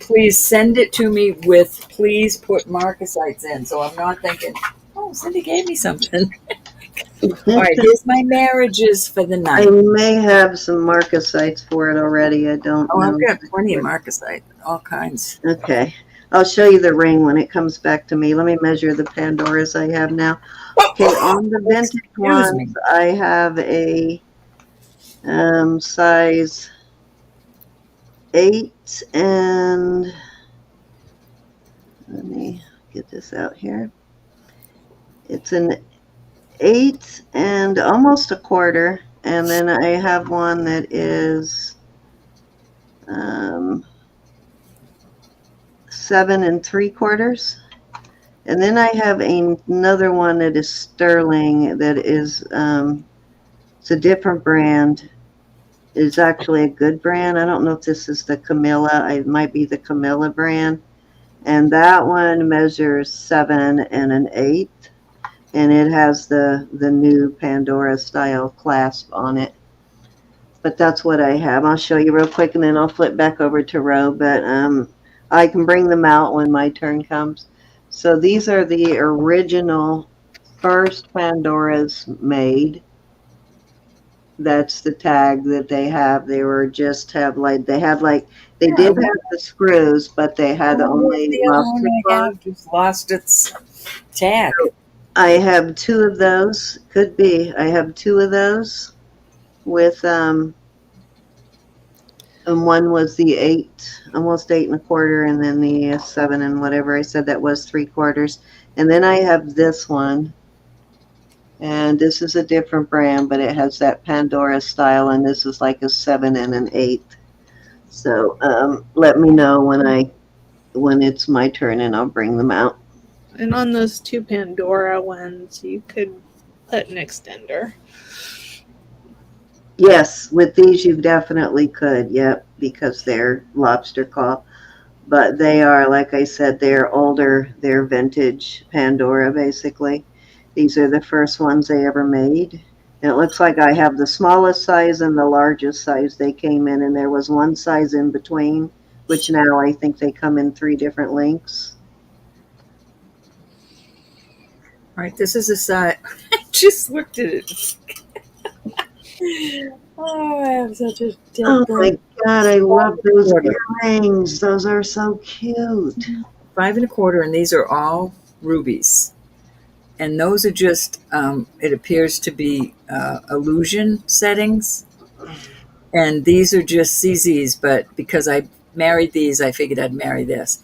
Please send it to me with, please put marcasites in. So I'm not thinking, oh, Cindy gave me something. All right, here's my marriages for the I night. may have some marcasites for it already. I don't Oh, I've know. got plenty of marcasite, all kinds. Okay. I'll show you the ring when it comes back to me. Let me measure the Pandoras I have now. Okay, on the vintage Excuse me. ones, I have a size 8 and let me get this out here. It's an 8 and almost a quarter. And then I have one that is 7 3/4. And then I have another one that is sterling that is, it's a different brand. It's actually a good brand. I don't know if this is the Camilla. It might be the Camilla brand. And that one measures 7 1/8. And it has the new Pandora style clasp on it. But that's what I have. I'll show you real quick and then I'll flip back over to Ro. But I can bring them out when my turn comes. So these are the original first Pandoras made. That's the tag that they have. They were just have like they had like they Yeah, did have the screws, but they had only the other one lobster I claw. have just lost its tag. I have 2 of those. Could be. I have 2 of those with and one was the 8, almost 8 1/4, and then the 7 and whatever I said that was 3/4. And then I have this one, and this is a different brand, but it has that Pandora style, and this is like a 7 1/8. So let me know when it's my turn, and I'll bring them out. And on those 2 Pandora ones, you could put an extender. Yes, with these you definitely could. Yep, because they're lobster claw. But they are, like I said, they're older. They're vintage Pandora, basically. These are the first ones they ever made. And it looks like I have the smallest size and the largest size they came in, and there was one size in between, which now I think they come in 3 different lengths. All right, this is a side. I just looked at it. Oh, I have such a Oh my God, I love those 5 earrings. Those are so cute. 5 1/4, and these are all rubies. And those are just, it appears to be illusion settings. And these are just CZs, but because I married these, I figured I'd marry this.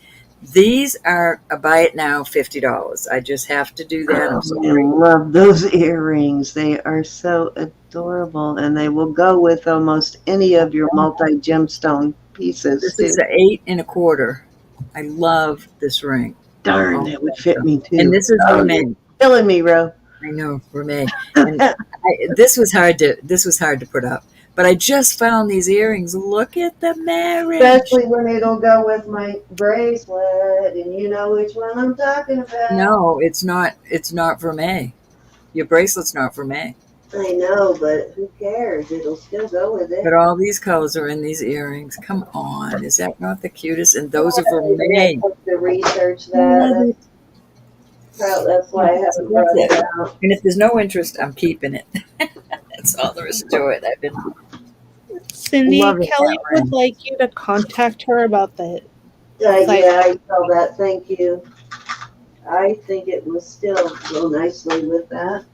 These are a buy it now $50. I just have to do that. I'm I sorry. love those earrings. They are so adorable, and they will go with almost any of your multi-gemstone pieces This too. is an 8 1/4. I love this ring. Darn, that would fit me too. And this is Oh, Romaine. you're killing me, Ro. I know, Romaine. And this was hard to put up. But I just found these earrings. Look at the marriage. Especially when it'll go with my bracelet, and you know which one I'm talking about. No, it's not. It's not for me. Your bracelet's not for me. I know, but who cares? It'll still go with it. But all these colors are in these earrings. Come on, is that not the cutest? And those are for me. I have to research that. That's why I haven't brought it out. And if there's no interest, I'm keeping it. That's all there is to it. I've been Cindy, loving Kelly that ring. would like you to contact her about the Yeah, I saw that. Thank you. I think it will still go nicely with that.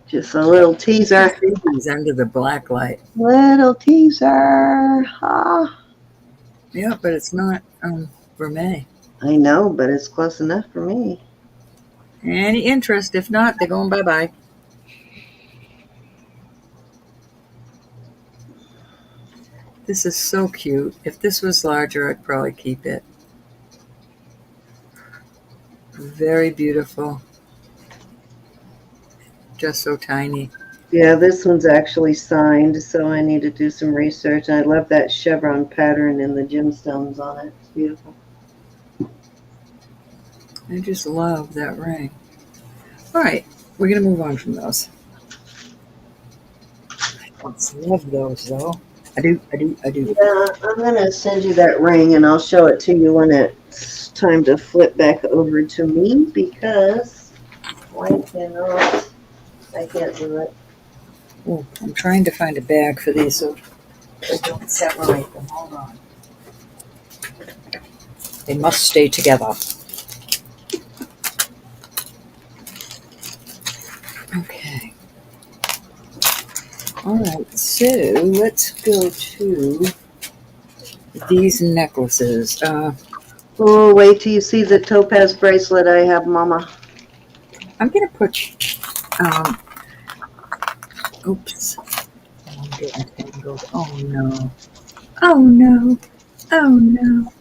Just a little teaser. These under the black light. Little teaser. Ah. Yeah, but it's not for me. I know, but it's close enough for me. Any interest? If not, they're going bye-bye. This is so cute. If this was larger, I'd probably keep it. Very beautiful. Just so tiny. Yeah, this one's actually signed, so I need to do some research. I love that chevron pattern and the gemstones on it. It's beautiful. I just love that ring. All right, we're going to move on from those. I love those though. I do. Yeah, I'm gonna send you that ring and I'll show it to you when it's time to flip back over to me because I can't do it. Oh, I'm trying to find a bag for these so I don't separate them. Hold on. They must stay together. Okay. All right. So let's go to these necklaces. Oh, wait till you see the topaz bracelet I have, Mama. I'm gonna put. Oops. I'm getting tangled. Oh no. Oh no. Oh no.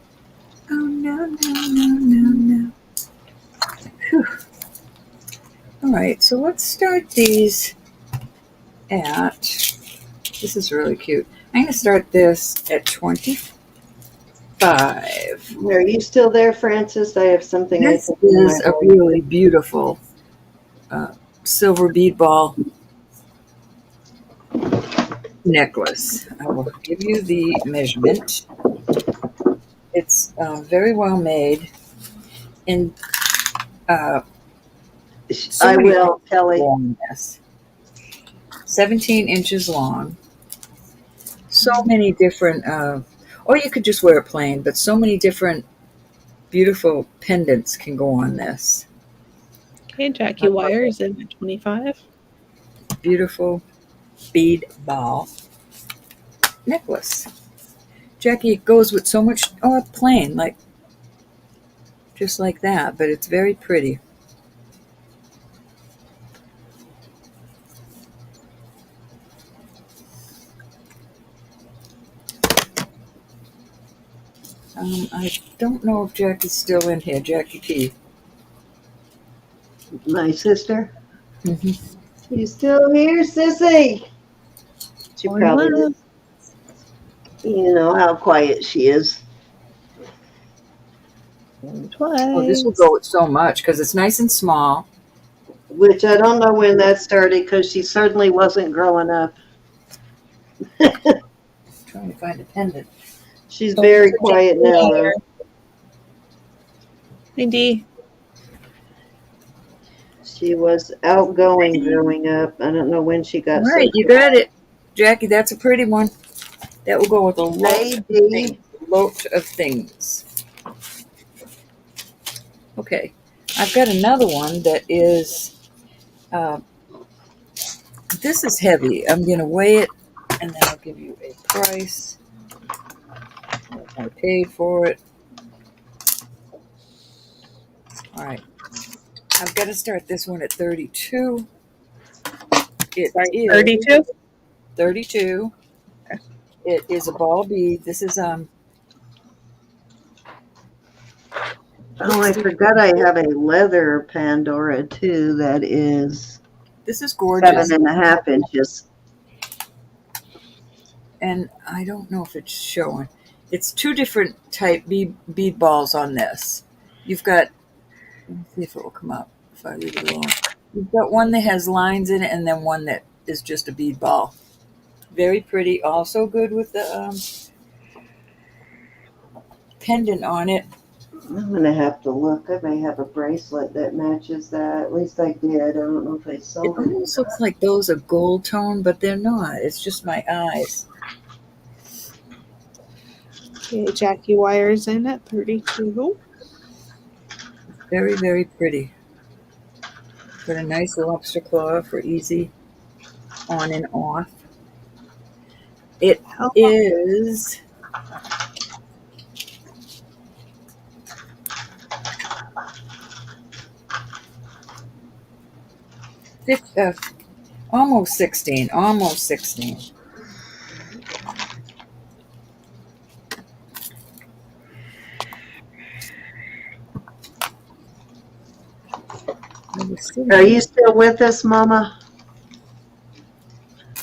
Oh no, no. Whew. All right, so let's start these at, this is really cute. I'm going to start this at 25. Are you still there, Francis? I have something I This think in my is a really beautiful silver bead ball necklace. I will give you the measurement. It's very well made. And so I many will, Kelly. long this. 17 inches long. So many different, or you could just wear it plain, but so many different beautiful pendants can go on this. Okay, Jackie Wires in at 25. Beautiful bead ball necklace. Jackie, it goes with so much, plain, like, just like that, but it's very pretty. I don't know if Jackie's still in here. Jackie P. My sister. Mm-hmm. You still here, sissy? She Going probably well. is. You know how quiet she is. And Oh, this will twice. go with so much because it's nice and small. Which I don't know when that started because she certainly wasn't growing up. Trying to find a pendant. She's very quiet now, though. Hey, Dee. She was outgoing growing up. I don't know when she All got so right, you got it. Jackie, that's a pretty one. That will go with a lot of things. Okay, I've got another one that is, this is heavy. I'm going to weigh it and then I'll give you a price. What I paid for it. All right, I've got to start this one at 32. It is 32? 32. Okay. It is a ball bead. This is Oh, I forgot I have a leather Pandora too. That is this is gorgeous, 7.5 inches. and I don't know if it's showing. It's two different type bead balls on this. You've got, let me see if it will come up if I leave it alone. You've got one that has lines in it and then one that is just a bead ball. Very pretty. Also good with the pendant on it. I'm gonna have to look. I may have a bracelet that matches that. At least I did. I don't know if I It sold it. almost looks like those are gold tone, but they're not. It's just my eyes. Okay, Jackie Wires in at 32. Very, very pretty. Got a nice lobster claw for easy on and off. It is almost 16. Almost 16. Are you still with us, Mama?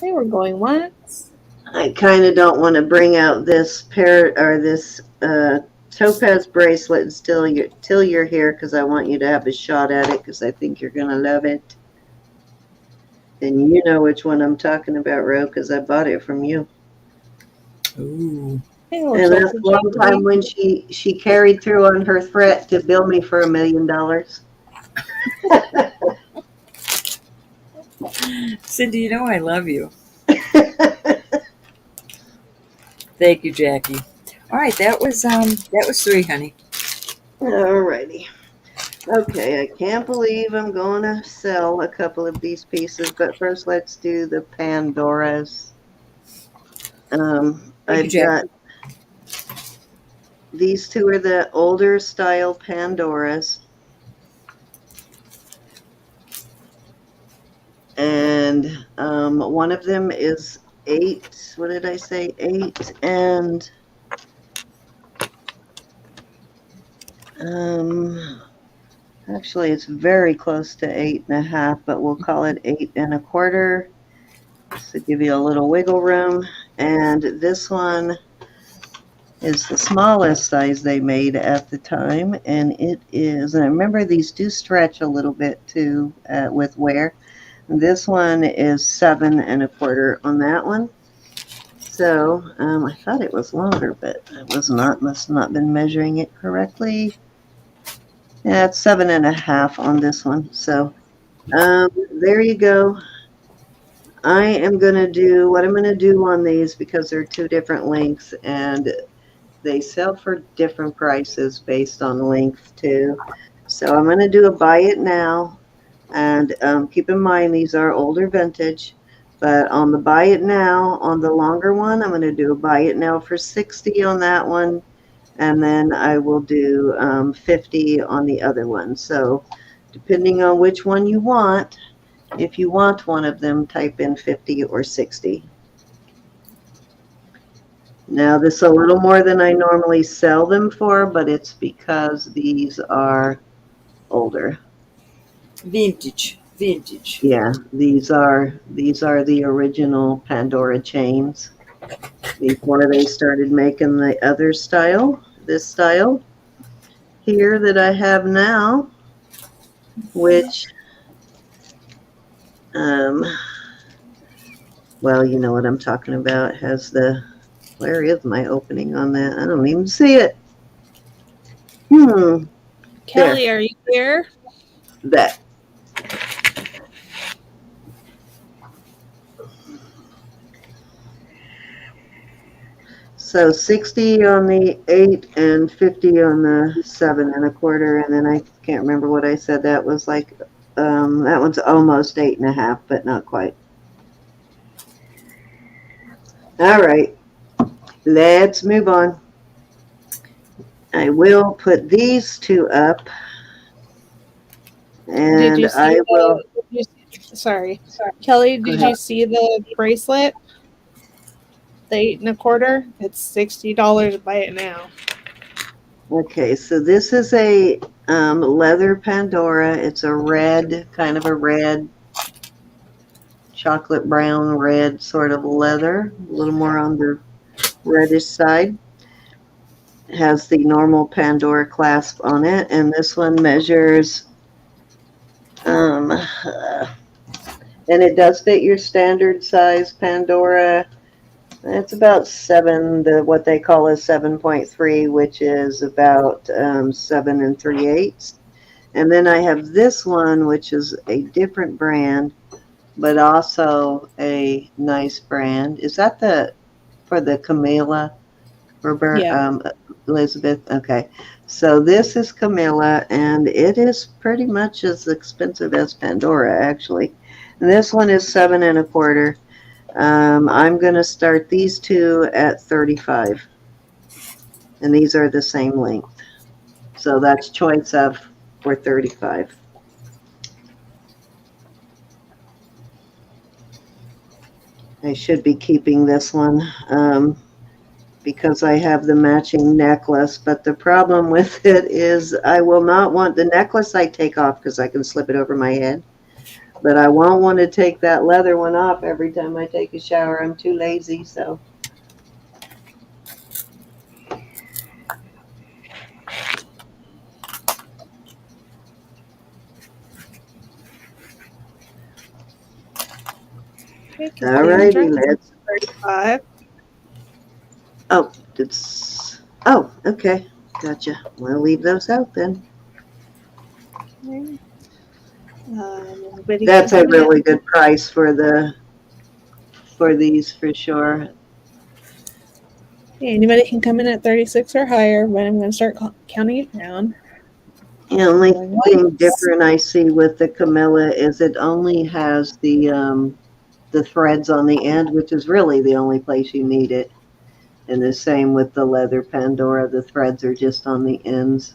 They were going once. I kind of don't want to bring out this this topaz bracelet until you're here because I want you to have a shot at it because I think you're gonna love it. And you know which one I'm talking about, Ro, because I bought it from you. Ooh. Hey, little And that's Chelsea a long time when she carried through on her threat to bill me for $1 million. Cindy, you know I love you. Thank you, Jackie. All right, that was 3, honey. Alrighty. Okay, I can't believe I'm going to sell a couple of these pieces, but first let's do the Pandoras. Thank you, I've Jackie. got these two are the older style Pandoras. And one of them is 8. What did I say? 8 and actually it's very close to 8.5, but we'll call it 8 1/4. Just to give you a little wiggle room. And this one is the smallest size they made at the time, and it is. And I remember these do stretch a little bit too with wear. This one is 7 1/4 on that one. So I thought it was longer, but it was not. Must not been measuring it correctly. Yeah, it's 7.5 on this one. So there you go. I am going to do what I'm going to do on these because they're 2 different lengths and they sell for different prices based on length too. So I'm going to do a buy it now. And keep in mind, these are older vintage. But on the buy it now, on the longer one, I'm going to do a buy it now for 60 on that one. And then I will do 50 on the other one. So depending on which one you want, if you want one of them, type in 50 or 60. Now, this is a little more than I normally sell them for, but it's because these are older. Vintage. Yeah, these are the original Pandora chains before they started making the other style, this style here that I have now, which well, you know what I'm talking about. Has the, where is my opening on that? I don't even see it. Kelly, are you here? That. So 60 on the 8 and 50 on the 7 1/4, and then I can't remember what I said. That was like that one's almost 8.5, but not quite. All right, let's move on. I will put these 2 up, and Did you see I will. Sorry, Kelly. Go Did ahead. you see the bracelet? The 8 1/4. It's $60. Buy it now. Okay, so this is a leather Pandora. It's a red, kind of a red, chocolate brown red sort of leather, a little more on the reddish side. It has the normal Pandora clasp on it, and this one measures, and it does fit your standard size Pandora. It's about 7, what they call a 7.3, which is about 7 3/8. And then I have this one, which is a different brand, but also a nice brand. Is that for the Camilla, Roberta, Yeah. Elizabeth? Okay. So this is Camilla, and it is pretty much as expensive as Pandora, actually. And this one is 7 1/4. I'm going to start these 2 at 35. And these are the same length. So that's choice of for 35. I should be keeping this one because I have the matching necklace. But the problem with it is I will not want the necklace I take off because I can slip it over my head. But I won't want to take that leather one off every time I take a shower. I'm too lazy, so. All righty, Sandra, let's. 35. Oh, it's. Oh, okay. Gotcha. We'll leave those out then. Okay. Anybody That's can a come in really good price for these for sure. Anybody can come in at 36 or higher, but I'm going to start counting it down. The only Going thing once. different I see with the Camilla is it only has the threads on the end, which is really the only place you need it. And the same with the leather Pandora, the threads are just on the ends.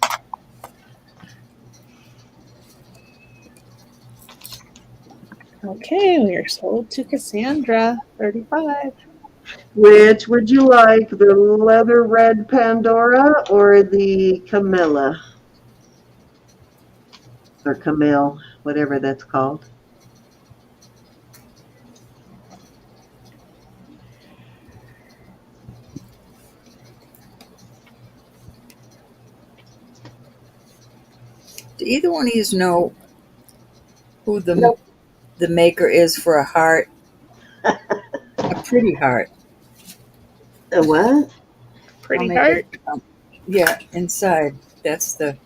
Okay, we are sold to Cassandra, 35. Which would you like, the leather red Pandora or the Camilla? Or Camille, whatever that's called. Do either one of you know who the maker is for a heart? A pretty heart. A what? Pretty I'll make heart. yeah, inside. That's the.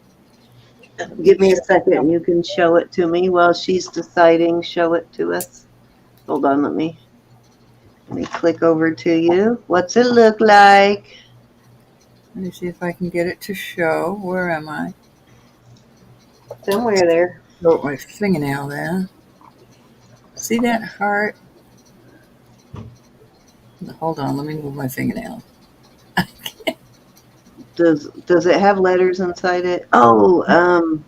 Give me a second. You can show it to me while she's deciding. Show it to us. Hold on, let me click over to you. What's it look like? Let me see if I can get it to show. Where am I? Somewhere there. Oh, my fingernail there. See that heart? Hold on, let me move my fingernail. Does it have letters inside it? Oh,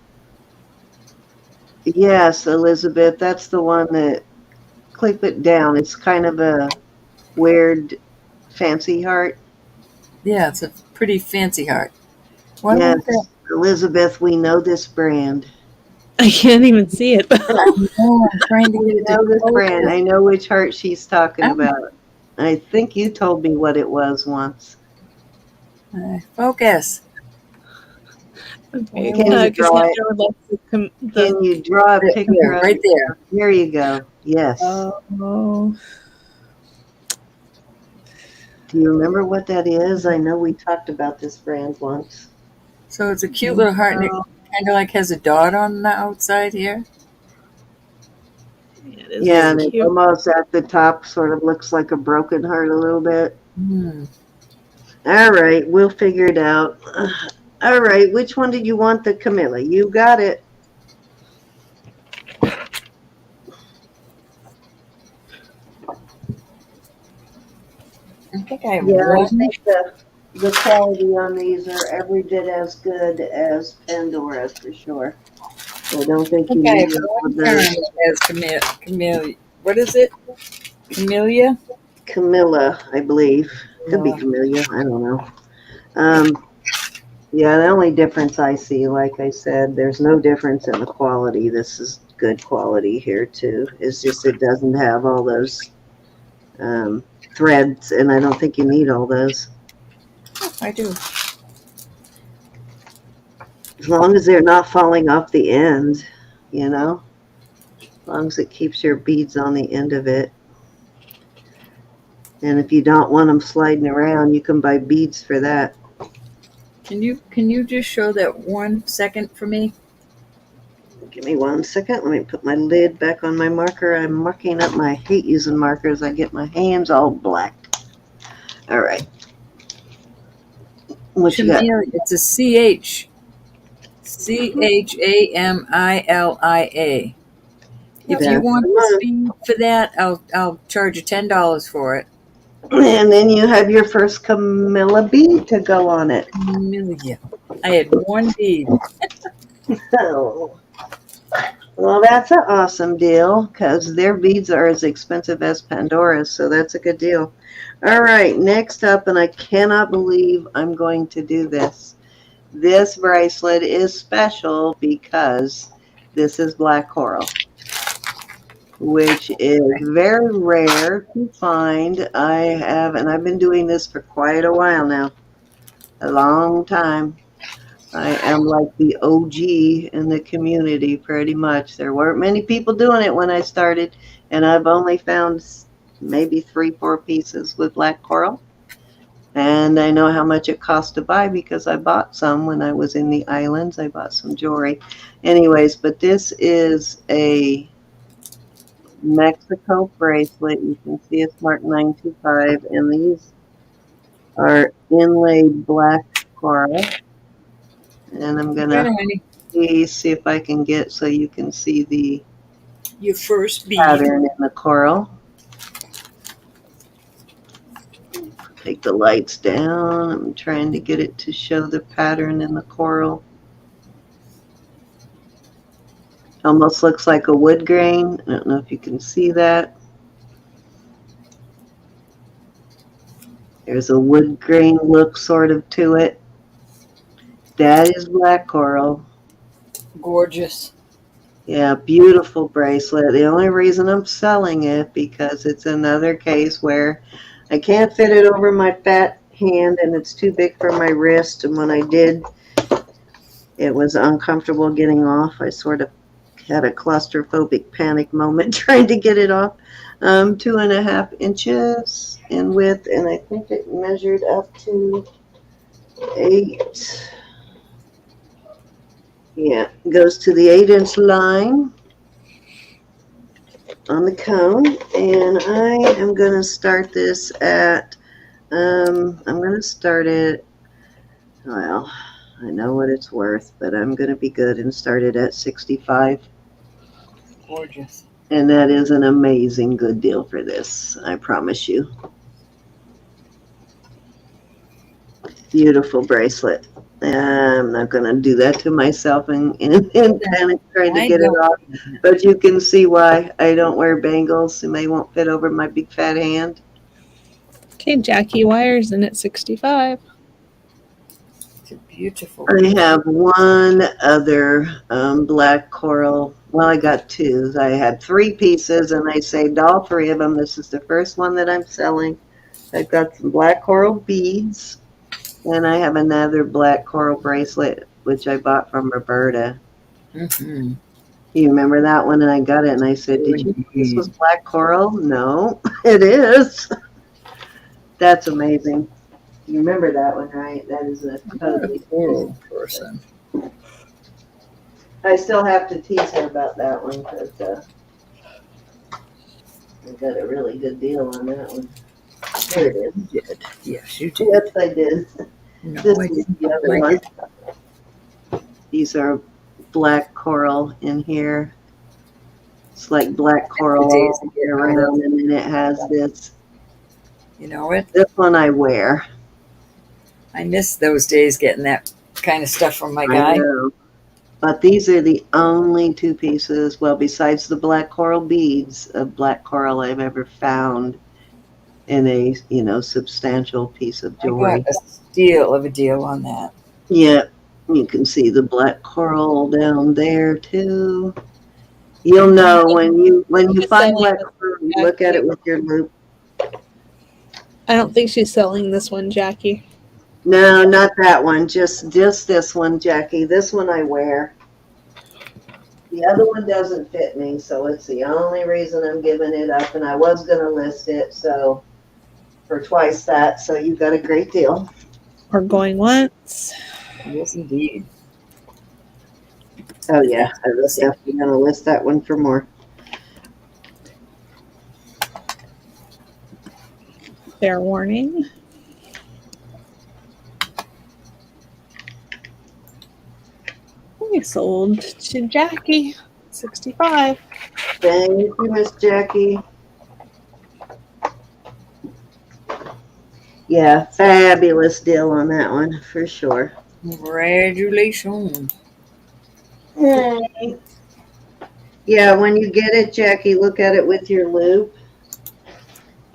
yes, Elizabeth. That's the one that click it down. It's kind of a weird, fancy heart. Yeah, it's a pretty fancy heart. Why Yes, won't that? Elizabeth. We know this brand. I can't even see it. Oh, I'm trying to We get it know this to brand. I know which heart she's talking Oh. about. I think you told me what it was once. Focus. Okay. Can you draw it? Cassandra would like to Can you draw a picture There, of right it? there. There you go. Yes. Oh. Do you remember what that is? I know we talked about this brand once. So it's a cute little heart, and it kind of like has a dot on the outside here. It is Yeah, and it's cute. almost at the top, sort of looks like a broken heart a little bit. All right, we'll figure it out. All right, which one did you want, the Camilla? You got it. I think I have Yeah, I one. think the quality on these are every bit as good as Pandora's for sure. I don't think you I have need all one of turn those. as Camellia. What is it? Camellia? Camilla, I believe. Could be Camellia. I don't know. Yeah, the only difference I see, like I said, there's no difference in the quality. This is good quality here too. It's just it doesn't have all those threads, and I don't think you need all those. I do. As long as they're not falling off the end, you know. As long as it keeps your beads on the end of it. And if you don't want them sliding around, you can buy beads for that. Can you just show that 1 second for me? Give me 1 second. Let me put my lid back on my marker. I'm marking up. I hate using markers. I get my hands all black. All right. What you got? Camellia. It's a CH. CHAMILIA. If you That's want the the one. speed for that, I'll charge you $10 for it. And then you have your first Camilla bead to go on it. Camellia. I had one bead. Oh. Well, that's an awesome deal because their beads are as expensive as Pandora's, so that's a good deal. All right, next up, and I cannot believe I'm going to do this. This bracelet is special because this is black coral, which is very rare to find. And I've been doing this for quite a while now, a long time. I am like the OG in the community pretty much. There weren't many people doing it when I started, and I've only found maybe 3-4 pieces with black coral. And I know how much it cost to buy because I bought some when I was in the islands. I bought some jewelry. Anyways, but this is a Mexico bracelet. You can see it's marked 925, and these are inlaid black coral. And I'm going to see if I can get so you can see Your first bead. pattern in the coral. Take the lights down. I'm trying to get it to show the pattern in the coral. Almost looks like a wood grain. I don't know if you can see that. There's a wood grain look sort of to it. That is black coral. Gorgeous. Yeah, beautiful bracelet. The only reason I'm selling it because it's another case where I can't fit it over my fat hand and it's too big for my wrist. And when I did, it was uncomfortable getting off. I sort of had a claustrophobic panic moment trying to get it off. 2.5 inches in width, and I think it measured up to 8. Yeah, it goes to the 8-inch line on the cone, and I am going to start this at, I'm going to start it, well, I know what it's worth, but I'm going to be good and start it at 65. Gorgeous. And that is an amazing good deal for this, I promise you. Beautiful bracelet. I'm not going to do that to myself and panic trying to get it off. But you can see why I don't wear bangles and they won't fit over my big fat hand. Okay, Jackie Wire's in at 65. It's a beautiful. I have one other black coral. Well, I got 2. I had 3 pieces and I saved all 3 of them. This is the first one that I'm selling. I've got some black coral beads. And I have another black coral bracelet, which I bought from Roberta. Mm-hmm. You remember that one? And I got it, and I said, did you know this was black coral? No, it is. That's amazing. You remember that one, right? That is a totally coral person. I still have to tease her about that one, because I got a really good deal on that one. There it is. You did. Yes, you did. Yes, I did. No, This I is didn't the other like one. it. These are black coral in here. It's like black coral all around, and then it has this. You know it? This one I wear. I miss those days getting that kind of stuff from my I guy. know. But these are the only 2 pieces, well, besides the black coral beads, of black coral I've ever found in a, substantial piece of jewelry. I got a steal of a deal on that. Yeah, you can see the black coral down there too. You'll know when you find black coral, you look at it with your loop. I don't think she's selling this one, Jackie. No, not that one. Just this one, Jackie. This one I wear. The other one doesn't fit me, so it's the only reason I'm giving it up. And I was going to list it so for twice that. So you got a great deal. We're going once. Yes, indeed. Oh yeah, I was definitely going to list that one for more. Fair warning. We sold to Jackie, 65. Thank you, Miss Jackie. Yeah, fabulous deal on that one for sure. Congratulations. Hey. Yeah, when you get it, Jackie, look at it with your loop.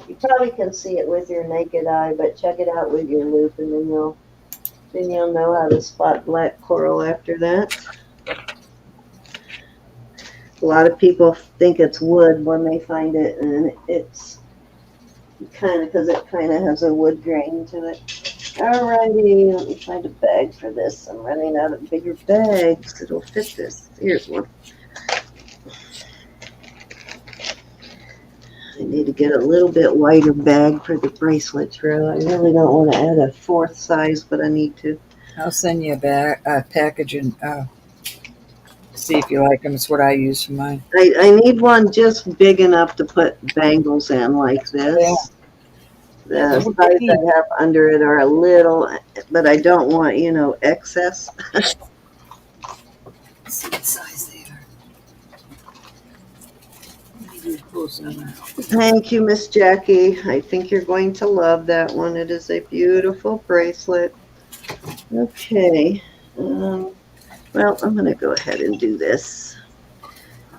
You probably can see it with your naked eye, but check it out with your loop, and then you'll know how to spot black coral after that. A lot of people think it's wood when they find it, and it's kind of, because it kind of has a wood grain to it. Alrighty, let me find a bag for this. I'm running out of bigger bags that'll fit this. Here's one. I need to get a little bit wider bag for the bracelets, row. I really don't want to add a fourth size, but I need to. I'll send you a package and see if you like them. It's what I use for mine. I need one just big enough to put bangles in like this. Yeah, The that's what you size need. I have under it are a little, but I don't want, excess. Let's see what size they are. Maybe close enough. Thank you, Miss Jackie. I think you're going to love that one. It is a beautiful bracelet. Okay. Well, I'm going to go ahead and do this.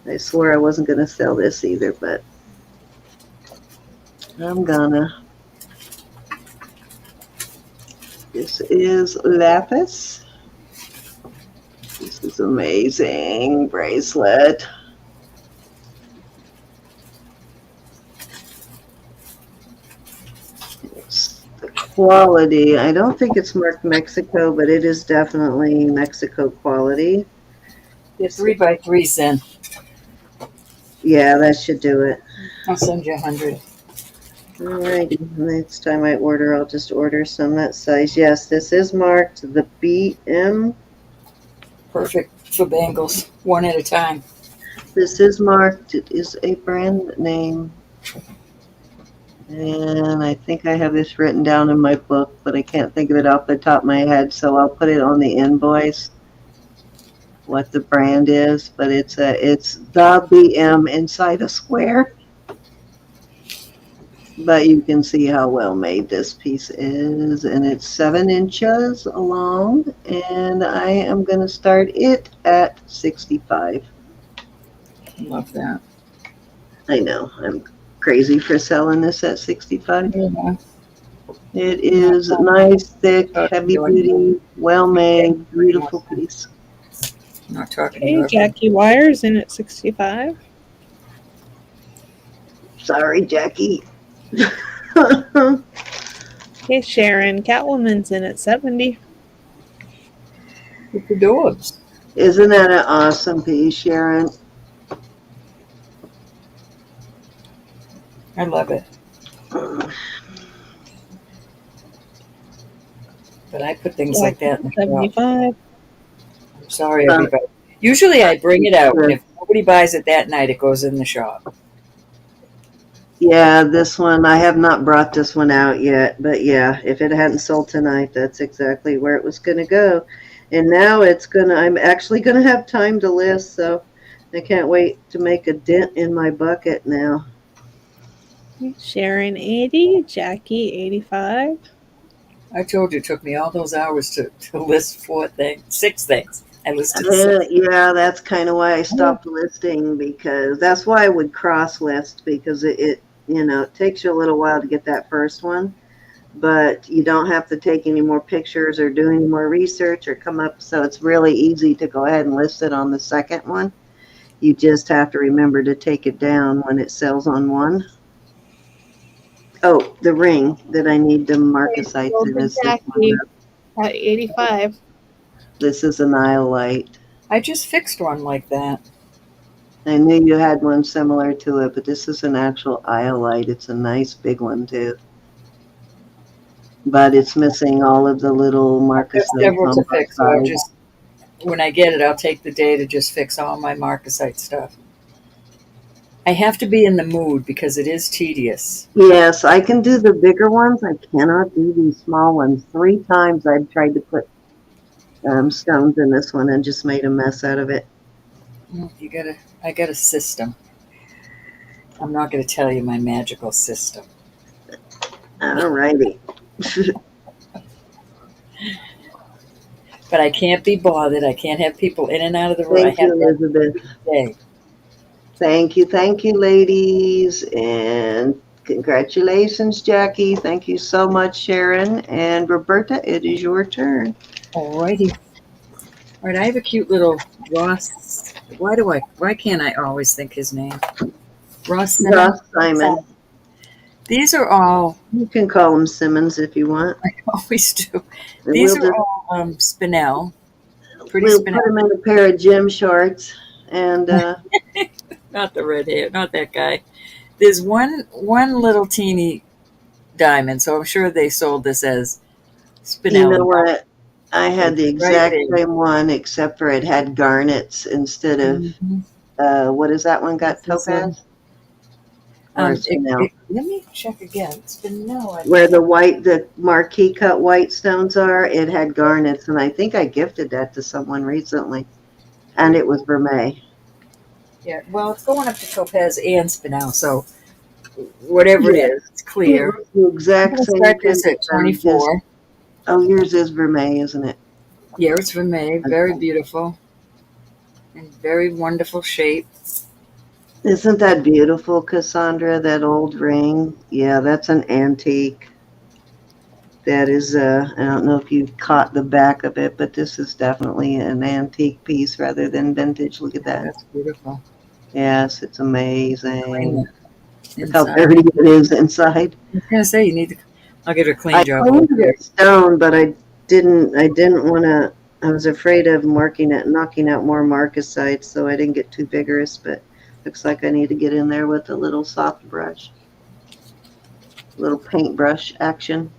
I swore I wasn't going to sell this either, but I'm gonna. This is lapis. This is amazing bracelet. It's the quality. I don't think it's marked Mexico, but it is definitely Mexico quality. It's 3x3 then. Yeah, that should do it. I'll send you 100. Alrighty, next time I order, I'll just order some that size. Yes, this is marked the BM. Perfect for bangles, one at a time. This is marked. It is a brand name. And I think I have this written down in my book, but I can't think of it off the top of my head, so I'll put it on the invoice, what the brand is. But it's the BM inside a square. But you can see how well made this piece is, and it's 7 inches long, and I am going to start it at 65. Love that. I know, I'm crazy for selling this at 65. Yeah. It is nice, thick, heavy duty, well made, beautiful piece. I'm not talking to Okay, you. Jackie Wire's in at 65. Sorry, Jackie. Okay, Sharon Catwoman's in at 70. With the doors. Isn't that an awesome piece, Sharon? I love it. But I put things like that in the shop. 75. I'm sorry, everybody. Usually I bring it out, and if nobody buys it that night, it goes in the shop. Yeah, this one, I have not brought this one out yet, but yeah, if it hadn't sold tonight, that's exactly where it was going to go. And now I'm actually going to have time to list, so I can't wait to make a dent in my bucket now. Sharon 80. Jackie 85. I told you it took me all those hours to list 6 things. I listed 6. Yeah, that's kind of why I stopped listing, because that's why I would cross list, because it takes you a little while to get that first one, but you don't have to take any more pictures or do any more research or come up. So it's really easy to go ahead and list it on the second one. You just have to remember to take it down when it sells on one. Oh, the ring that I need the marcasites in is this Jackie one. at 85. This is an iolite. I just fixed one like that. I knew you had one similar to it, but this is an actual iolite. It's a nice big one too. But it's missing all of the little marcasites. There's several to fix, so I'll just, when I get it, I'll take the day to just fix all my marcasite stuff. I have to be in the mood because it is tedious. Yes, I can do the bigger ones. I cannot do these small ones. 3 times I've tried to put stones in this one and just made a mess out of it. I got a system. I'm not going to tell you my magical system. All righty. But I can't be bothered. I can't have people in and out of the room. Thank you, Elizabeth. Thank you, ladies. And congratulations, Jackie. Thank you so much, Sharon. And Roberta, it is your turn. All righty. All right, I have a cute little Ross. Why can't I always think his name? Ross Simon. These are all. You can call him Simmons if you want. I always do. These are all spinel. Pretty we'll spinel. put him in a pair of gym shorts and. Not the red hair, not that guy. There's one little teeny diamond, so I'm sure they sold this as You know Spinelli. what? I had the Right exact there. same one, except for it had garnets instead of, Mhm. what is that one got? This is a, Topaz? Or Spinel? let me check again. Spinel, I Where thought. the marquee cut white stones are, it had garnets, and I think I gifted that to someone recently, and it was vermeil. Yeah, well, it's going up to Topaz and Spinel, so whatever it Yeah, is, it's it clear. was the I'm exact going to same start this pendant at stone. Just 24. yours is vermeil, isn't it? Yeah, it's vermeil, very Okay. beautiful and very wonderful shape. Isn't that beautiful, Cassandra? That old ring? Yeah, that's an antique. That is, I don't know if you've caught the back of it, but this is definitely an antique piece rather than vintage. Look at Yeah, that. that's beautiful. Yes, it's Clean amazing. it Look how inside. dirty it is inside. I was going to say, you need to, I'll give it a I clean job over cleaned the here. stone, but I didn't want to, I was afraid of knocking out more marcasite, so I didn't get too vigorous, but looks like I need to get in there with a little soft brush, little paintbrush action.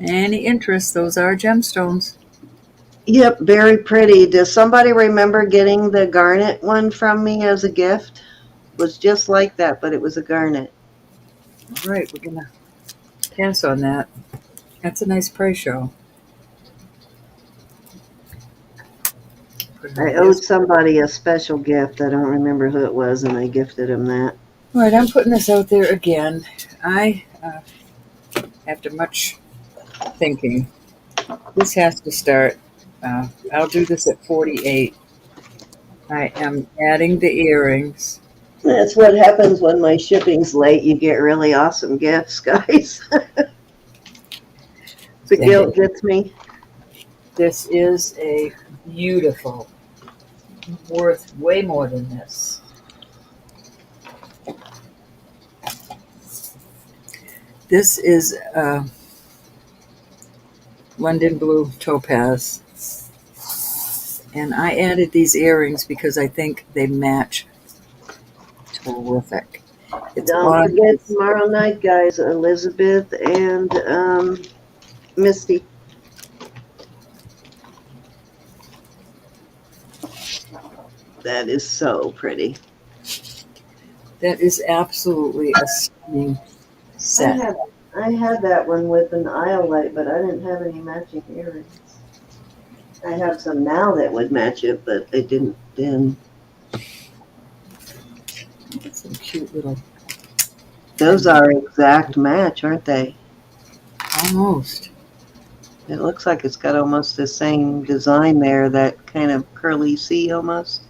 Any interest, those are gemstones. Yep, very pretty. Does somebody remember getting the garnet one from me as a gift? It was just like that, but it was a garnet. All right, we're going to pass on that. That's a nice price show. Put it I over there. owed somebody a special gift. I don't remember who it was, and I gifted him that. All right, I'm putting this out there again. I, after much thinking, this has to start. I'll do this at 48. I am adding the earrings. That's what happens when my shipping's late. You get really awesome gifts, guys. The guilt gets me. This is a beautiful, worth way more than this. This is London Blue Topaz. And I added these earrings because I think they match terrific. It's Don't on. forget tomorrow night, guys. Elizabeth and Misty. That is so pretty. That is absolutely a stunning set. I had that one with an iolite, but I didn't have any matching earrings. I have some now that would match it, but they didn't then. Some cute little. Those are exact match, aren't they? Almost. It looks like it's got almost the same design there, that kind of curly C almost.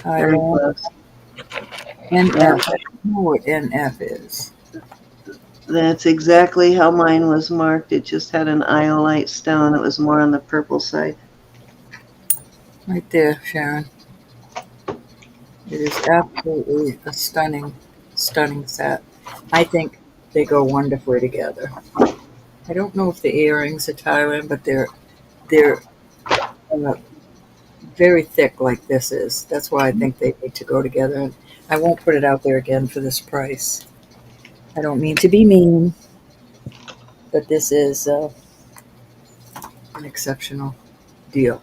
Very close. NF. I don't know what NF is. That's exactly how mine was marked. It just had an iolite stone. It was more on the purple side. Right there, Sharon. It is absolutely a stunning, stunning set. I think they go wonderfully together. I don't know if the earrings are Thailand, but they're very thick like this is. That's why I think they need to go together. And I won't put it out there again for this price. I don't mean to be mean, but this is an exceptional deal.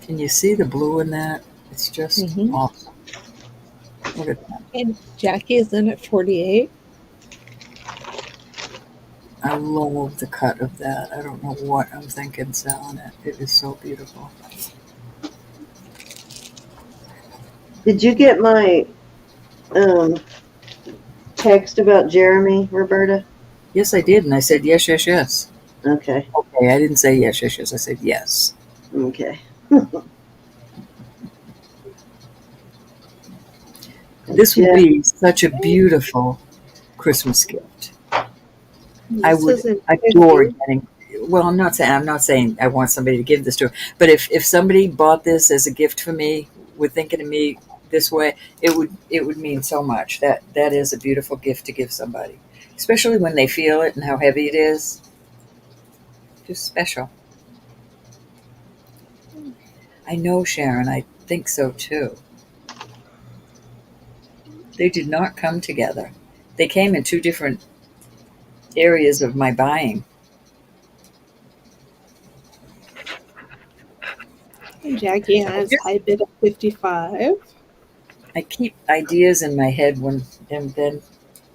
Can you see the blue in that? It's just awesome. Look at that. And Jackie is in at 48. I love the cut of that. I don't know what I'm thinking selling it. It is so beautiful. Did you get my text about Jeremy, Roberta? Yes, I did. And I said, yes, yes, yes. Okay. Okay, I didn't say yes, yes, yes. I said yes. Okay. This would be such a beautiful Christmas gift. I would adore getting. Well, I'm not saying I want somebody to give this to, but if somebody bought this as a gift for me, with thinking of me this way, it would mean so much. That is a beautiful gift to give somebody, especially when they feel it and how heavy it is. Just special. I know, Sharon. I think so too. They did not come together. They came in two different areas of my buying. Jackie has high bid of 55. I keep ideas in my head and then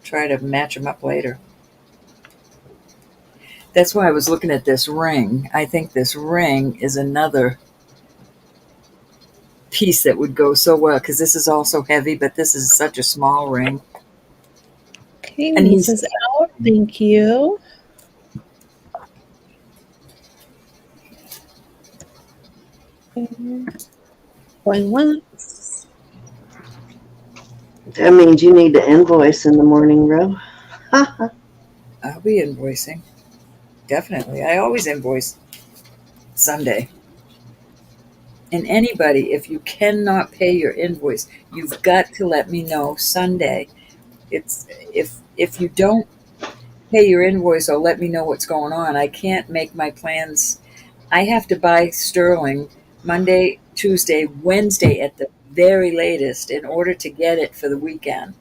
try to match them up later. That's why I was looking at this ring. I think this ring is another piece that would go so well because this is also heavy, but this is such a small ring. Okay, And Lisa's out. Thank you. Going once. That means you need to invoice in the morning, Ro. I'll be invoicing. Definitely. I always invoice Sunday. And anybody, if you cannot pay your invoice, you've got to let me know Sunday. It's if you don't pay your invoice or let me know what's going on, I can't make my plans. I have to buy sterling Monday, Tuesday, Wednesday at the very latest in order to get it for the weekend.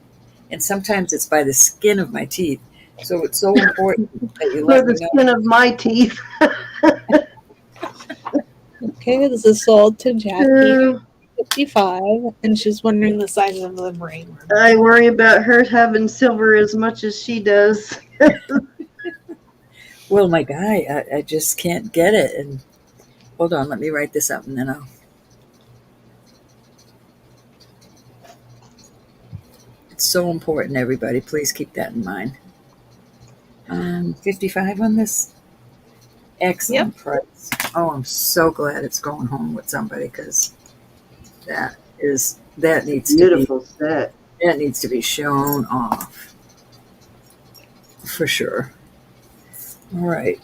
And sometimes it's by the skin of my teeth. So it's so important that you For let the me know. skin of my teeth. Okay, this is sold to Jackie, 55, and she's wondering the size of the ring. I worry about her having silver as much as she does. Well, my guy, I just can't get it. And hold on, let me write this up and then I'll. It's so important, everybody. Please keep that in mind. 55 on this. Excellent price. Oh, I'm so glad it's going home with somebody because that needs Beautiful set. That needs to be shown off for sure. All right.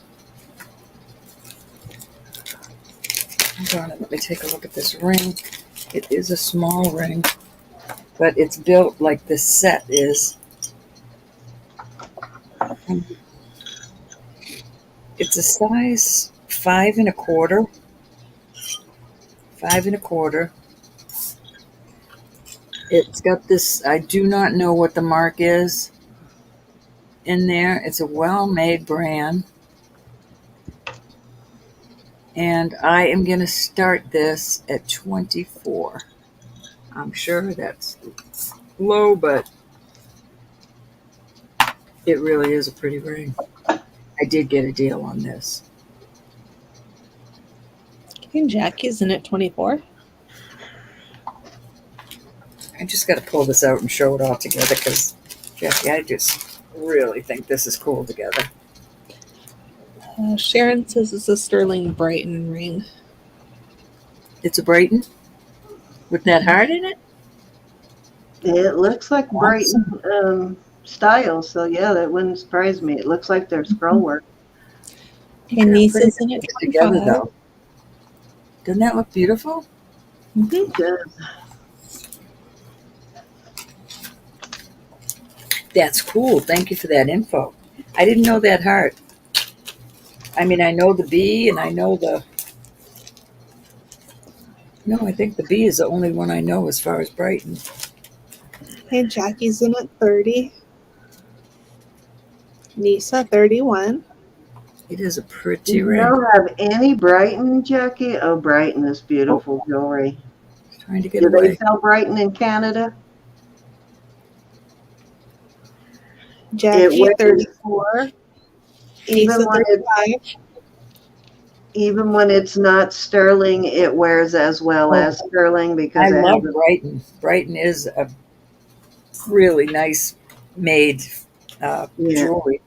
Hold on, let me take a look at this ring. It is a small ring, but it's built like this set is. It's a size 5 1/4. 5 1/4. It's got this, I do not know what the mark is in there. It's a well-made brand. And I am going to start this at 24. I'm sure that's low, but it really is a pretty ring. I did get a deal on this. Okay, Jackie's in at 24. I just got to pull this out and show it all together because, Jackie, I just really think this is cool together. Sharon says it's a sterling Brighton ring. It's a Brighton with that heart in it? It looks like Brighton style, so yeah, that wouldn't surprise me. It looks like their scroll work. And Lisa's in at 25. Together, though. Doesn't that look beautiful? Mm-hmm. It does. That's cool. Thank you for that info. I didn't know that heart. I mean, I know the B and I know the... No, I think the B is the only one I know as far as Brighton. Okay, Jackie's in at 30. Lisa, 31. It is a Do pretty you ring. have any Brighton, Jackie? Oh, Brighton is beautiful jewelry. Trying to get Do away. they sell Brighton in Canada? Jackie, 34. Lisa, 35. Even when it's not sterling, it wears as well as sterling because I it love has Brighton. Brighton is a really nice made jewelry.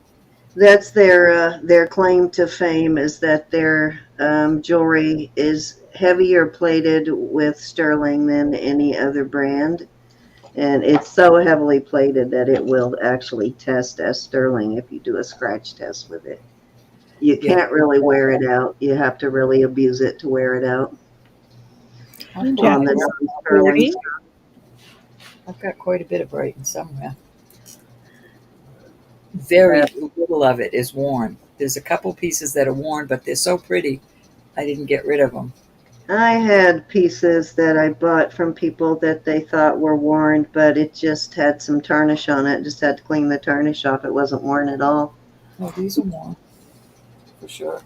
That's their claim to fame is that their jewelry is heavier plated with sterling than any other brand. And it's so heavily plated that it will actually test as sterling if you do a scratch test with it. You can't really wear it out. You have to really abuse it to wear it out. On the non-sterling. I've got quite a bit of Brighton somewhere. Very little of it is worn. There's a couple pieces that are worn, but they're so pretty, I didn't get rid of them. I had pieces that I bought from people that they thought were worn, but it just had some tarnish on it. Just had to clean the tarnish off. It wasn't worn at all. Oh, these are more for sure.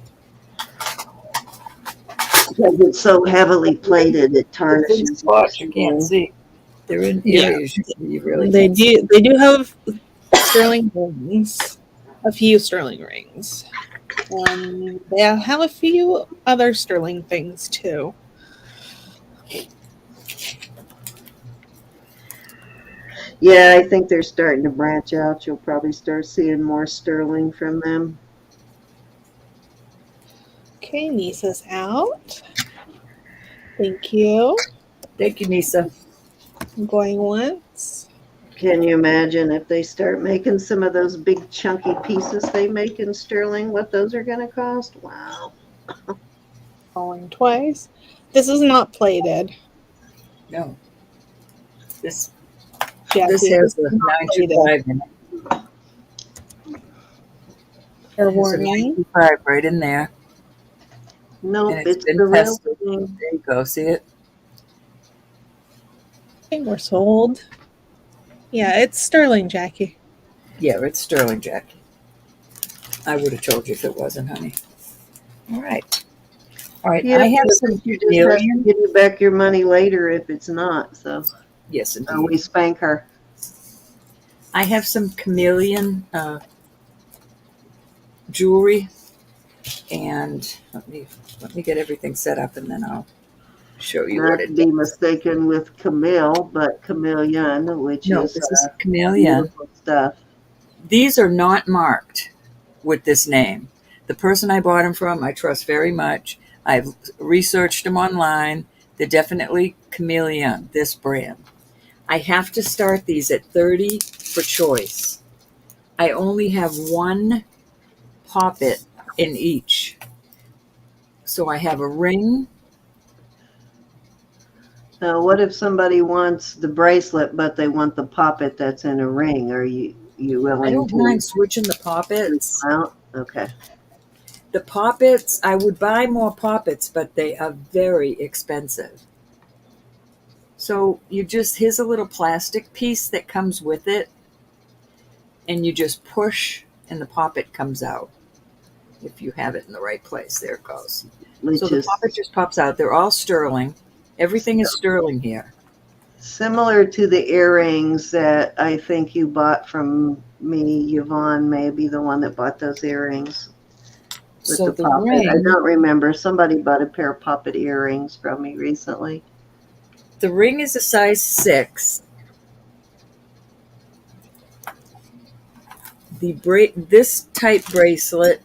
Because it's so heavily plated, it The big tarnishes. spots you can't see. They're in Yeah. areas you really They can't see. do. They do have sterling rings. A few sterling rings. They have a few other sterling things too. Yeah, I think they're starting to branch out. You'll probably start seeing more sterling from them. Okay, Nisa's out. Thank you. Thank you, Nisa. I'm going once. Can you imagine if they start making some of those big chunky pieces they make in sterling, what those are going to cost? Wow. Going twice. This is not plated. No, this Jackie, this this has is the not plated. 925 in it. Fair It has a warning. 925 right in there, and Nope, it's it's been the real tested. thing. There you go. See it? Okay, we're sold. Yeah, it's sterling, Jackie. Yeah, it's sterling, Jackie. I would have told you if it wasn't, honey. All right. All right. Yeah, I have but some you just have to chameleon. give you back your money later if it's not. So Yes, we indeed. spank her. I have some chameleon jewelry, and let me get everything set up, and then I'll show you what Not to it be does. mistaken with Camille, but Chameleon, which No, is this is chameleon. beautiful stuff. These are not marked with this name. The person I bought them from, I trust very much. I've researched them online. They're definitely chameleon, this brand. I have to start these at 30 for choice. I only have one poppet in each. So I have a ring. Now, what if somebody wants the bracelet, but they want the poppet that's in a ring? Are you I willing don't to mind switching the switch poppets. them out? Okay. The poppets, I would buy more poppets, but they are very expensive. So here's a little plastic piece that comes with it, and you just push, and the poppet comes out. If you have it in the right place, there it goes. Which So the is poppet just pops out. They're all sterling. Everything is sterling here. similar to the earrings that I think you bought from me, Yvonne, maybe the one that bought those earrings with So the the poppet. I ring, don't remember. Somebody bought a pair of poppet earrings from me recently. the ring is a size 6. This type bracelet,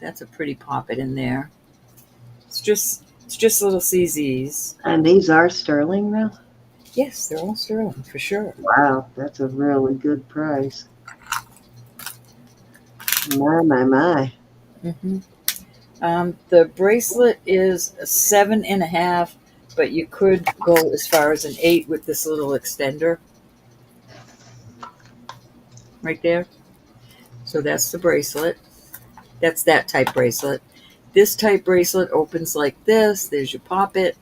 that's a pretty poppet in there. It's just little CZs. And these are sterling, though? Yes, they're all sterling for sure. Wow, that's a really good price. My. Mm-hmm. The bracelet is a 7.5, but you could go as far as an 8 with this little extender right there. So that's the bracelet. That's that type bracelet. This type bracelet opens like this. There's your poppet.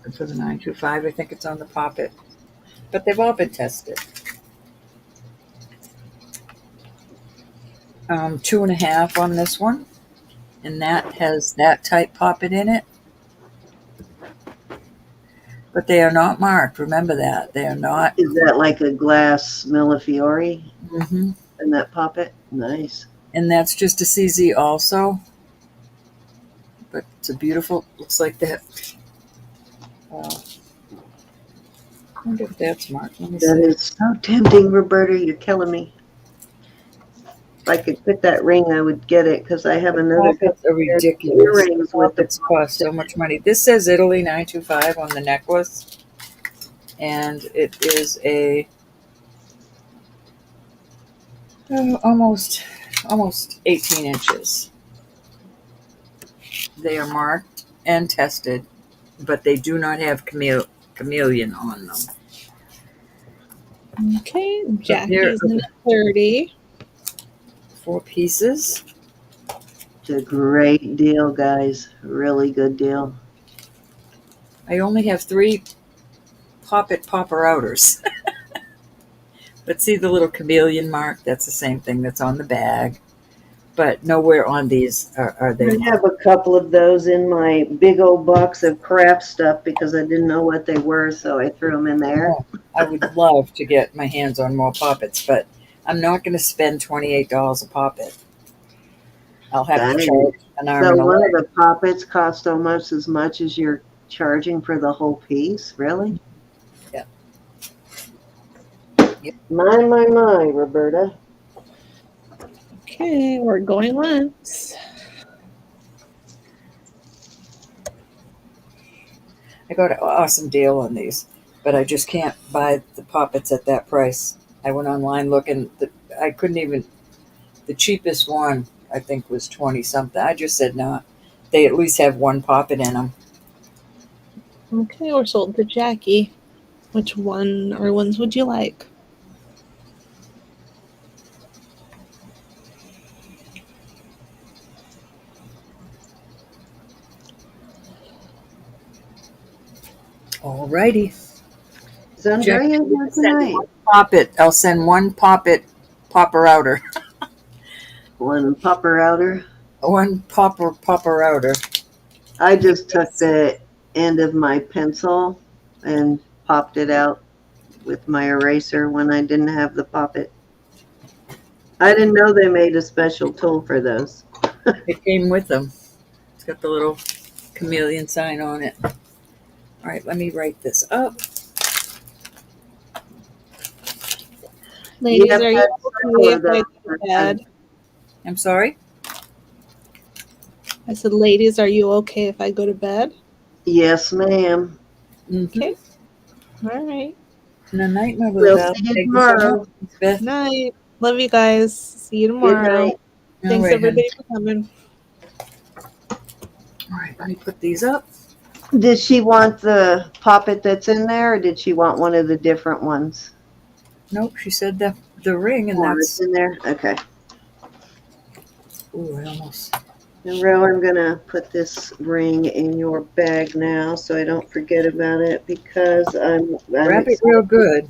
And for the 925, I think it's on the poppet. But they've all been tested. 2.5 on this one. And that has that type poppet in it. But they are not marked. Remember that. They are not. Is that like a glass Millefiori Mm-hmm. in that poppet? Nice. And that's just a CZ also. But it's a beautiful, looks like that. I wonder if that's marked. Let me That see. is so tempting, Roberta. You're killing me. If I could fit that ring, I would get it because I have another Poppets are pair of ridiculous. earrings with the Poppets cost so much money. This says Italy 925 on the necklace. And it is a almost 18 inches. They are marked and tested, but they do not have chameleon on them. Okay, But they're Jackie's in 30. 4 pieces. It's a great deal, guys. Really good deal. I only have 3 Pop-It Popper Outers. But see the little chameleon mark? That's the same thing that's on the bag. But nowhere on these are they. I have a couple of those in my big old box of craft stuff because I didn't know what they were, so I threw them in there. I would love to get my hands on more Poppets, but I'm not going to spend $28 a Poppet. I'll have to Dang. charge an arm So and a one leg. of the poppets cost almost as much as you're charging for the whole piece? Really? Yeah. Yep. My, Roberta. Okay, we're going once. I got an awesome deal on these, but I just can't buy the Poppets at that price. I went online looking. I couldn't even. The cheapest one I think was 20 something. I just said no. They at least have one Poppet in them. Okay, we're sold to Jackie. Which one or ones would you like? Alrighty. Is Andrea here tonight? Poppet. I'll send one Poppet Popper Outer. One popper outer. One Popper Outer. I just took the end of my pencil and popped it out with my eraser when I didn't have the poppet. I didn't know they made a special tool for those. It came with them. It's got the little chameleon sign on it. All right, let me write this up. Ladies, Yep, are you that's okay if I those. go to bed? I'm sorry? I said, ladies, are you okay if I go to bed? Yes, ma'am. Okay. All right. Good night, my We'll little see you Thank tomorrow. You so much, Beth. Night. Love you guys. See you Good tomorrow. night. Thanks, All right, everybody, for coming. All right, let me put these up. Did she want the poppet that's in there, or did she want one of the different ones? Nope, she said the ring, and Oh, it's that's. in there? Okay. Ooh, I almost. Ro, I'm going to put this ring in your bag now so I don't forget about it because Wrap it real good.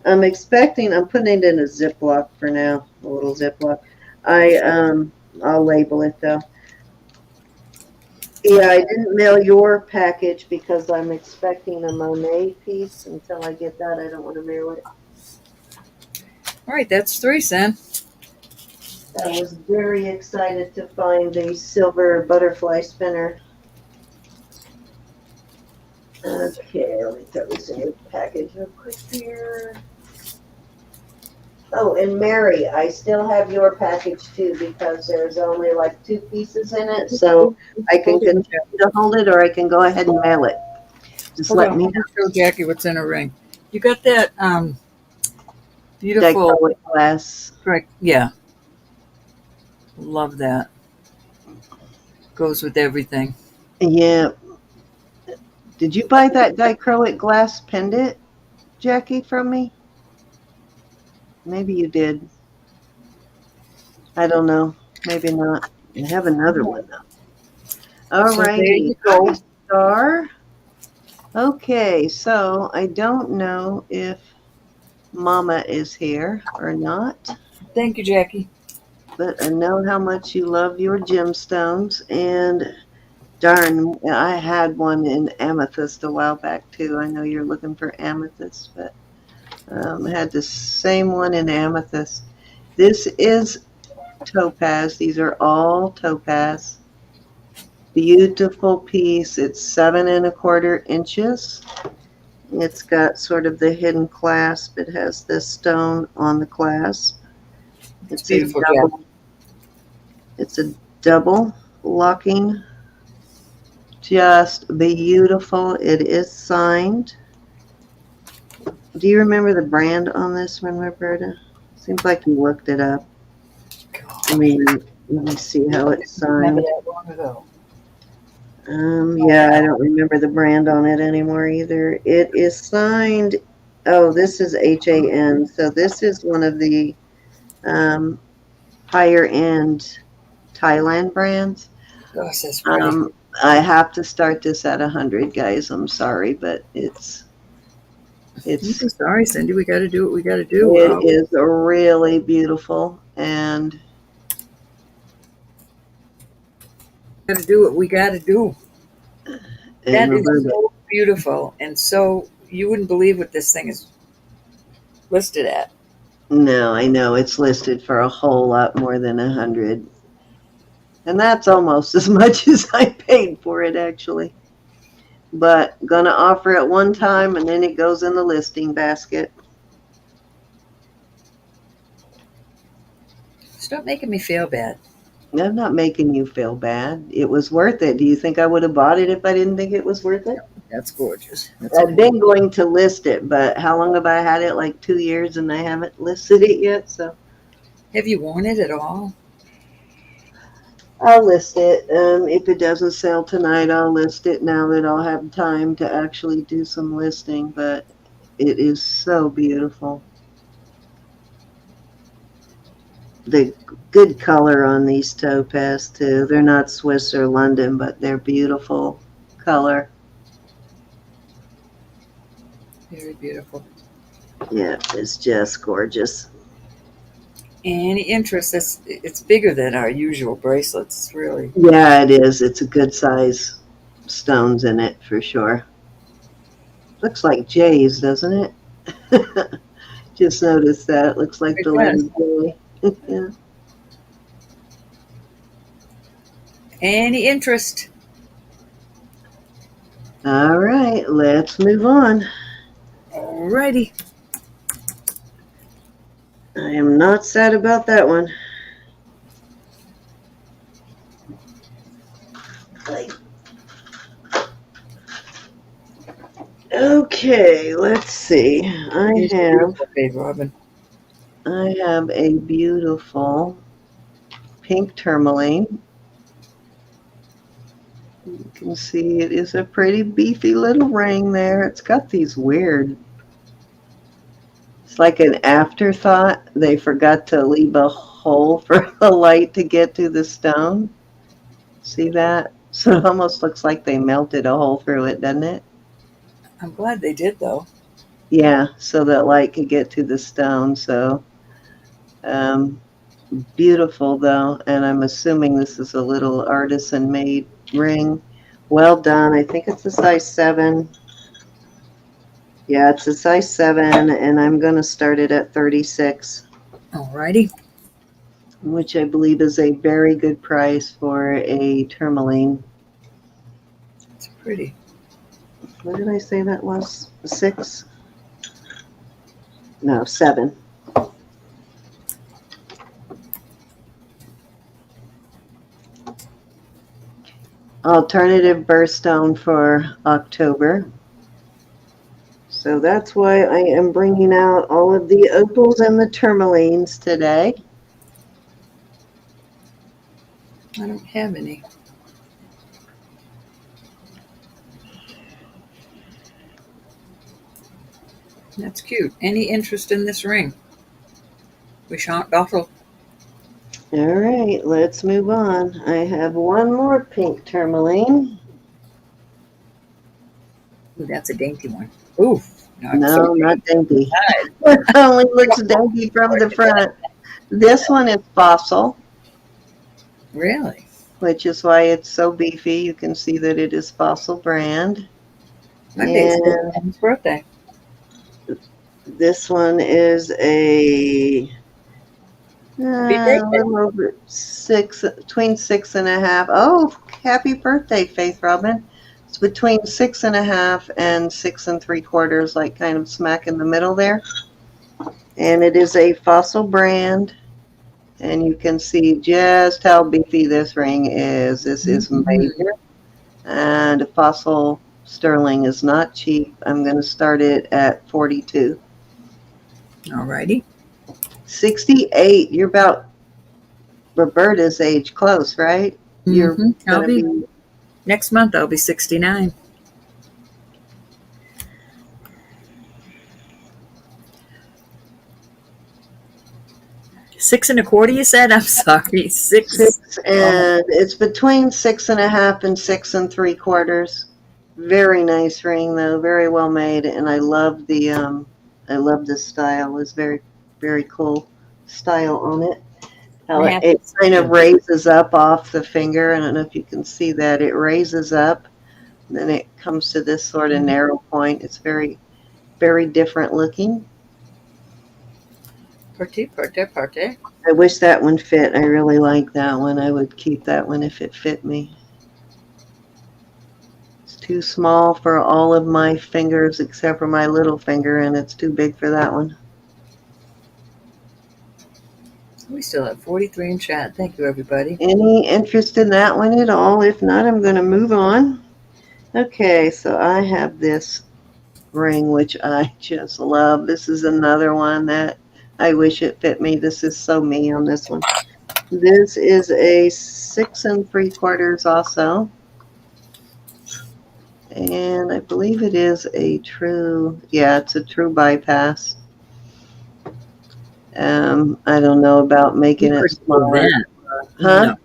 I'm putting it in a Ziploc for now, a little Ziploc. I'll label it though. Yeah, I didn't mail your package because I'm expecting a Monet piece. Until I get that, I don't want to mail it. All right, that's 3 cents. I was very excited to find the silver butterfly spinner. Okay, let me throw this in your package real quick here. Oh, and Mary, I still have your package too because there's only like 2 pieces in it, so I can continue to hold it or I can go ahead and mail it. Just Hold let on, me let me show Jackie what's in her ring. You got that beautiful dichroic glass. Correct. Yeah. Love that. Goes with everything. Yeah. Did you buy that dichroic glass pendant, Jackie, from me? Maybe you did. I don't know. Maybe not. I have another one though. All So there righty. you go. Star. Okay, so I don't know if Mama is here or not, Thank you, Jackie. but I know how much you love your gemstones. And darn, I had one in amethyst a while back too. I know you're looking for amethyst, but I had the same one in amethyst. This is topaz. These are all topaz. Beautiful piece. It's 7¼ inches. It's got sort of the hidden clasp. It has this stone on the clasp. It's beautiful, It's a double locking. Just beautiful. It is signed. Do you remember the brand on this one, Roberta? Seems like you looked it up. I mean, let me see how it's Remember signed. that long ago. Yeah, I don't remember the brand on it anymore either. It is signed. Oh, this is HAN. So this is one of the higher end Thailand brands. Gosh, that's pretty. I have to start this at 100, guys. I'm sorry, but it's I'm so sorry, Cindy. We got to do what we got to do. it is really beautiful, and Got to do what we got to do. That is Roberta, so beautiful, and so you wouldn't believe what this thing is listed at. no, I know it's listed for a whole lot more than 100, and that's almost as much as I paid for it, actually. But gonna offer it one time, and then it goes in the listing basket. Stop making me feel bad. I'm not making you feel bad. It was worth it. Do you think I would have bought it if I didn't think it was worth it? That's gorgeous. I've been going to list it, but how long have I had it? Like 2 years, and I haven't listed it yet. So Have you worn it at all? I'll list it. If it doesn't sell tonight, I'll list it now that I'll have time to actually do some listing. But it is so beautiful. The good color on these topaz too. They're not Swiss or London, but they're beautiful color. Very beautiful. Yeah, it's just gorgeous. Any interest? It's bigger than our usual bracelets. It's really. Yeah, it is. It's a good size stones in it for sure. Looks like J's, doesn't it? Just noticed that. It looks like It the letter does. J. Yeah. Any interest? All right, let's move on. Alrighty. I am not sad about that one. Okay, let's see. I have a beautiful pink tourmaline. You can see it is a pretty beefy little ring there. It's got these weird, it's like an afterthought. They forgot to leave a hole for the light to get to the stone. See that? So it almost looks like they melted a hole through it, doesn't it? I'm glad they did, though. Yeah, so that light could get to the stone. So beautiful though, and I'm assuming this is a little artisan made ring. Well done. I think it's a size 7. Yeah, it's a size 7, and I'm going to start it at 36, Alrighty. which I believe is a very good price for a tourmaline. It's pretty. What did I say that was? 6? No, 7. Alternative birthstone for October. So that's why I am bringing out all of the opals and the tourmalines today. I don't have any. That's cute. Any interest in this ring? We shan't dawdle. All right, let's move on. I have one more pink tourmaline. Ooh, that's a dainty one. Ooh. No, not dainty. It only looks dainty from the front. This one is fossil. Really? Which is why it's so beefy. You can see that it is fossil brand. Monday's And his birthday. this one is a little over 6, between 6.5. Oh, happy birthday, Faith Robin. It's between 6.5 and 6 3/4, like kind of smack in the middle there. And it is a fossil brand. And you can see just how beefy this ring is. This is major. And a fossil sterling is not cheap. I'm going to start it at 42. Alrighty. 68. You're about Roberta's age close, right? You're I'll be next month. I'll be 69. $6 1/4. You said? I'm sorry. 6. And it's between 6.5 and 6 3/4. Very nice ring though, very well made, and I love the style. It's very, very cool style on it. How it kind of raises up off the finger. I don't know if you can see that. It raises up, and then it comes to this sort of narrow point. It's very, very different looking. Pretty. I wish that one fit. I really like that one. I would keep that one if it fit me. It's too small for all of my fingers except for my little finger, and it's too big for that one. We still have 43 in chat. Thank you, everybody. Any interest in that one at all? If not, I'm going to move on. Okay, so I have this ring, which I just love. This is another one that I wish it fit me. This is so me on this one. This is a 6 3/4 also. And I believe it is a true, yeah, it's a true bypass. I don't know about making it smaller. Huh? No,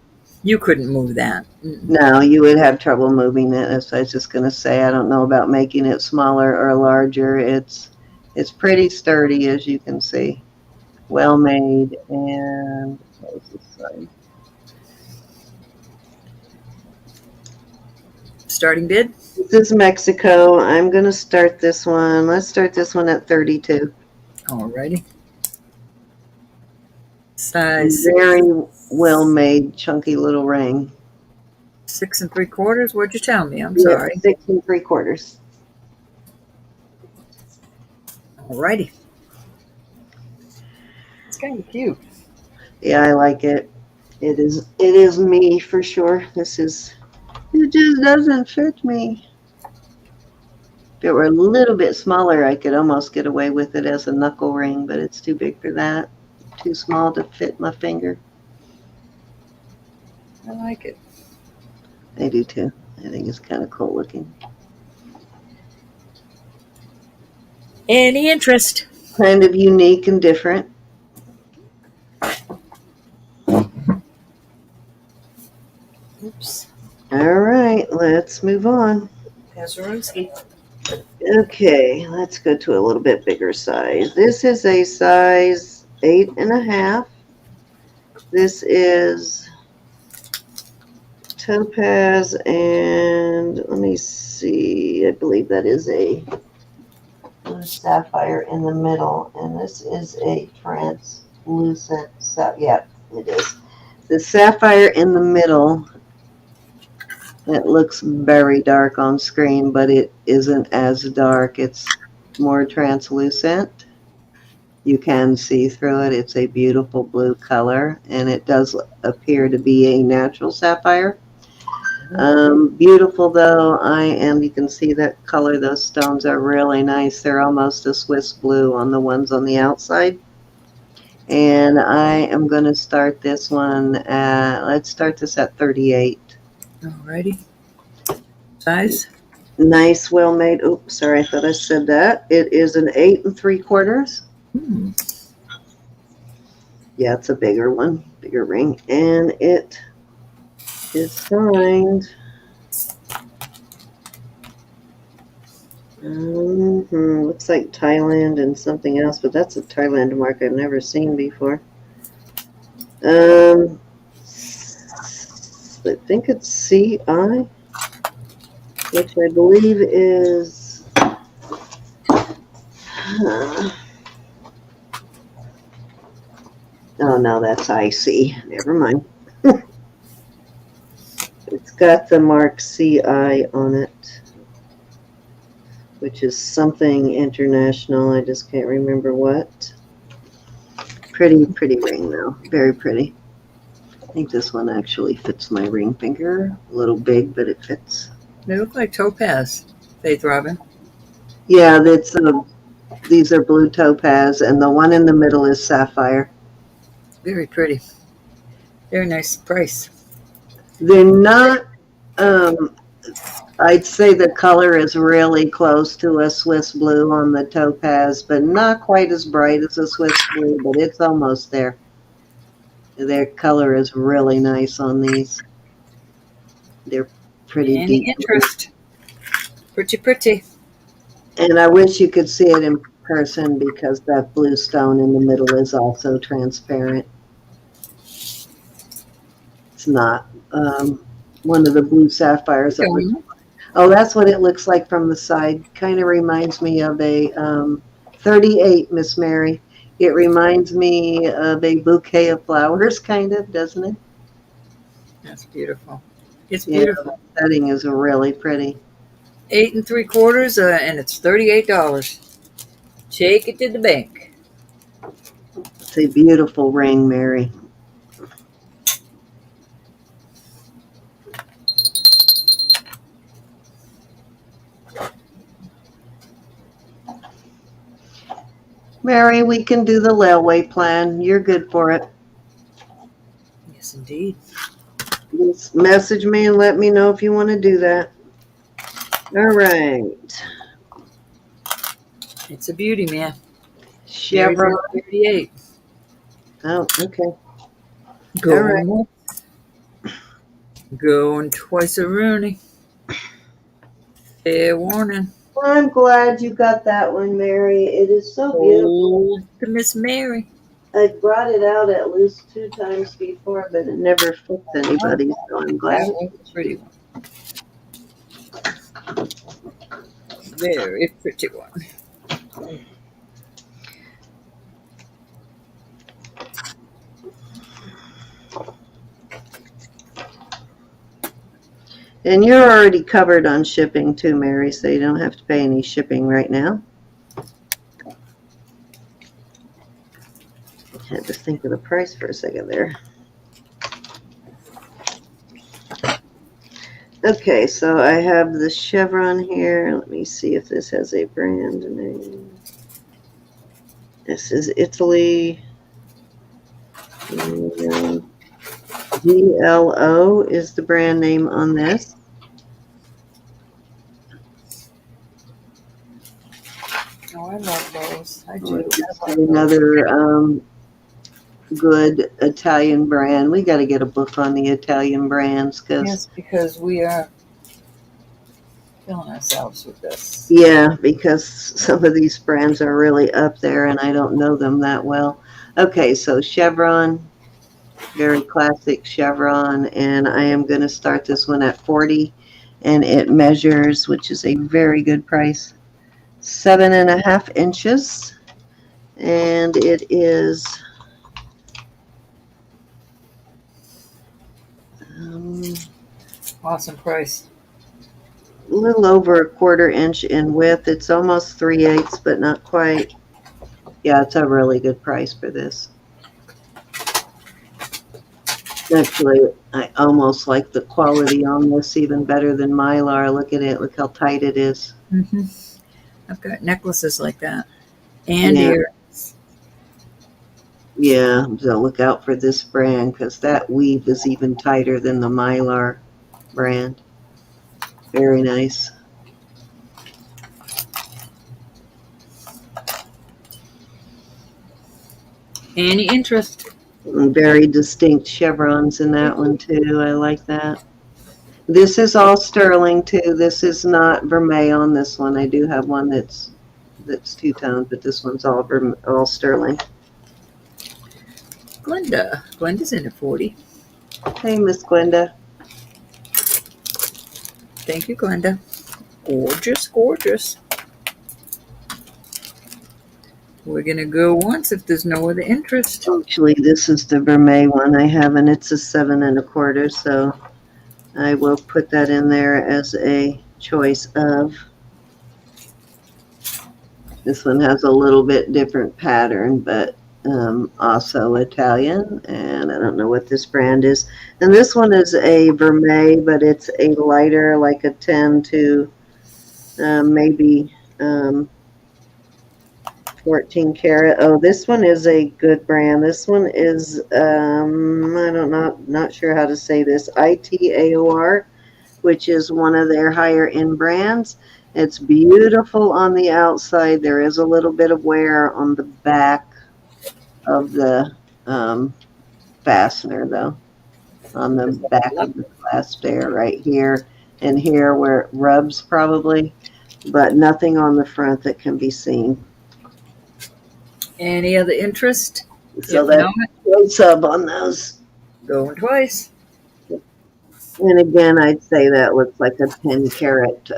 you couldn't move that. No, you would have trouble moving it. That's what I was just going to say. I don't know about making it smaller or larger. It's pretty sturdy, as you can see. Well made. And what was this side? Starting bid? This is Mexico. I'm going to start this one. Let's start this one at 32. Alrighty. Size Very well made, chunky little ring. 6 3/4. What'd you tell me? I'm sorry. 6 3/4. Alrighty. It's kind of cute. Yeah, I like it. It is me for sure. It just doesn't fit me. If it were a little bit smaller, I could almost get away with it as a knuckle ring, but it's too big for that. Too small to fit my finger. I like it. I do too. I think it's kind of cool looking. Any interest? Kind of unique and different. Oops. All right, let's move on. Pazarowski. Okay, let's go to a little bit bigger size. This is a size 8.5. This is topaz, and let me see. I believe that is a sapphire in the middle, and this is a translucent. Yeah, it is. The sapphire in the middle. It looks very dark on screen, but it isn't as dark. It's more translucent. You can see through it. It's a beautiful blue color, and it does appear to be a natural sapphire. Beautiful though, you can see that color. Those stones are really nice. They're almost a Swiss blue on the ones on the outside. And I am going to start this one let's start this at 38. Alrighty. Size? Nice, well made. Oops, sorry, I thought I said that. It is an 8 3/4. Yeah, it's a bigger one, bigger ring, and it is signed. Looks like Thailand and something else, but that's a Thailand mark I've never seen before. I think it's CI, which I believe is oh no, that's IC. Never mind. It's got the mark CI on it, which is something international. I just can't remember what. Pretty ring though. Very pretty. I think this one actually fits my ring finger. A little big, but it fits. They look like topaz, Faith Robin. Yeah, these are blue topaz, and the one in the middle is sapphire. Very pretty. Very nice price. They're not, I'd say the color is really close to a Swiss blue on the topaz, but not quite as bright as a Swiss blue, but it's almost there. Their color is really nice on these. They're pretty Any deep. interest? Pretty, pretty. And I wish you could see it in person because that blue stone in the middle is also transparent. It's not one of the blue sapphires that was. Oh, that's what it looks like from the side. Kind of reminds me of a 38, Miss Mary. It reminds me of a bouquet of flowers, kind of, doesn't it? That's beautiful. It's Yeah, beautiful. the setting is really pretty. 8 3/4, and it's $38. Take it to the bank. It's a beautiful ring, Mary. Mary, we can do the layaway plan. You're good for it. Yes, indeed. Just message me and let me know if you want to do that. All right. It's a beauty, man. Chevron. 38. Oh, okay. Going once. Going twice a Rooney. Fair warning. Well, I'm glad you got that one, Mary. It is so beautiful. Old to Miss Mary. I brought it out at least 2 times before, but it never fits anybody, so I'm glad. That was a pretty one. Very pretty one. And you're already covered on shipping too, Mary, so you don't have to pay any shipping right now. I had to think of the price for a second there. Okay, so I have the chevron here. Let me see if this has a brand name. This is Italy. GLO is the brand name on this. Oh, I love those. I do. Another good Italian brand. We got to get a book on the Italian brands Yes, because we are killing ourselves with this. Yeah, because some of these brands are really up there and I don't know them that well. Okay, so chevron, very classic chevron, and I am going to start this one at 40, and it measures, which is a very good price, 7.5 inches, and it is Awesome price. a little over 1/4 inch in width. It's almost 3/8, but not quite. Yeah, it's a really good price for this. Actually, I almost like the quality on this even better than Mylar. Look at it. Look how tight it is. Mm-hmm. I've got necklaces like that. And Yeah. earrings. Yeah, so look out for this brand because that weave is even tighter than the Mylar brand. Very nice. Any interest? And very distinct chevrons in that one too. I like that. This is all sterling too. This is not vermeil on this one. I do have one that's two-toned, but this one's all sterling. Glenda. Glenda's in at 40. Hey, Miss Glenda. Thank you, Glenda. Gorgeous, gorgeous. We're going to go once if there's no other interest. Actually, this is the vermeil one I have, and it's a 7 1/4, so I will put that in there as a choice of. This one has a little bit different pattern, but also Italian, and I don't know what this brand is. And this one is a vermeil, but it's a lighter, like a 10 to maybe 14 karat. Oh, this one is a good brand. This one is, not sure how to say this, ITAOR, which is one of their higher end brands. It's beautiful on the outside. There is a little bit of wear on the back of the fastener though on the back of the clasp there, right here and here where it rubs probably, but nothing on the front that can be seen. Any other interest? So If that's not, no sub on those. going twice. And again, I'd say that looks like a 10 karat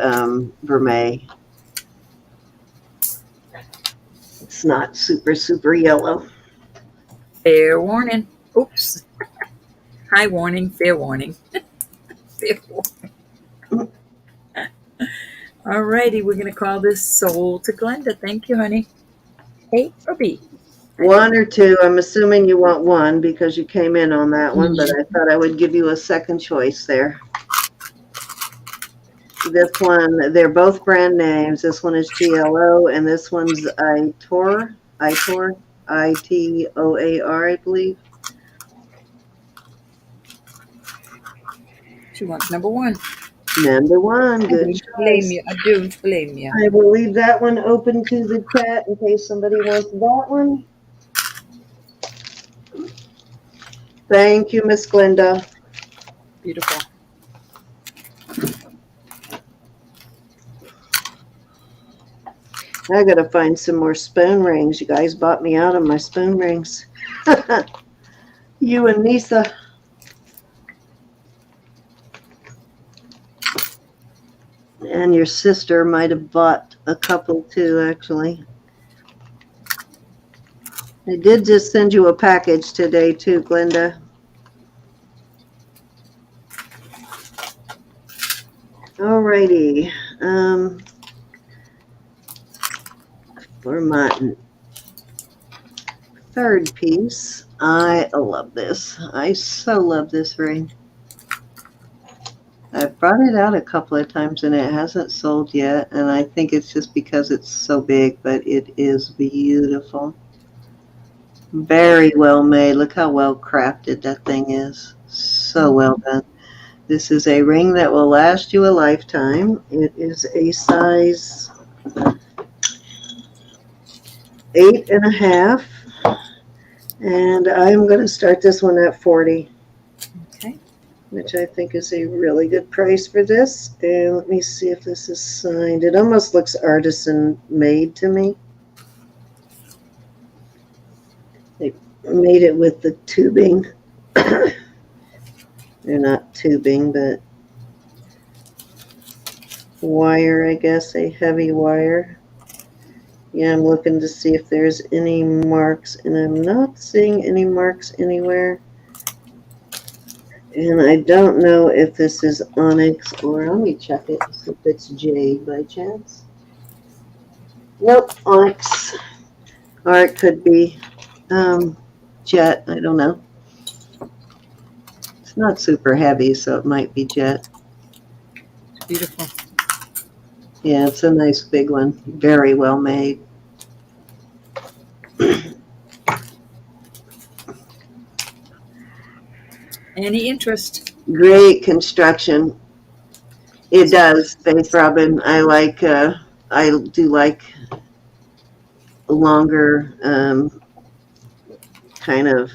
vermeil. It's not super, super yellow. Fair warning. Oops. High warning, fair warning. Fair warning. All righty, we're going to call this Soul to Glenda. Thank you, honey. A or B? One or two. I'm assuming you want one because you came in on that one, but I thought I would give you a second choice there. This one, they're both brand names. This one is GLO, and this one's Itoar, Itoar, I-T-O-A-R, I believe. She wants number one. Number one, I good don't blame choice. you. I don't blame you. I will leave that one open to the chat in case somebody wants that one. Thank you, Miss Glenda. Beautiful. I gotta find some more spoon rings. You guys bought me out of my spoon rings. You and Nisa. And your sister might have bought a couple too, actually. I did just send you a package today too, Glenda. Alrighty. For my third piece, I love this. I so love this ring. I've brought it out a couple of times and it hasn't sold yet, and I think it's just because it's so big, but it is beautiful. Very well made. Look how well crafted that thing is. So well done. This is a ring that will last you a lifetime. It is a size 8.5, and I'm going to start this one at 40. Okay. Which I think is a really good price for this. And let me see if this is signed. It almost looks artisan made to me. They made it with the tubing. They're not tubing, but wire, I guess, a heavy wire. Yeah, I'm looking to see if there's any marks, and I'm not seeing any marks anywhere. And I don't know if this is onyx or, let me check it, see if it's jade by chance. Nope, onyx. Or it could be jet, I don't know. It's not super heavy, so it might be jet. It's beautiful. Yeah, it's a nice big one. Very well made. Any interest? Great construction. It does, Faith Robin. I do like a longer kind of,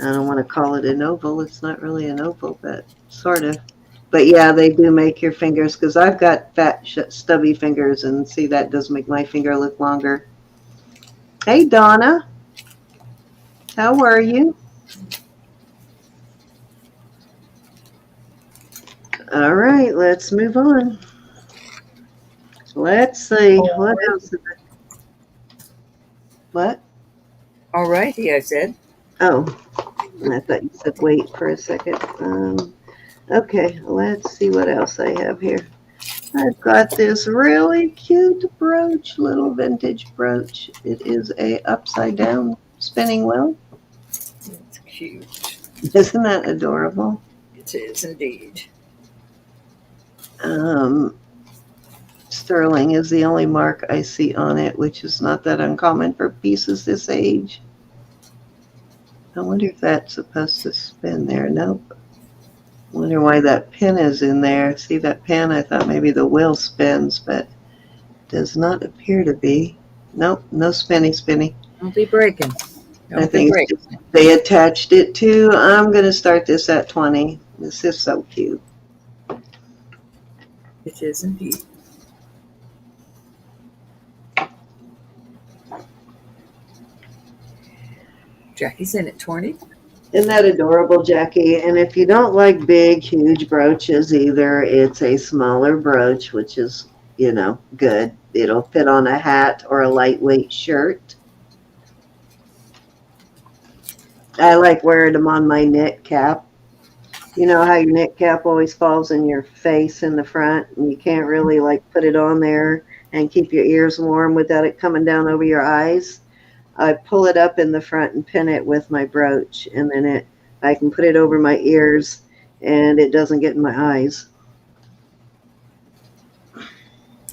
I don't want to call it an oval. It's not really an oval, but sort of. But yeah, they do make your fingers, because I've got fat, stubby fingers, and see, that does make my finger look longer. Hey, Donna. How are you? All right, let's move on. Let's see. What else? What? All righty, I said. Oh, I thought you said wait for a second. Okay, let's see what else I have here. I've got this really cute brooch, little vintage brooch. It is a upside down spinning wheel. It's cute. Isn't that adorable? It is indeed. Sterling is the only mark I see on it, which is not that uncommon for pieces this age. I wonder if that's supposed to spin there. Nope. Wonder why that pin is in there. See that pin? I thought maybe the wheel spins, but does not appear to be. Nope, no spinny. Don't be breaking. I Don't be think break. they attached it to. I'm going to start this at 20. This is so cute. It is indeed. Jackie's in at 20. Isn't that adorable, Jackie? And if you don't like big, huge brooches either, it's a smaller brooch, which is, good. It'll fit on a hat or a lightweight shirt. I like wearing them on my knit cap. You know how your knit cap always falls in your face in the front, and you can't really put it on there and keep your ears warm without it coming down over your eyes. I pull it up in the front and pin it with my brooch, and then I can put it over my ears, and it doesn't get in my eyes.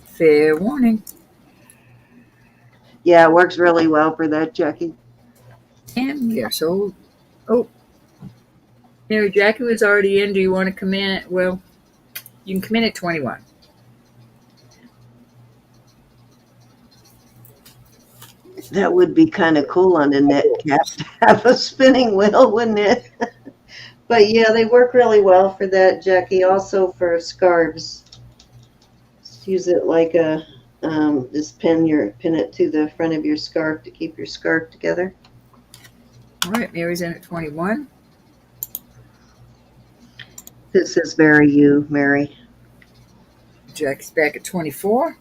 Fair warning. Yeah, it works really well for that, Jackie. And we are sold. Oh. Mary, Jackie was already in. Do you want to come in? Well, you can come in at 21. That would be kind of cool on a knit cap to have a spinning wheel, wouldn't it? But yeah, they work really well for that, Jackie. Also for scarves. Just use it like a just pin it to the front of your scarf to keep your scarf together. All right, Mary's in at 21. This is very you, Mary. Jackie's back at 24.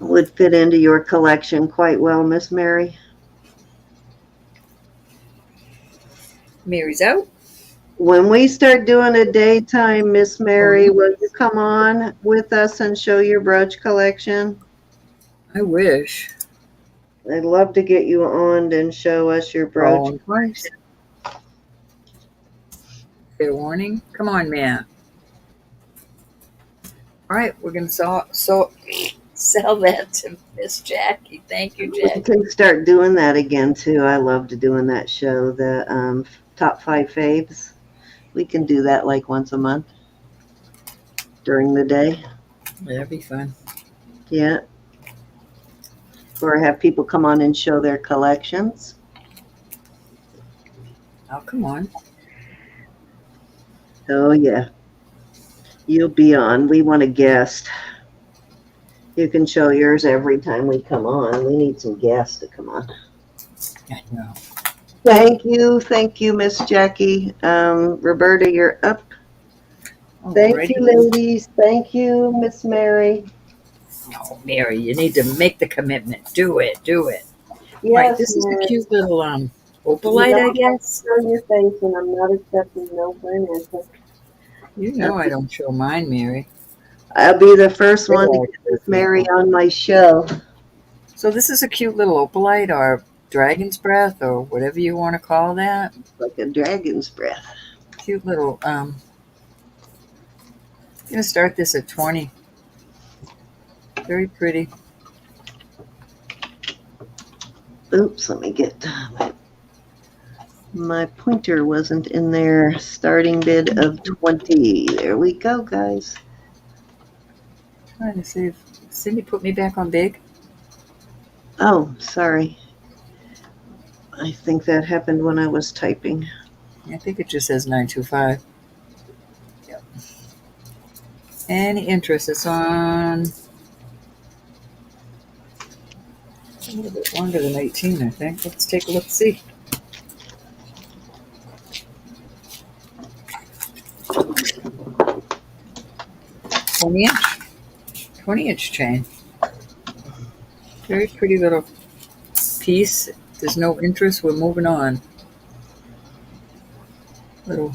Would fit into your collection quite well, Miss Mary. Mary's out. When we start doing a daytime, Miss Mary, will you come on with us and show your brooch collection? I wish. I'd love to get you on and show us your brooch. Twice. Fair warning. Come on, man. All right, we're going to sell that to Miss Jackie. Thank you, We Jackie. can start doing that again, too. I loved doing that show, the top 5 faves. We can do that once a month during the day. That'd be fun. Yeah. Or have people come on and show their collections. Oh, come on. Oh, yeah. You'll be on. We want a guest. You can show yours every time we come on. We need some guests to come on. I know. Thank you, Miss Jackie. Roberta, you're up. Thank you, ladies. Thank you, Miss Mary. No, Mary, you need to make the commitment. Do it. Yes, Right, this is a cute little opalite, I guess. Show your face, and I'm not accepting no financial. You know I don't show mine, Mary. I'll be the first one to get Miss Mary on my show. So this is a cute little opalite or dragon's breath or whatever you want to call that. Like a dragon's breath. Cute little, I'm going to start this at 20. Very pretty. Oops, let me get my pointer wasn't in there. Starting bid of 20. There we go, guys. Trying to see if Cindy put me back on big. Oh, sorry. I think that happened when I was typing. I think it just says 925. Yep. Any interest? It's on a little bit longer than 18, I think. Let's take a look and see. $20-inch chain. Very pretty little piece. If there's no interest, we're moving on. Little.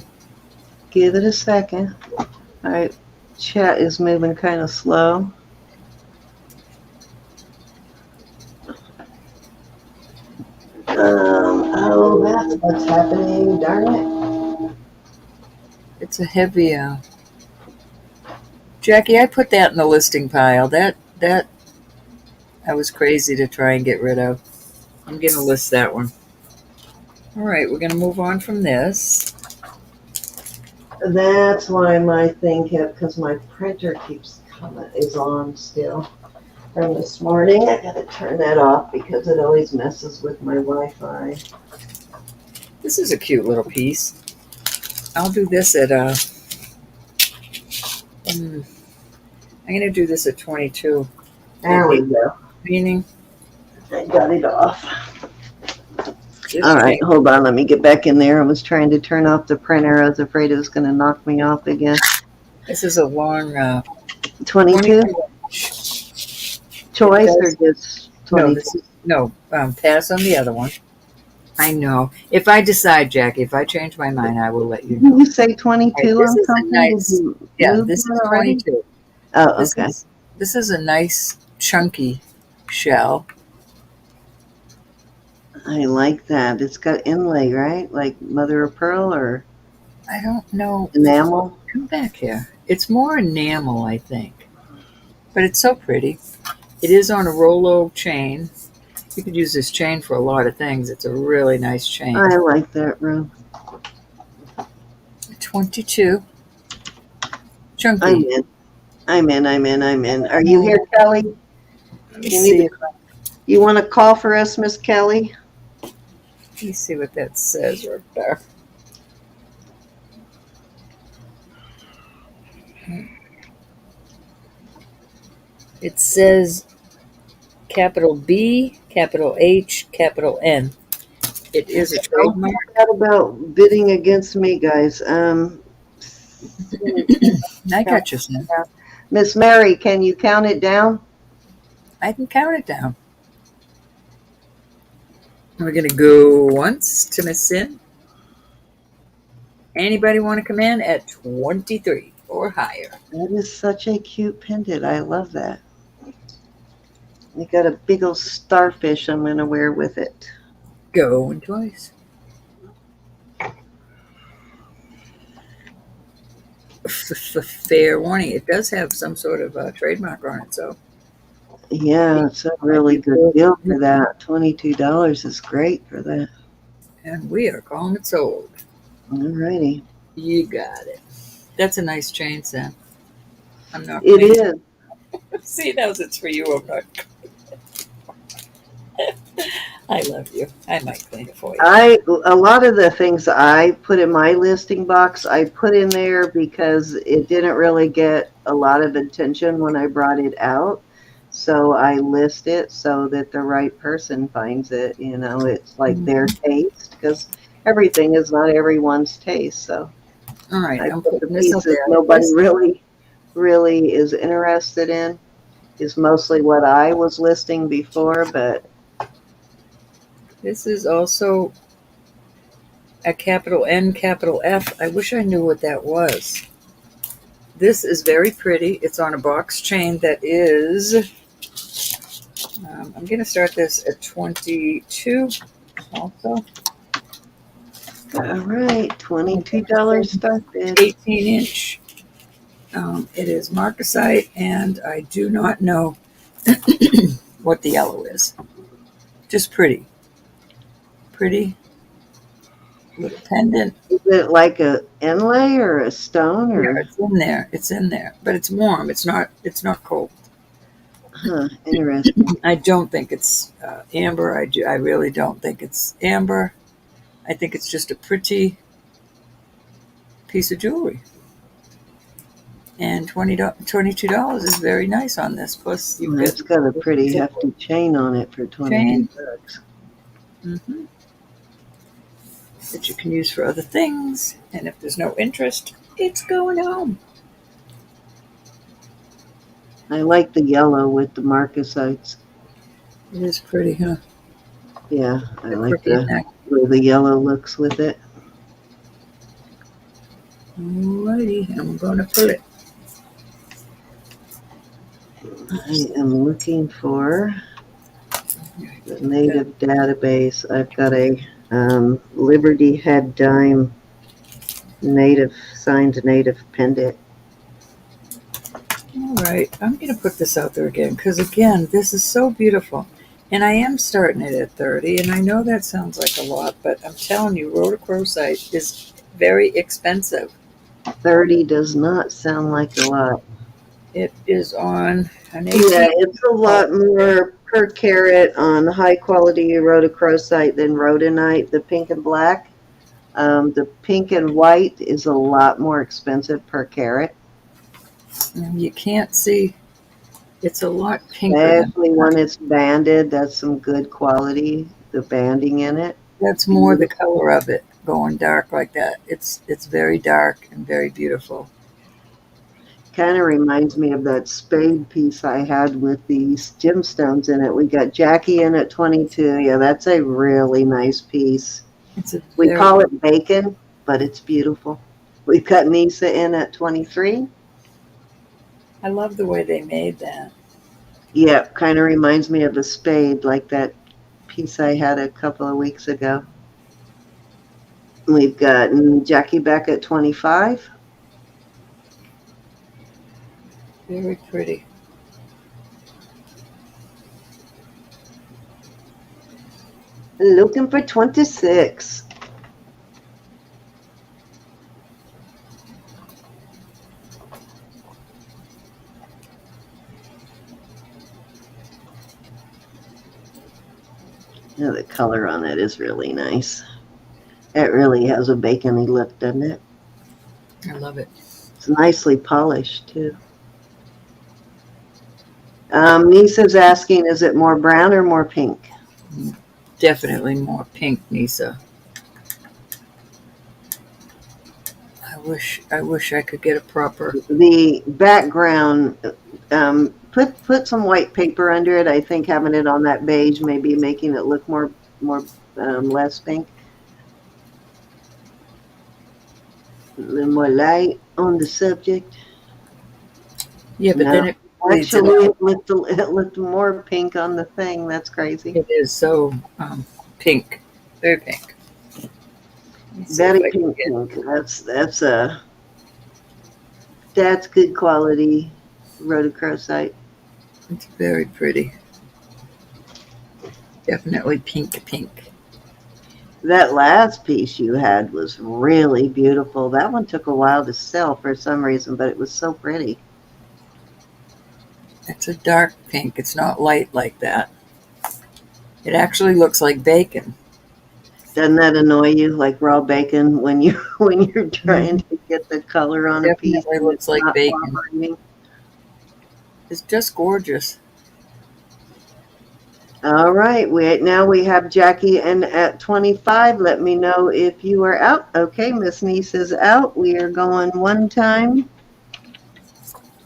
Give it a second. All right, chat is moving kind of slow. Oh, that's what's happening. Darn it. It's a heavy. Jackie, I put that in the listing pile. That I was crazy to try and get rid of. I'm going to list that one. All right, we're going to move on from this. That's why my thing kept, because my printer is on still. from this morning. I gotta turn that off because it always messes with my Wi-Fi. This is a cute little piece. I'll do this at I'm gonna do this at 22. There we go. Meaning, I got it off. this All right, chain- hold on. Let me get back in there. I was trying to turn off the printer. I was afraid it was going to knock me off again. This is a long 22 inch. choice or just 22? Pass on the other one. I know. If I decide, Jackie, if I change my mind, I will let you know. Did you say 22 This on is a something? nice- Did you Yeah, move this that is already? 22. Oh, This okay. this is a nice chunky shell. I like that. It's got inlay, right? Like mother of pearl or I don't know. enamel? Come back here. It's more enamel, I think. But it's so pretty. It is on a Rolo chain. You could use this chain for a lot of things. It's a really nice chain. I like that, Rue. 22. Chunky. I'm in. Are you here, Kelly? Let me You need see. You want to call for us, Miss Kelly? Let me see what that says right there. It says capital B, capital H, capital N. It is a trademark. What about bidding against me, guys? I got you, son. Miss Mary, can you count it down? I can count it down. We're going to go once to Miss Sin. Anybody want to come in at 23 or higher? That is such a cute pendant. I love that. You got a big old starfish I'm going to wear with it. Going twice. Fair warning. It does have some sort of trademark on it, so. Yeah, it's a really good deal for that. $22 is great for that. And we are calling it sold. Alrighty. You got it. That's a nice chain, Sam. I'm not. It is. See, those it's for you. I'm not. I love you. I might clean it for you. A lot of the things I put in my listing box, I put in there because it didn't really get a lot of attention when I brought it out. So I list it so that the right person finds it. You know, it's like their taste because everything is not everyone's taste. So All right, I I'm put the putting this up pieces there. nobody really is interested in is mostly what I was listing before, but This is also a capital N, capital F. I wish I knew what that was. This is very pretty. It's on a box chain that is. I'm going to start this at 22 also. all right, $22 start bid. 18 inch. It is marcasite, and I do not know what the yellow is. Just pretty. Pretty little pendant. Is it like a inlay or a stone Yeah, or? it's in there. It's in there, but it's warm. It's not cold. Huh, interesting. I don't think it's amber. I really don't think it's amber. I think it's just a pretty piece of jewelry. And $22 is very nice on this. Plus, you It's get got a pretty hefty chain on it for $22. That you can use for other things. And if there's no interest, it's going home. I like the yellow with the marcasites. It is pretty, huh? Yeah, I like Pretty the neck. way the yellow looks with it. Alrighty, I'm going to pull it. I am looking for the native database. I've got a Liberty Head Dime signed native pendant. All right, I'm going to put this out there again because, again, this is so beautiful. And I am starting it at 30, and I know that sounds like a lot, but I'm telling you, rhodochrosite is very expensive. 30 does not sound like a lot. It is on an Yeah, 18. it's a lot more per carat on high quality rhodochrosite than rhodonite, the pink and black. The pink and white is a lot more expensive per carat, You can't see. It's a lot pinker than especially that. when it's banded. That's some good quality, the banding in it. That's more the color of it going dark like that. It's very dark and very beautiful. Kind of reminds me of that spade piece I had with these gemstones in it. We got Jackie in at 22. Yeah, that's a really nice piece. It's a We very. call it bacon, but it's beautiful. We've got Nisa in at 23. I love the way they made that. Yeah, kind of reminds me of a spade, like that piece I had a couple of weeks ago. We've got Jackie back at 25. Very pretty. Looking for 26. Yeah, the color on it is really nice. It really has a bacony look, doesn't it? I love it. It's nicely polished, too. Nisa's asking, is it more brown or more pink? Definitely more pink, Nisa. I wish I could get a proper. The background, put some white paper under it. I think having it on that beige maybe making it look more less pink. A little more light on the subject. Yeah, but No, then it bleeds it actually, out. it looked more pink on the thing. That's crazy. It is so pink, very pink. Let's see if Very I can pink, get- pink. That's good quality rhodochrosite. It's very pretty. Definitely pink, pink. That last piece you had was really beautiful. That one took a while to sell for some reason, but it was so pretty. It's a dark pink. It's not light like that. It actually looks like bacon. Doesn't that annoy you, like raw bacon, when you when you're trying to get the color on a piece Definitely and looks it's like not bacon. cooperating? It's just gorgeous. All right, now we have Jackie in at 25. Let me know if you are out. Okay, Miss Niece is out. We are going one time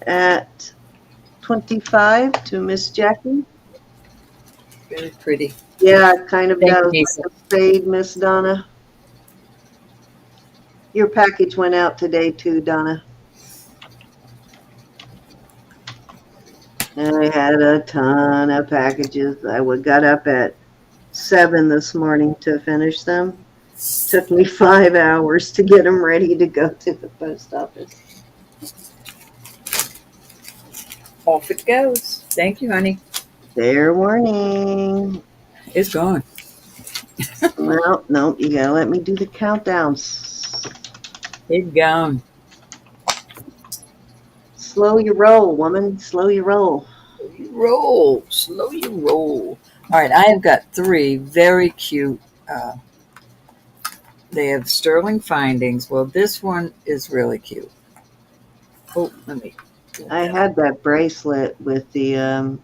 at 25 to Miss Jackie. Very pretty. Yeah, it kind of Thank you, does Nisa. like a spade, Miss Donna. Your package went out today too, Donna. I had a ton of packages. I got up at 7 this morning to finish them. Took me 5 hours to get them ready to go to the post office. Off it goes. Thank you, honey. Fair warning. It's gone. Well, no, you gotta let me do the countdowns. It's gone. Slow your roll, woman. Slow your roll. You roll. Slow you roll. All right, I have got 3 very cute. They have sterling findings. Well, this one is really cute. Oh, let me. I had that bracelet with the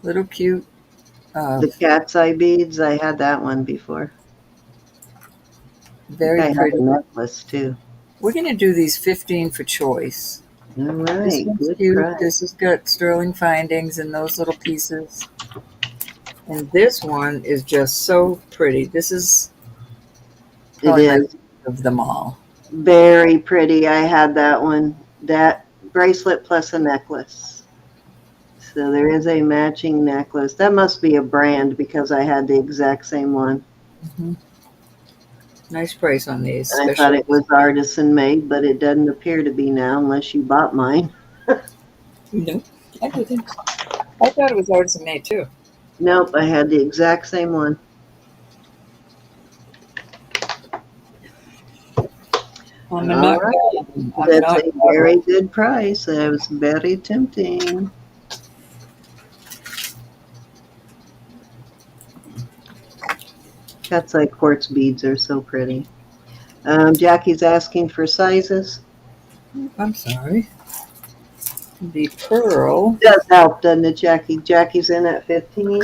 Little cute. cat's eye beads. I had that one before. Very I had pretty. a necklace too. We're going to do these 15 for choice. All This right, one's good cute. price. This has got sterling findings and those little pieces. And this one is just so pretty. This is It probably my is favorite of them all. very pretty. I had that one. That bracelet plus a necklace. So there is a matching necklace. That must be a brand because I had the exact same one. Mm-hmm. Nice price on these. I thought it was artisan made, but it doesn't appear to be now unless you bought mine. No, I didn't. I thought it was artisan made too. Nope, I had the exact same one. I'm All not right. going. I'm That's not a going. very good price. That was very tempting. That's like quartz beads are so pretty. Jackie's asking for sizes. I'm sorry. The pearl. Does help, doesn't it, Jackie? Jackie's in at 15.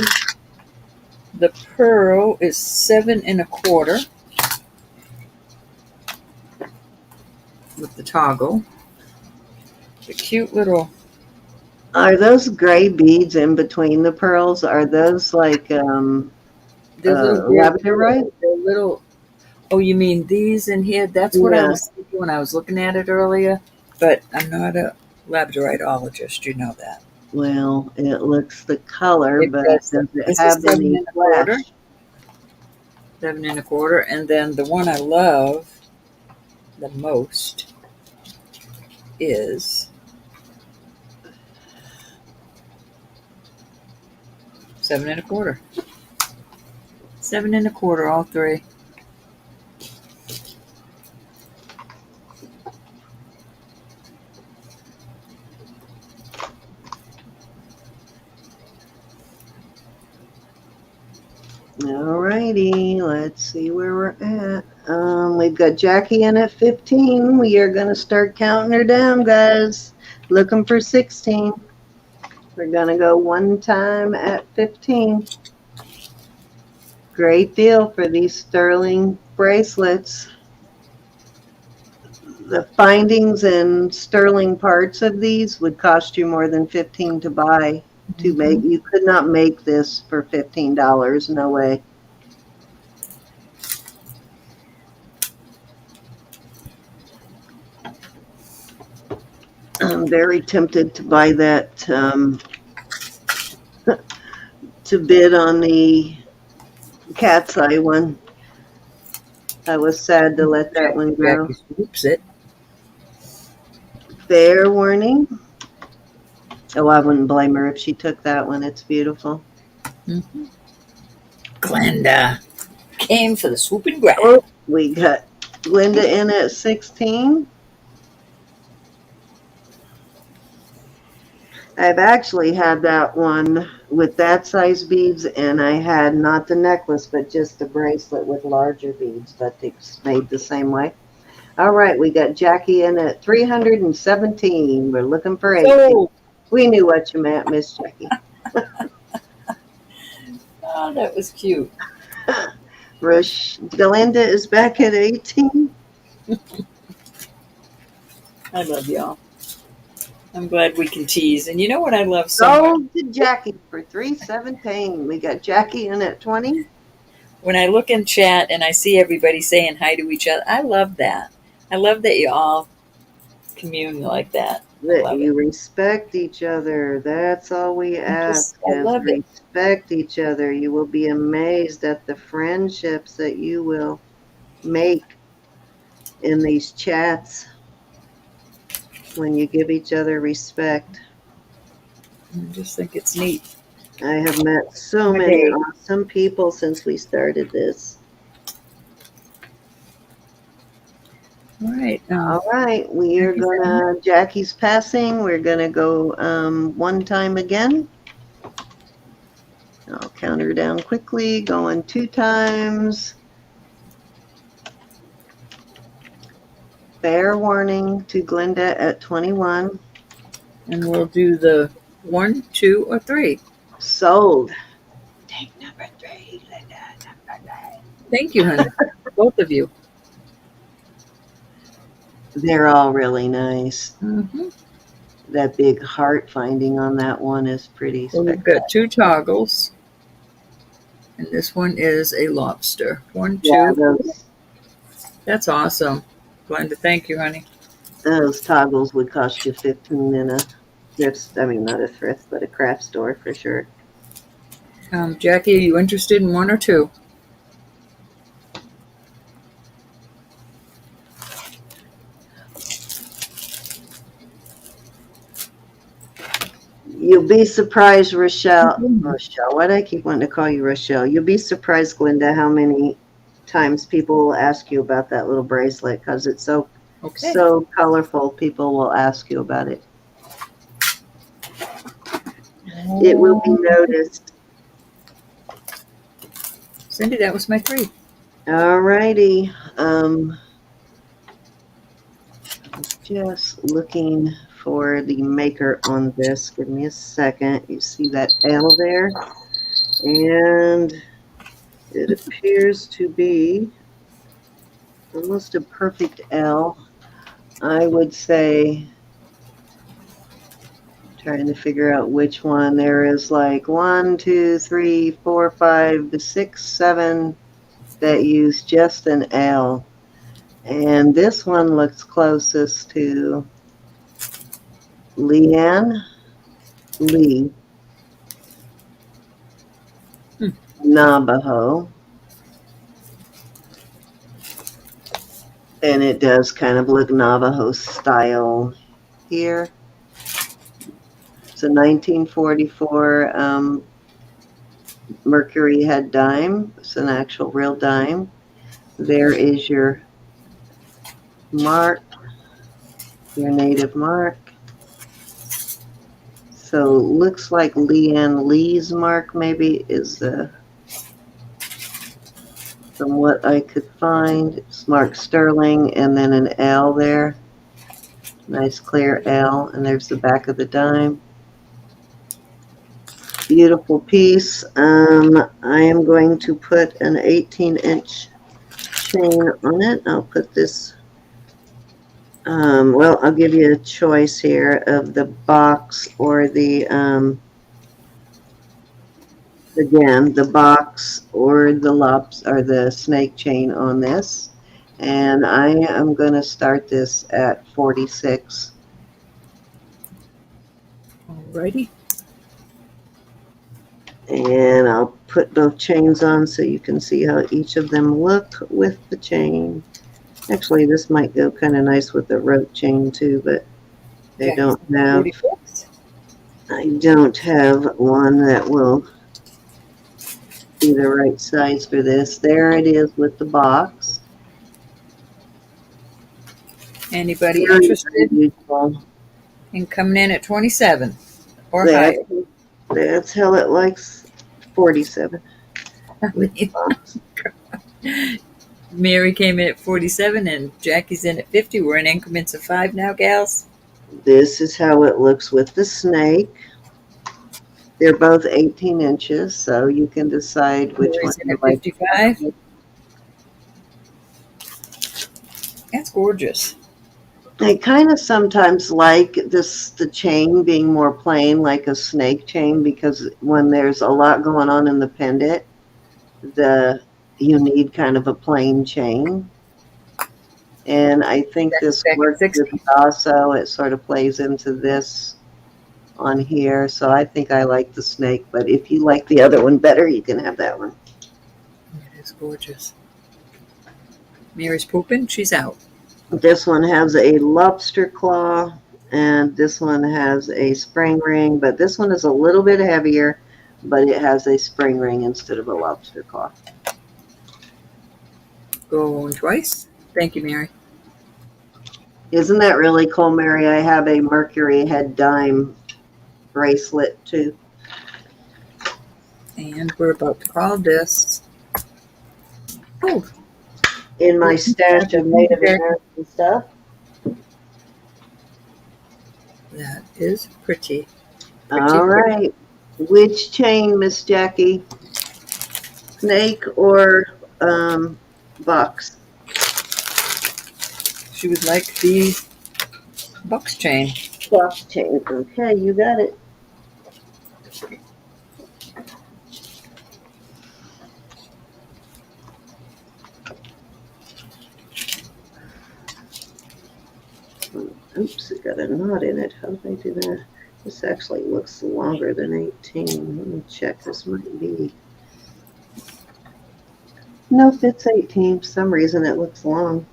The pearl is 7 1/4 with the toggle. The cute little. Are those gray beads in between the pearls? Are those like They're little. labradorite? They're little. Oh, you mean these in here? That's what I was thinking when I was looking at it earlier. But I'm not a labradoriteologist. You know that. Well, it looks the color, It but does. does it This is have 7 any 1/4. flash? 7 1/4, and then the one I love the most is 7 1/4. 7 1/4, all three. Alrighty, let's see where we're at. We've got Jackie in at 15. We are going to start counting her down, guys. Looking for 16. We're going to go one time at 15. Great deal for these sterling bracelets. The findings and sterling parts of these would cost you more than 15 to buy. To make, you could not make this for $15. No way. I'm very tempted to buy that, to bid on the cat's eye one. I was sad to let that one go. Jackie swoops it. Fair warning. Oh, I wouldn't blame her if she took that one. It's beautiful. Glenda came for the swoop and grab. Oh, we got Glenda in at 16. I've actually had that one with that size beads, and I had not the necklace, but just the bracelet with larger beads, but it's made the same way. All right, we got Jackie in at 317. We're looking for 18. Oh, We knew what you meant, Miss Jackie. oh, that was cute. Glenda is back at 18. I love y'all. I'm glad we can tease. And you know what I love so much? Sold to Jackie for 317. We got Jackie in at 20. When I look in chat and I see everybody saying hi to each other, I love that. I love that you all commune like that. That you respect each other. That's all we ask. I love it. Respect each other. You will be amazed at the friendships that you will make in these chats when you give each other respect. I just think it's neat. I have met so many awesome people since we started this. All right. All right, we are gonna, Jackie's passing. We're gonna go one time again. I'll count her down quickly, going 2 times. Fair warning to Glenda at 21. And we'll do the 1, 2, or 3. Sold. Take number 3, Glenda. Number 3. Thank you, honey. Both of you. They're all really nice. Mm-hmm. That big heart finding on that one is pretty So we've spectacular. got 2 toggles. And this one is a lobster. 1, 2. Yeah, That's awesome. Glenda, thank you, honey. those toggles would cost you 15 in a thrift, I mean, not a thrift, but a craft store for sure. Jackie, are you interested in 1 or 2? You'll be surprised, Rochelle. Rochelle, why do I keep wanting to call you Rochelle? You'll be surprised, Glenda, how many times people will ask you about that little bracelet because it's so Okay. So colorful, people will ask you about it. It will be noticed. Cindy, that was my 3. All righty. Just looking for the maker on this. Give me a second. You see that L there? And it appears to be almost a perfect L. I would say, trying to figure out which one. There is like 1, 2, 3, 4, 5, 6, 7 that use just an L. And this one looks closest to Leanne Lee Navajo. And it does kind of look Navajo style here. It's a 1944 Mercury head dime. It's an actual real dime. There is your mark, your native mark. So looks like Leanne Lee's mark maybe is from what I could find. It's marked sterling and then an L there. Nice clear L, and there's the back of the dime. Beautiful piece. I am going to put an 18-inch chain on it. I'll put this, well, I'll give you a choice here of the box or the, again, the box or the or the snake chain on this. And I am going to start this at 46. Alrighty. And I'll put both chains on so you can see how each of them look with the chain. Actually, this might go kind of nice with the rope chain too, but I don't have one that will be the right size for this. There it is with the box. Anybody Very interested unusual. in coming in at 27 or higher? That's how it likes 47 with the box. Mary came in at 47 and Jackie's in at 50. We're in increments of 5 now, gals. This is how it looks with the snake. They're both 18 inches, so you can decide which Mary's one in you at like. 55. That's gorgeous. I kind of sometimes like the chain being more plain, like a snake chain, because when there's a lot going on in the pendant, you need kind of a plain chain. And I think this works with also. It sort of plays into this on here. So I think I like the snake, but if you like the other one better, you can have that one. It is gorgeous. Mary's pooping. She's out. This one has a lobster claw, and this one has a spring ring, but this one is a little bit heavier, but it has a spring ring instead of a lobster claw. Going twice. Thank you, Mary. Isn't that really cool, Mary? I have a Mercury head dime bracelet too. And we're about to call this. Oh, In my stash of Native American stuff. that is pretty. All right. Which chain, Miss Jackie? Snake or box? She would like the box chain. Box chain. Okay, you got it. Oops, it got a knot in it. How did I do that? This actually looks longer than 18. Let me check. This might be. Nope, it's 18. For some reason it looks long.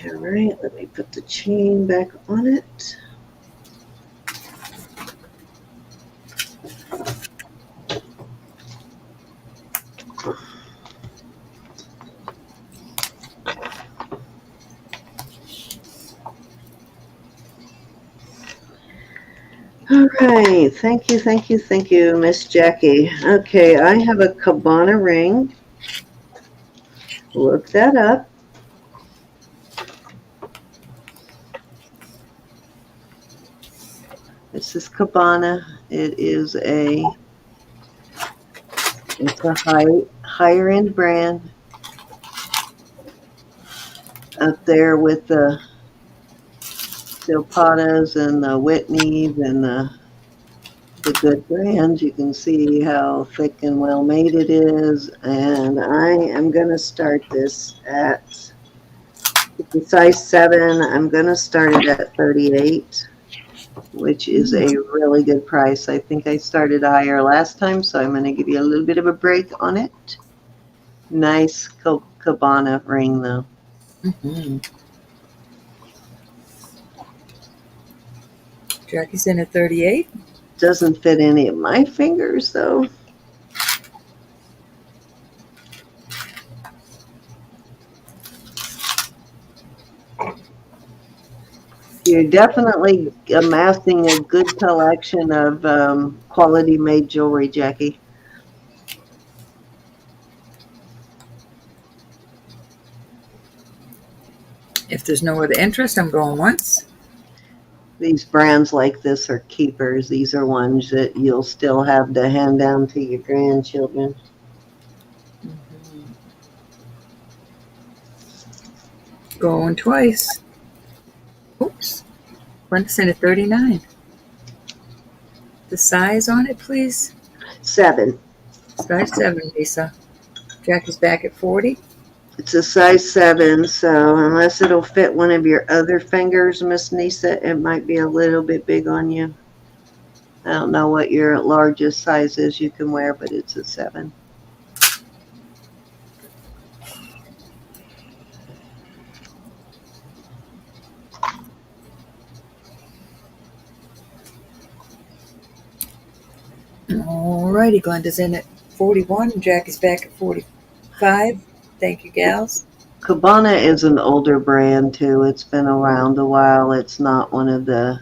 All right, let me put the chain back on it. right. Thank you, Miss Jackie. Okay, I have a Cabana ring. Look that up. This is Cabana. It's a higher end brand up there with the Silpatas and the Whitneys and the good brands. You can see how thick and well made it is. And I am going to start this at the size 7. I'm going to start it at 38, which is a really good price. I think I started higher last time, so I'm going to give you a little bit of a break on it. Nice Cabana ring, though. Mm-hmm. Jackie's in at 38. Doesn't fit any of my fingers, though. You're definitely amassing a good collection of quality made jewelry, Jackie. If there's no other interest, I'm going once. These brands like this are keepers. These are ones that you'll still have to hand down to your grandchildren. Mm-hmm. Going twice. Oops. Glenda's in at 39. The size on it, please. 7. Size 7, Lisa. Jackie's back at 40. It's a size 7, so unless it'll fit one of your other fingers, Miss Nisa, it might be a little bit big on you. I don't know what your largest size is you can wear, but it's a 7. Alrighty, Glenda's in at 41 and Jackie's back at 45. Thank you, gals. Cabana is an older brand too. It's been around a while. It's not one of the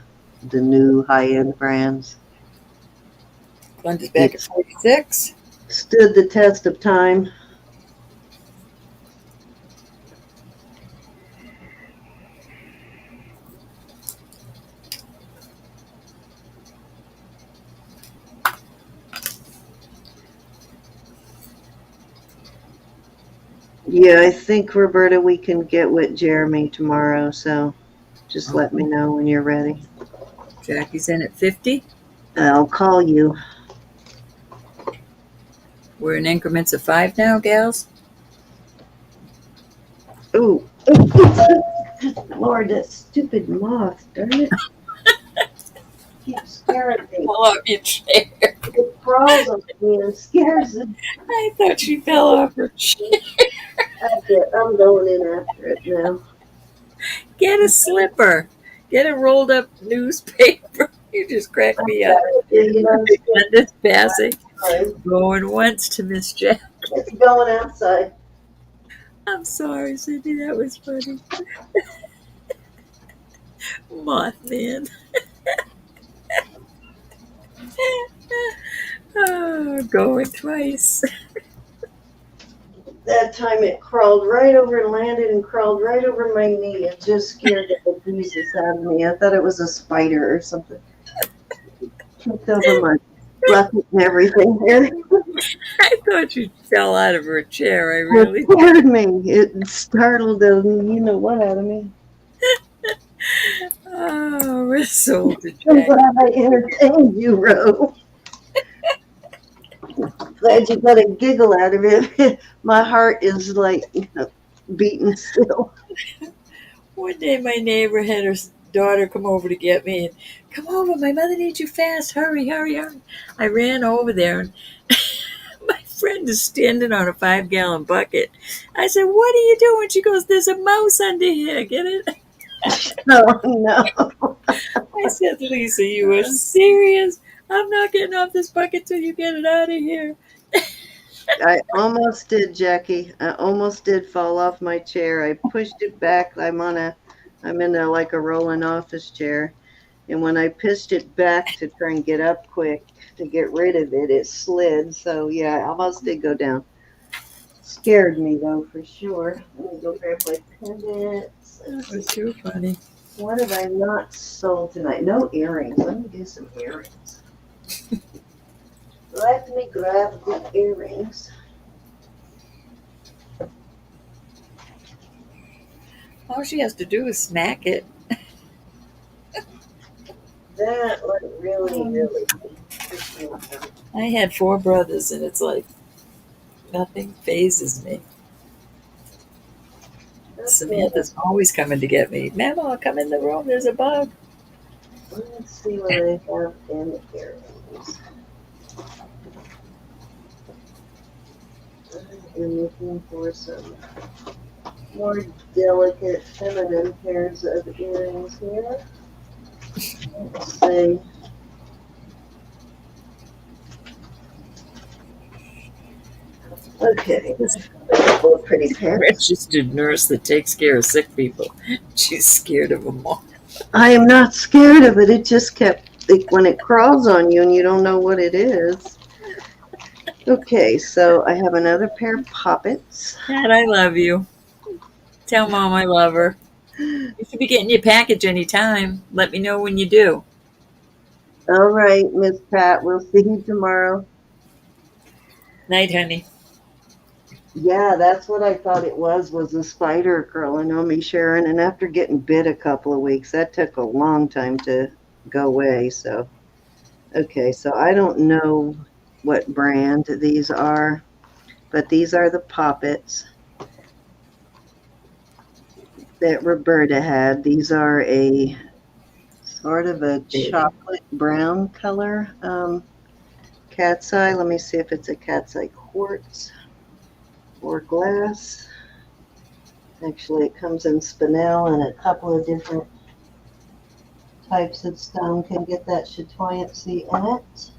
new high-end brands. Glenda's back at 46. Stood the test of time. Yeah, I think, Roberta, we can get with Jeremy tomorrow, so just let me know when you're ready. Jackie's in at 50. I'll call you. We're in increments of 5 now, gals. Ooh. Lord, that stupid moth, darn it. Keeps scaring me. Fall off your chair. It crawls on me and scares me. I thought she fell off her chair. That's it. I'm going in after it now. Get a slipper. Get a rolled up newspaper. You just cracked me up. Glenda's passing. Going once to Miss Jack. It's going outside. I'm sorry, Cindy. That was funny. Mothman. Oh, going twice. That time it crawled right over and landed and crawled right over my knee. It just scared the bejesus out of me. I thought it was a spider or something. Tripped over my bucket and everything there. I thought you fell out of her chair. I It really scared me. It startled the you know what out of me. Oh, we're so I'm Jack. glad I entertained you, Ro. Glad you got a giggle out of it. My heart is like beating still. One day my neighbor had her daughter come over to get me. And, come over, my mother needs you fast. Hurry, hurry, hurry. I ran over there and my friend is standing on a 5-gallon bucket. I said, what are you doing? She goes, there's a mouse under here. Get it? Oh, no. I said, Lisa, you are serious? I'm not getting off this bucket till you get it out of here. I almost did, Jackie. I almost did fall off my chair. I pushed it back. I'm in a like a rolling office chair, And when I pushed it back to try and get up quick to get rid of it, it slid. So yeah, I almost did go down. Scared me though, for sure. Let me go grab my pendants. That was too funny. What have I not sold tonight? No earrings. Let me do some earrings. Let me grab the earrings. All she has to do is smack it. That would really. I had 4 brothers, and it's like nothing phases me. Samantha's always coming to get me. Mama, come in the room. There's a bug. Let's see what I have in the earrings. I am looking for some more delicate feminine pairs of earrings here. Let's see. Okay, a couple of pretty pairs. Registered nurse that takes care of sick people. She's scared of them all. I am not scared of it. It just kept, when it crawls on you and you don't know what it is. Okay, so I have another pair of poppets. Dad, I love you. Tell Mom I love her. You should be getting your package anytime. Let me know when you do. All right, Miss Pat, we'll see you tomorrow. Night, honey. Yeah, that's what I thought it was a spider crawling on me, Sharon. And after getting bit a couple of weeks, that took a long time to go away. So, okay, so I don't know what brand these are, but these are the poppets that Roberta had. These are a sort of a chocolate brown color cat's eye. Let me see if it's a cat's eye quartz or glass. Actually, it comes in spinel and a couple of different types of stone can get that chatoyancy in it.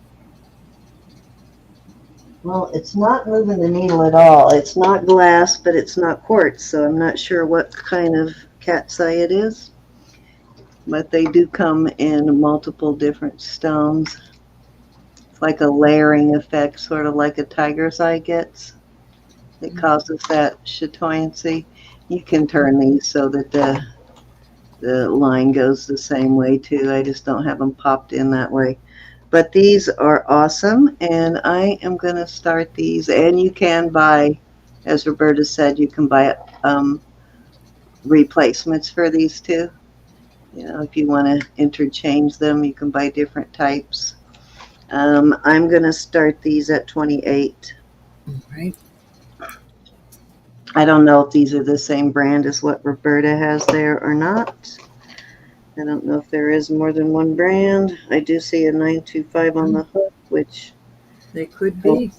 Well, it's not moving the needle at all. It's not glass, but it's not quartz, so I'm not sure what kind of cat's eye it is. But they do come in multiple different stones. It's like a layering effect, sort of like a tiger's eye gets. It causes that chatoyancy. You can turn these so that the line goes the same way too. I just don't have them popped in that way. But these are awesome, and I am going to start these. And you can buy, as Roberta said, you can buy replacements for these too. You know, if you want to interchange them, you can buy different types. I'm going to start these at 28. All right. I don't know if these are the same brand as what Roberta has there or not. I don't know if there is more than one brand. I do see a 925 on the hook, which they could be.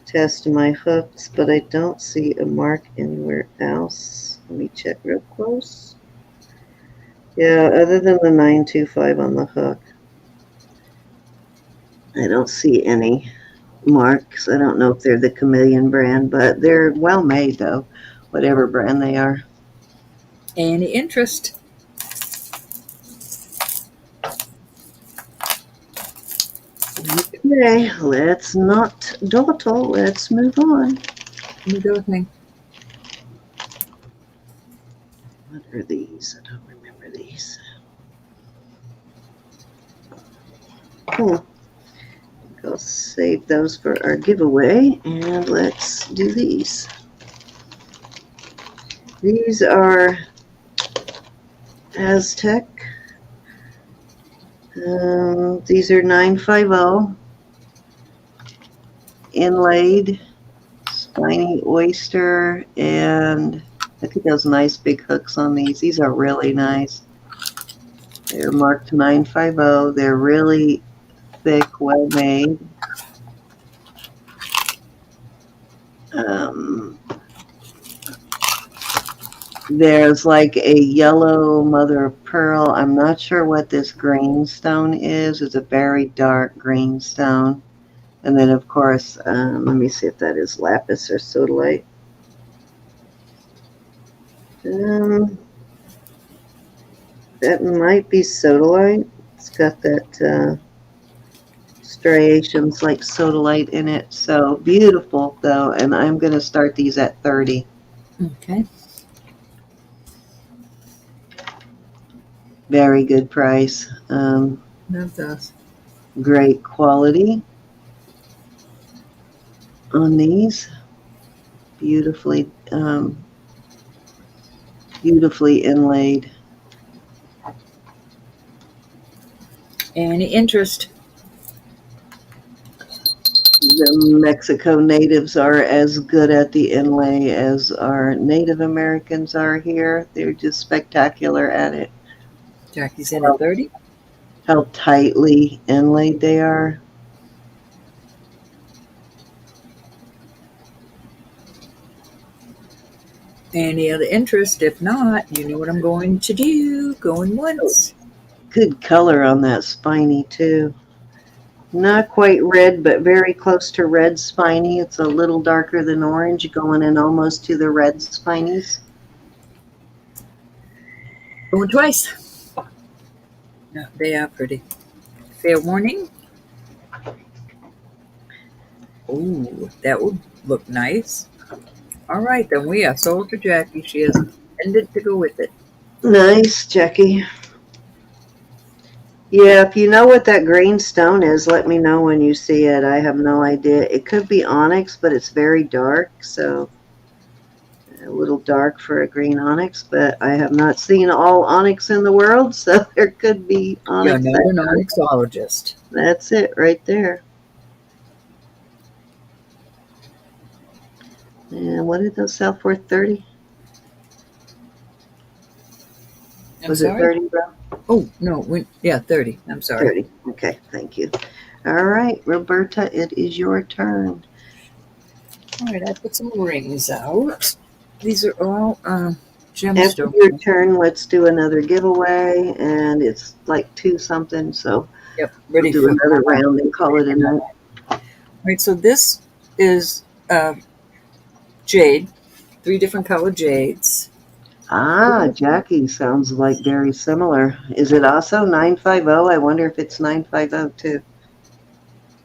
Test my hooks, but I don't see a mark anywhere else. Let me check real close. Yeah, other than the 925 on the hook, I don't see any marks. I don't know if they're the Chameleon brand, but they're well made though, whatever brand they are. Any interest? Okay, let's not dawdle. Let's move on. You do a thing. What are these? I don't remember these. I'll save those for our giveaway, and let's do these. These are Aztec. These are 950 inlaid spiny oyster, and I think those nice big hooks on these. These are really nice. They're marked 950. They're really thick, well made. There's like a yellow mother of pearl. I'm not sure what this green stone is. It's a very dark green stone. And then, of course, let me see if that is lapis or sodalite. That might be sodalite. It's got that striations like sodalite in it. So beautiful though, and I'm going to start these at 30. Okay. Very good price. Love those. Great quality on these. Beautifully, beautifully inlaid. Any interest? The Mexico natives are as good at the inlay as our Native Americans are here. They're just spectacular at it. Jackie's in at 30. How tightly inlaid they are. Any other interest? If not, you know what I'm going to do. Going once. Good color on that spiny too. Not quite red, but very close to red spiny. It's a little darker than orange, going in almost to the red spinies. Going twice. No, they are pretty. Fair warning. Ooh, that would look nice. All right, then we are sold to Jackie. She has a pendant to go with it. Nice, Jackie. Yeah, if you know what that green stone is, let me know when you see it. I have no idea. It could be onyx, but it's very dark, so a little dark for a green onyx, but I have not seen all onyx in the world, so there could be You're onyx. not an onyxologist. That's it right there. And what did those sell for? 30? Was it 30, bro? Oh, no. 30. I'm sorry. 30. Okay, thank you. All right, Roberta, it is your turn. All right, I put some rings out. These are all After gemstones. your turn, let's do another giveaway, and it's like 2 something, so Yep, we'll ready do for another round and call it a night. All right, so this is jade, 3 different color jades. Ah, Jackie sounds like very similar. Is it also 950? I wonder if it's 950 too.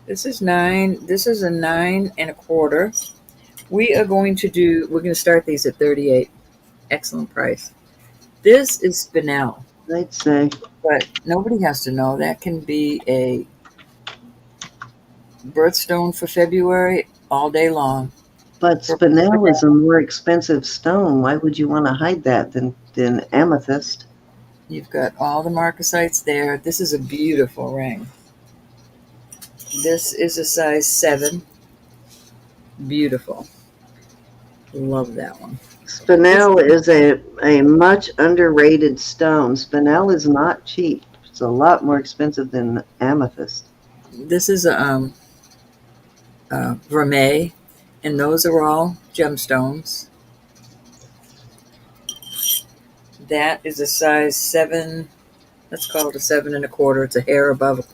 This is 9. This is a 9 1/4. We're going to start these at 38. Excellent price. This is spinel, I'd say. but nobody has to know. That can be a birthstone for February all day long. But spinel is a more expensive stone. Why would you want to hide that than amethyst? You've got all the marcasites there. This is a beautiful ring. This is a size 7. Beautiful. Love that one. Spinel is a much underrated stone. Spinel is not cheap. It's a lot more expensive than amethyst. This is a vermeil, and those are all gemstones. That is a size 7. Let's call it a 7 1/4. It's a hair above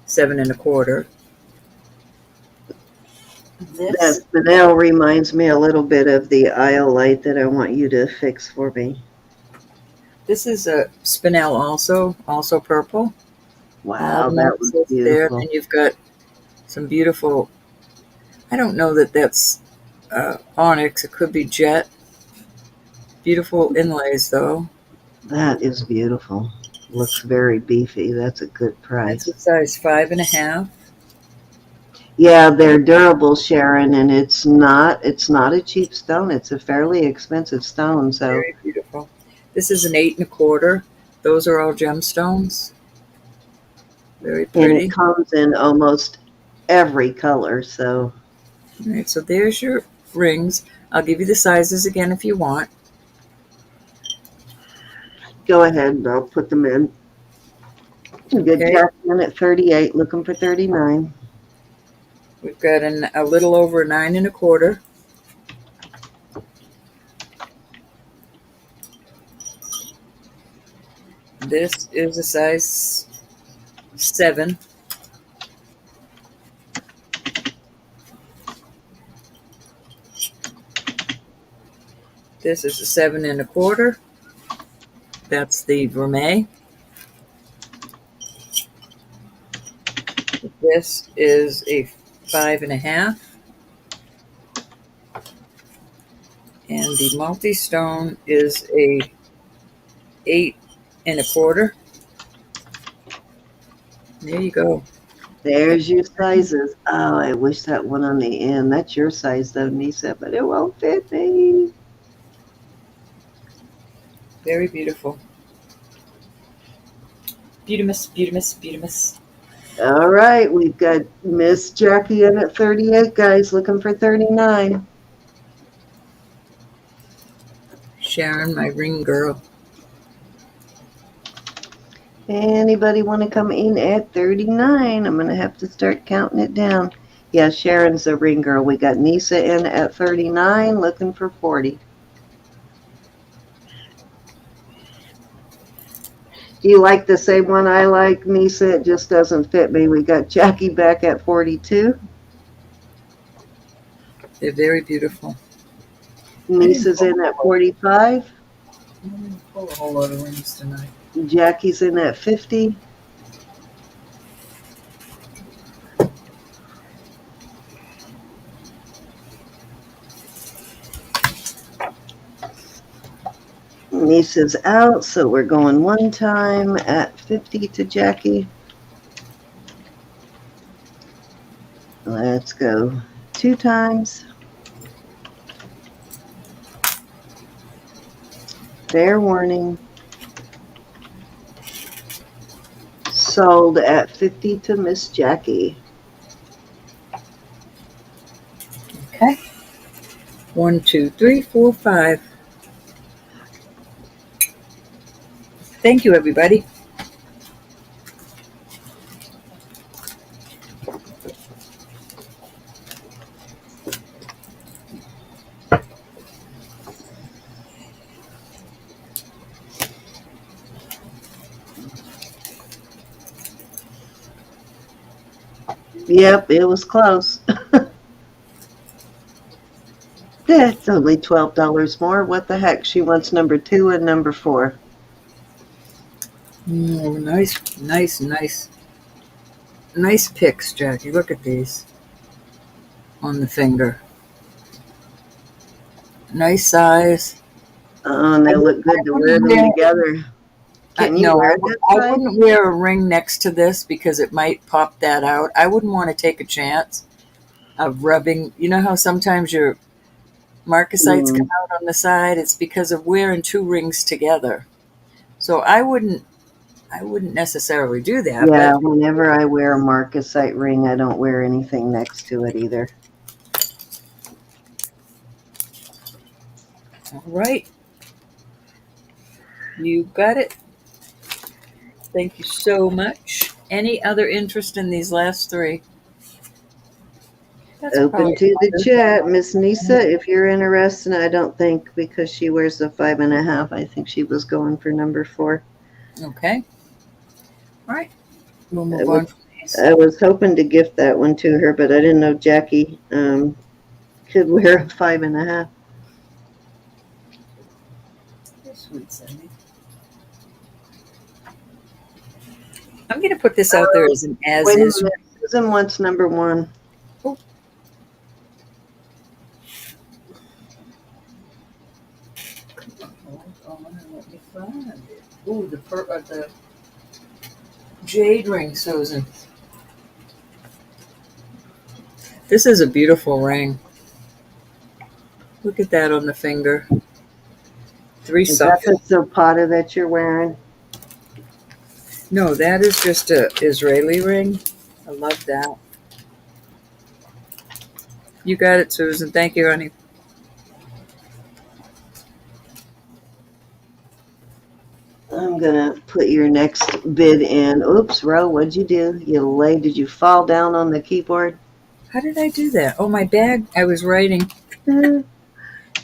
7 1/4. That spinel reminds me a little bit of the iolite that I want you to fix for me. This is a spinel also purple. Wow, that was beautiful. There, and you've got some beautiful, I don't know that that's onyx. It could be jet. Beautiful inlays, though. That is beautiful. Looks very beefy. That's a good price. That's a size 5 1/2. Yeah, they're durable, Sharon, and it's not a cheap stone. It's a fairly expensive stone. So very beautiful. This is an 8 1/4. Those are all gemstones. Very pretty. And it comes in almost every color. So all right, so there's your rings. I'll give you the sizes again if you want. go ahead, and I'll put them in. Good Catherine at 38, looking for 39. We've got a little over 9 1/4. This is a size 7. This is a 7 1/4. That's the vermeil. This is a 5.5. And the multi-stone is a 8.25. There you go. There's your sizes. Oh, I wish that one on the end. That's your size though, Nisa, but it won't fit me. Very beautiful. Beautimus, beautimus, beautimus. All right, we've got Miss Jackie in at 38, guys, looking for 39. Sharon, my ring girl. Anybody want to come in at 39? I'm going to have to start counting it down. Yeah, Sharon's the ring girl. We got Nisa in at 39, looking for 40. Do you like the same one I like, Nisa? It just doesn't fit me. We got Jackie back at 42. They're very beautiful. Nisa's in at 45. I'm going to pull a whole lot of rings tonight. Jackie's in at 50. Nisa's out, so we're going one time at 50 to Jackie. Let's go 2 times. Fair warning. Sold at 50 to Miss Jackie. Okay. 1, 2, 3, 4, 5. Thank you, everybody. Yep, it was close. That's only $12 more. What the heck? She wants number 2 and number 4. Oh, nice, nice, nice. Nice picks, Jackie. Look at these on the finger. Nice size. And they look good to wear them together. Can you wear that I side? wouldn't wear a ring next to this because it might pop that out. I wouldn't want to take a chance of rubbing. You know how sometimes your marcasites come out on the side? It's because of wearing 2 rings together. So I wouldn't necessarily do that. Yeah, but whenever I wear a marcasite ring, I don't wear anything next to it either. All right. You got it. Thank you so much. Any other interest in these last 3? That's Open to the chat. Miss Nisa, if you're interested, I don't think because she wears the 5.5, I think she was going for number 4. Okay. All right. We'll move on from these. I was hoping to gift that one to her, but I didn't know Jackie could wear a 5.5. Sweet, Cindy. I'm going to put this out there as an as Wait a is. minute. Susan wants number 1. Oh. Hold on, let me find it. Ooh, the Jade Ring, Susan. This is a beautiful ring. Look at that on the finger. 3 Is that sockets. the Zapata that you're wearing? No, that is just a Israeli ring. I love that. You got it, Susan. Thank you, honey. I'm gonna put your next bid in. Oops, Ro, what'd you do? Did you fall down on the keyboard? How did I do that? Oh, my bag. I was writing.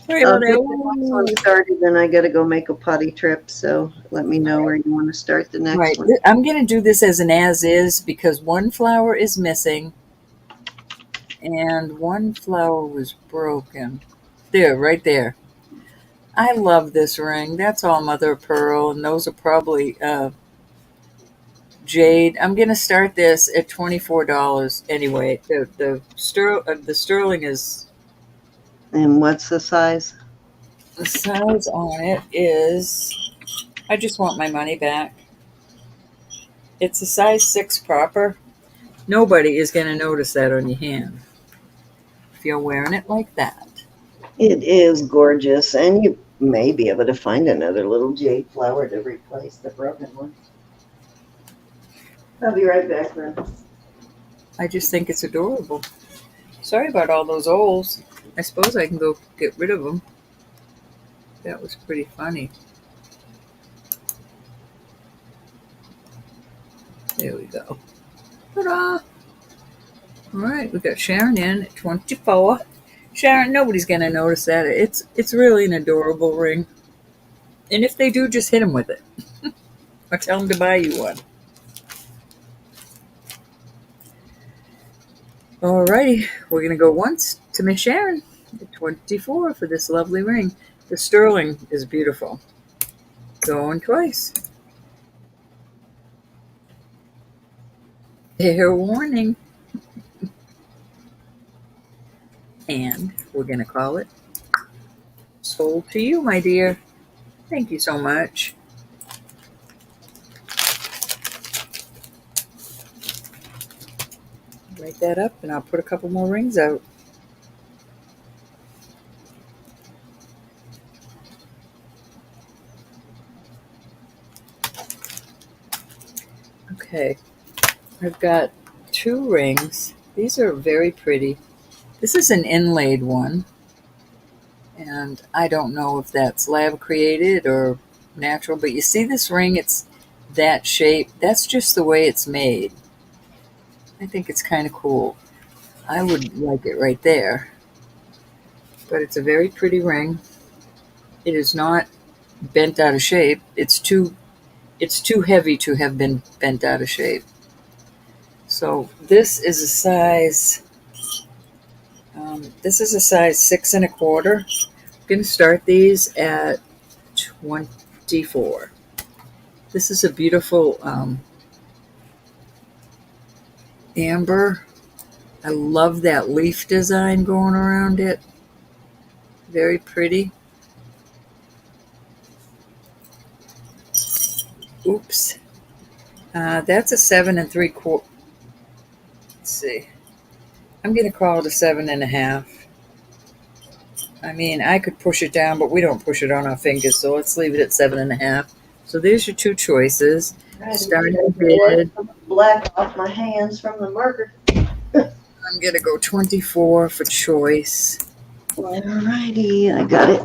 Sorry I'll about get the next one started, then I gotta go make a potty trip, so let me know where you want to start the next Right. one. I'm going to do this as an as is because one flower is missing and one flower was broken. There, right there. I love this ring. That's all mother of pearl, and those are probably Jade. I'm gonna start this at $24 anyway. The sterling is, And what's the size? the size on it is, I just want my money back. It's a size 6 proper. Nobody is gonna notice that on your hand if you're wearing it like that. It is gorgeous, and you may be able to find another little jade flower to replace the broken one. I'll be right back, then. I just think it's adorable. Sorry about all those O's. I suppose I can go get rid of them. That was pretty funny. There we go. Ta-da! All right, we got Sharon in at 24. Sharon, nobody's gonna notice that. It's really an adorable ring. And if they do, just hit them with it. Or tell them to buy you one. Alrighty, we're gonna go once to Miss Sharon at 24 for this lovely ring. The sterling is beautiful. Going twice. Fair warning. And we're gonna call it sold to you, my dear. Thank you so much. Write that up and I'll put a couple more rings out. Okay, I've got 2 rings. These are very pretty. This is an inlaid one. And I don't know if that's lab created or natural, but you see this ring, it's that shape. That's just the way it's made. I think it's kind of cool. I would like it right there. But it's a very pretty ring. It is not bent out of shape. It's too heavy to have been bent out of shape. So this is a size 6 1/4. I'm going to start these at 24. This is a beautiful amber. I love that leaf design going around it. Very pretty. Oops. That's a 7 3/4. Let's see. I'm going to call it a 7 1/2. I mean, I could push it down, but we don't push it on our fingers, so let's leave it at 7 1/2. So there's your 2 choices. Starting bid. Black off my hands from the marker. I'm going to go 24 for choice. Alrighty, I got it.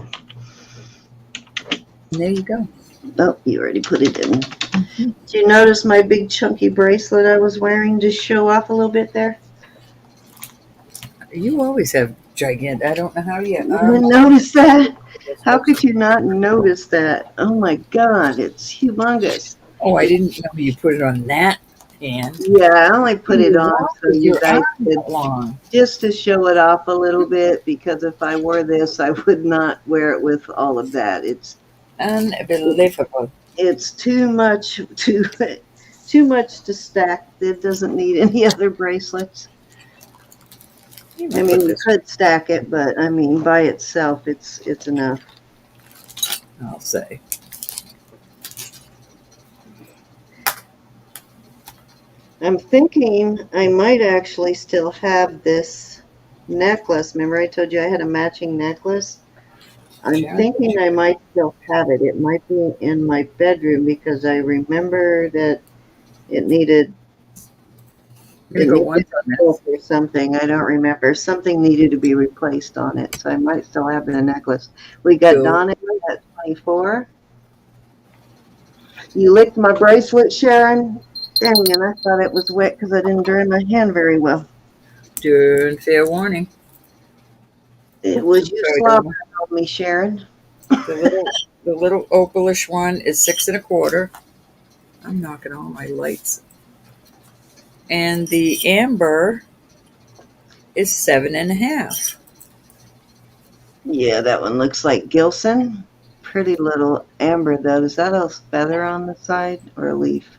And there you go. Oh, you already put it in. Did you notice my big chunky bracelet I was wearing just show off a little bit there? You always have gigantic. I don't know how you. You didn't notice that? How could you not notice that? Oh my God, it's humongous. Oh, I didn't know you put it on that hand. Yeah, I only put it on so you Your guys arm could, that long. just to show it off a little bit, because if I wore this, I would not wear it with all of that. It's Unbelievable. It's too much to stack. It doesn't need any other bracelets. I mean, you could stack it, but I mean, by itself, it's enough. I'll say. I'm thinking I might actually still have this necklace. Remember I told you I had a matching necklace? I'm thinking I might still have it. It might be in my bedroom because I remember that it needed or something. I don't remember. Something needed to be replaced on it, so I might still have the necklace. We got Donna at 24. You licked my bracelet, Sharon. Dang, and I thought it was wet because I didn't dry my hand very well. Doing fair warning. It was your slobber on me, Sharon. The little opalish one is 6 1/4. I'm knocking all my lights. And the amber is 7 1/2. Yeah, that one looks like Gilson. Pretty little amber though. Is that a feather on the side or a leaf?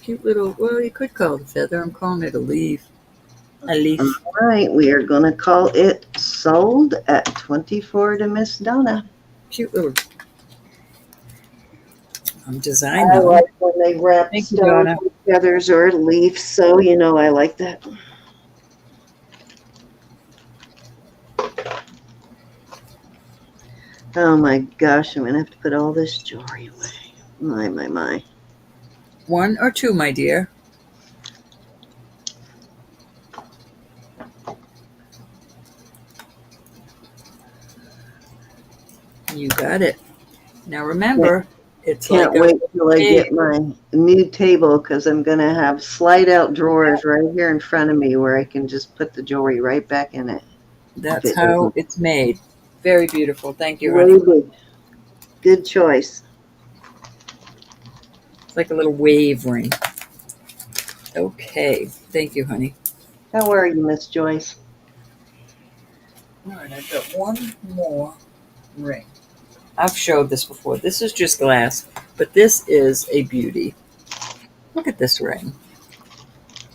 Cute little, well, you could call it a feather. I'm calling it a leaf. A leaf. All right, we are going to call it sold at 24 to Miss Donna. Cute little design, I though. like when they wrap Thank you, stones Donna. with feathers or leaves, so you know I like that. Oh my gosh, I'm going to have to put all this jewelry away. My. 1 or 2, my dear? You got it. Now remember, it's Can't like wait till I a get my new table because I'm going to have slide out drawers right here in front of me where I can just put the jewelry right back in it. That's how it's made. Very beautiful. Thank you, honey. Really good choice. It's like a little wave ring. Okay. Thank you, honey. How are you, Miss Joyce? All right, I've got one more ring. I've showed this before. This is just glass, but this is a beauty. Look at this ring.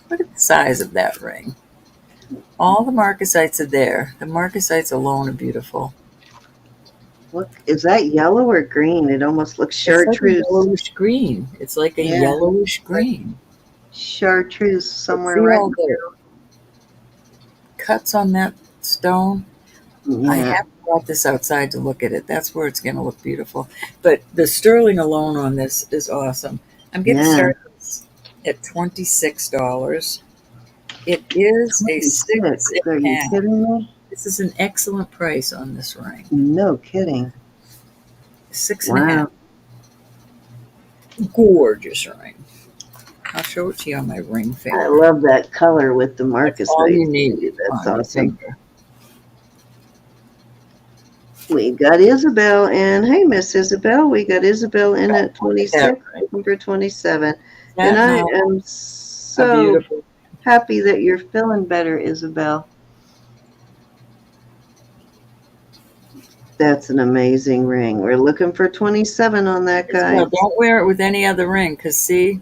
Look at the size of that ring. All the marcasites are there. The marcasites alone are beautiful. Look, is that yellow or green? It almost looks chartreuse. It's like a yellowish green. It's like a yellowish green. Chartreuse somewhere See right all the cuts on that stone? now. I Yeah. haven't brought this outside to look at it. That's where it's going to look beautiful. But the sterling alone on this is awesome. I'm getting started at $26. It is a 6 Are and a you half. kidding me? This is an excellent price on this ring. No kidding. 6 and a half. Wow. Gorgeous ring. I'll show it to you on my ring finger. I love that color with the That's all you marcasite. need. That's on your awesome. finger. We got Isabel, and hey, Miss Isabel, we got Isabel in at 26, number 27. And I am so beautiful. happy that you're feeling better, Isabel. That's an amazing ring. We're looking for 27 on that, guy. Isabel, don't wear it with any other ring, because see,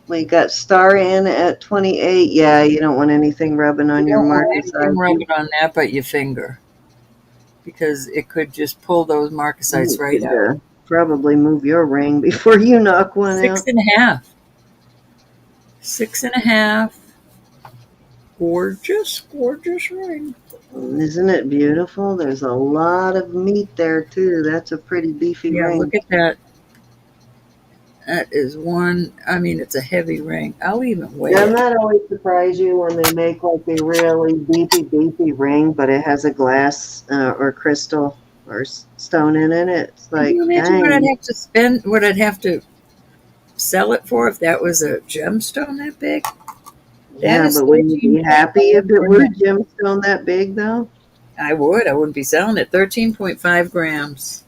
we got star in at 28. Yeah, you don't want anything rubbing on your marcasite. Rubbing on that but your finger, because it could just pull those marcasites right out. Probably move your ring before you knock one out. 6 and a half. 6 and a half. Gorgeous, gorgeous ring. Isn't it beautiful? There's a lot of meat there too. That's a pretty beefy ring. Look at that. That is one. I mean, it's a heavy ring. I'll even weigh it. Doesn't that always surprise you when they make like a really beefy ring, but it has a glass or crystal or stone in it? It's like, can you imagine what I'd have to spend? What I'd have to sell it for if that was a gemstone that big? Yeah, but wouldn't you be happy if it were a gemstone that big, though? I would. I wouldn't be selling it. 13.5 grams.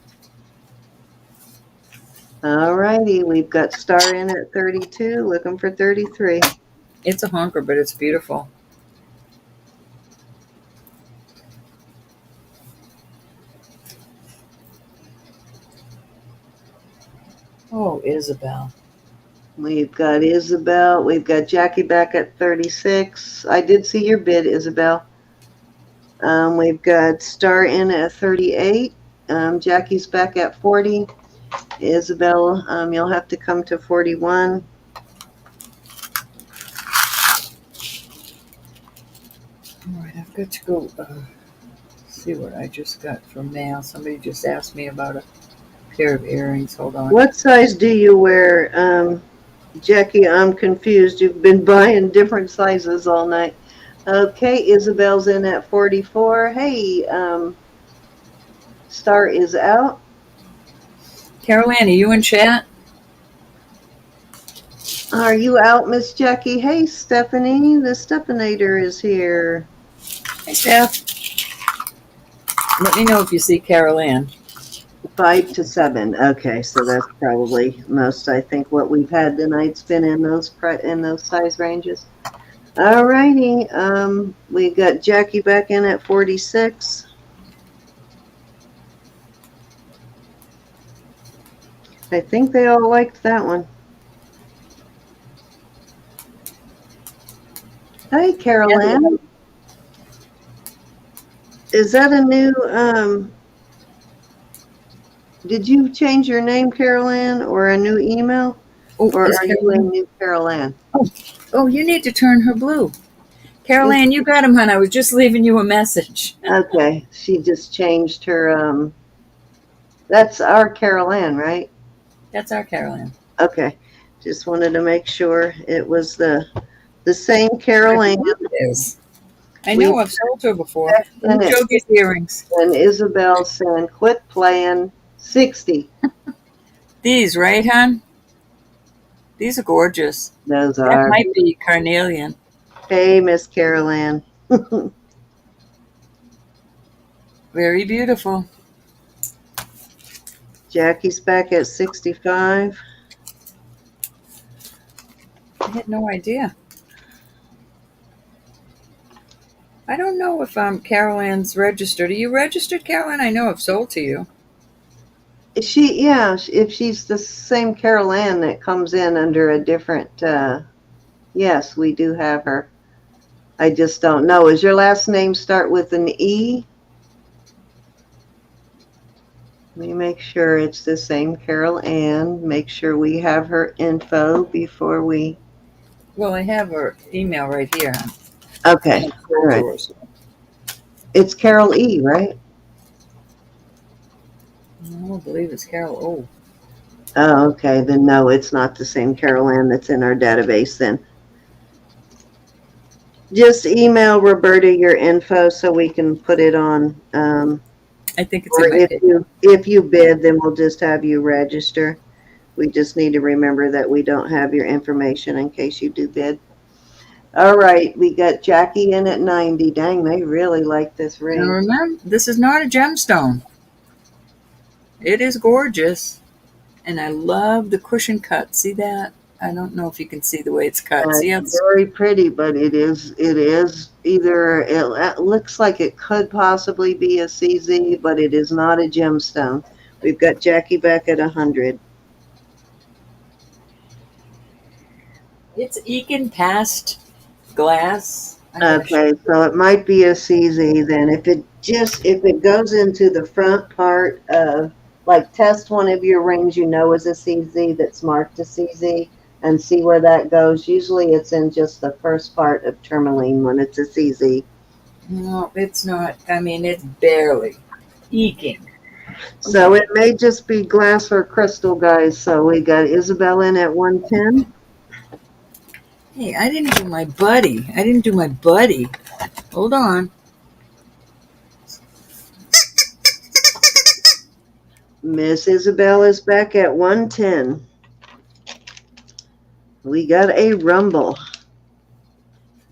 All righty. We've got star in at 32, looking for 33. It's a honker, but it's beautiful. Oh, Isabel. We've got Isabel. We've got Jackie back at 36. I did see your bid, Isabel. We've got Star in at 38. Jackie's back at 40. Isabel, you'll have to come to 41. All right, I've got to go see what I just got from mail. Somebody just asked me about a pair of earrings. Hold on. What size do you wear, Jackie? I'm confused. You've been buying different sizes all night. Okay, Isabel's in at 44. Hey, Star is out. Carol Ann, are you in chat? Are you out, Miss Jackie? Hey, Stephanie, the Stephanator is here. Hey, Steph. Let me know if you see Carol Ann. 5 to 7. Okay, so that's probably most, I think, what we've had tonight's been in those size ranges. All righty. We got Jackie back in at 46. I think they all liked that one. Hi, Carol Ann. Is that a new, did you change your name, Carol Ann, or a new email? Oh, Or is are you a Carol? new Carol Ann? Oh, you need to turn her blue. Carol Ann, you got him, hon. I was just leaving you a message. Okay, she just changed her, that's our Carol Ann, right? That's our Carol Ann. Okay, just wanted to make sure it was the same Carol Ann. It is. I know, I've sold her before. Let And me show these earrings. Isabel saying, quit playing 60. These, right, hon? These are gorgeous. Those That are. might be carnelian. Hey, Miss Carol Ann. Very beautiful. Jackie's back at 65. I had no idea. I don't know if Carol Ann's registered. Are you registered, Carol Ann? I know I've sold to you. Yeah, if she's the same Carol Ann that comes in under a different, yes, we do have her. I just don't know. Does your last name start with an E? Let me make sure it's the same Carol Ann. Make sure we have her info before we. Well, I have her email right here, hon. Okay, all right. It's Carol E, right? I don't believe it's Carol O. Oh, okay. Then no, it's not the same Carol Ann that's in our database then. Just email Roberta your info so we can put it on. I think it's Or in my page. if you bid, then we'll just have you register. We just need to remember that we don't have your information in case you do bid. All right, we got Jackie in at 90. Dang, they really like this Now ring. remember, this is not a gemstone. It is gorgeous. And I love the cushion cut. See that? I don't know if you can see the way it's cut. See how It's very pretty, but it is either, it looks like it could possibly be a CZ, but it is not a gemstone. We've got Jackie back at 100. it's eking past glass. Okay, so it might be a CZ then. If it goes into the front part of, like, test one of your rings you know is a CZ that's marked a CZ and see where that goes. Usually it's in just the first part of tourmaline when it's a CZ. No, it's not. I mean, it's barely eking. So it may just be glass or crystal, guys. So we got Isabel in at 110. Hey, I didn't do my buddy. Hold on. Miss Isabel is back at 110. We got a rumble.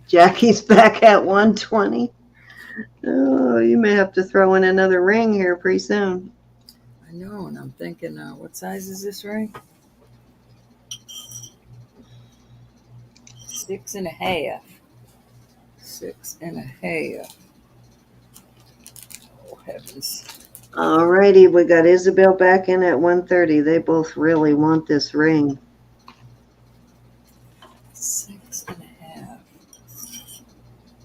Jackie's back at 120. Oh, you may have to throw in another ring here pretty soon. I know, and I'm thinking, what size is this ring? 6.5. 6.5. Oh, heavens. Alrighty, we got Isabel back in at 130. They both really want this ring. 6.5.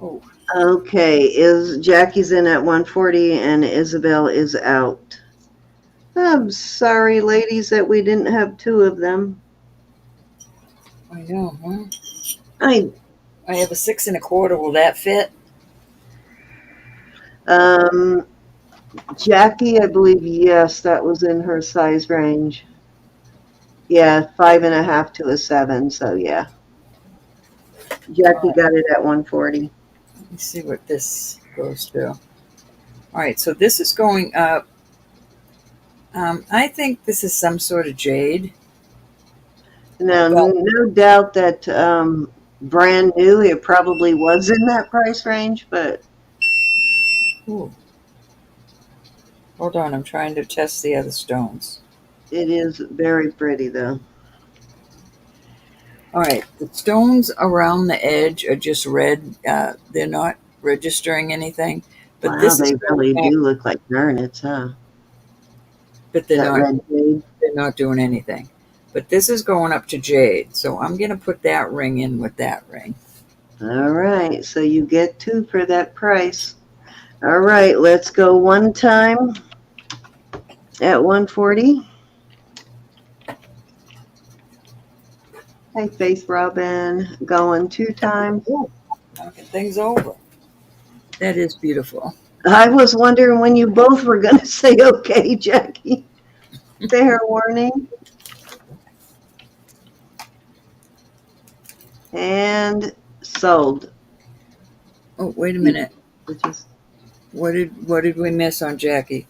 Oh. Okay, Jackie's in at 140 and Isabel is out. I'm sorry, ladies, that we didn't have two of them. I know, huh? I have a 6.25. Will that fit? Jackie, I believe, yes, that was in her size range. Yeah, 5.5 to a 7. So yeah, Jackie got it at 140. Let me see what this goes to. All right, so this is going up. I think this is some sort of jade. Now, no doubt that brand new, it probably was in that price range, but. Ooh. Hold on, I'm trying to test the other stones. It is very pretty, though. All right, the stones around the edge are just red. They're not registering anything. But wow, this they is really do look like garnets, huh? But they're They're not doing anything. But this is going up to jade, so I'm going to put that ring in with that ring. All right, so you get 2 for that price. All right, let's go one time at 140. Hey, Faith Robin, going 2 times. Knocking things over. That is beautiful. I was wondering when you both were going to say okay, Jackie. Fair warning. And sold. Oh, wait a minute. Which is What did we miss on Jackie?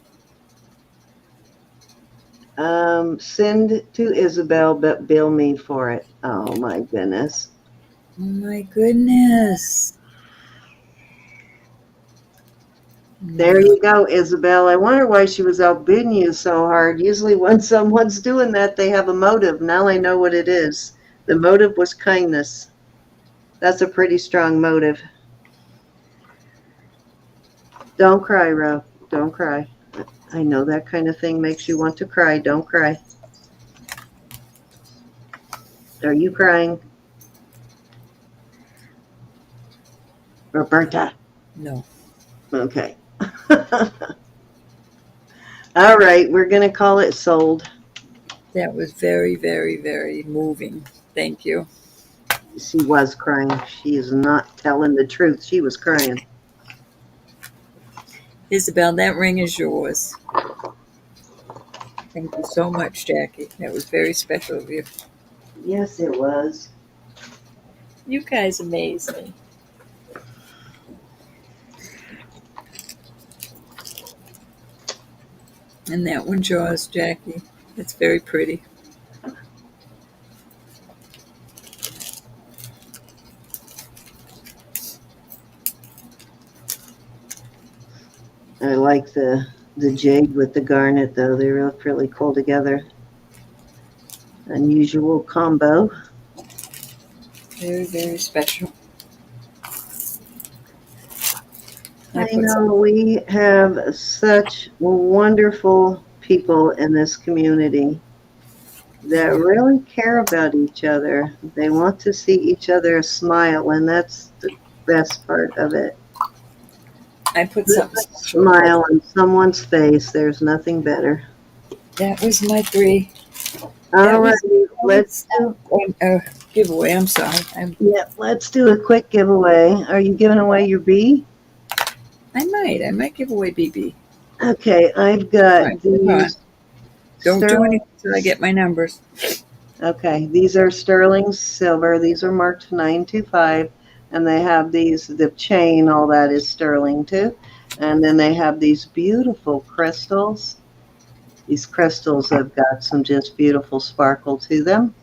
send to Isabel, but bill me for it. Oh my goodness. Oh my goodness. There you go, Isabel. I wonder why she was outbidding you so hard. Usually when someone's doing that, they have a motive. Now I know what it is. The motive was kindness. That's a pretty strong motive. Don't cry, Ro. Don't cry. I know that kind of thing makes you want to cry. Don't cry. Are you crying? Roberta? No. Okay. All right, we're going to call it sold. That was very, very, very moving. Thank you. She was crying. She is not telling the truth. She was crying. Isabel, that ring is yours. Thank you so much, Jackie. That was very special of you. Yes, it was. You guys amaze me. And that one's yours, Jackie. It's very pretty. I like the jade with the garnet, though. They look really cool together. Unusual combo. Very, very special. I know we have such wonderful people in this community that really care about each other. They want to see each other smile, and that's the best part of it. I put something special. Smile on someone's face. There's nothing better. That was my 3. All right, let's do. Giveaway. I'm sorry. Yeah, let's do a quick giveaway. Are you giving away your bee? I might give away BB. Okay, I've got Right, these. Don't do anything until I get my numbers. Okay, these are sterling silver. These are marked 925, and they have these. The chain, all that is sterling too, and then they have these beautiful crystals. These crystals have got some just beautiful sparkle to them.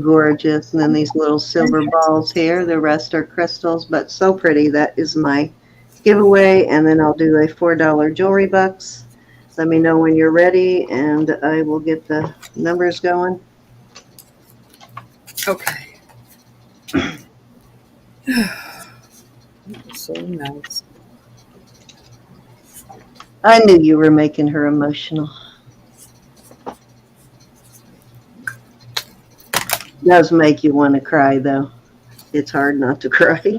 Gorgeous. And then these little silver balls here. The rest are crystals, but so pretty. That is my giveaway. And then I'll do a $4 jewelry box. Let me know when you're ready, and I will get the numbers going. Okay. So nice. I knew you were making her emotional. Does make you want to cry, though. It's hard not to cry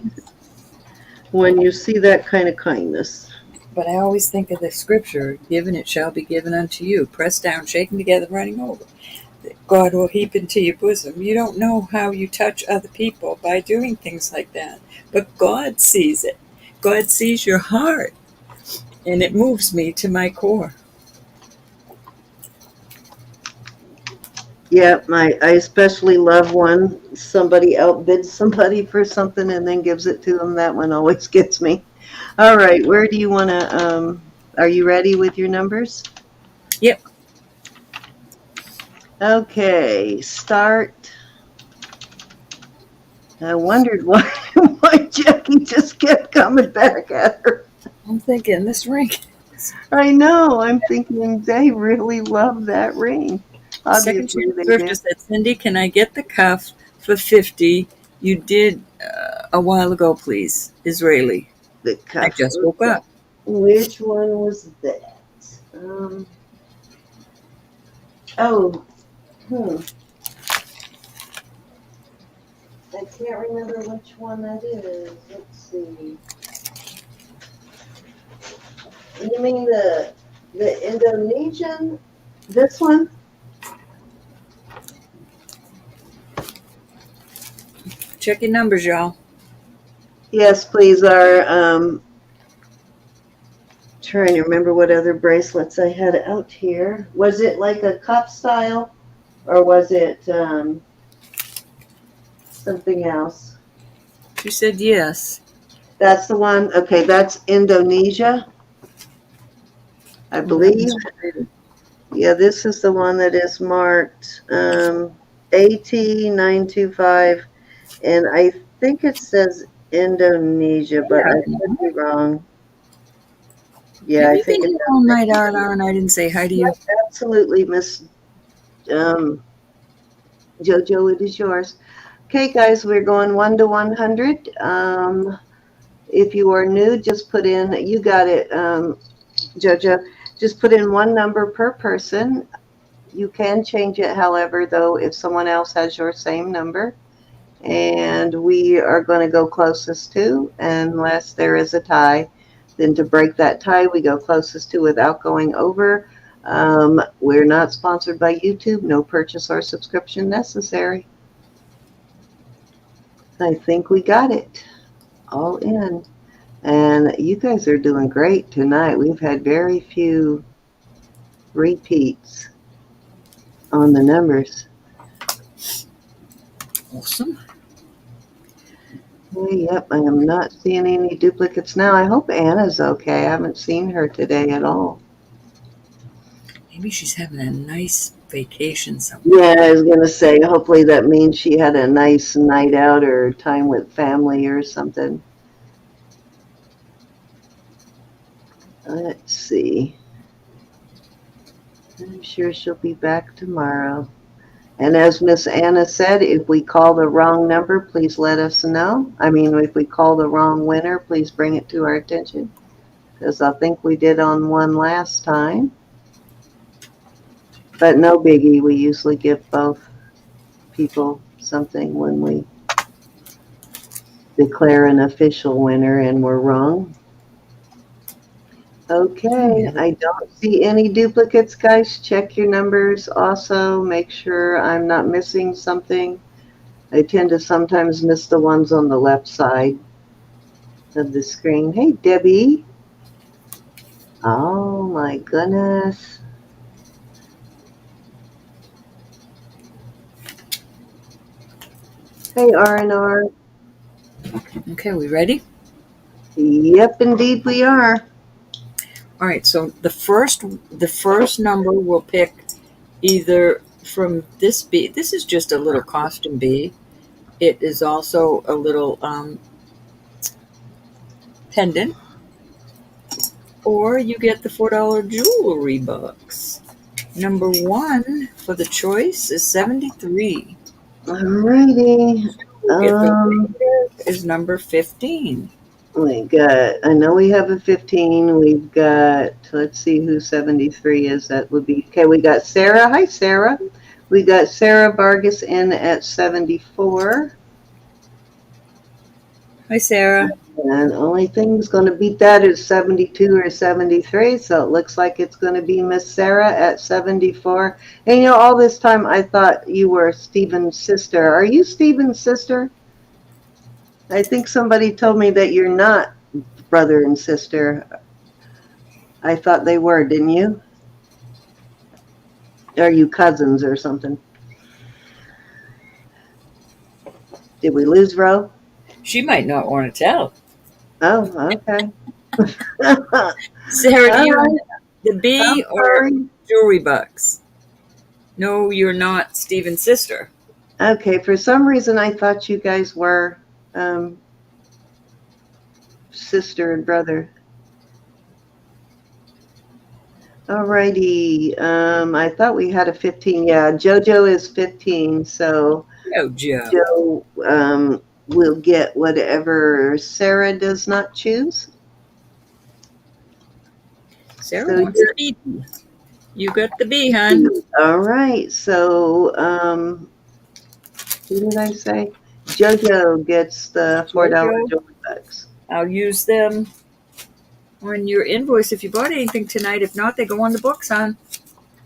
when you see that kind of kindness. But I always think of the scripture, given it shall be given unto you, pressed down, shaken together, running over. God will heap into your bosom. You don't know how you touch other people by doing things like that. But God sees it. God sees your heart. And it moves me to my core. Yeah, I especially love when somebody outbids somebody for something and then gives it to them. That one always gets me. All right, where do you want to, are you ready with your numbers? Yep. Okay, start. I wondered why, why Jackie just kept coming back at her. I'm thinking this ring. I know, I'm thinking they really love that ring. Second Obviously, Chance they Thrifter do. said, Cindy, can I get the cuff for 50? You did a while ago, please. Israeli. The cuff. I just woke up. Which one was that? Oh, I can't remember which one that is. Let's see. You mean the Indonesian? This one? Check your numbers, y'all. Yes, please. Trying to remember what other bracelets I had out here. Was it like a cup style, or was it something else? She said yes. That's the one. Okay, that's Indonesia, I believe. Yeah, this is the one that is marked AT925, and I think it says Indonesia, but I could be wrong. Yeah, Have I you been think here it's all night, Arla, and I didn't say hi to you? absolutely, Miss Jojo. It is yours. Okay, guys, we're going 1 to 100. If you are new, just put in. You got it, Jojo. Just put in one number per person. You can change it, however, though, if someone else has your same number. And we are going to go closest to, unless there is a tie. Then to break that tie, we go closest to without going over. We're not sponsored by YouTube. No purchase or subscription necessary. I think we got it all in. And you guys are doing great tonight. We've had very few repeats on the numbers. Awesome. Yep, I am not seeing any duplicates now. I hope Anna's okay. I haven't seen her today at all. Maybe she's having a nice vacation somewhere. Yeah, I was going to say, hopefully that means she had a nice night out or time with family or something. Let's see. I'm sure she'll be back tomorrow. And as Miss Anna said, if we call the wrong number, please let us know. I mean, if we call the wrong winner, please bring it to our attention. Because I think we did on one last time. But no biggie, we usually give both people something when we declare an official winner and we're wrong. Okay, I don't see any duplicates, guys. Check your numbers also. Make sure I'm not missing something. I tend to sometimes miss the ones on the left side of the screen. Hey, Debbie. Oh, my goodness. Hey, R&R. Okay, we ready? Yep, indeed we are. All right, so the first number we'll pick either from this bead. This is just a little costume bead. It is also a little pendant, or you get the $4 jewelry box. Number 1 for the choice is 73. Alrighty. Is number 15. I know we have a 15. We've got, let's see who 73 is. That would be, okay, we got Sarah. Hi, Sarah. We got Sarah Vargas in at 74. Hi, Sarah. And the only thing that's going to beat that is 72 or 73. So it looks like it's going to be Miss Sarah at 74. And you know, all this time I thought you were Stephen's sister. Are you Stephen's sister? I think somebody told me that you're not brother and sister. I thought they were, didn't you? Are you cousins or something? Did we lose Ro? She might not want to tell. Oh, okay. Sarah, do you want the I'm B or sorry. jewelry box? No, you're not Stephen's sister. Okay, for some reason I thought you guys were sister and brother. Alrighty, I thought we had a 15. Yeah, JoJo is 15, so Oh, Joe. Joe will get whatever Sarah does not choose. Sarah So wants the B. You got the B, hon. All right, so who did I say? JoJo gets the $4 JoJo? jewelry bucks. I'll use them on your invoice if you bought anything tonight. If not, they go on the books, hon.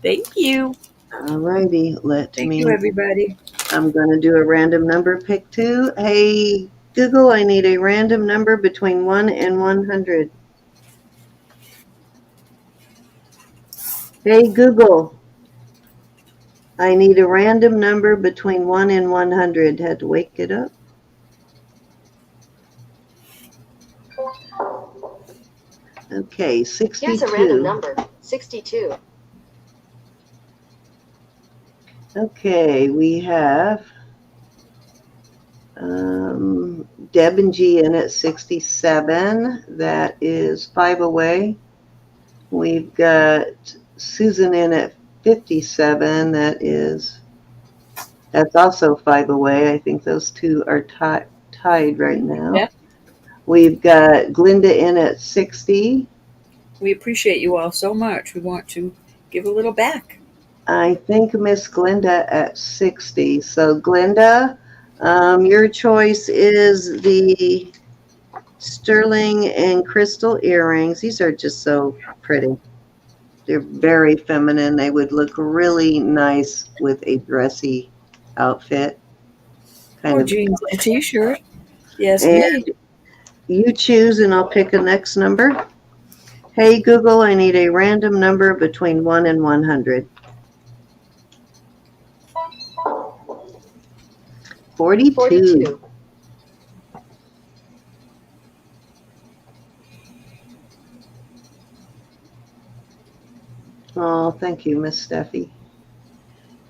Thank you. Alrighty, Thank you, everybody. I'm going to do a random number pick too. Hey, Google, I need a random number between 1 and 100. Hey, Google, I need a random number between 1 and 100. Had to wake it up. Okay, 62. Here's a random number. 62. Okay, we have Deb and G in at 67. That is 5 away. We've got Susan in at 57. That's also 5 away. I think those two are tied right now. Yeah. We've got Glinda in at 60. We appreciate you all so much. We want to give a little back. I think Miss Glinda at 60. So Glinda, your choice is the sterling and crystal earrings. These are just so pretty. They're very feminine. They would look really nice with a dressy outfit. Or jeans and a t-shirt. Yes, and me. You choose and I'll pick a next number. Hey Google, I need a random number between 1 and 100. 42. Oh, thank you, Miss Steffi.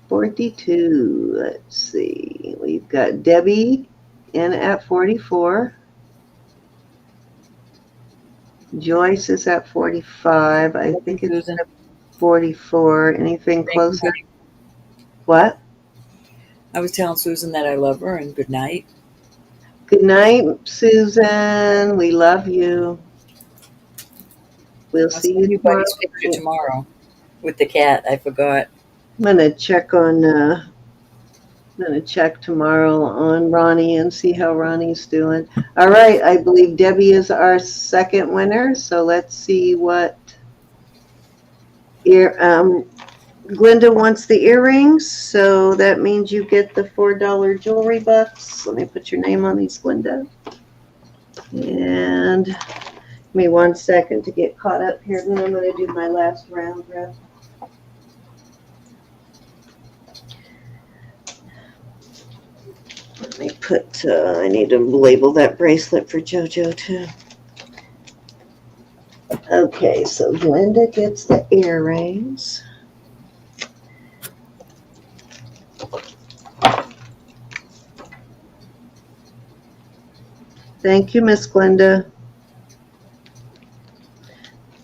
42. Let's see. We've got Debbie in at 44. Joyce is at 45. I think it's at 44. Anything closer? What? I was telling Susan that I love her and good night. Good night, Susan. We love you. We'll see you tomorrow. Picture tomorrow with the cat. I forgot. I'm gonna check tomorrow on Ronnie and see how Ronnie's doing. All right, I believe Debbie is our second winner. So let's see what Glinda wants the earrings, so that means you get the $4 jewelry bucks. Let me put your name on these, Glinda. And give me 1 second to get caught up here, then I'm going to do my last round. Let me put, I need to label that bracelet for JoJo too. Okay, so Glinda gets the earrings. Thank you, Miss Glinda.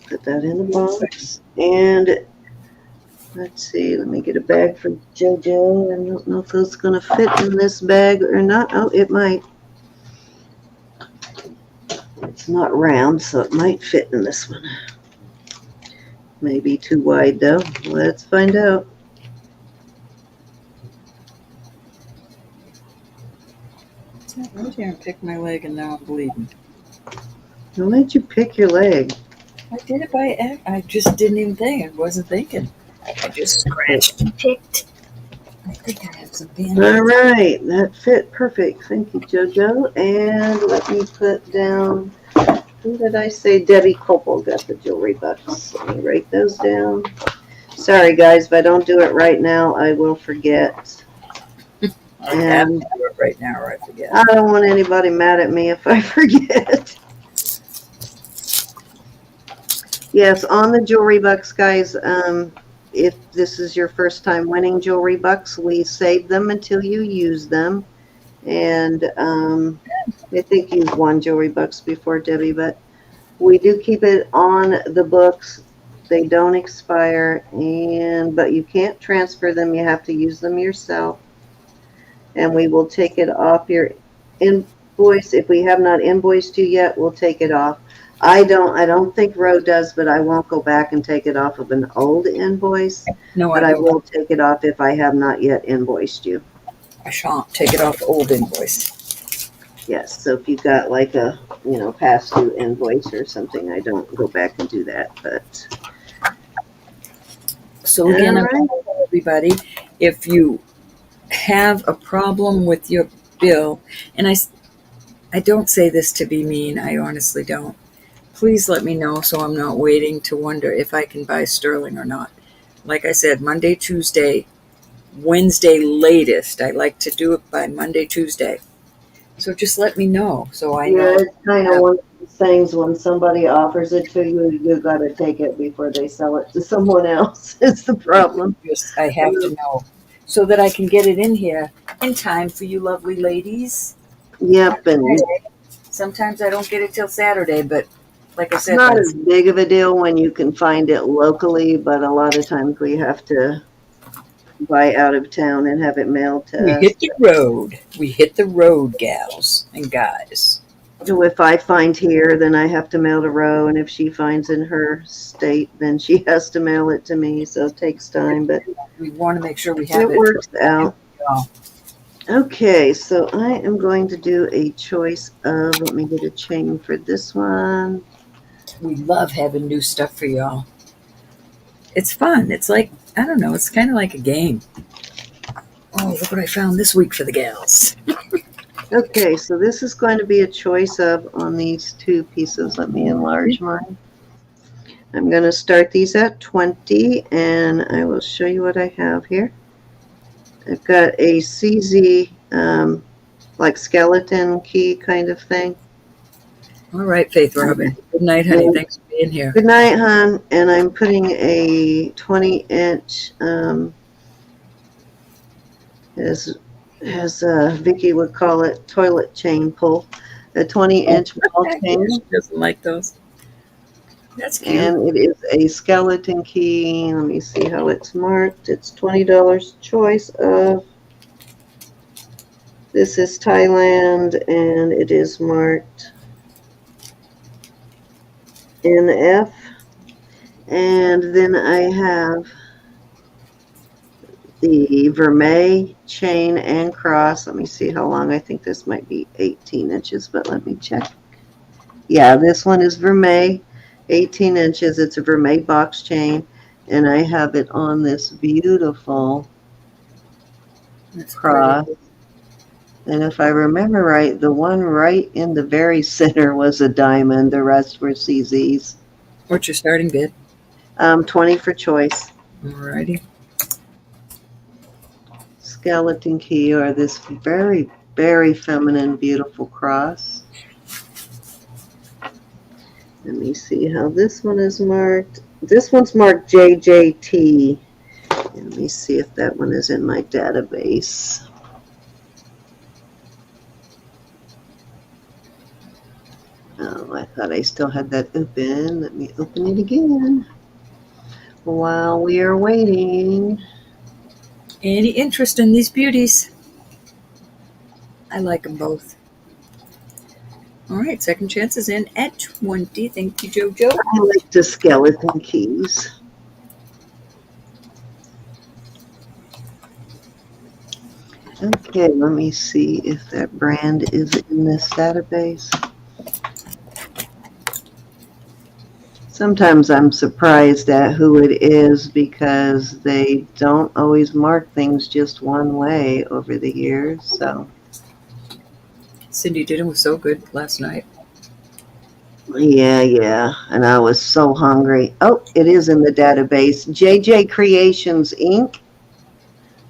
Put that in the box. And let's see, let me get a bag for JoJo. I don't know if it's going to fit in this bag or not. Oh, it might. It's not round, so it might fit in this one. Maybe too wide, though. Let's find out. I went here and picked my leg and now I'm bleeding. Why did you pick your leg? I did it by act. I just didn't even think. I wasn't thinking. I just scratched and picked. I think I have some bandages. All right, that fit perfect. Thank you, JoJo. And let me put down, who did I say? Debbie Copel got the jewelry bucks. Let me write those down. Sorry, guys, if I don't do it right now, I will forget. I have to do it right now or I forget. I don't want anybody mad at me if I forget. Yes, on the jewelry bucks, guys, if this is your first time winning jewelry bucks, we save them until you use them. And I think you've won jewelry bucks before, Debbie, but we do keep it on the books. They don't expire, but you can't transfer them. You have to use them yourself. And we will take it off your invoice. If we have not invoiced you yet, we'll take it off. I don't think Ro does, but I won't go back and take it off of an old invoice. No, but I will take it off if I have not yet invoiced you. I shan't take it off the old invoice. Yes, so if you got like a, past due invoice or something, I don't go back and do that, but. So again, All I'm right. telling everybody, if you have a problem with your bill, and I don't say this to be mean, I honestly don't. Please let me know so I'm not waiting to wonder if I can buy sterling or not. Like I said, Monday, Tuesday, Wednesday latest. I like to do it by Monday, Tuesday. So just let me know so I Yeah, know. it's kind of one of those things when somebody offers it to you, you got to take it before they sell it to someone else. It's the problem. I have to know so that I can get it in here in time for you lovely ladies. Yep, and Sometimes I don't get it till Saturday, but like I it's said, not as big of a deal when you can find it locally, but a lot of times we have to buy out of town and have it mailed we to us. hit the road. We hit the road, gals and guys. So if I find here, then I have to mail to Row, and if she finds in her state, then she has to mail it to me. So it takes time, but We want to make sure we have it it. works out. Yeah. Okay, so I am going to do a choice of, let me get a chain for this one. We love having new stuff for y'all. It's fun. It's like, I don't know, it's kind of like a game. Oh, look what I found this week for the gals. Okay, so this is going to be a choice of on these two pieces. Let me enlarge mine. I'm going to start these at 20, and I will show you what I have here. I've got a CZ, like skeleton key kind of thing. All right, Faith Robin. Good night, honey. Thanks for being here. Good night, hon. And I'm putting a 20-inch, as Vicky would call it, toilet chain pull, a 20-inch ball chain. She doesn't like those. That's cute. And it is a skeleton key. Let me see how it's marked. It's $20 choice of. This is Thailand, and it is marked NF. And then I have the vermeil chain and cross. Let me see how long. I think this might be 18 inches, but let me check. Yeah, this one is vermeil, 18 inches. It's a vermeil box chain, and I have it on this beautiful That's cross. pretty. And if I remember right, the one right in the very center was a diamond. The rest were CZs. What's your starting bid? 20 for choice. Alrighty. Skeleton key, or this very, very feminine, beautiful cross. Let me see how this one is marked. This one's marked JJT. Let me see if that one is in my database. Oh, I thought I still had that open. Let me open it again while we are waiting. Any interest in these beauties? I like them both. All right, second chance is in at 20. Thank you, JoJo. I like the skeleton keys. Okay, let me see if that brand is in this database. Sometimes I'm surprised at who it is because they don't always mark things just one way over the years. So, Cindy did it was so good last night. yeah. And I was so hungry. Oh, it is in the database. JJ Creations, Inc.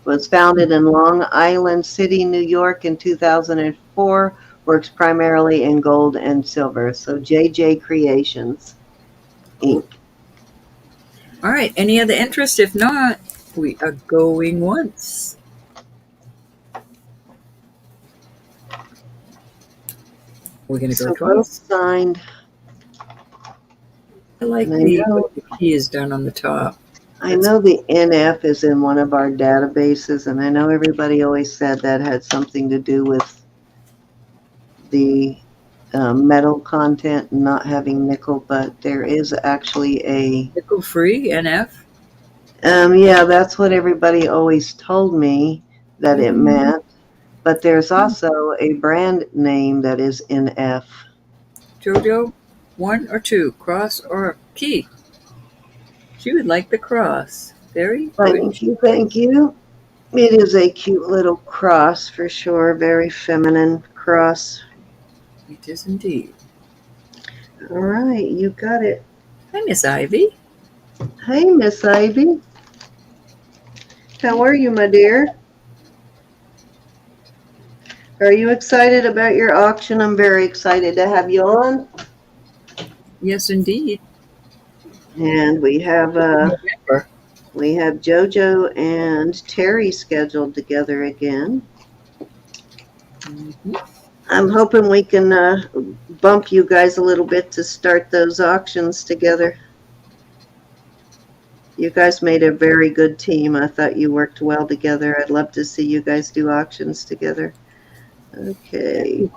was founded in Long Island City, New York in 2004. Works primarily in gold and silver. So JJ Creations, Inc. All right, any other interest? If not, we are going once. We're going to go So both twice. signed. I like And I know- what the key is done on the top. I know the NF is in one of our databases, and I know everybody always said that had something to do with the metal content and not having nickel, but there is actually a, Nickel free NF. yeah, that's what everybody always told me that it meant, But there's also a brand name that is in F. Jojo, 1 or 2, cross or key? She would like the cross. Very good. Thank you, thank you. It is a cute little cross for sure. Very feminine cross. It is indeed. All right, you got it. Hi, Miss Ivy. Hey, Miss Ivy. How are you, my dear? Are you excited about your auction? I'm very excited to have you on. Yes, indeed. And we have November. JoJo and Terry scheduled together again. Mhm. I'm hoping we can bump you guys a little bit to start those auctions together. You guys made a very good team. I thought you worked well together. I'd love to see you guys do auctions together. Okay,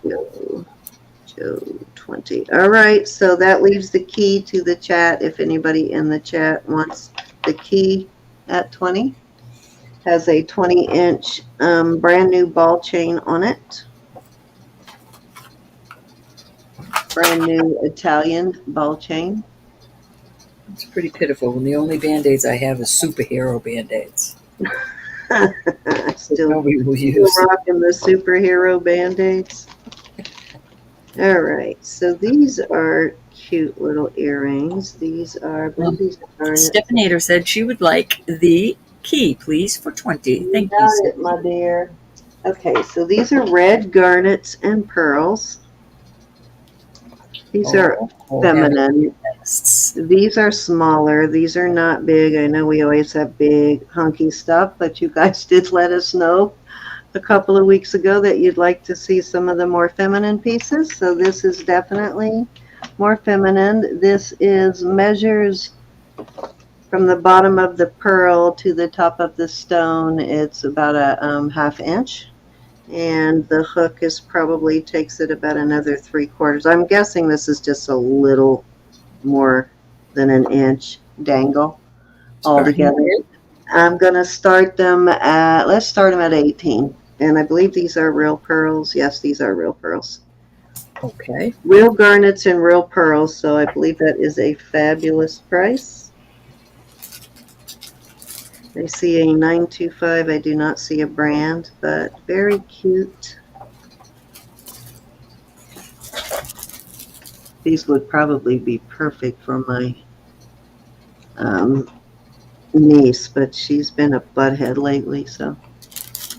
Joe 20. All right, so that leaves the key to the chat. If anybody in the chat wants the key at 20, has a 20-inch brand new ball chain on it. Brand new Italian ball chain. It's pretty pitiful when the only Band-Aids I have is superhero Band-Aids. Still Nobody will use them. rocking the superhero Band-Aids. All right, so these are cute little earrings. These are, I believe these are Stephanator said she would like the key, please, for 20. Thank you. Got it, my dear. Okay, so these are red garnets and pearls. These are feminine. These are smaller. These are not big. I know we always have big, hunky stuff, but you guys did let us know a couple of weeks ago that you'd like to see some of the more feminine pieces. So this is definitely more feminine. This is measures from the bottom of the pearl to the top of the stone. It's about a ½ inch. And the hook is probably takes it about another 3/4. I'm guessing this is just a little more than an inch dangle altogether. I'm going to start them at, let's start them at 18. And I believe these are real pearls. Yes, these are real pearls. Okay. Real garnets and real pearls. So I believe that is a fabulous price. I see a 925. I do not see a brand, but very cute. These would probably be perfect for my niece, but she's been a butthead lately, so.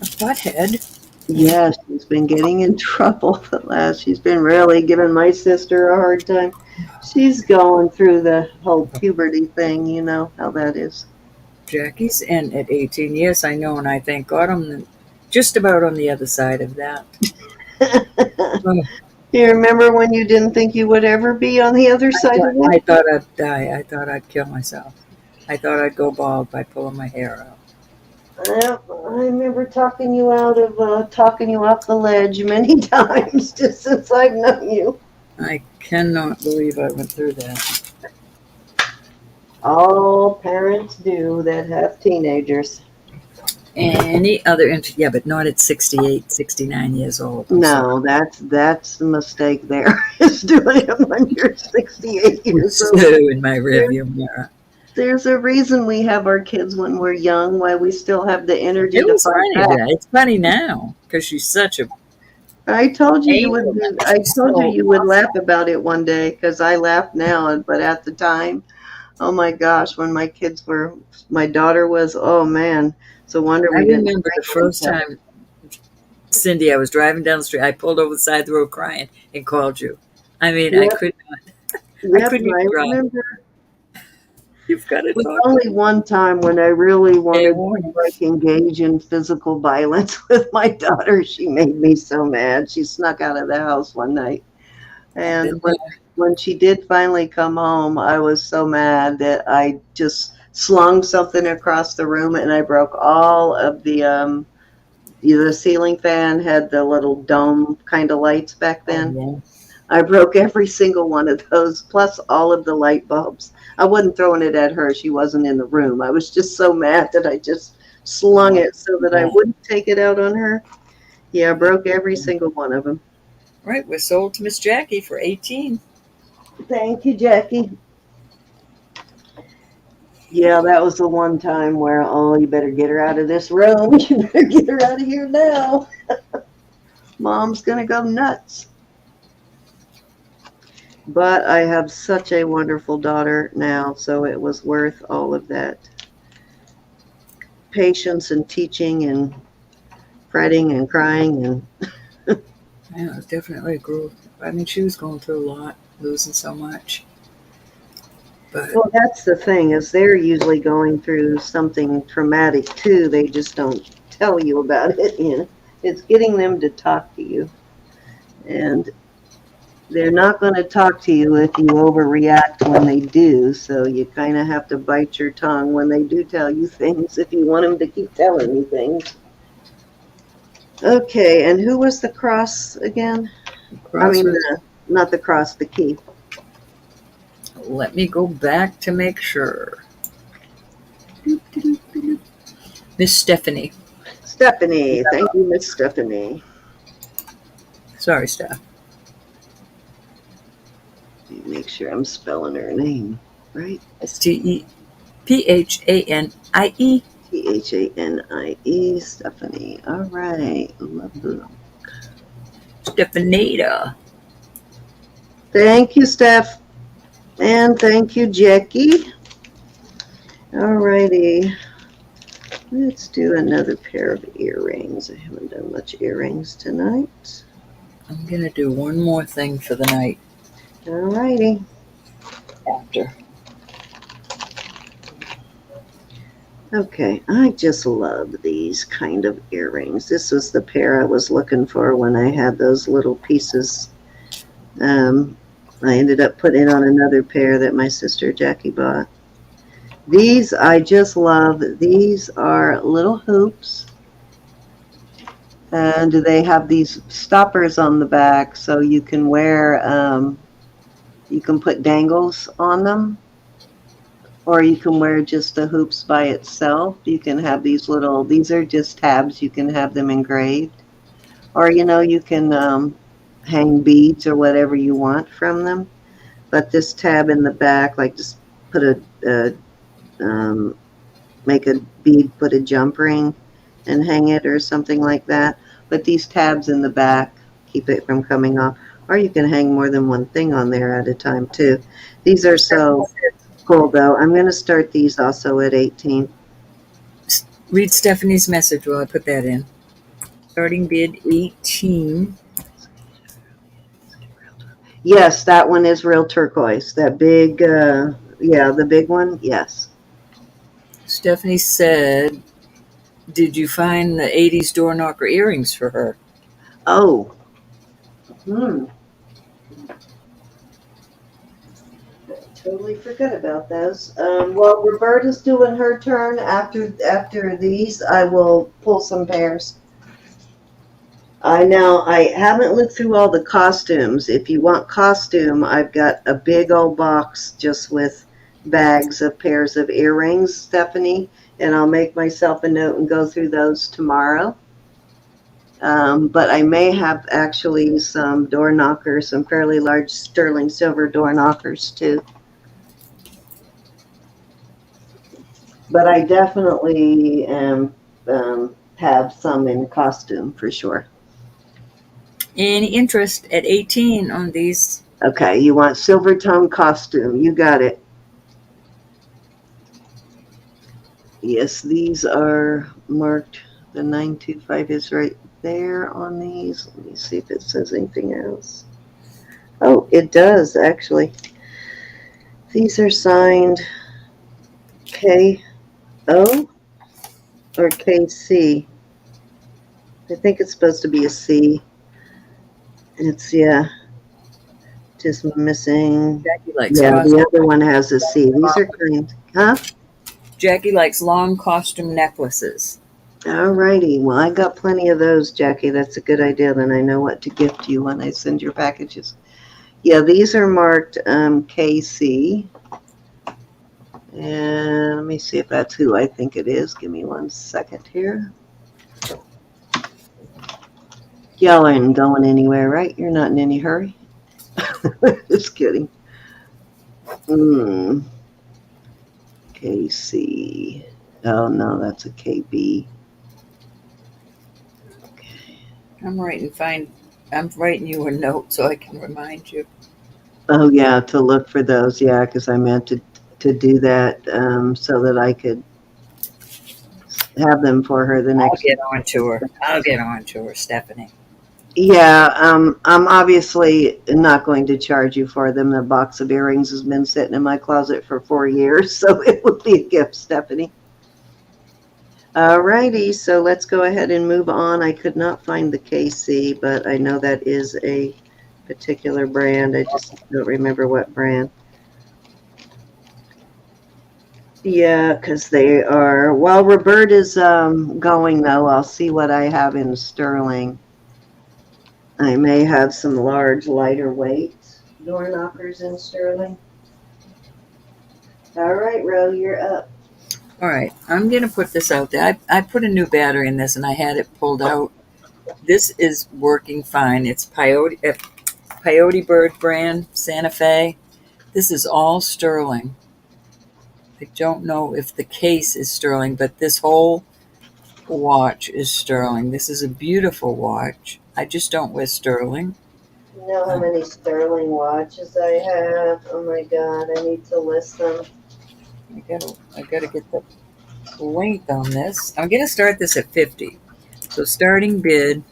A butthead? Yeah, she's been getting in trouble at last. She's been really giving my sister a hard time. She's going through the whole puberty thing, you know how that is. Jackie's in at 18. Yes, I know, and I thank God I'm just about on the other side of that. You remember when you didn't think you would ever be on the other side of it? I thought I'd die. I thought I'd kill myself. I thought I'd go bald by pulling my hair out. I remember talking you out of talking you off the ledge many times just since I've known you. I cannot believe I went through that. All parents do that have teenagers. Any other yeah, but not at 68, 69 years old. No, that's the mistake there, is doing it when you're 68 years old. So in my rearview mirror. There's a reason we have our kids when we're young, why we still have the energy It to was fight funny. back. It's funny now because she's such a. I told you you would. I told you you would laugh about it one day because I laugh now, but at the time, oh my gosh, when my daughter was, oh man, it's a wonder we didn't. I remember the first time, Cindy, I was driving down the street. I pulled over the side of the road crying and called you. I mean, Yep. I could not. Yep, I couldn't even drive. remember. You've got to It was talk. only one time when I really wanted warning. to like engage in physical violence with my daughter. She made me so mad. She snuck out of the house one night. And when she did finally come home, I was so mad that I just slung something across the room and I broke all of the ceiling fan had the little dome kind of lights back then. Oh, yeah. I broke every single one of those, plus all of the light bulbs. I wasn't throwing it at her. She wasn't in the room. I was just so mad that I just slung it so that I wouldn't take it out on her. Yeah, I broke every single one of them. Right, we're sold to Miss Jackie for 18. Thank you, Jackie. Yeah, that was the one time where, oh, you better get her out of this room. You better get her out of here now. Mom's going to go nuts. But I have such a wonderful daughter now, so it was worth all of that patience and teaching and fretting and crying. And Yeah, it was definitely a growth. I mean, she was going through a lot, losing so much. But well, that's the thing, is they're usually going through something traumatic too. They just don't tell you about it. You know, it's getting them to talk to you, and they're not going to talk to you if you overreact when they do. So you kind of have to bite your tongue when they do tell you things if you want them to keep telling you things. Okay, and who was the cross again? I mean, not the cross, the key. let me go back to make sure. Miss Stephanie. Stephanie. Thank you, Miss Stephanie. Sorry, Steph. Make sure I'm spelling her name right. Stephanie. Thanie. Stephanie. All right. Love her. Stephanita. Thank you, Steph. And thank you, Jackie. All righty. Let's do another pair of earrings. I haven't done much earrings tonight. I'm going to do one more thing for the night. All righty. After. Okay, I just love these kind of earrings. This was the pair I was looking for when I had those little pieces. I ended up putting on another pair that my sister Jackie bought. These I just love. These are little hoops. And they have these stoppers on the back so you can wear, you can put dangles on them. Or you can wear just the hoops by itself. You can have these little, these are just tabs. You can have them engraved. Or, you know, you can hang beads or whatever you want from them. But this tab in the back, like just put make a bead, put a jump ring and hang it or something like that. But these tabs in the back keep it from coming off. Or you can hang more than one thing on there at a time too. These are so cool though. I'm going to start these also at 18. Read Stephanie's message while I put that in. Starting bid 18. Yes, that one is real turquoise. That big, yeah, the big one. Yes. Stephanie said, did you find the 80s door knocker earrings for her? Oh. Totally forgot about those. Well, Roberta's doing her turn. After these, I will pull some pairs. I haven't looked through all the costumes. If you want costume, I've got a big old box just with bags of pairs of earrings, Stephanie, and I'll make myself a note and go through those tomorrow. But I may have actually some door knockers, some fairly large sterling silver door knockers too. But I definitely have some in costume for sure. Any interest at 18 on these? Okay, you want silver tongue costume. You got it. Yes, these are marked. The 925 is right there on these. Let me see if it says anything else. Oh, it does actually. These are signed K-O or KC. I think it's supposed to be a C. It's, yeah, just missing. Jackie likes the other one has a C. These are clean. Huh? Jackie likes long costume necklaces. All righty. Well, I got plenty of those, Jackie. That's a good idea. Then I know what to gift you when I send your packages. Yeah, these are marked KC. And let me see if that's who I think it is. Give me 1 second here. Y'all aren't going anywhere, right? You're not in any hurry. Just kidding. KC. Oh no, that's a KB. I'm writing you a note so I can remind you. Oh yeah, to look for those. Yeah, because I meant to do that so that I could have them for her the I'll next. get on to her, Stephanie. Yeah, I'm obviously not going to charge you for them. The box of earrings has been sitting in my closet for 4 years, so it would be a gift, Stephanie. Alrighty, so let's go ahead and move on. I could not find the KC, but I know that is a particular brand. I just don't remember what brand. Yeah, because they are. While Roberta's going, though, I'll see what I have in sterling. I may have some large, lighter weight door knockers in sterling. All right, Ro, you're up. All right, I'm going to put this out there. I put a new battery in this and I had it pulled out. This is working fine. It's Peyote Bird brand, Santa Fe. This is all sterling. I don't know if the case is sterling, but this whole watch is sterling. This is a beautiful watch. I just don't wear sterling. You know how many sterling watches I have? Oh my God, I need to list them. I gotta get the length on this. I'm gonna start this at 50. So starting bid.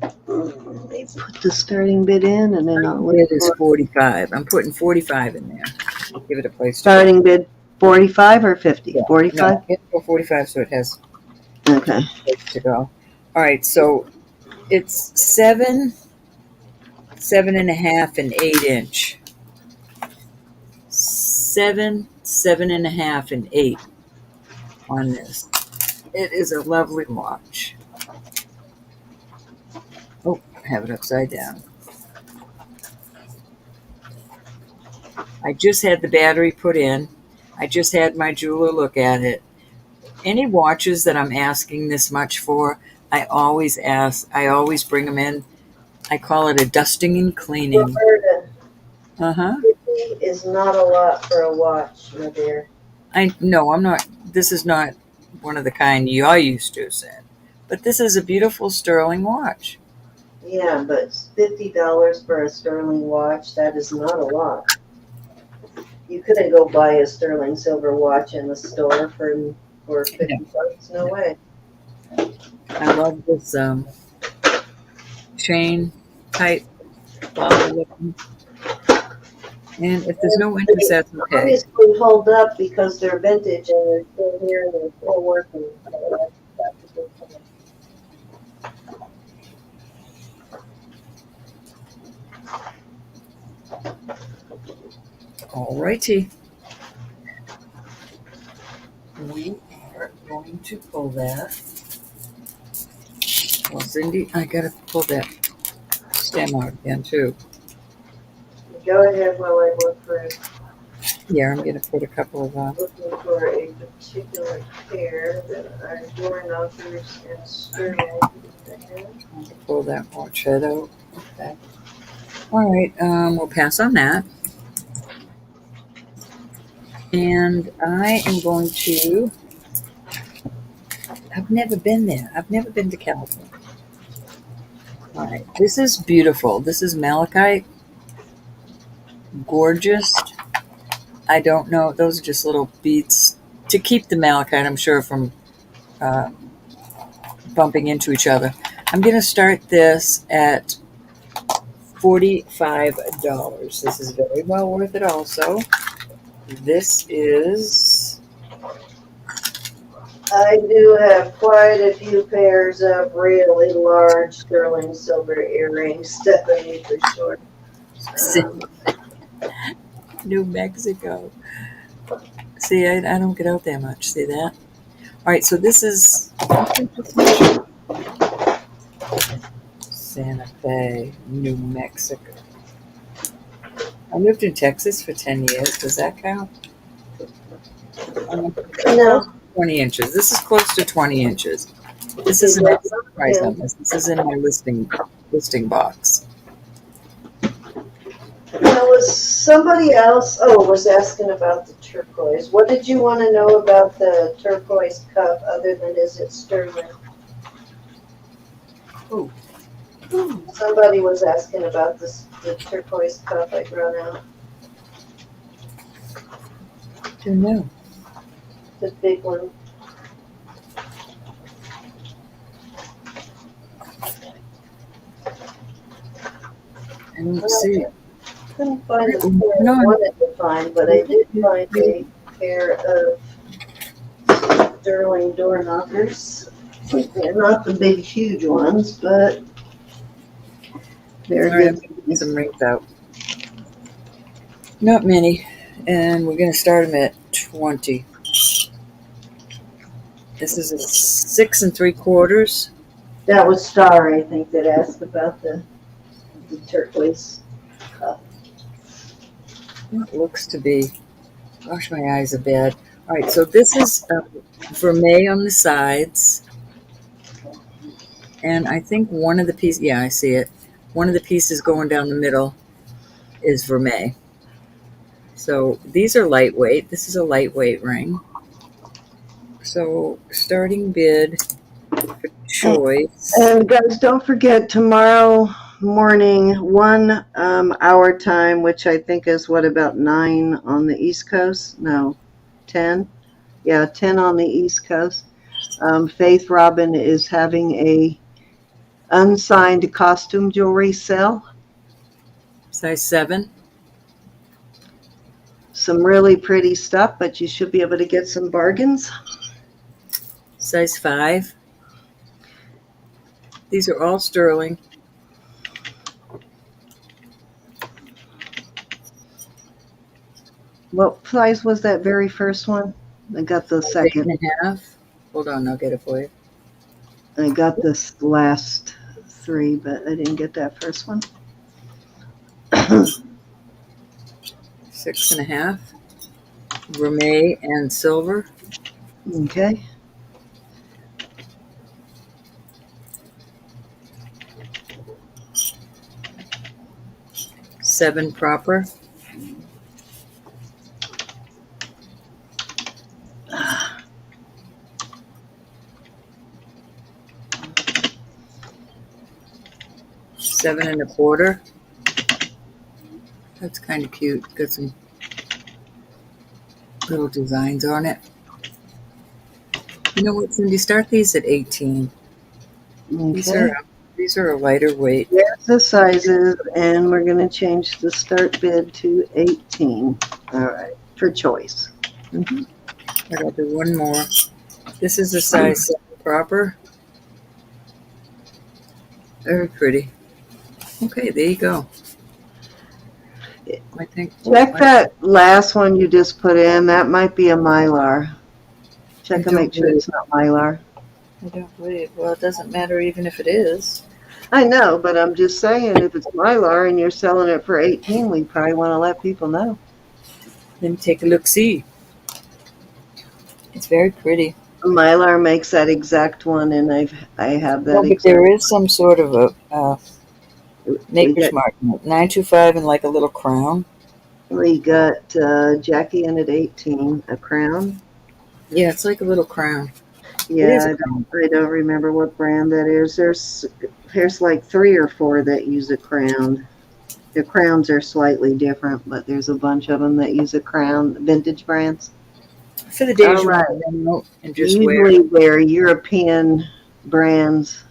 Let me put the starting bid in, and then I'll look Bid is for 45. I'm putting 45 in there. I'll give it a place. starting bid 45 or 50? Yeah. 45? No, for 45, so it has Okay. place to go. All right, so it's 7, 7.5, and 8-inch. 7, 7.5, and 8 on this. It is a lovely watch. Oh, I have it upside down. I just had the battery put in. I just had my jeweler look at it. Any watches that I'm asking this much for, I always bring them in. I call it a dusting and cleaning. Roberta, Uh-huh. 50 is not a lot for a watch, my dear. I'm not, this is not one of the kind y'all used to said. But this is a beautiful sterling watch. Yeah, but $50 for a sterling watch, that is not a lot. You couldn't go buy a sterling silver watch in the store for $50. No way. I love this chain type flower looking. And if there's no interest, that's okay. Obviously hold up because they're vintage and they're still here and they're still working. So that's a good thing. All righty. We are going to pull that. Well, Cindy, I gotta pull that stem out again too. Go ahead while I look for Yeah, I'm gonna put a couple of looking for a particular pair that are door knockers and sterling. I'll pull that watch head out. Okay. All right, we'll pass on that. And I am going to. I've never been there. I've never been to California. All right, this is beautiful. This is malachite. Gorgeous. I don't know. Those are just little beads to keep the malachite, I'm sure, from bumping into each other. I'm going to start this at $45. This is very well worth it also. This is... I do have quite a few pairs of really large sterling silver earrings, Stephanie, for sure. New Mexico. See, I don't get out that much. See that? All right, so this is Santa Fe, New Mexico. I lived in Texas for 10 years. Does that count? No. 20 inches. This is close to 20 inches. This is an price on this. This is in my listing box. There was somebody else, was asking about the turquoise. What did you want to know about the turquoise cup other than is it sterling? Oh. Somebody was asking about the turquoise cup I brought out. Don't know. The big one. I don't see it. Couldn't find the No. pair I wanted to find, but I did find a pair of sterling door knockers. They're not the big, huge ones, but they're All right, good. I'm gonna get some rings out. Not many, and we're going to start them at 20. This is a 6 3/4. That was Star, I think, that asked about the turquoise cup. It looks to be. Gosh, my eyes are bad. All right, so this is vermeil on the sides. And I think one of the pieces, yeah, I see it. One of the pieces going down the middle is vermeil. So these are lightweight. This is a lightweight ring. So starting bid for choice. And guys, don't forget tomorrow morning, 1 hour time, which I think is about 9 on the East Coast? No, 10. Yeah, 10 on the East Coast. Faith Robin is having a unsigned costume jewelry sale. Size 7. Some really pretty stuff, but you should be able to get some bargains. Size 5. These are all sterling. What size was that very first one? I got the second. 8.5. Hold on, I'll get it for you. I got this last 3, but I didn't get that first one. 6.5. Vermeil and silver. Okay. Seven proper. Seven and a quarter. That's kind of cute. Got some little designs on it. You know what, Cindy? Start these at 18. Okay. These are a lighter weight. There's the sizes, and we're going to change the start bid to 18. All right, for choice. I gotta do one more. This is a size 7 proper. Very pretty. Okay, there you go. I think. Check that last one you just put in. That might be a Mylar. Check and make sure it's not Mylar. I don't believe. Well, it doesn't matter even if it is. I know, but I'm just saying if it's Mylar and you're selling it for 18, we probably want to let people know. Let me take a look. See. It's very pretty. Mylar makes that exact one, and I have that. Well, but there is some sort of a maker's mark. 925 and like a little crown. We got Jackie in at 18, a crown. Yeah, it's like a little crown. Yeah, I don't remember what brand that is. There's like 3 or 4 that use a crown. The crowns are slightly different, but there's a bunch of them that use a crown. Vintage brands. For the days right. And just usually wear European brands.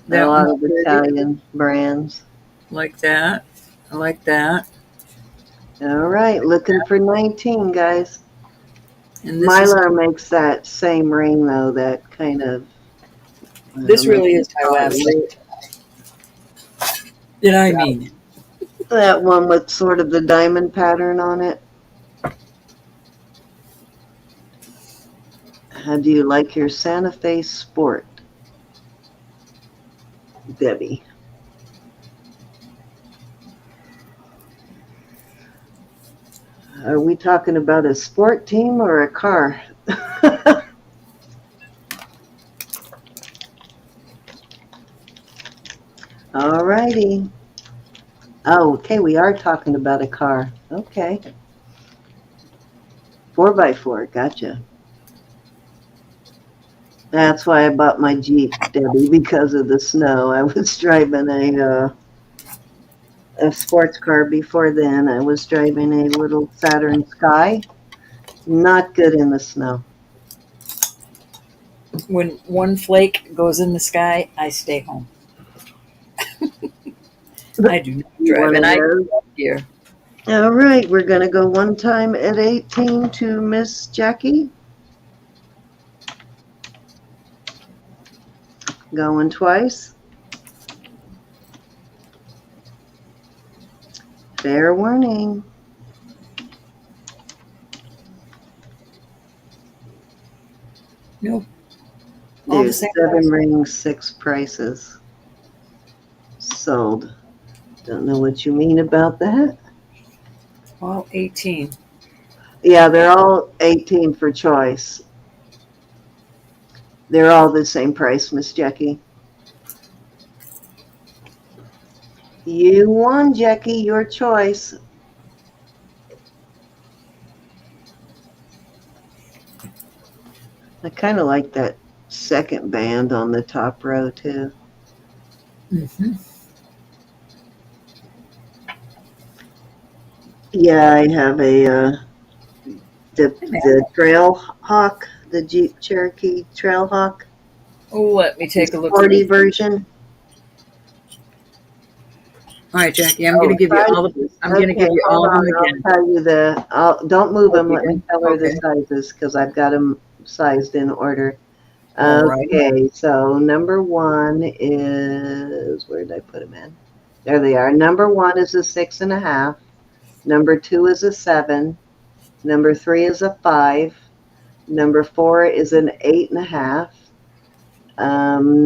That a lot of Italian brands. Like that. I like that. All right, looking for 19, guys. And this Mylar makes that same ring, though, that kind of... This really is my last thing. Did I mean it? That one with sort of the diamond pattern on it. How do you like your Santa Fe Sport, Debbie? Are we talking about a sport team or a car? righty. Oh, okay, we are talking about a car. Okay. 4x4, gotcha. That's why I bought my Jeep, Debbie, because of the snow. I was driving a sports car before then. I was driving a little Saturn Sky. Not good in the snow. When one flake goes in the sky, I stay home. I do not drive, One and of I those. here. All right, we're going to go one time at 18 to Miss Jackie. Going twice. Fair warning. No, all the There's same 7 price. rings, 6 prices. Sold. Don't know what you mean about that. All 18. Yeah, they're all 18 for choice. They're all the same price, Miss Jackie. You won, Jackie. Your choice. I kind of like that second band on the top row, too. Mm-hmm. Yeah, I have the Trail Hawk, the Jeep Cherokee Trail Hawk. Let me take a look. Sporty version. All right, Jackie, I'm going to give you all the. I'm going to give you all of them again. I'll tell you don't move them. Let me tell her the Okay. sizes because I've got them sized in order. All right. Okay, so number 1 is, where did I put them in? There they are. Number 1 is a 6.5. Number 2 is a 7. Number 3 is a 5. Number 4 is an 8.5.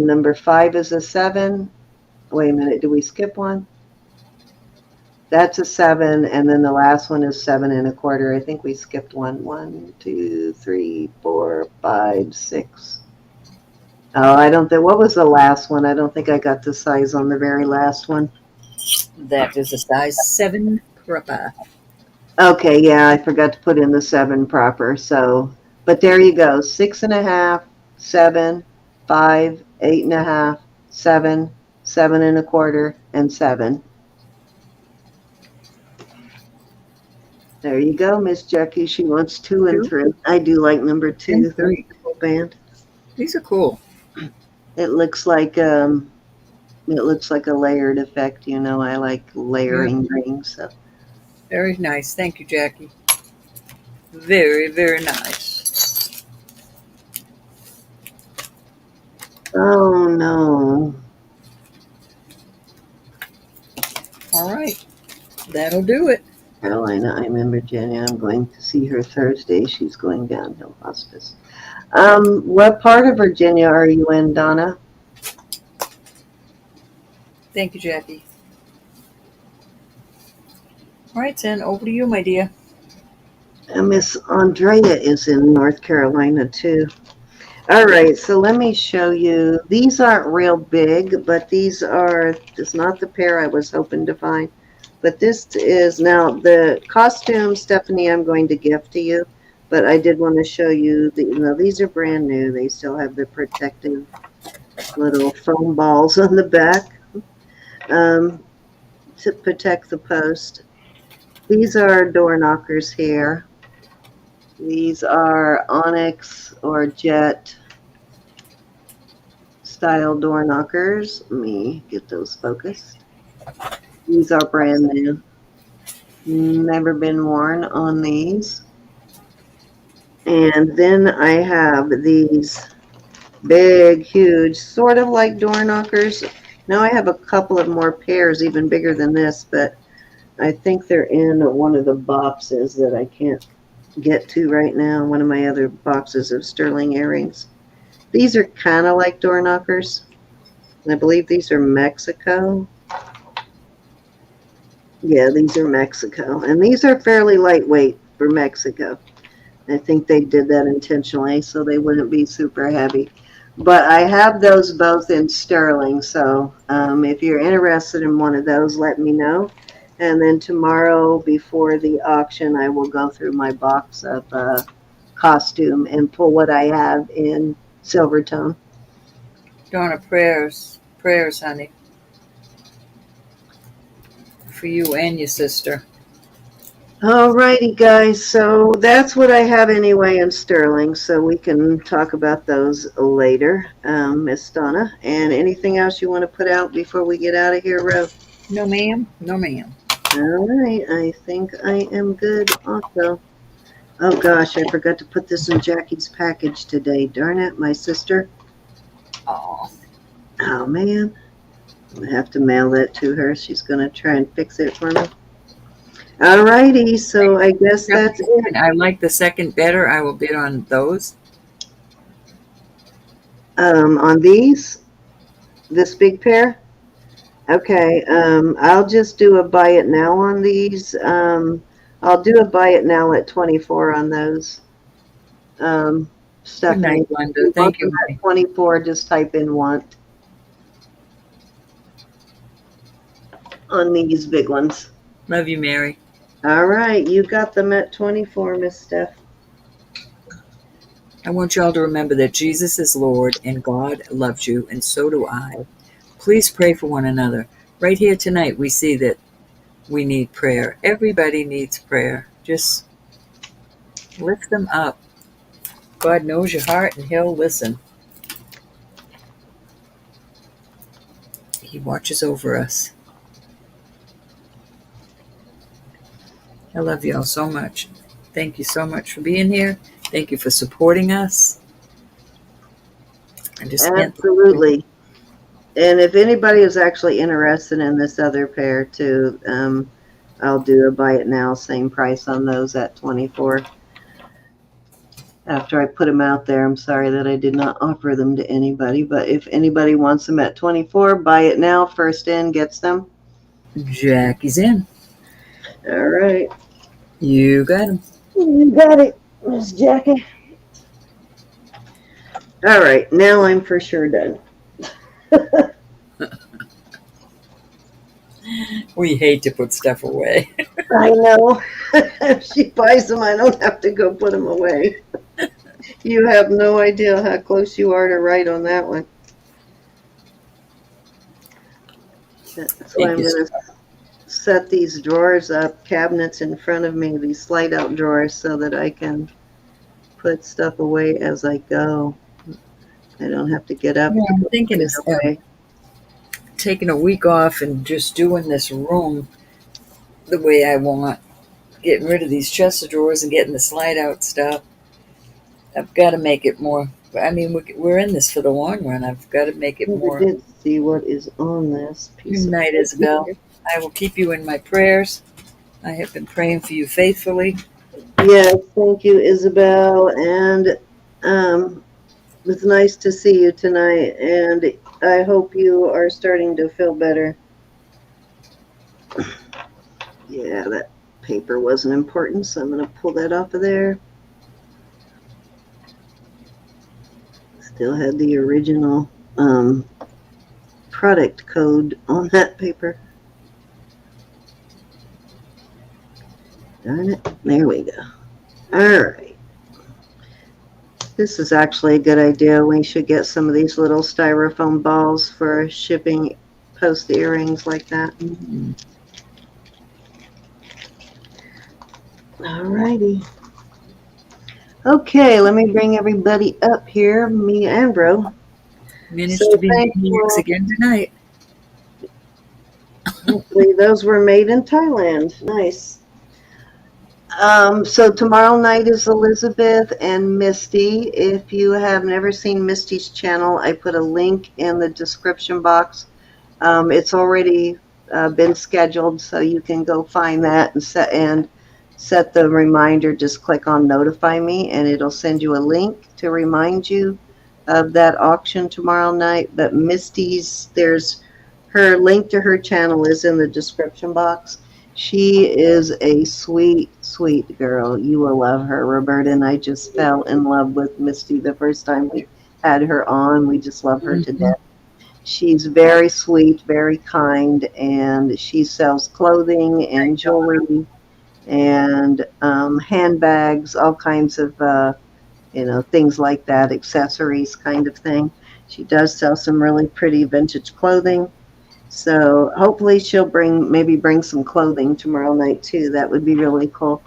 Number 5 is a 7. Wait a minute, did we skip one? That's a 7, and then the last one is 7.25. I think we skipped one. 1, 2, 3, 4, 5, 6. Oh, I don't think. What was the last one? I don't think I got the size on the very last one. That is a size 7 proper. Okay, yeah, I forgot to put in the 7 proper. So, but there you go. 6.5, 7, 5, 8.5, 7, 7.25, and 7. There you go, Miss Jackie. She wants 2 and 3. I do like number 2. And The 3. band. These are cool. It looks like a layered effect. You know, I like layering rings. So. Very nice. Thank you, Jackie. Very, very nice. Oh no. All right. That'll do it. Carolina, I remember Jenny. I'm going to see her Thursday. She's going downhill hospice. What part of Virginia are you in, Donna? Thank you, Jackie. All right, then, over to you, my dear. Miss Andrea is in North Carolina, too. All right, so let me show you. These aren't real big, but this is not the pair I was hoping to find. But this is, now the costume, Stephanie, I'm going to gift to you. But I did want to show you, these are brand new. They still have the protective little foam balls on the back to protect the post. These are door knockers here. These are onyx or jet style door knockers. Let me get those focused. These are brand new. Never been worn on these. And then I have these big, huge, sort of like door knockers. Now I have a couple of more pairs, even bigger than this, but I think they're in one of the boxes that I can't get to right now. One of my other boxes of sterling earrings. These are kind of like door knockers. I believe these are Mexico. Yeah, these are Mexico. And these are fairly lightweight for Mexico. I think they did that intentionally so they wouldn't be super heavy. But I have those both in sterling, so if you're interested in one of those, let me know. And then tomorrow before the auction, I will go through my box of costume and pull what I have in silver tone. Donna, prayers, honey, for you and your sister. Alrighty, guys. So that's what I have anyway in sterling. So we can talk about those later, Miss Donna. And anything else you want to put out before we get out of here, Ro? No, ma'am. No, ma'am. All right. I think I am good also. Oh gosh, I forgot to put this in Jackie's package today. Darn it, my sister. Oh, Oh man. I have to mail that to her. She's gonna try and fix it for me. Alrighty, so I guess that's it. I like the second better. I will bid on those. On this big pair. Okay, I'll just do a buy it now on these. I'll do a buy it now at 24 on those. Good Stephanie, night, Glenda. Thank you. at 24, just type in want on these big ones. Love you, Mary. All right, you got them at 24, Miss Steph. I want y'all to remember that Jesus is Lord and God loves you, and so do I. Please pray for one another. Right here tonight, we see that we need prayer. Everybody needs prayer. Just lift them up. God knows your heart, and He'll listen. He watches over us. I love y'all so much. Thank you so much for being here. Thank you for supporting us. I just Absolutely. And if anybody is actually interested in this other pair too, I'll do a buy it now, same price on those at 24. After I put them out there, I'm sorry that I did not offer them to anybody, but if anybody wants them at 24, buy it now. First in gets them. Jackie's in. All right. You got him. You got it, Miss Jackie. All right, now I'm for sure done. We hate to put stuff away. I know. If she buys them, I don't have to go put them away. You have no idea how close you are to right on that one. That's why I'm going to set these drawers up, cabinets in front of me, these slide out drawers, so that I can put stuff away as I go. I don't have to get up. Yeah, I'm thinking of taking a week off and just doing this room the way I want. Getting rid of these chest of drawers and getting the slide out stuff. I've got to make it more. I mean, we're in this for the long run. I've got to make it more. I did see what is on this piece. Good night, Isabel. I will keep you in my prayers. I have been praying for you faithfully. Yes, thank you, Isabel. And it's nice to see you tonight. And I hope you are starting to feel better. Yeah, that paper wasn't important, so I'm going to pull that off of there. Still had the original product code on that paper. Darn it. There we go. All right. This is actually a good idea. We should get some of these little styrofoam balls for shipping post earrings like that. Mm-hmm. All righty. Okay, let me bring everybody up here, me and Bro. Managed to be in Phoenix again tonight. Hopefully those were made in Thailand. Nice. So tomorrow night is Elizabeth and Misty. If you have never seen Misty's channel, I put a link in the description box. It's already been scheduled, so you can go find that and set the reminder. Just click on notify me and it'll send you a link to remind you of that auction tomorrow night. But Misty's, there's her link to her channel is in the description box. She is a sweet, sweet girl. You will love her. Roberta and I just fell in love with Misty the first time we had her on. We just love her to Mhm. death. She's very sweet, very kind, and she sells clothing and jewelry and handbags, all kinds of things like that, accessories kind of thing. She does sell some really pretty vintage clothing. So hopefully she'll maybe bring some clothing tomorrow night too. That would be really cool.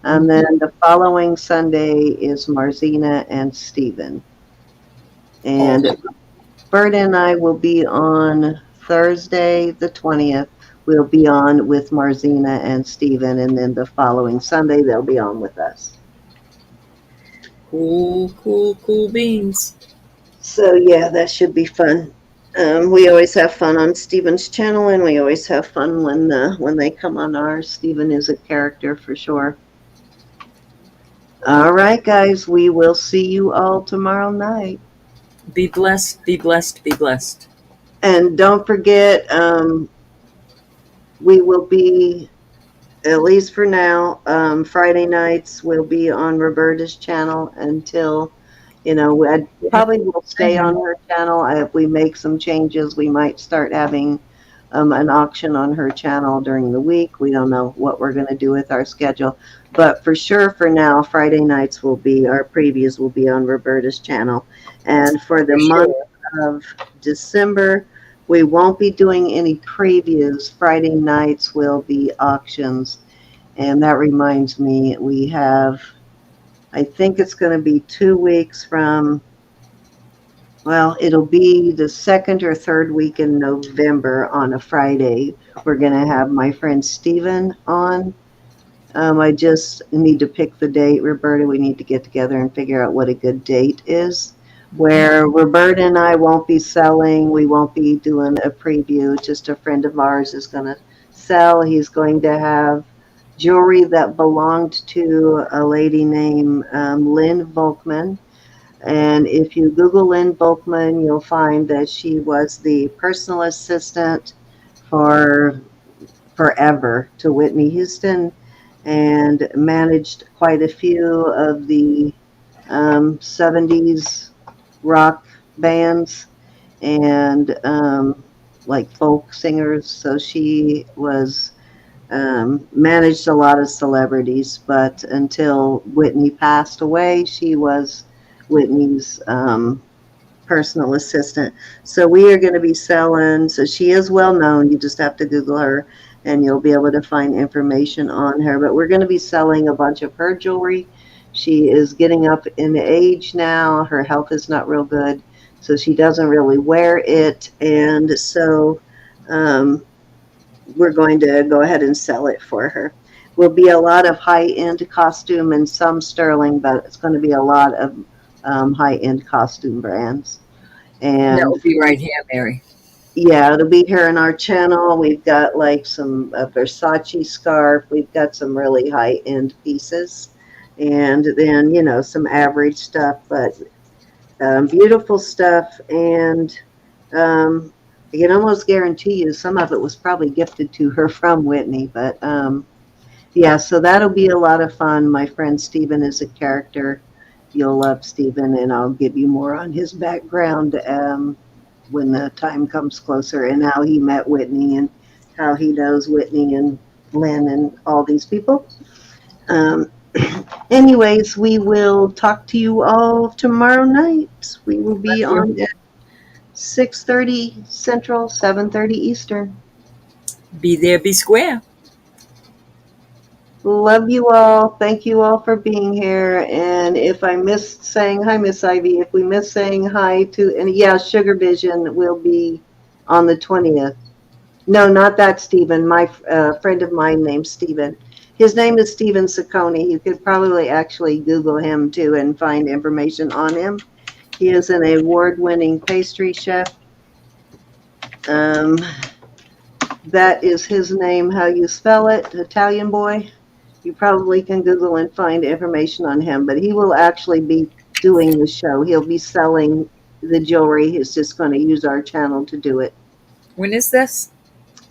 And then the following Sunday is Marzina and Stephen. And Bert and I will be on Thursday, the 20th. We'll be on with Marzina and Stephen, and then the following Sunday they'll be on with us. Cool beans. So yeah, that should be fun. We always have fun on Stephen's channel, and we always have fun when they come on ours. Stephen is a character for sure. All right, guys, we will see you all tomorrow night. Be blessed, be blessed, be blessed. And don't forget, we will be, at least for now, Friday nights will be on Roberta's channel until, I probably will stay on her channel. If we make some changes, we might start having an auction on her channel during the week. We don't know what we're going to do with our schedule. But for sure, for now, Friday nights our previews will be on Roberta's channel. And for the month of December, we won't be doing any previews. Friday nights will be auctions. And that reminds me, I think it's going to be 2 weeks from, it'll be the second or third week in November on a Friday. We're going to have my friend Steven on. I just need to pick the date. Roberta, we need to get together and figure out what a good date is. Where Roberta and I won't be selling, we won't be doing a preview. Just a friend of ours is going to sell. He's going to have jewelry that belonged to a lady named Lynn Volkman. And if you Google Lynn Volkman, you'll find that she was the personal assistant for forever to Whitney Houston and managed quite a few of the 70s rock bands and like folk singers. So she was managed a lot of celebrities, but until Whitney passed away, she was Whitney's personal assistant. So we are going to be selling. So she is well known. You just have to Google her and you'll be able to find information on her. But we're going to be selling a bunch of her jewelry. She is getting up in age now. Her health is not real good, so she doesn't really wear it. And so we're going to go ahead and sell it for her. Will be a lot of high-end costume and some sterling, but it's going to be a lot of high-end costume brands. And that will be right here, Mary. Yeah, it'll be here in our channel. We've got like some Versace scarf. We've got some really high-end pieces. And then, some average stuff, but beautiful stuff. And I can almost guarantee you some of it was probably gifted to her from Whitney. But yeah, so that'll be a lot of fun. My friend Stephen is a character. You'll love Stephen, and I'll give you more on his background when the time comes closer, and how he met Whitney and how he knows Whitney and Lynn and all these people. Anyways, we will talk to you all tomorrow night. We will be on at 6:30 Central, 7:30 Eastern. Be there, be square. Love you all. Thank you all for being here. And if I missed saying hi, Miss Ivy, if we missed saying hi to, and yeah, Sugar Vision will be on the 20th. No, not that Stephen. My friend of mine named Stephen. His name is Stephen Saccone. You could probably actually Google him too and find information on him. He is an award-winning pastry chef. That is his name, how you spell it, Italian boy. You probably can Google and find information on him, but he will actually be doing the show. He'll be selling the jewelry. He's just going to use our channel to do it. When is this?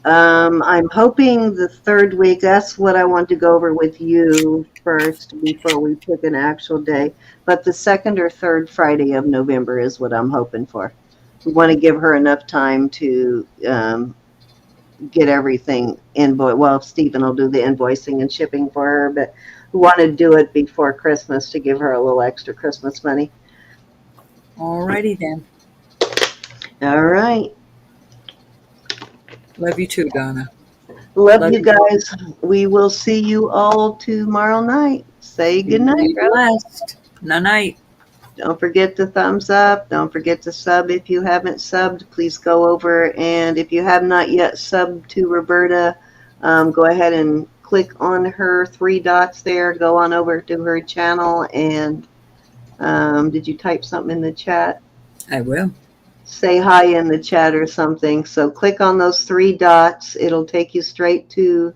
I'm hoping the third week. That's what I want to go over with you first before we pick an actual day. But the second or third Friday of November is what I'm hoping for. We want to give her enough time to get everything invoice. Well, Stephen will do the invoicing and shipping for her, but we want to do it before Christmas to give her a little extra Christmas money. Alrighty then. All right. Love you too, Donna. Love Love you you. guys. We will see you all tomorrow night. Say good night, Be bro. blessed. Night. Don't forget to thumbs up. Don't forget to sub if you haven't subbed. Please go over, and if you have not yet subbed to Roberta, go ahead and click on her 3 dots there. Go on over to her channel, and did you type something in the chat? I will. Say hi in the chat or something. So click on those 3 dots. It'll take you straight to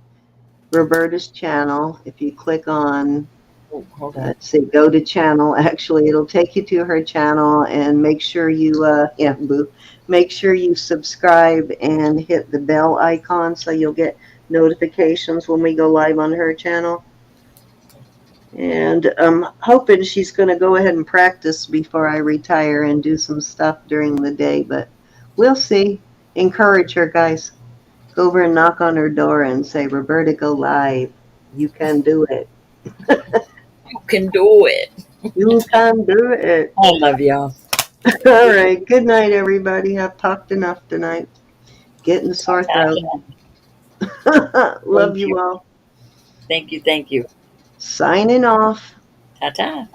Roberta's channel. If you click on, Oh, hold on. let's see, go to channel. Actually, it'll take you to her channel, and make sure you, make sure you subscribe and hit the bell icon so you'll get notifications when we go live on her channel. And I'm hoping she's going to go ahead and practice before I retire and do some stuff during the day, but we'll see. Encourage her, guys. Go over and knock on her door and say, Roberta, go live. You can do it. You can do it. You can do it. I love y'all. All right. Good night, everybody. I've talked enough tonight. Getting the sore throat. Love Thank you you. all. Thank you. Signing off. Ta-ta.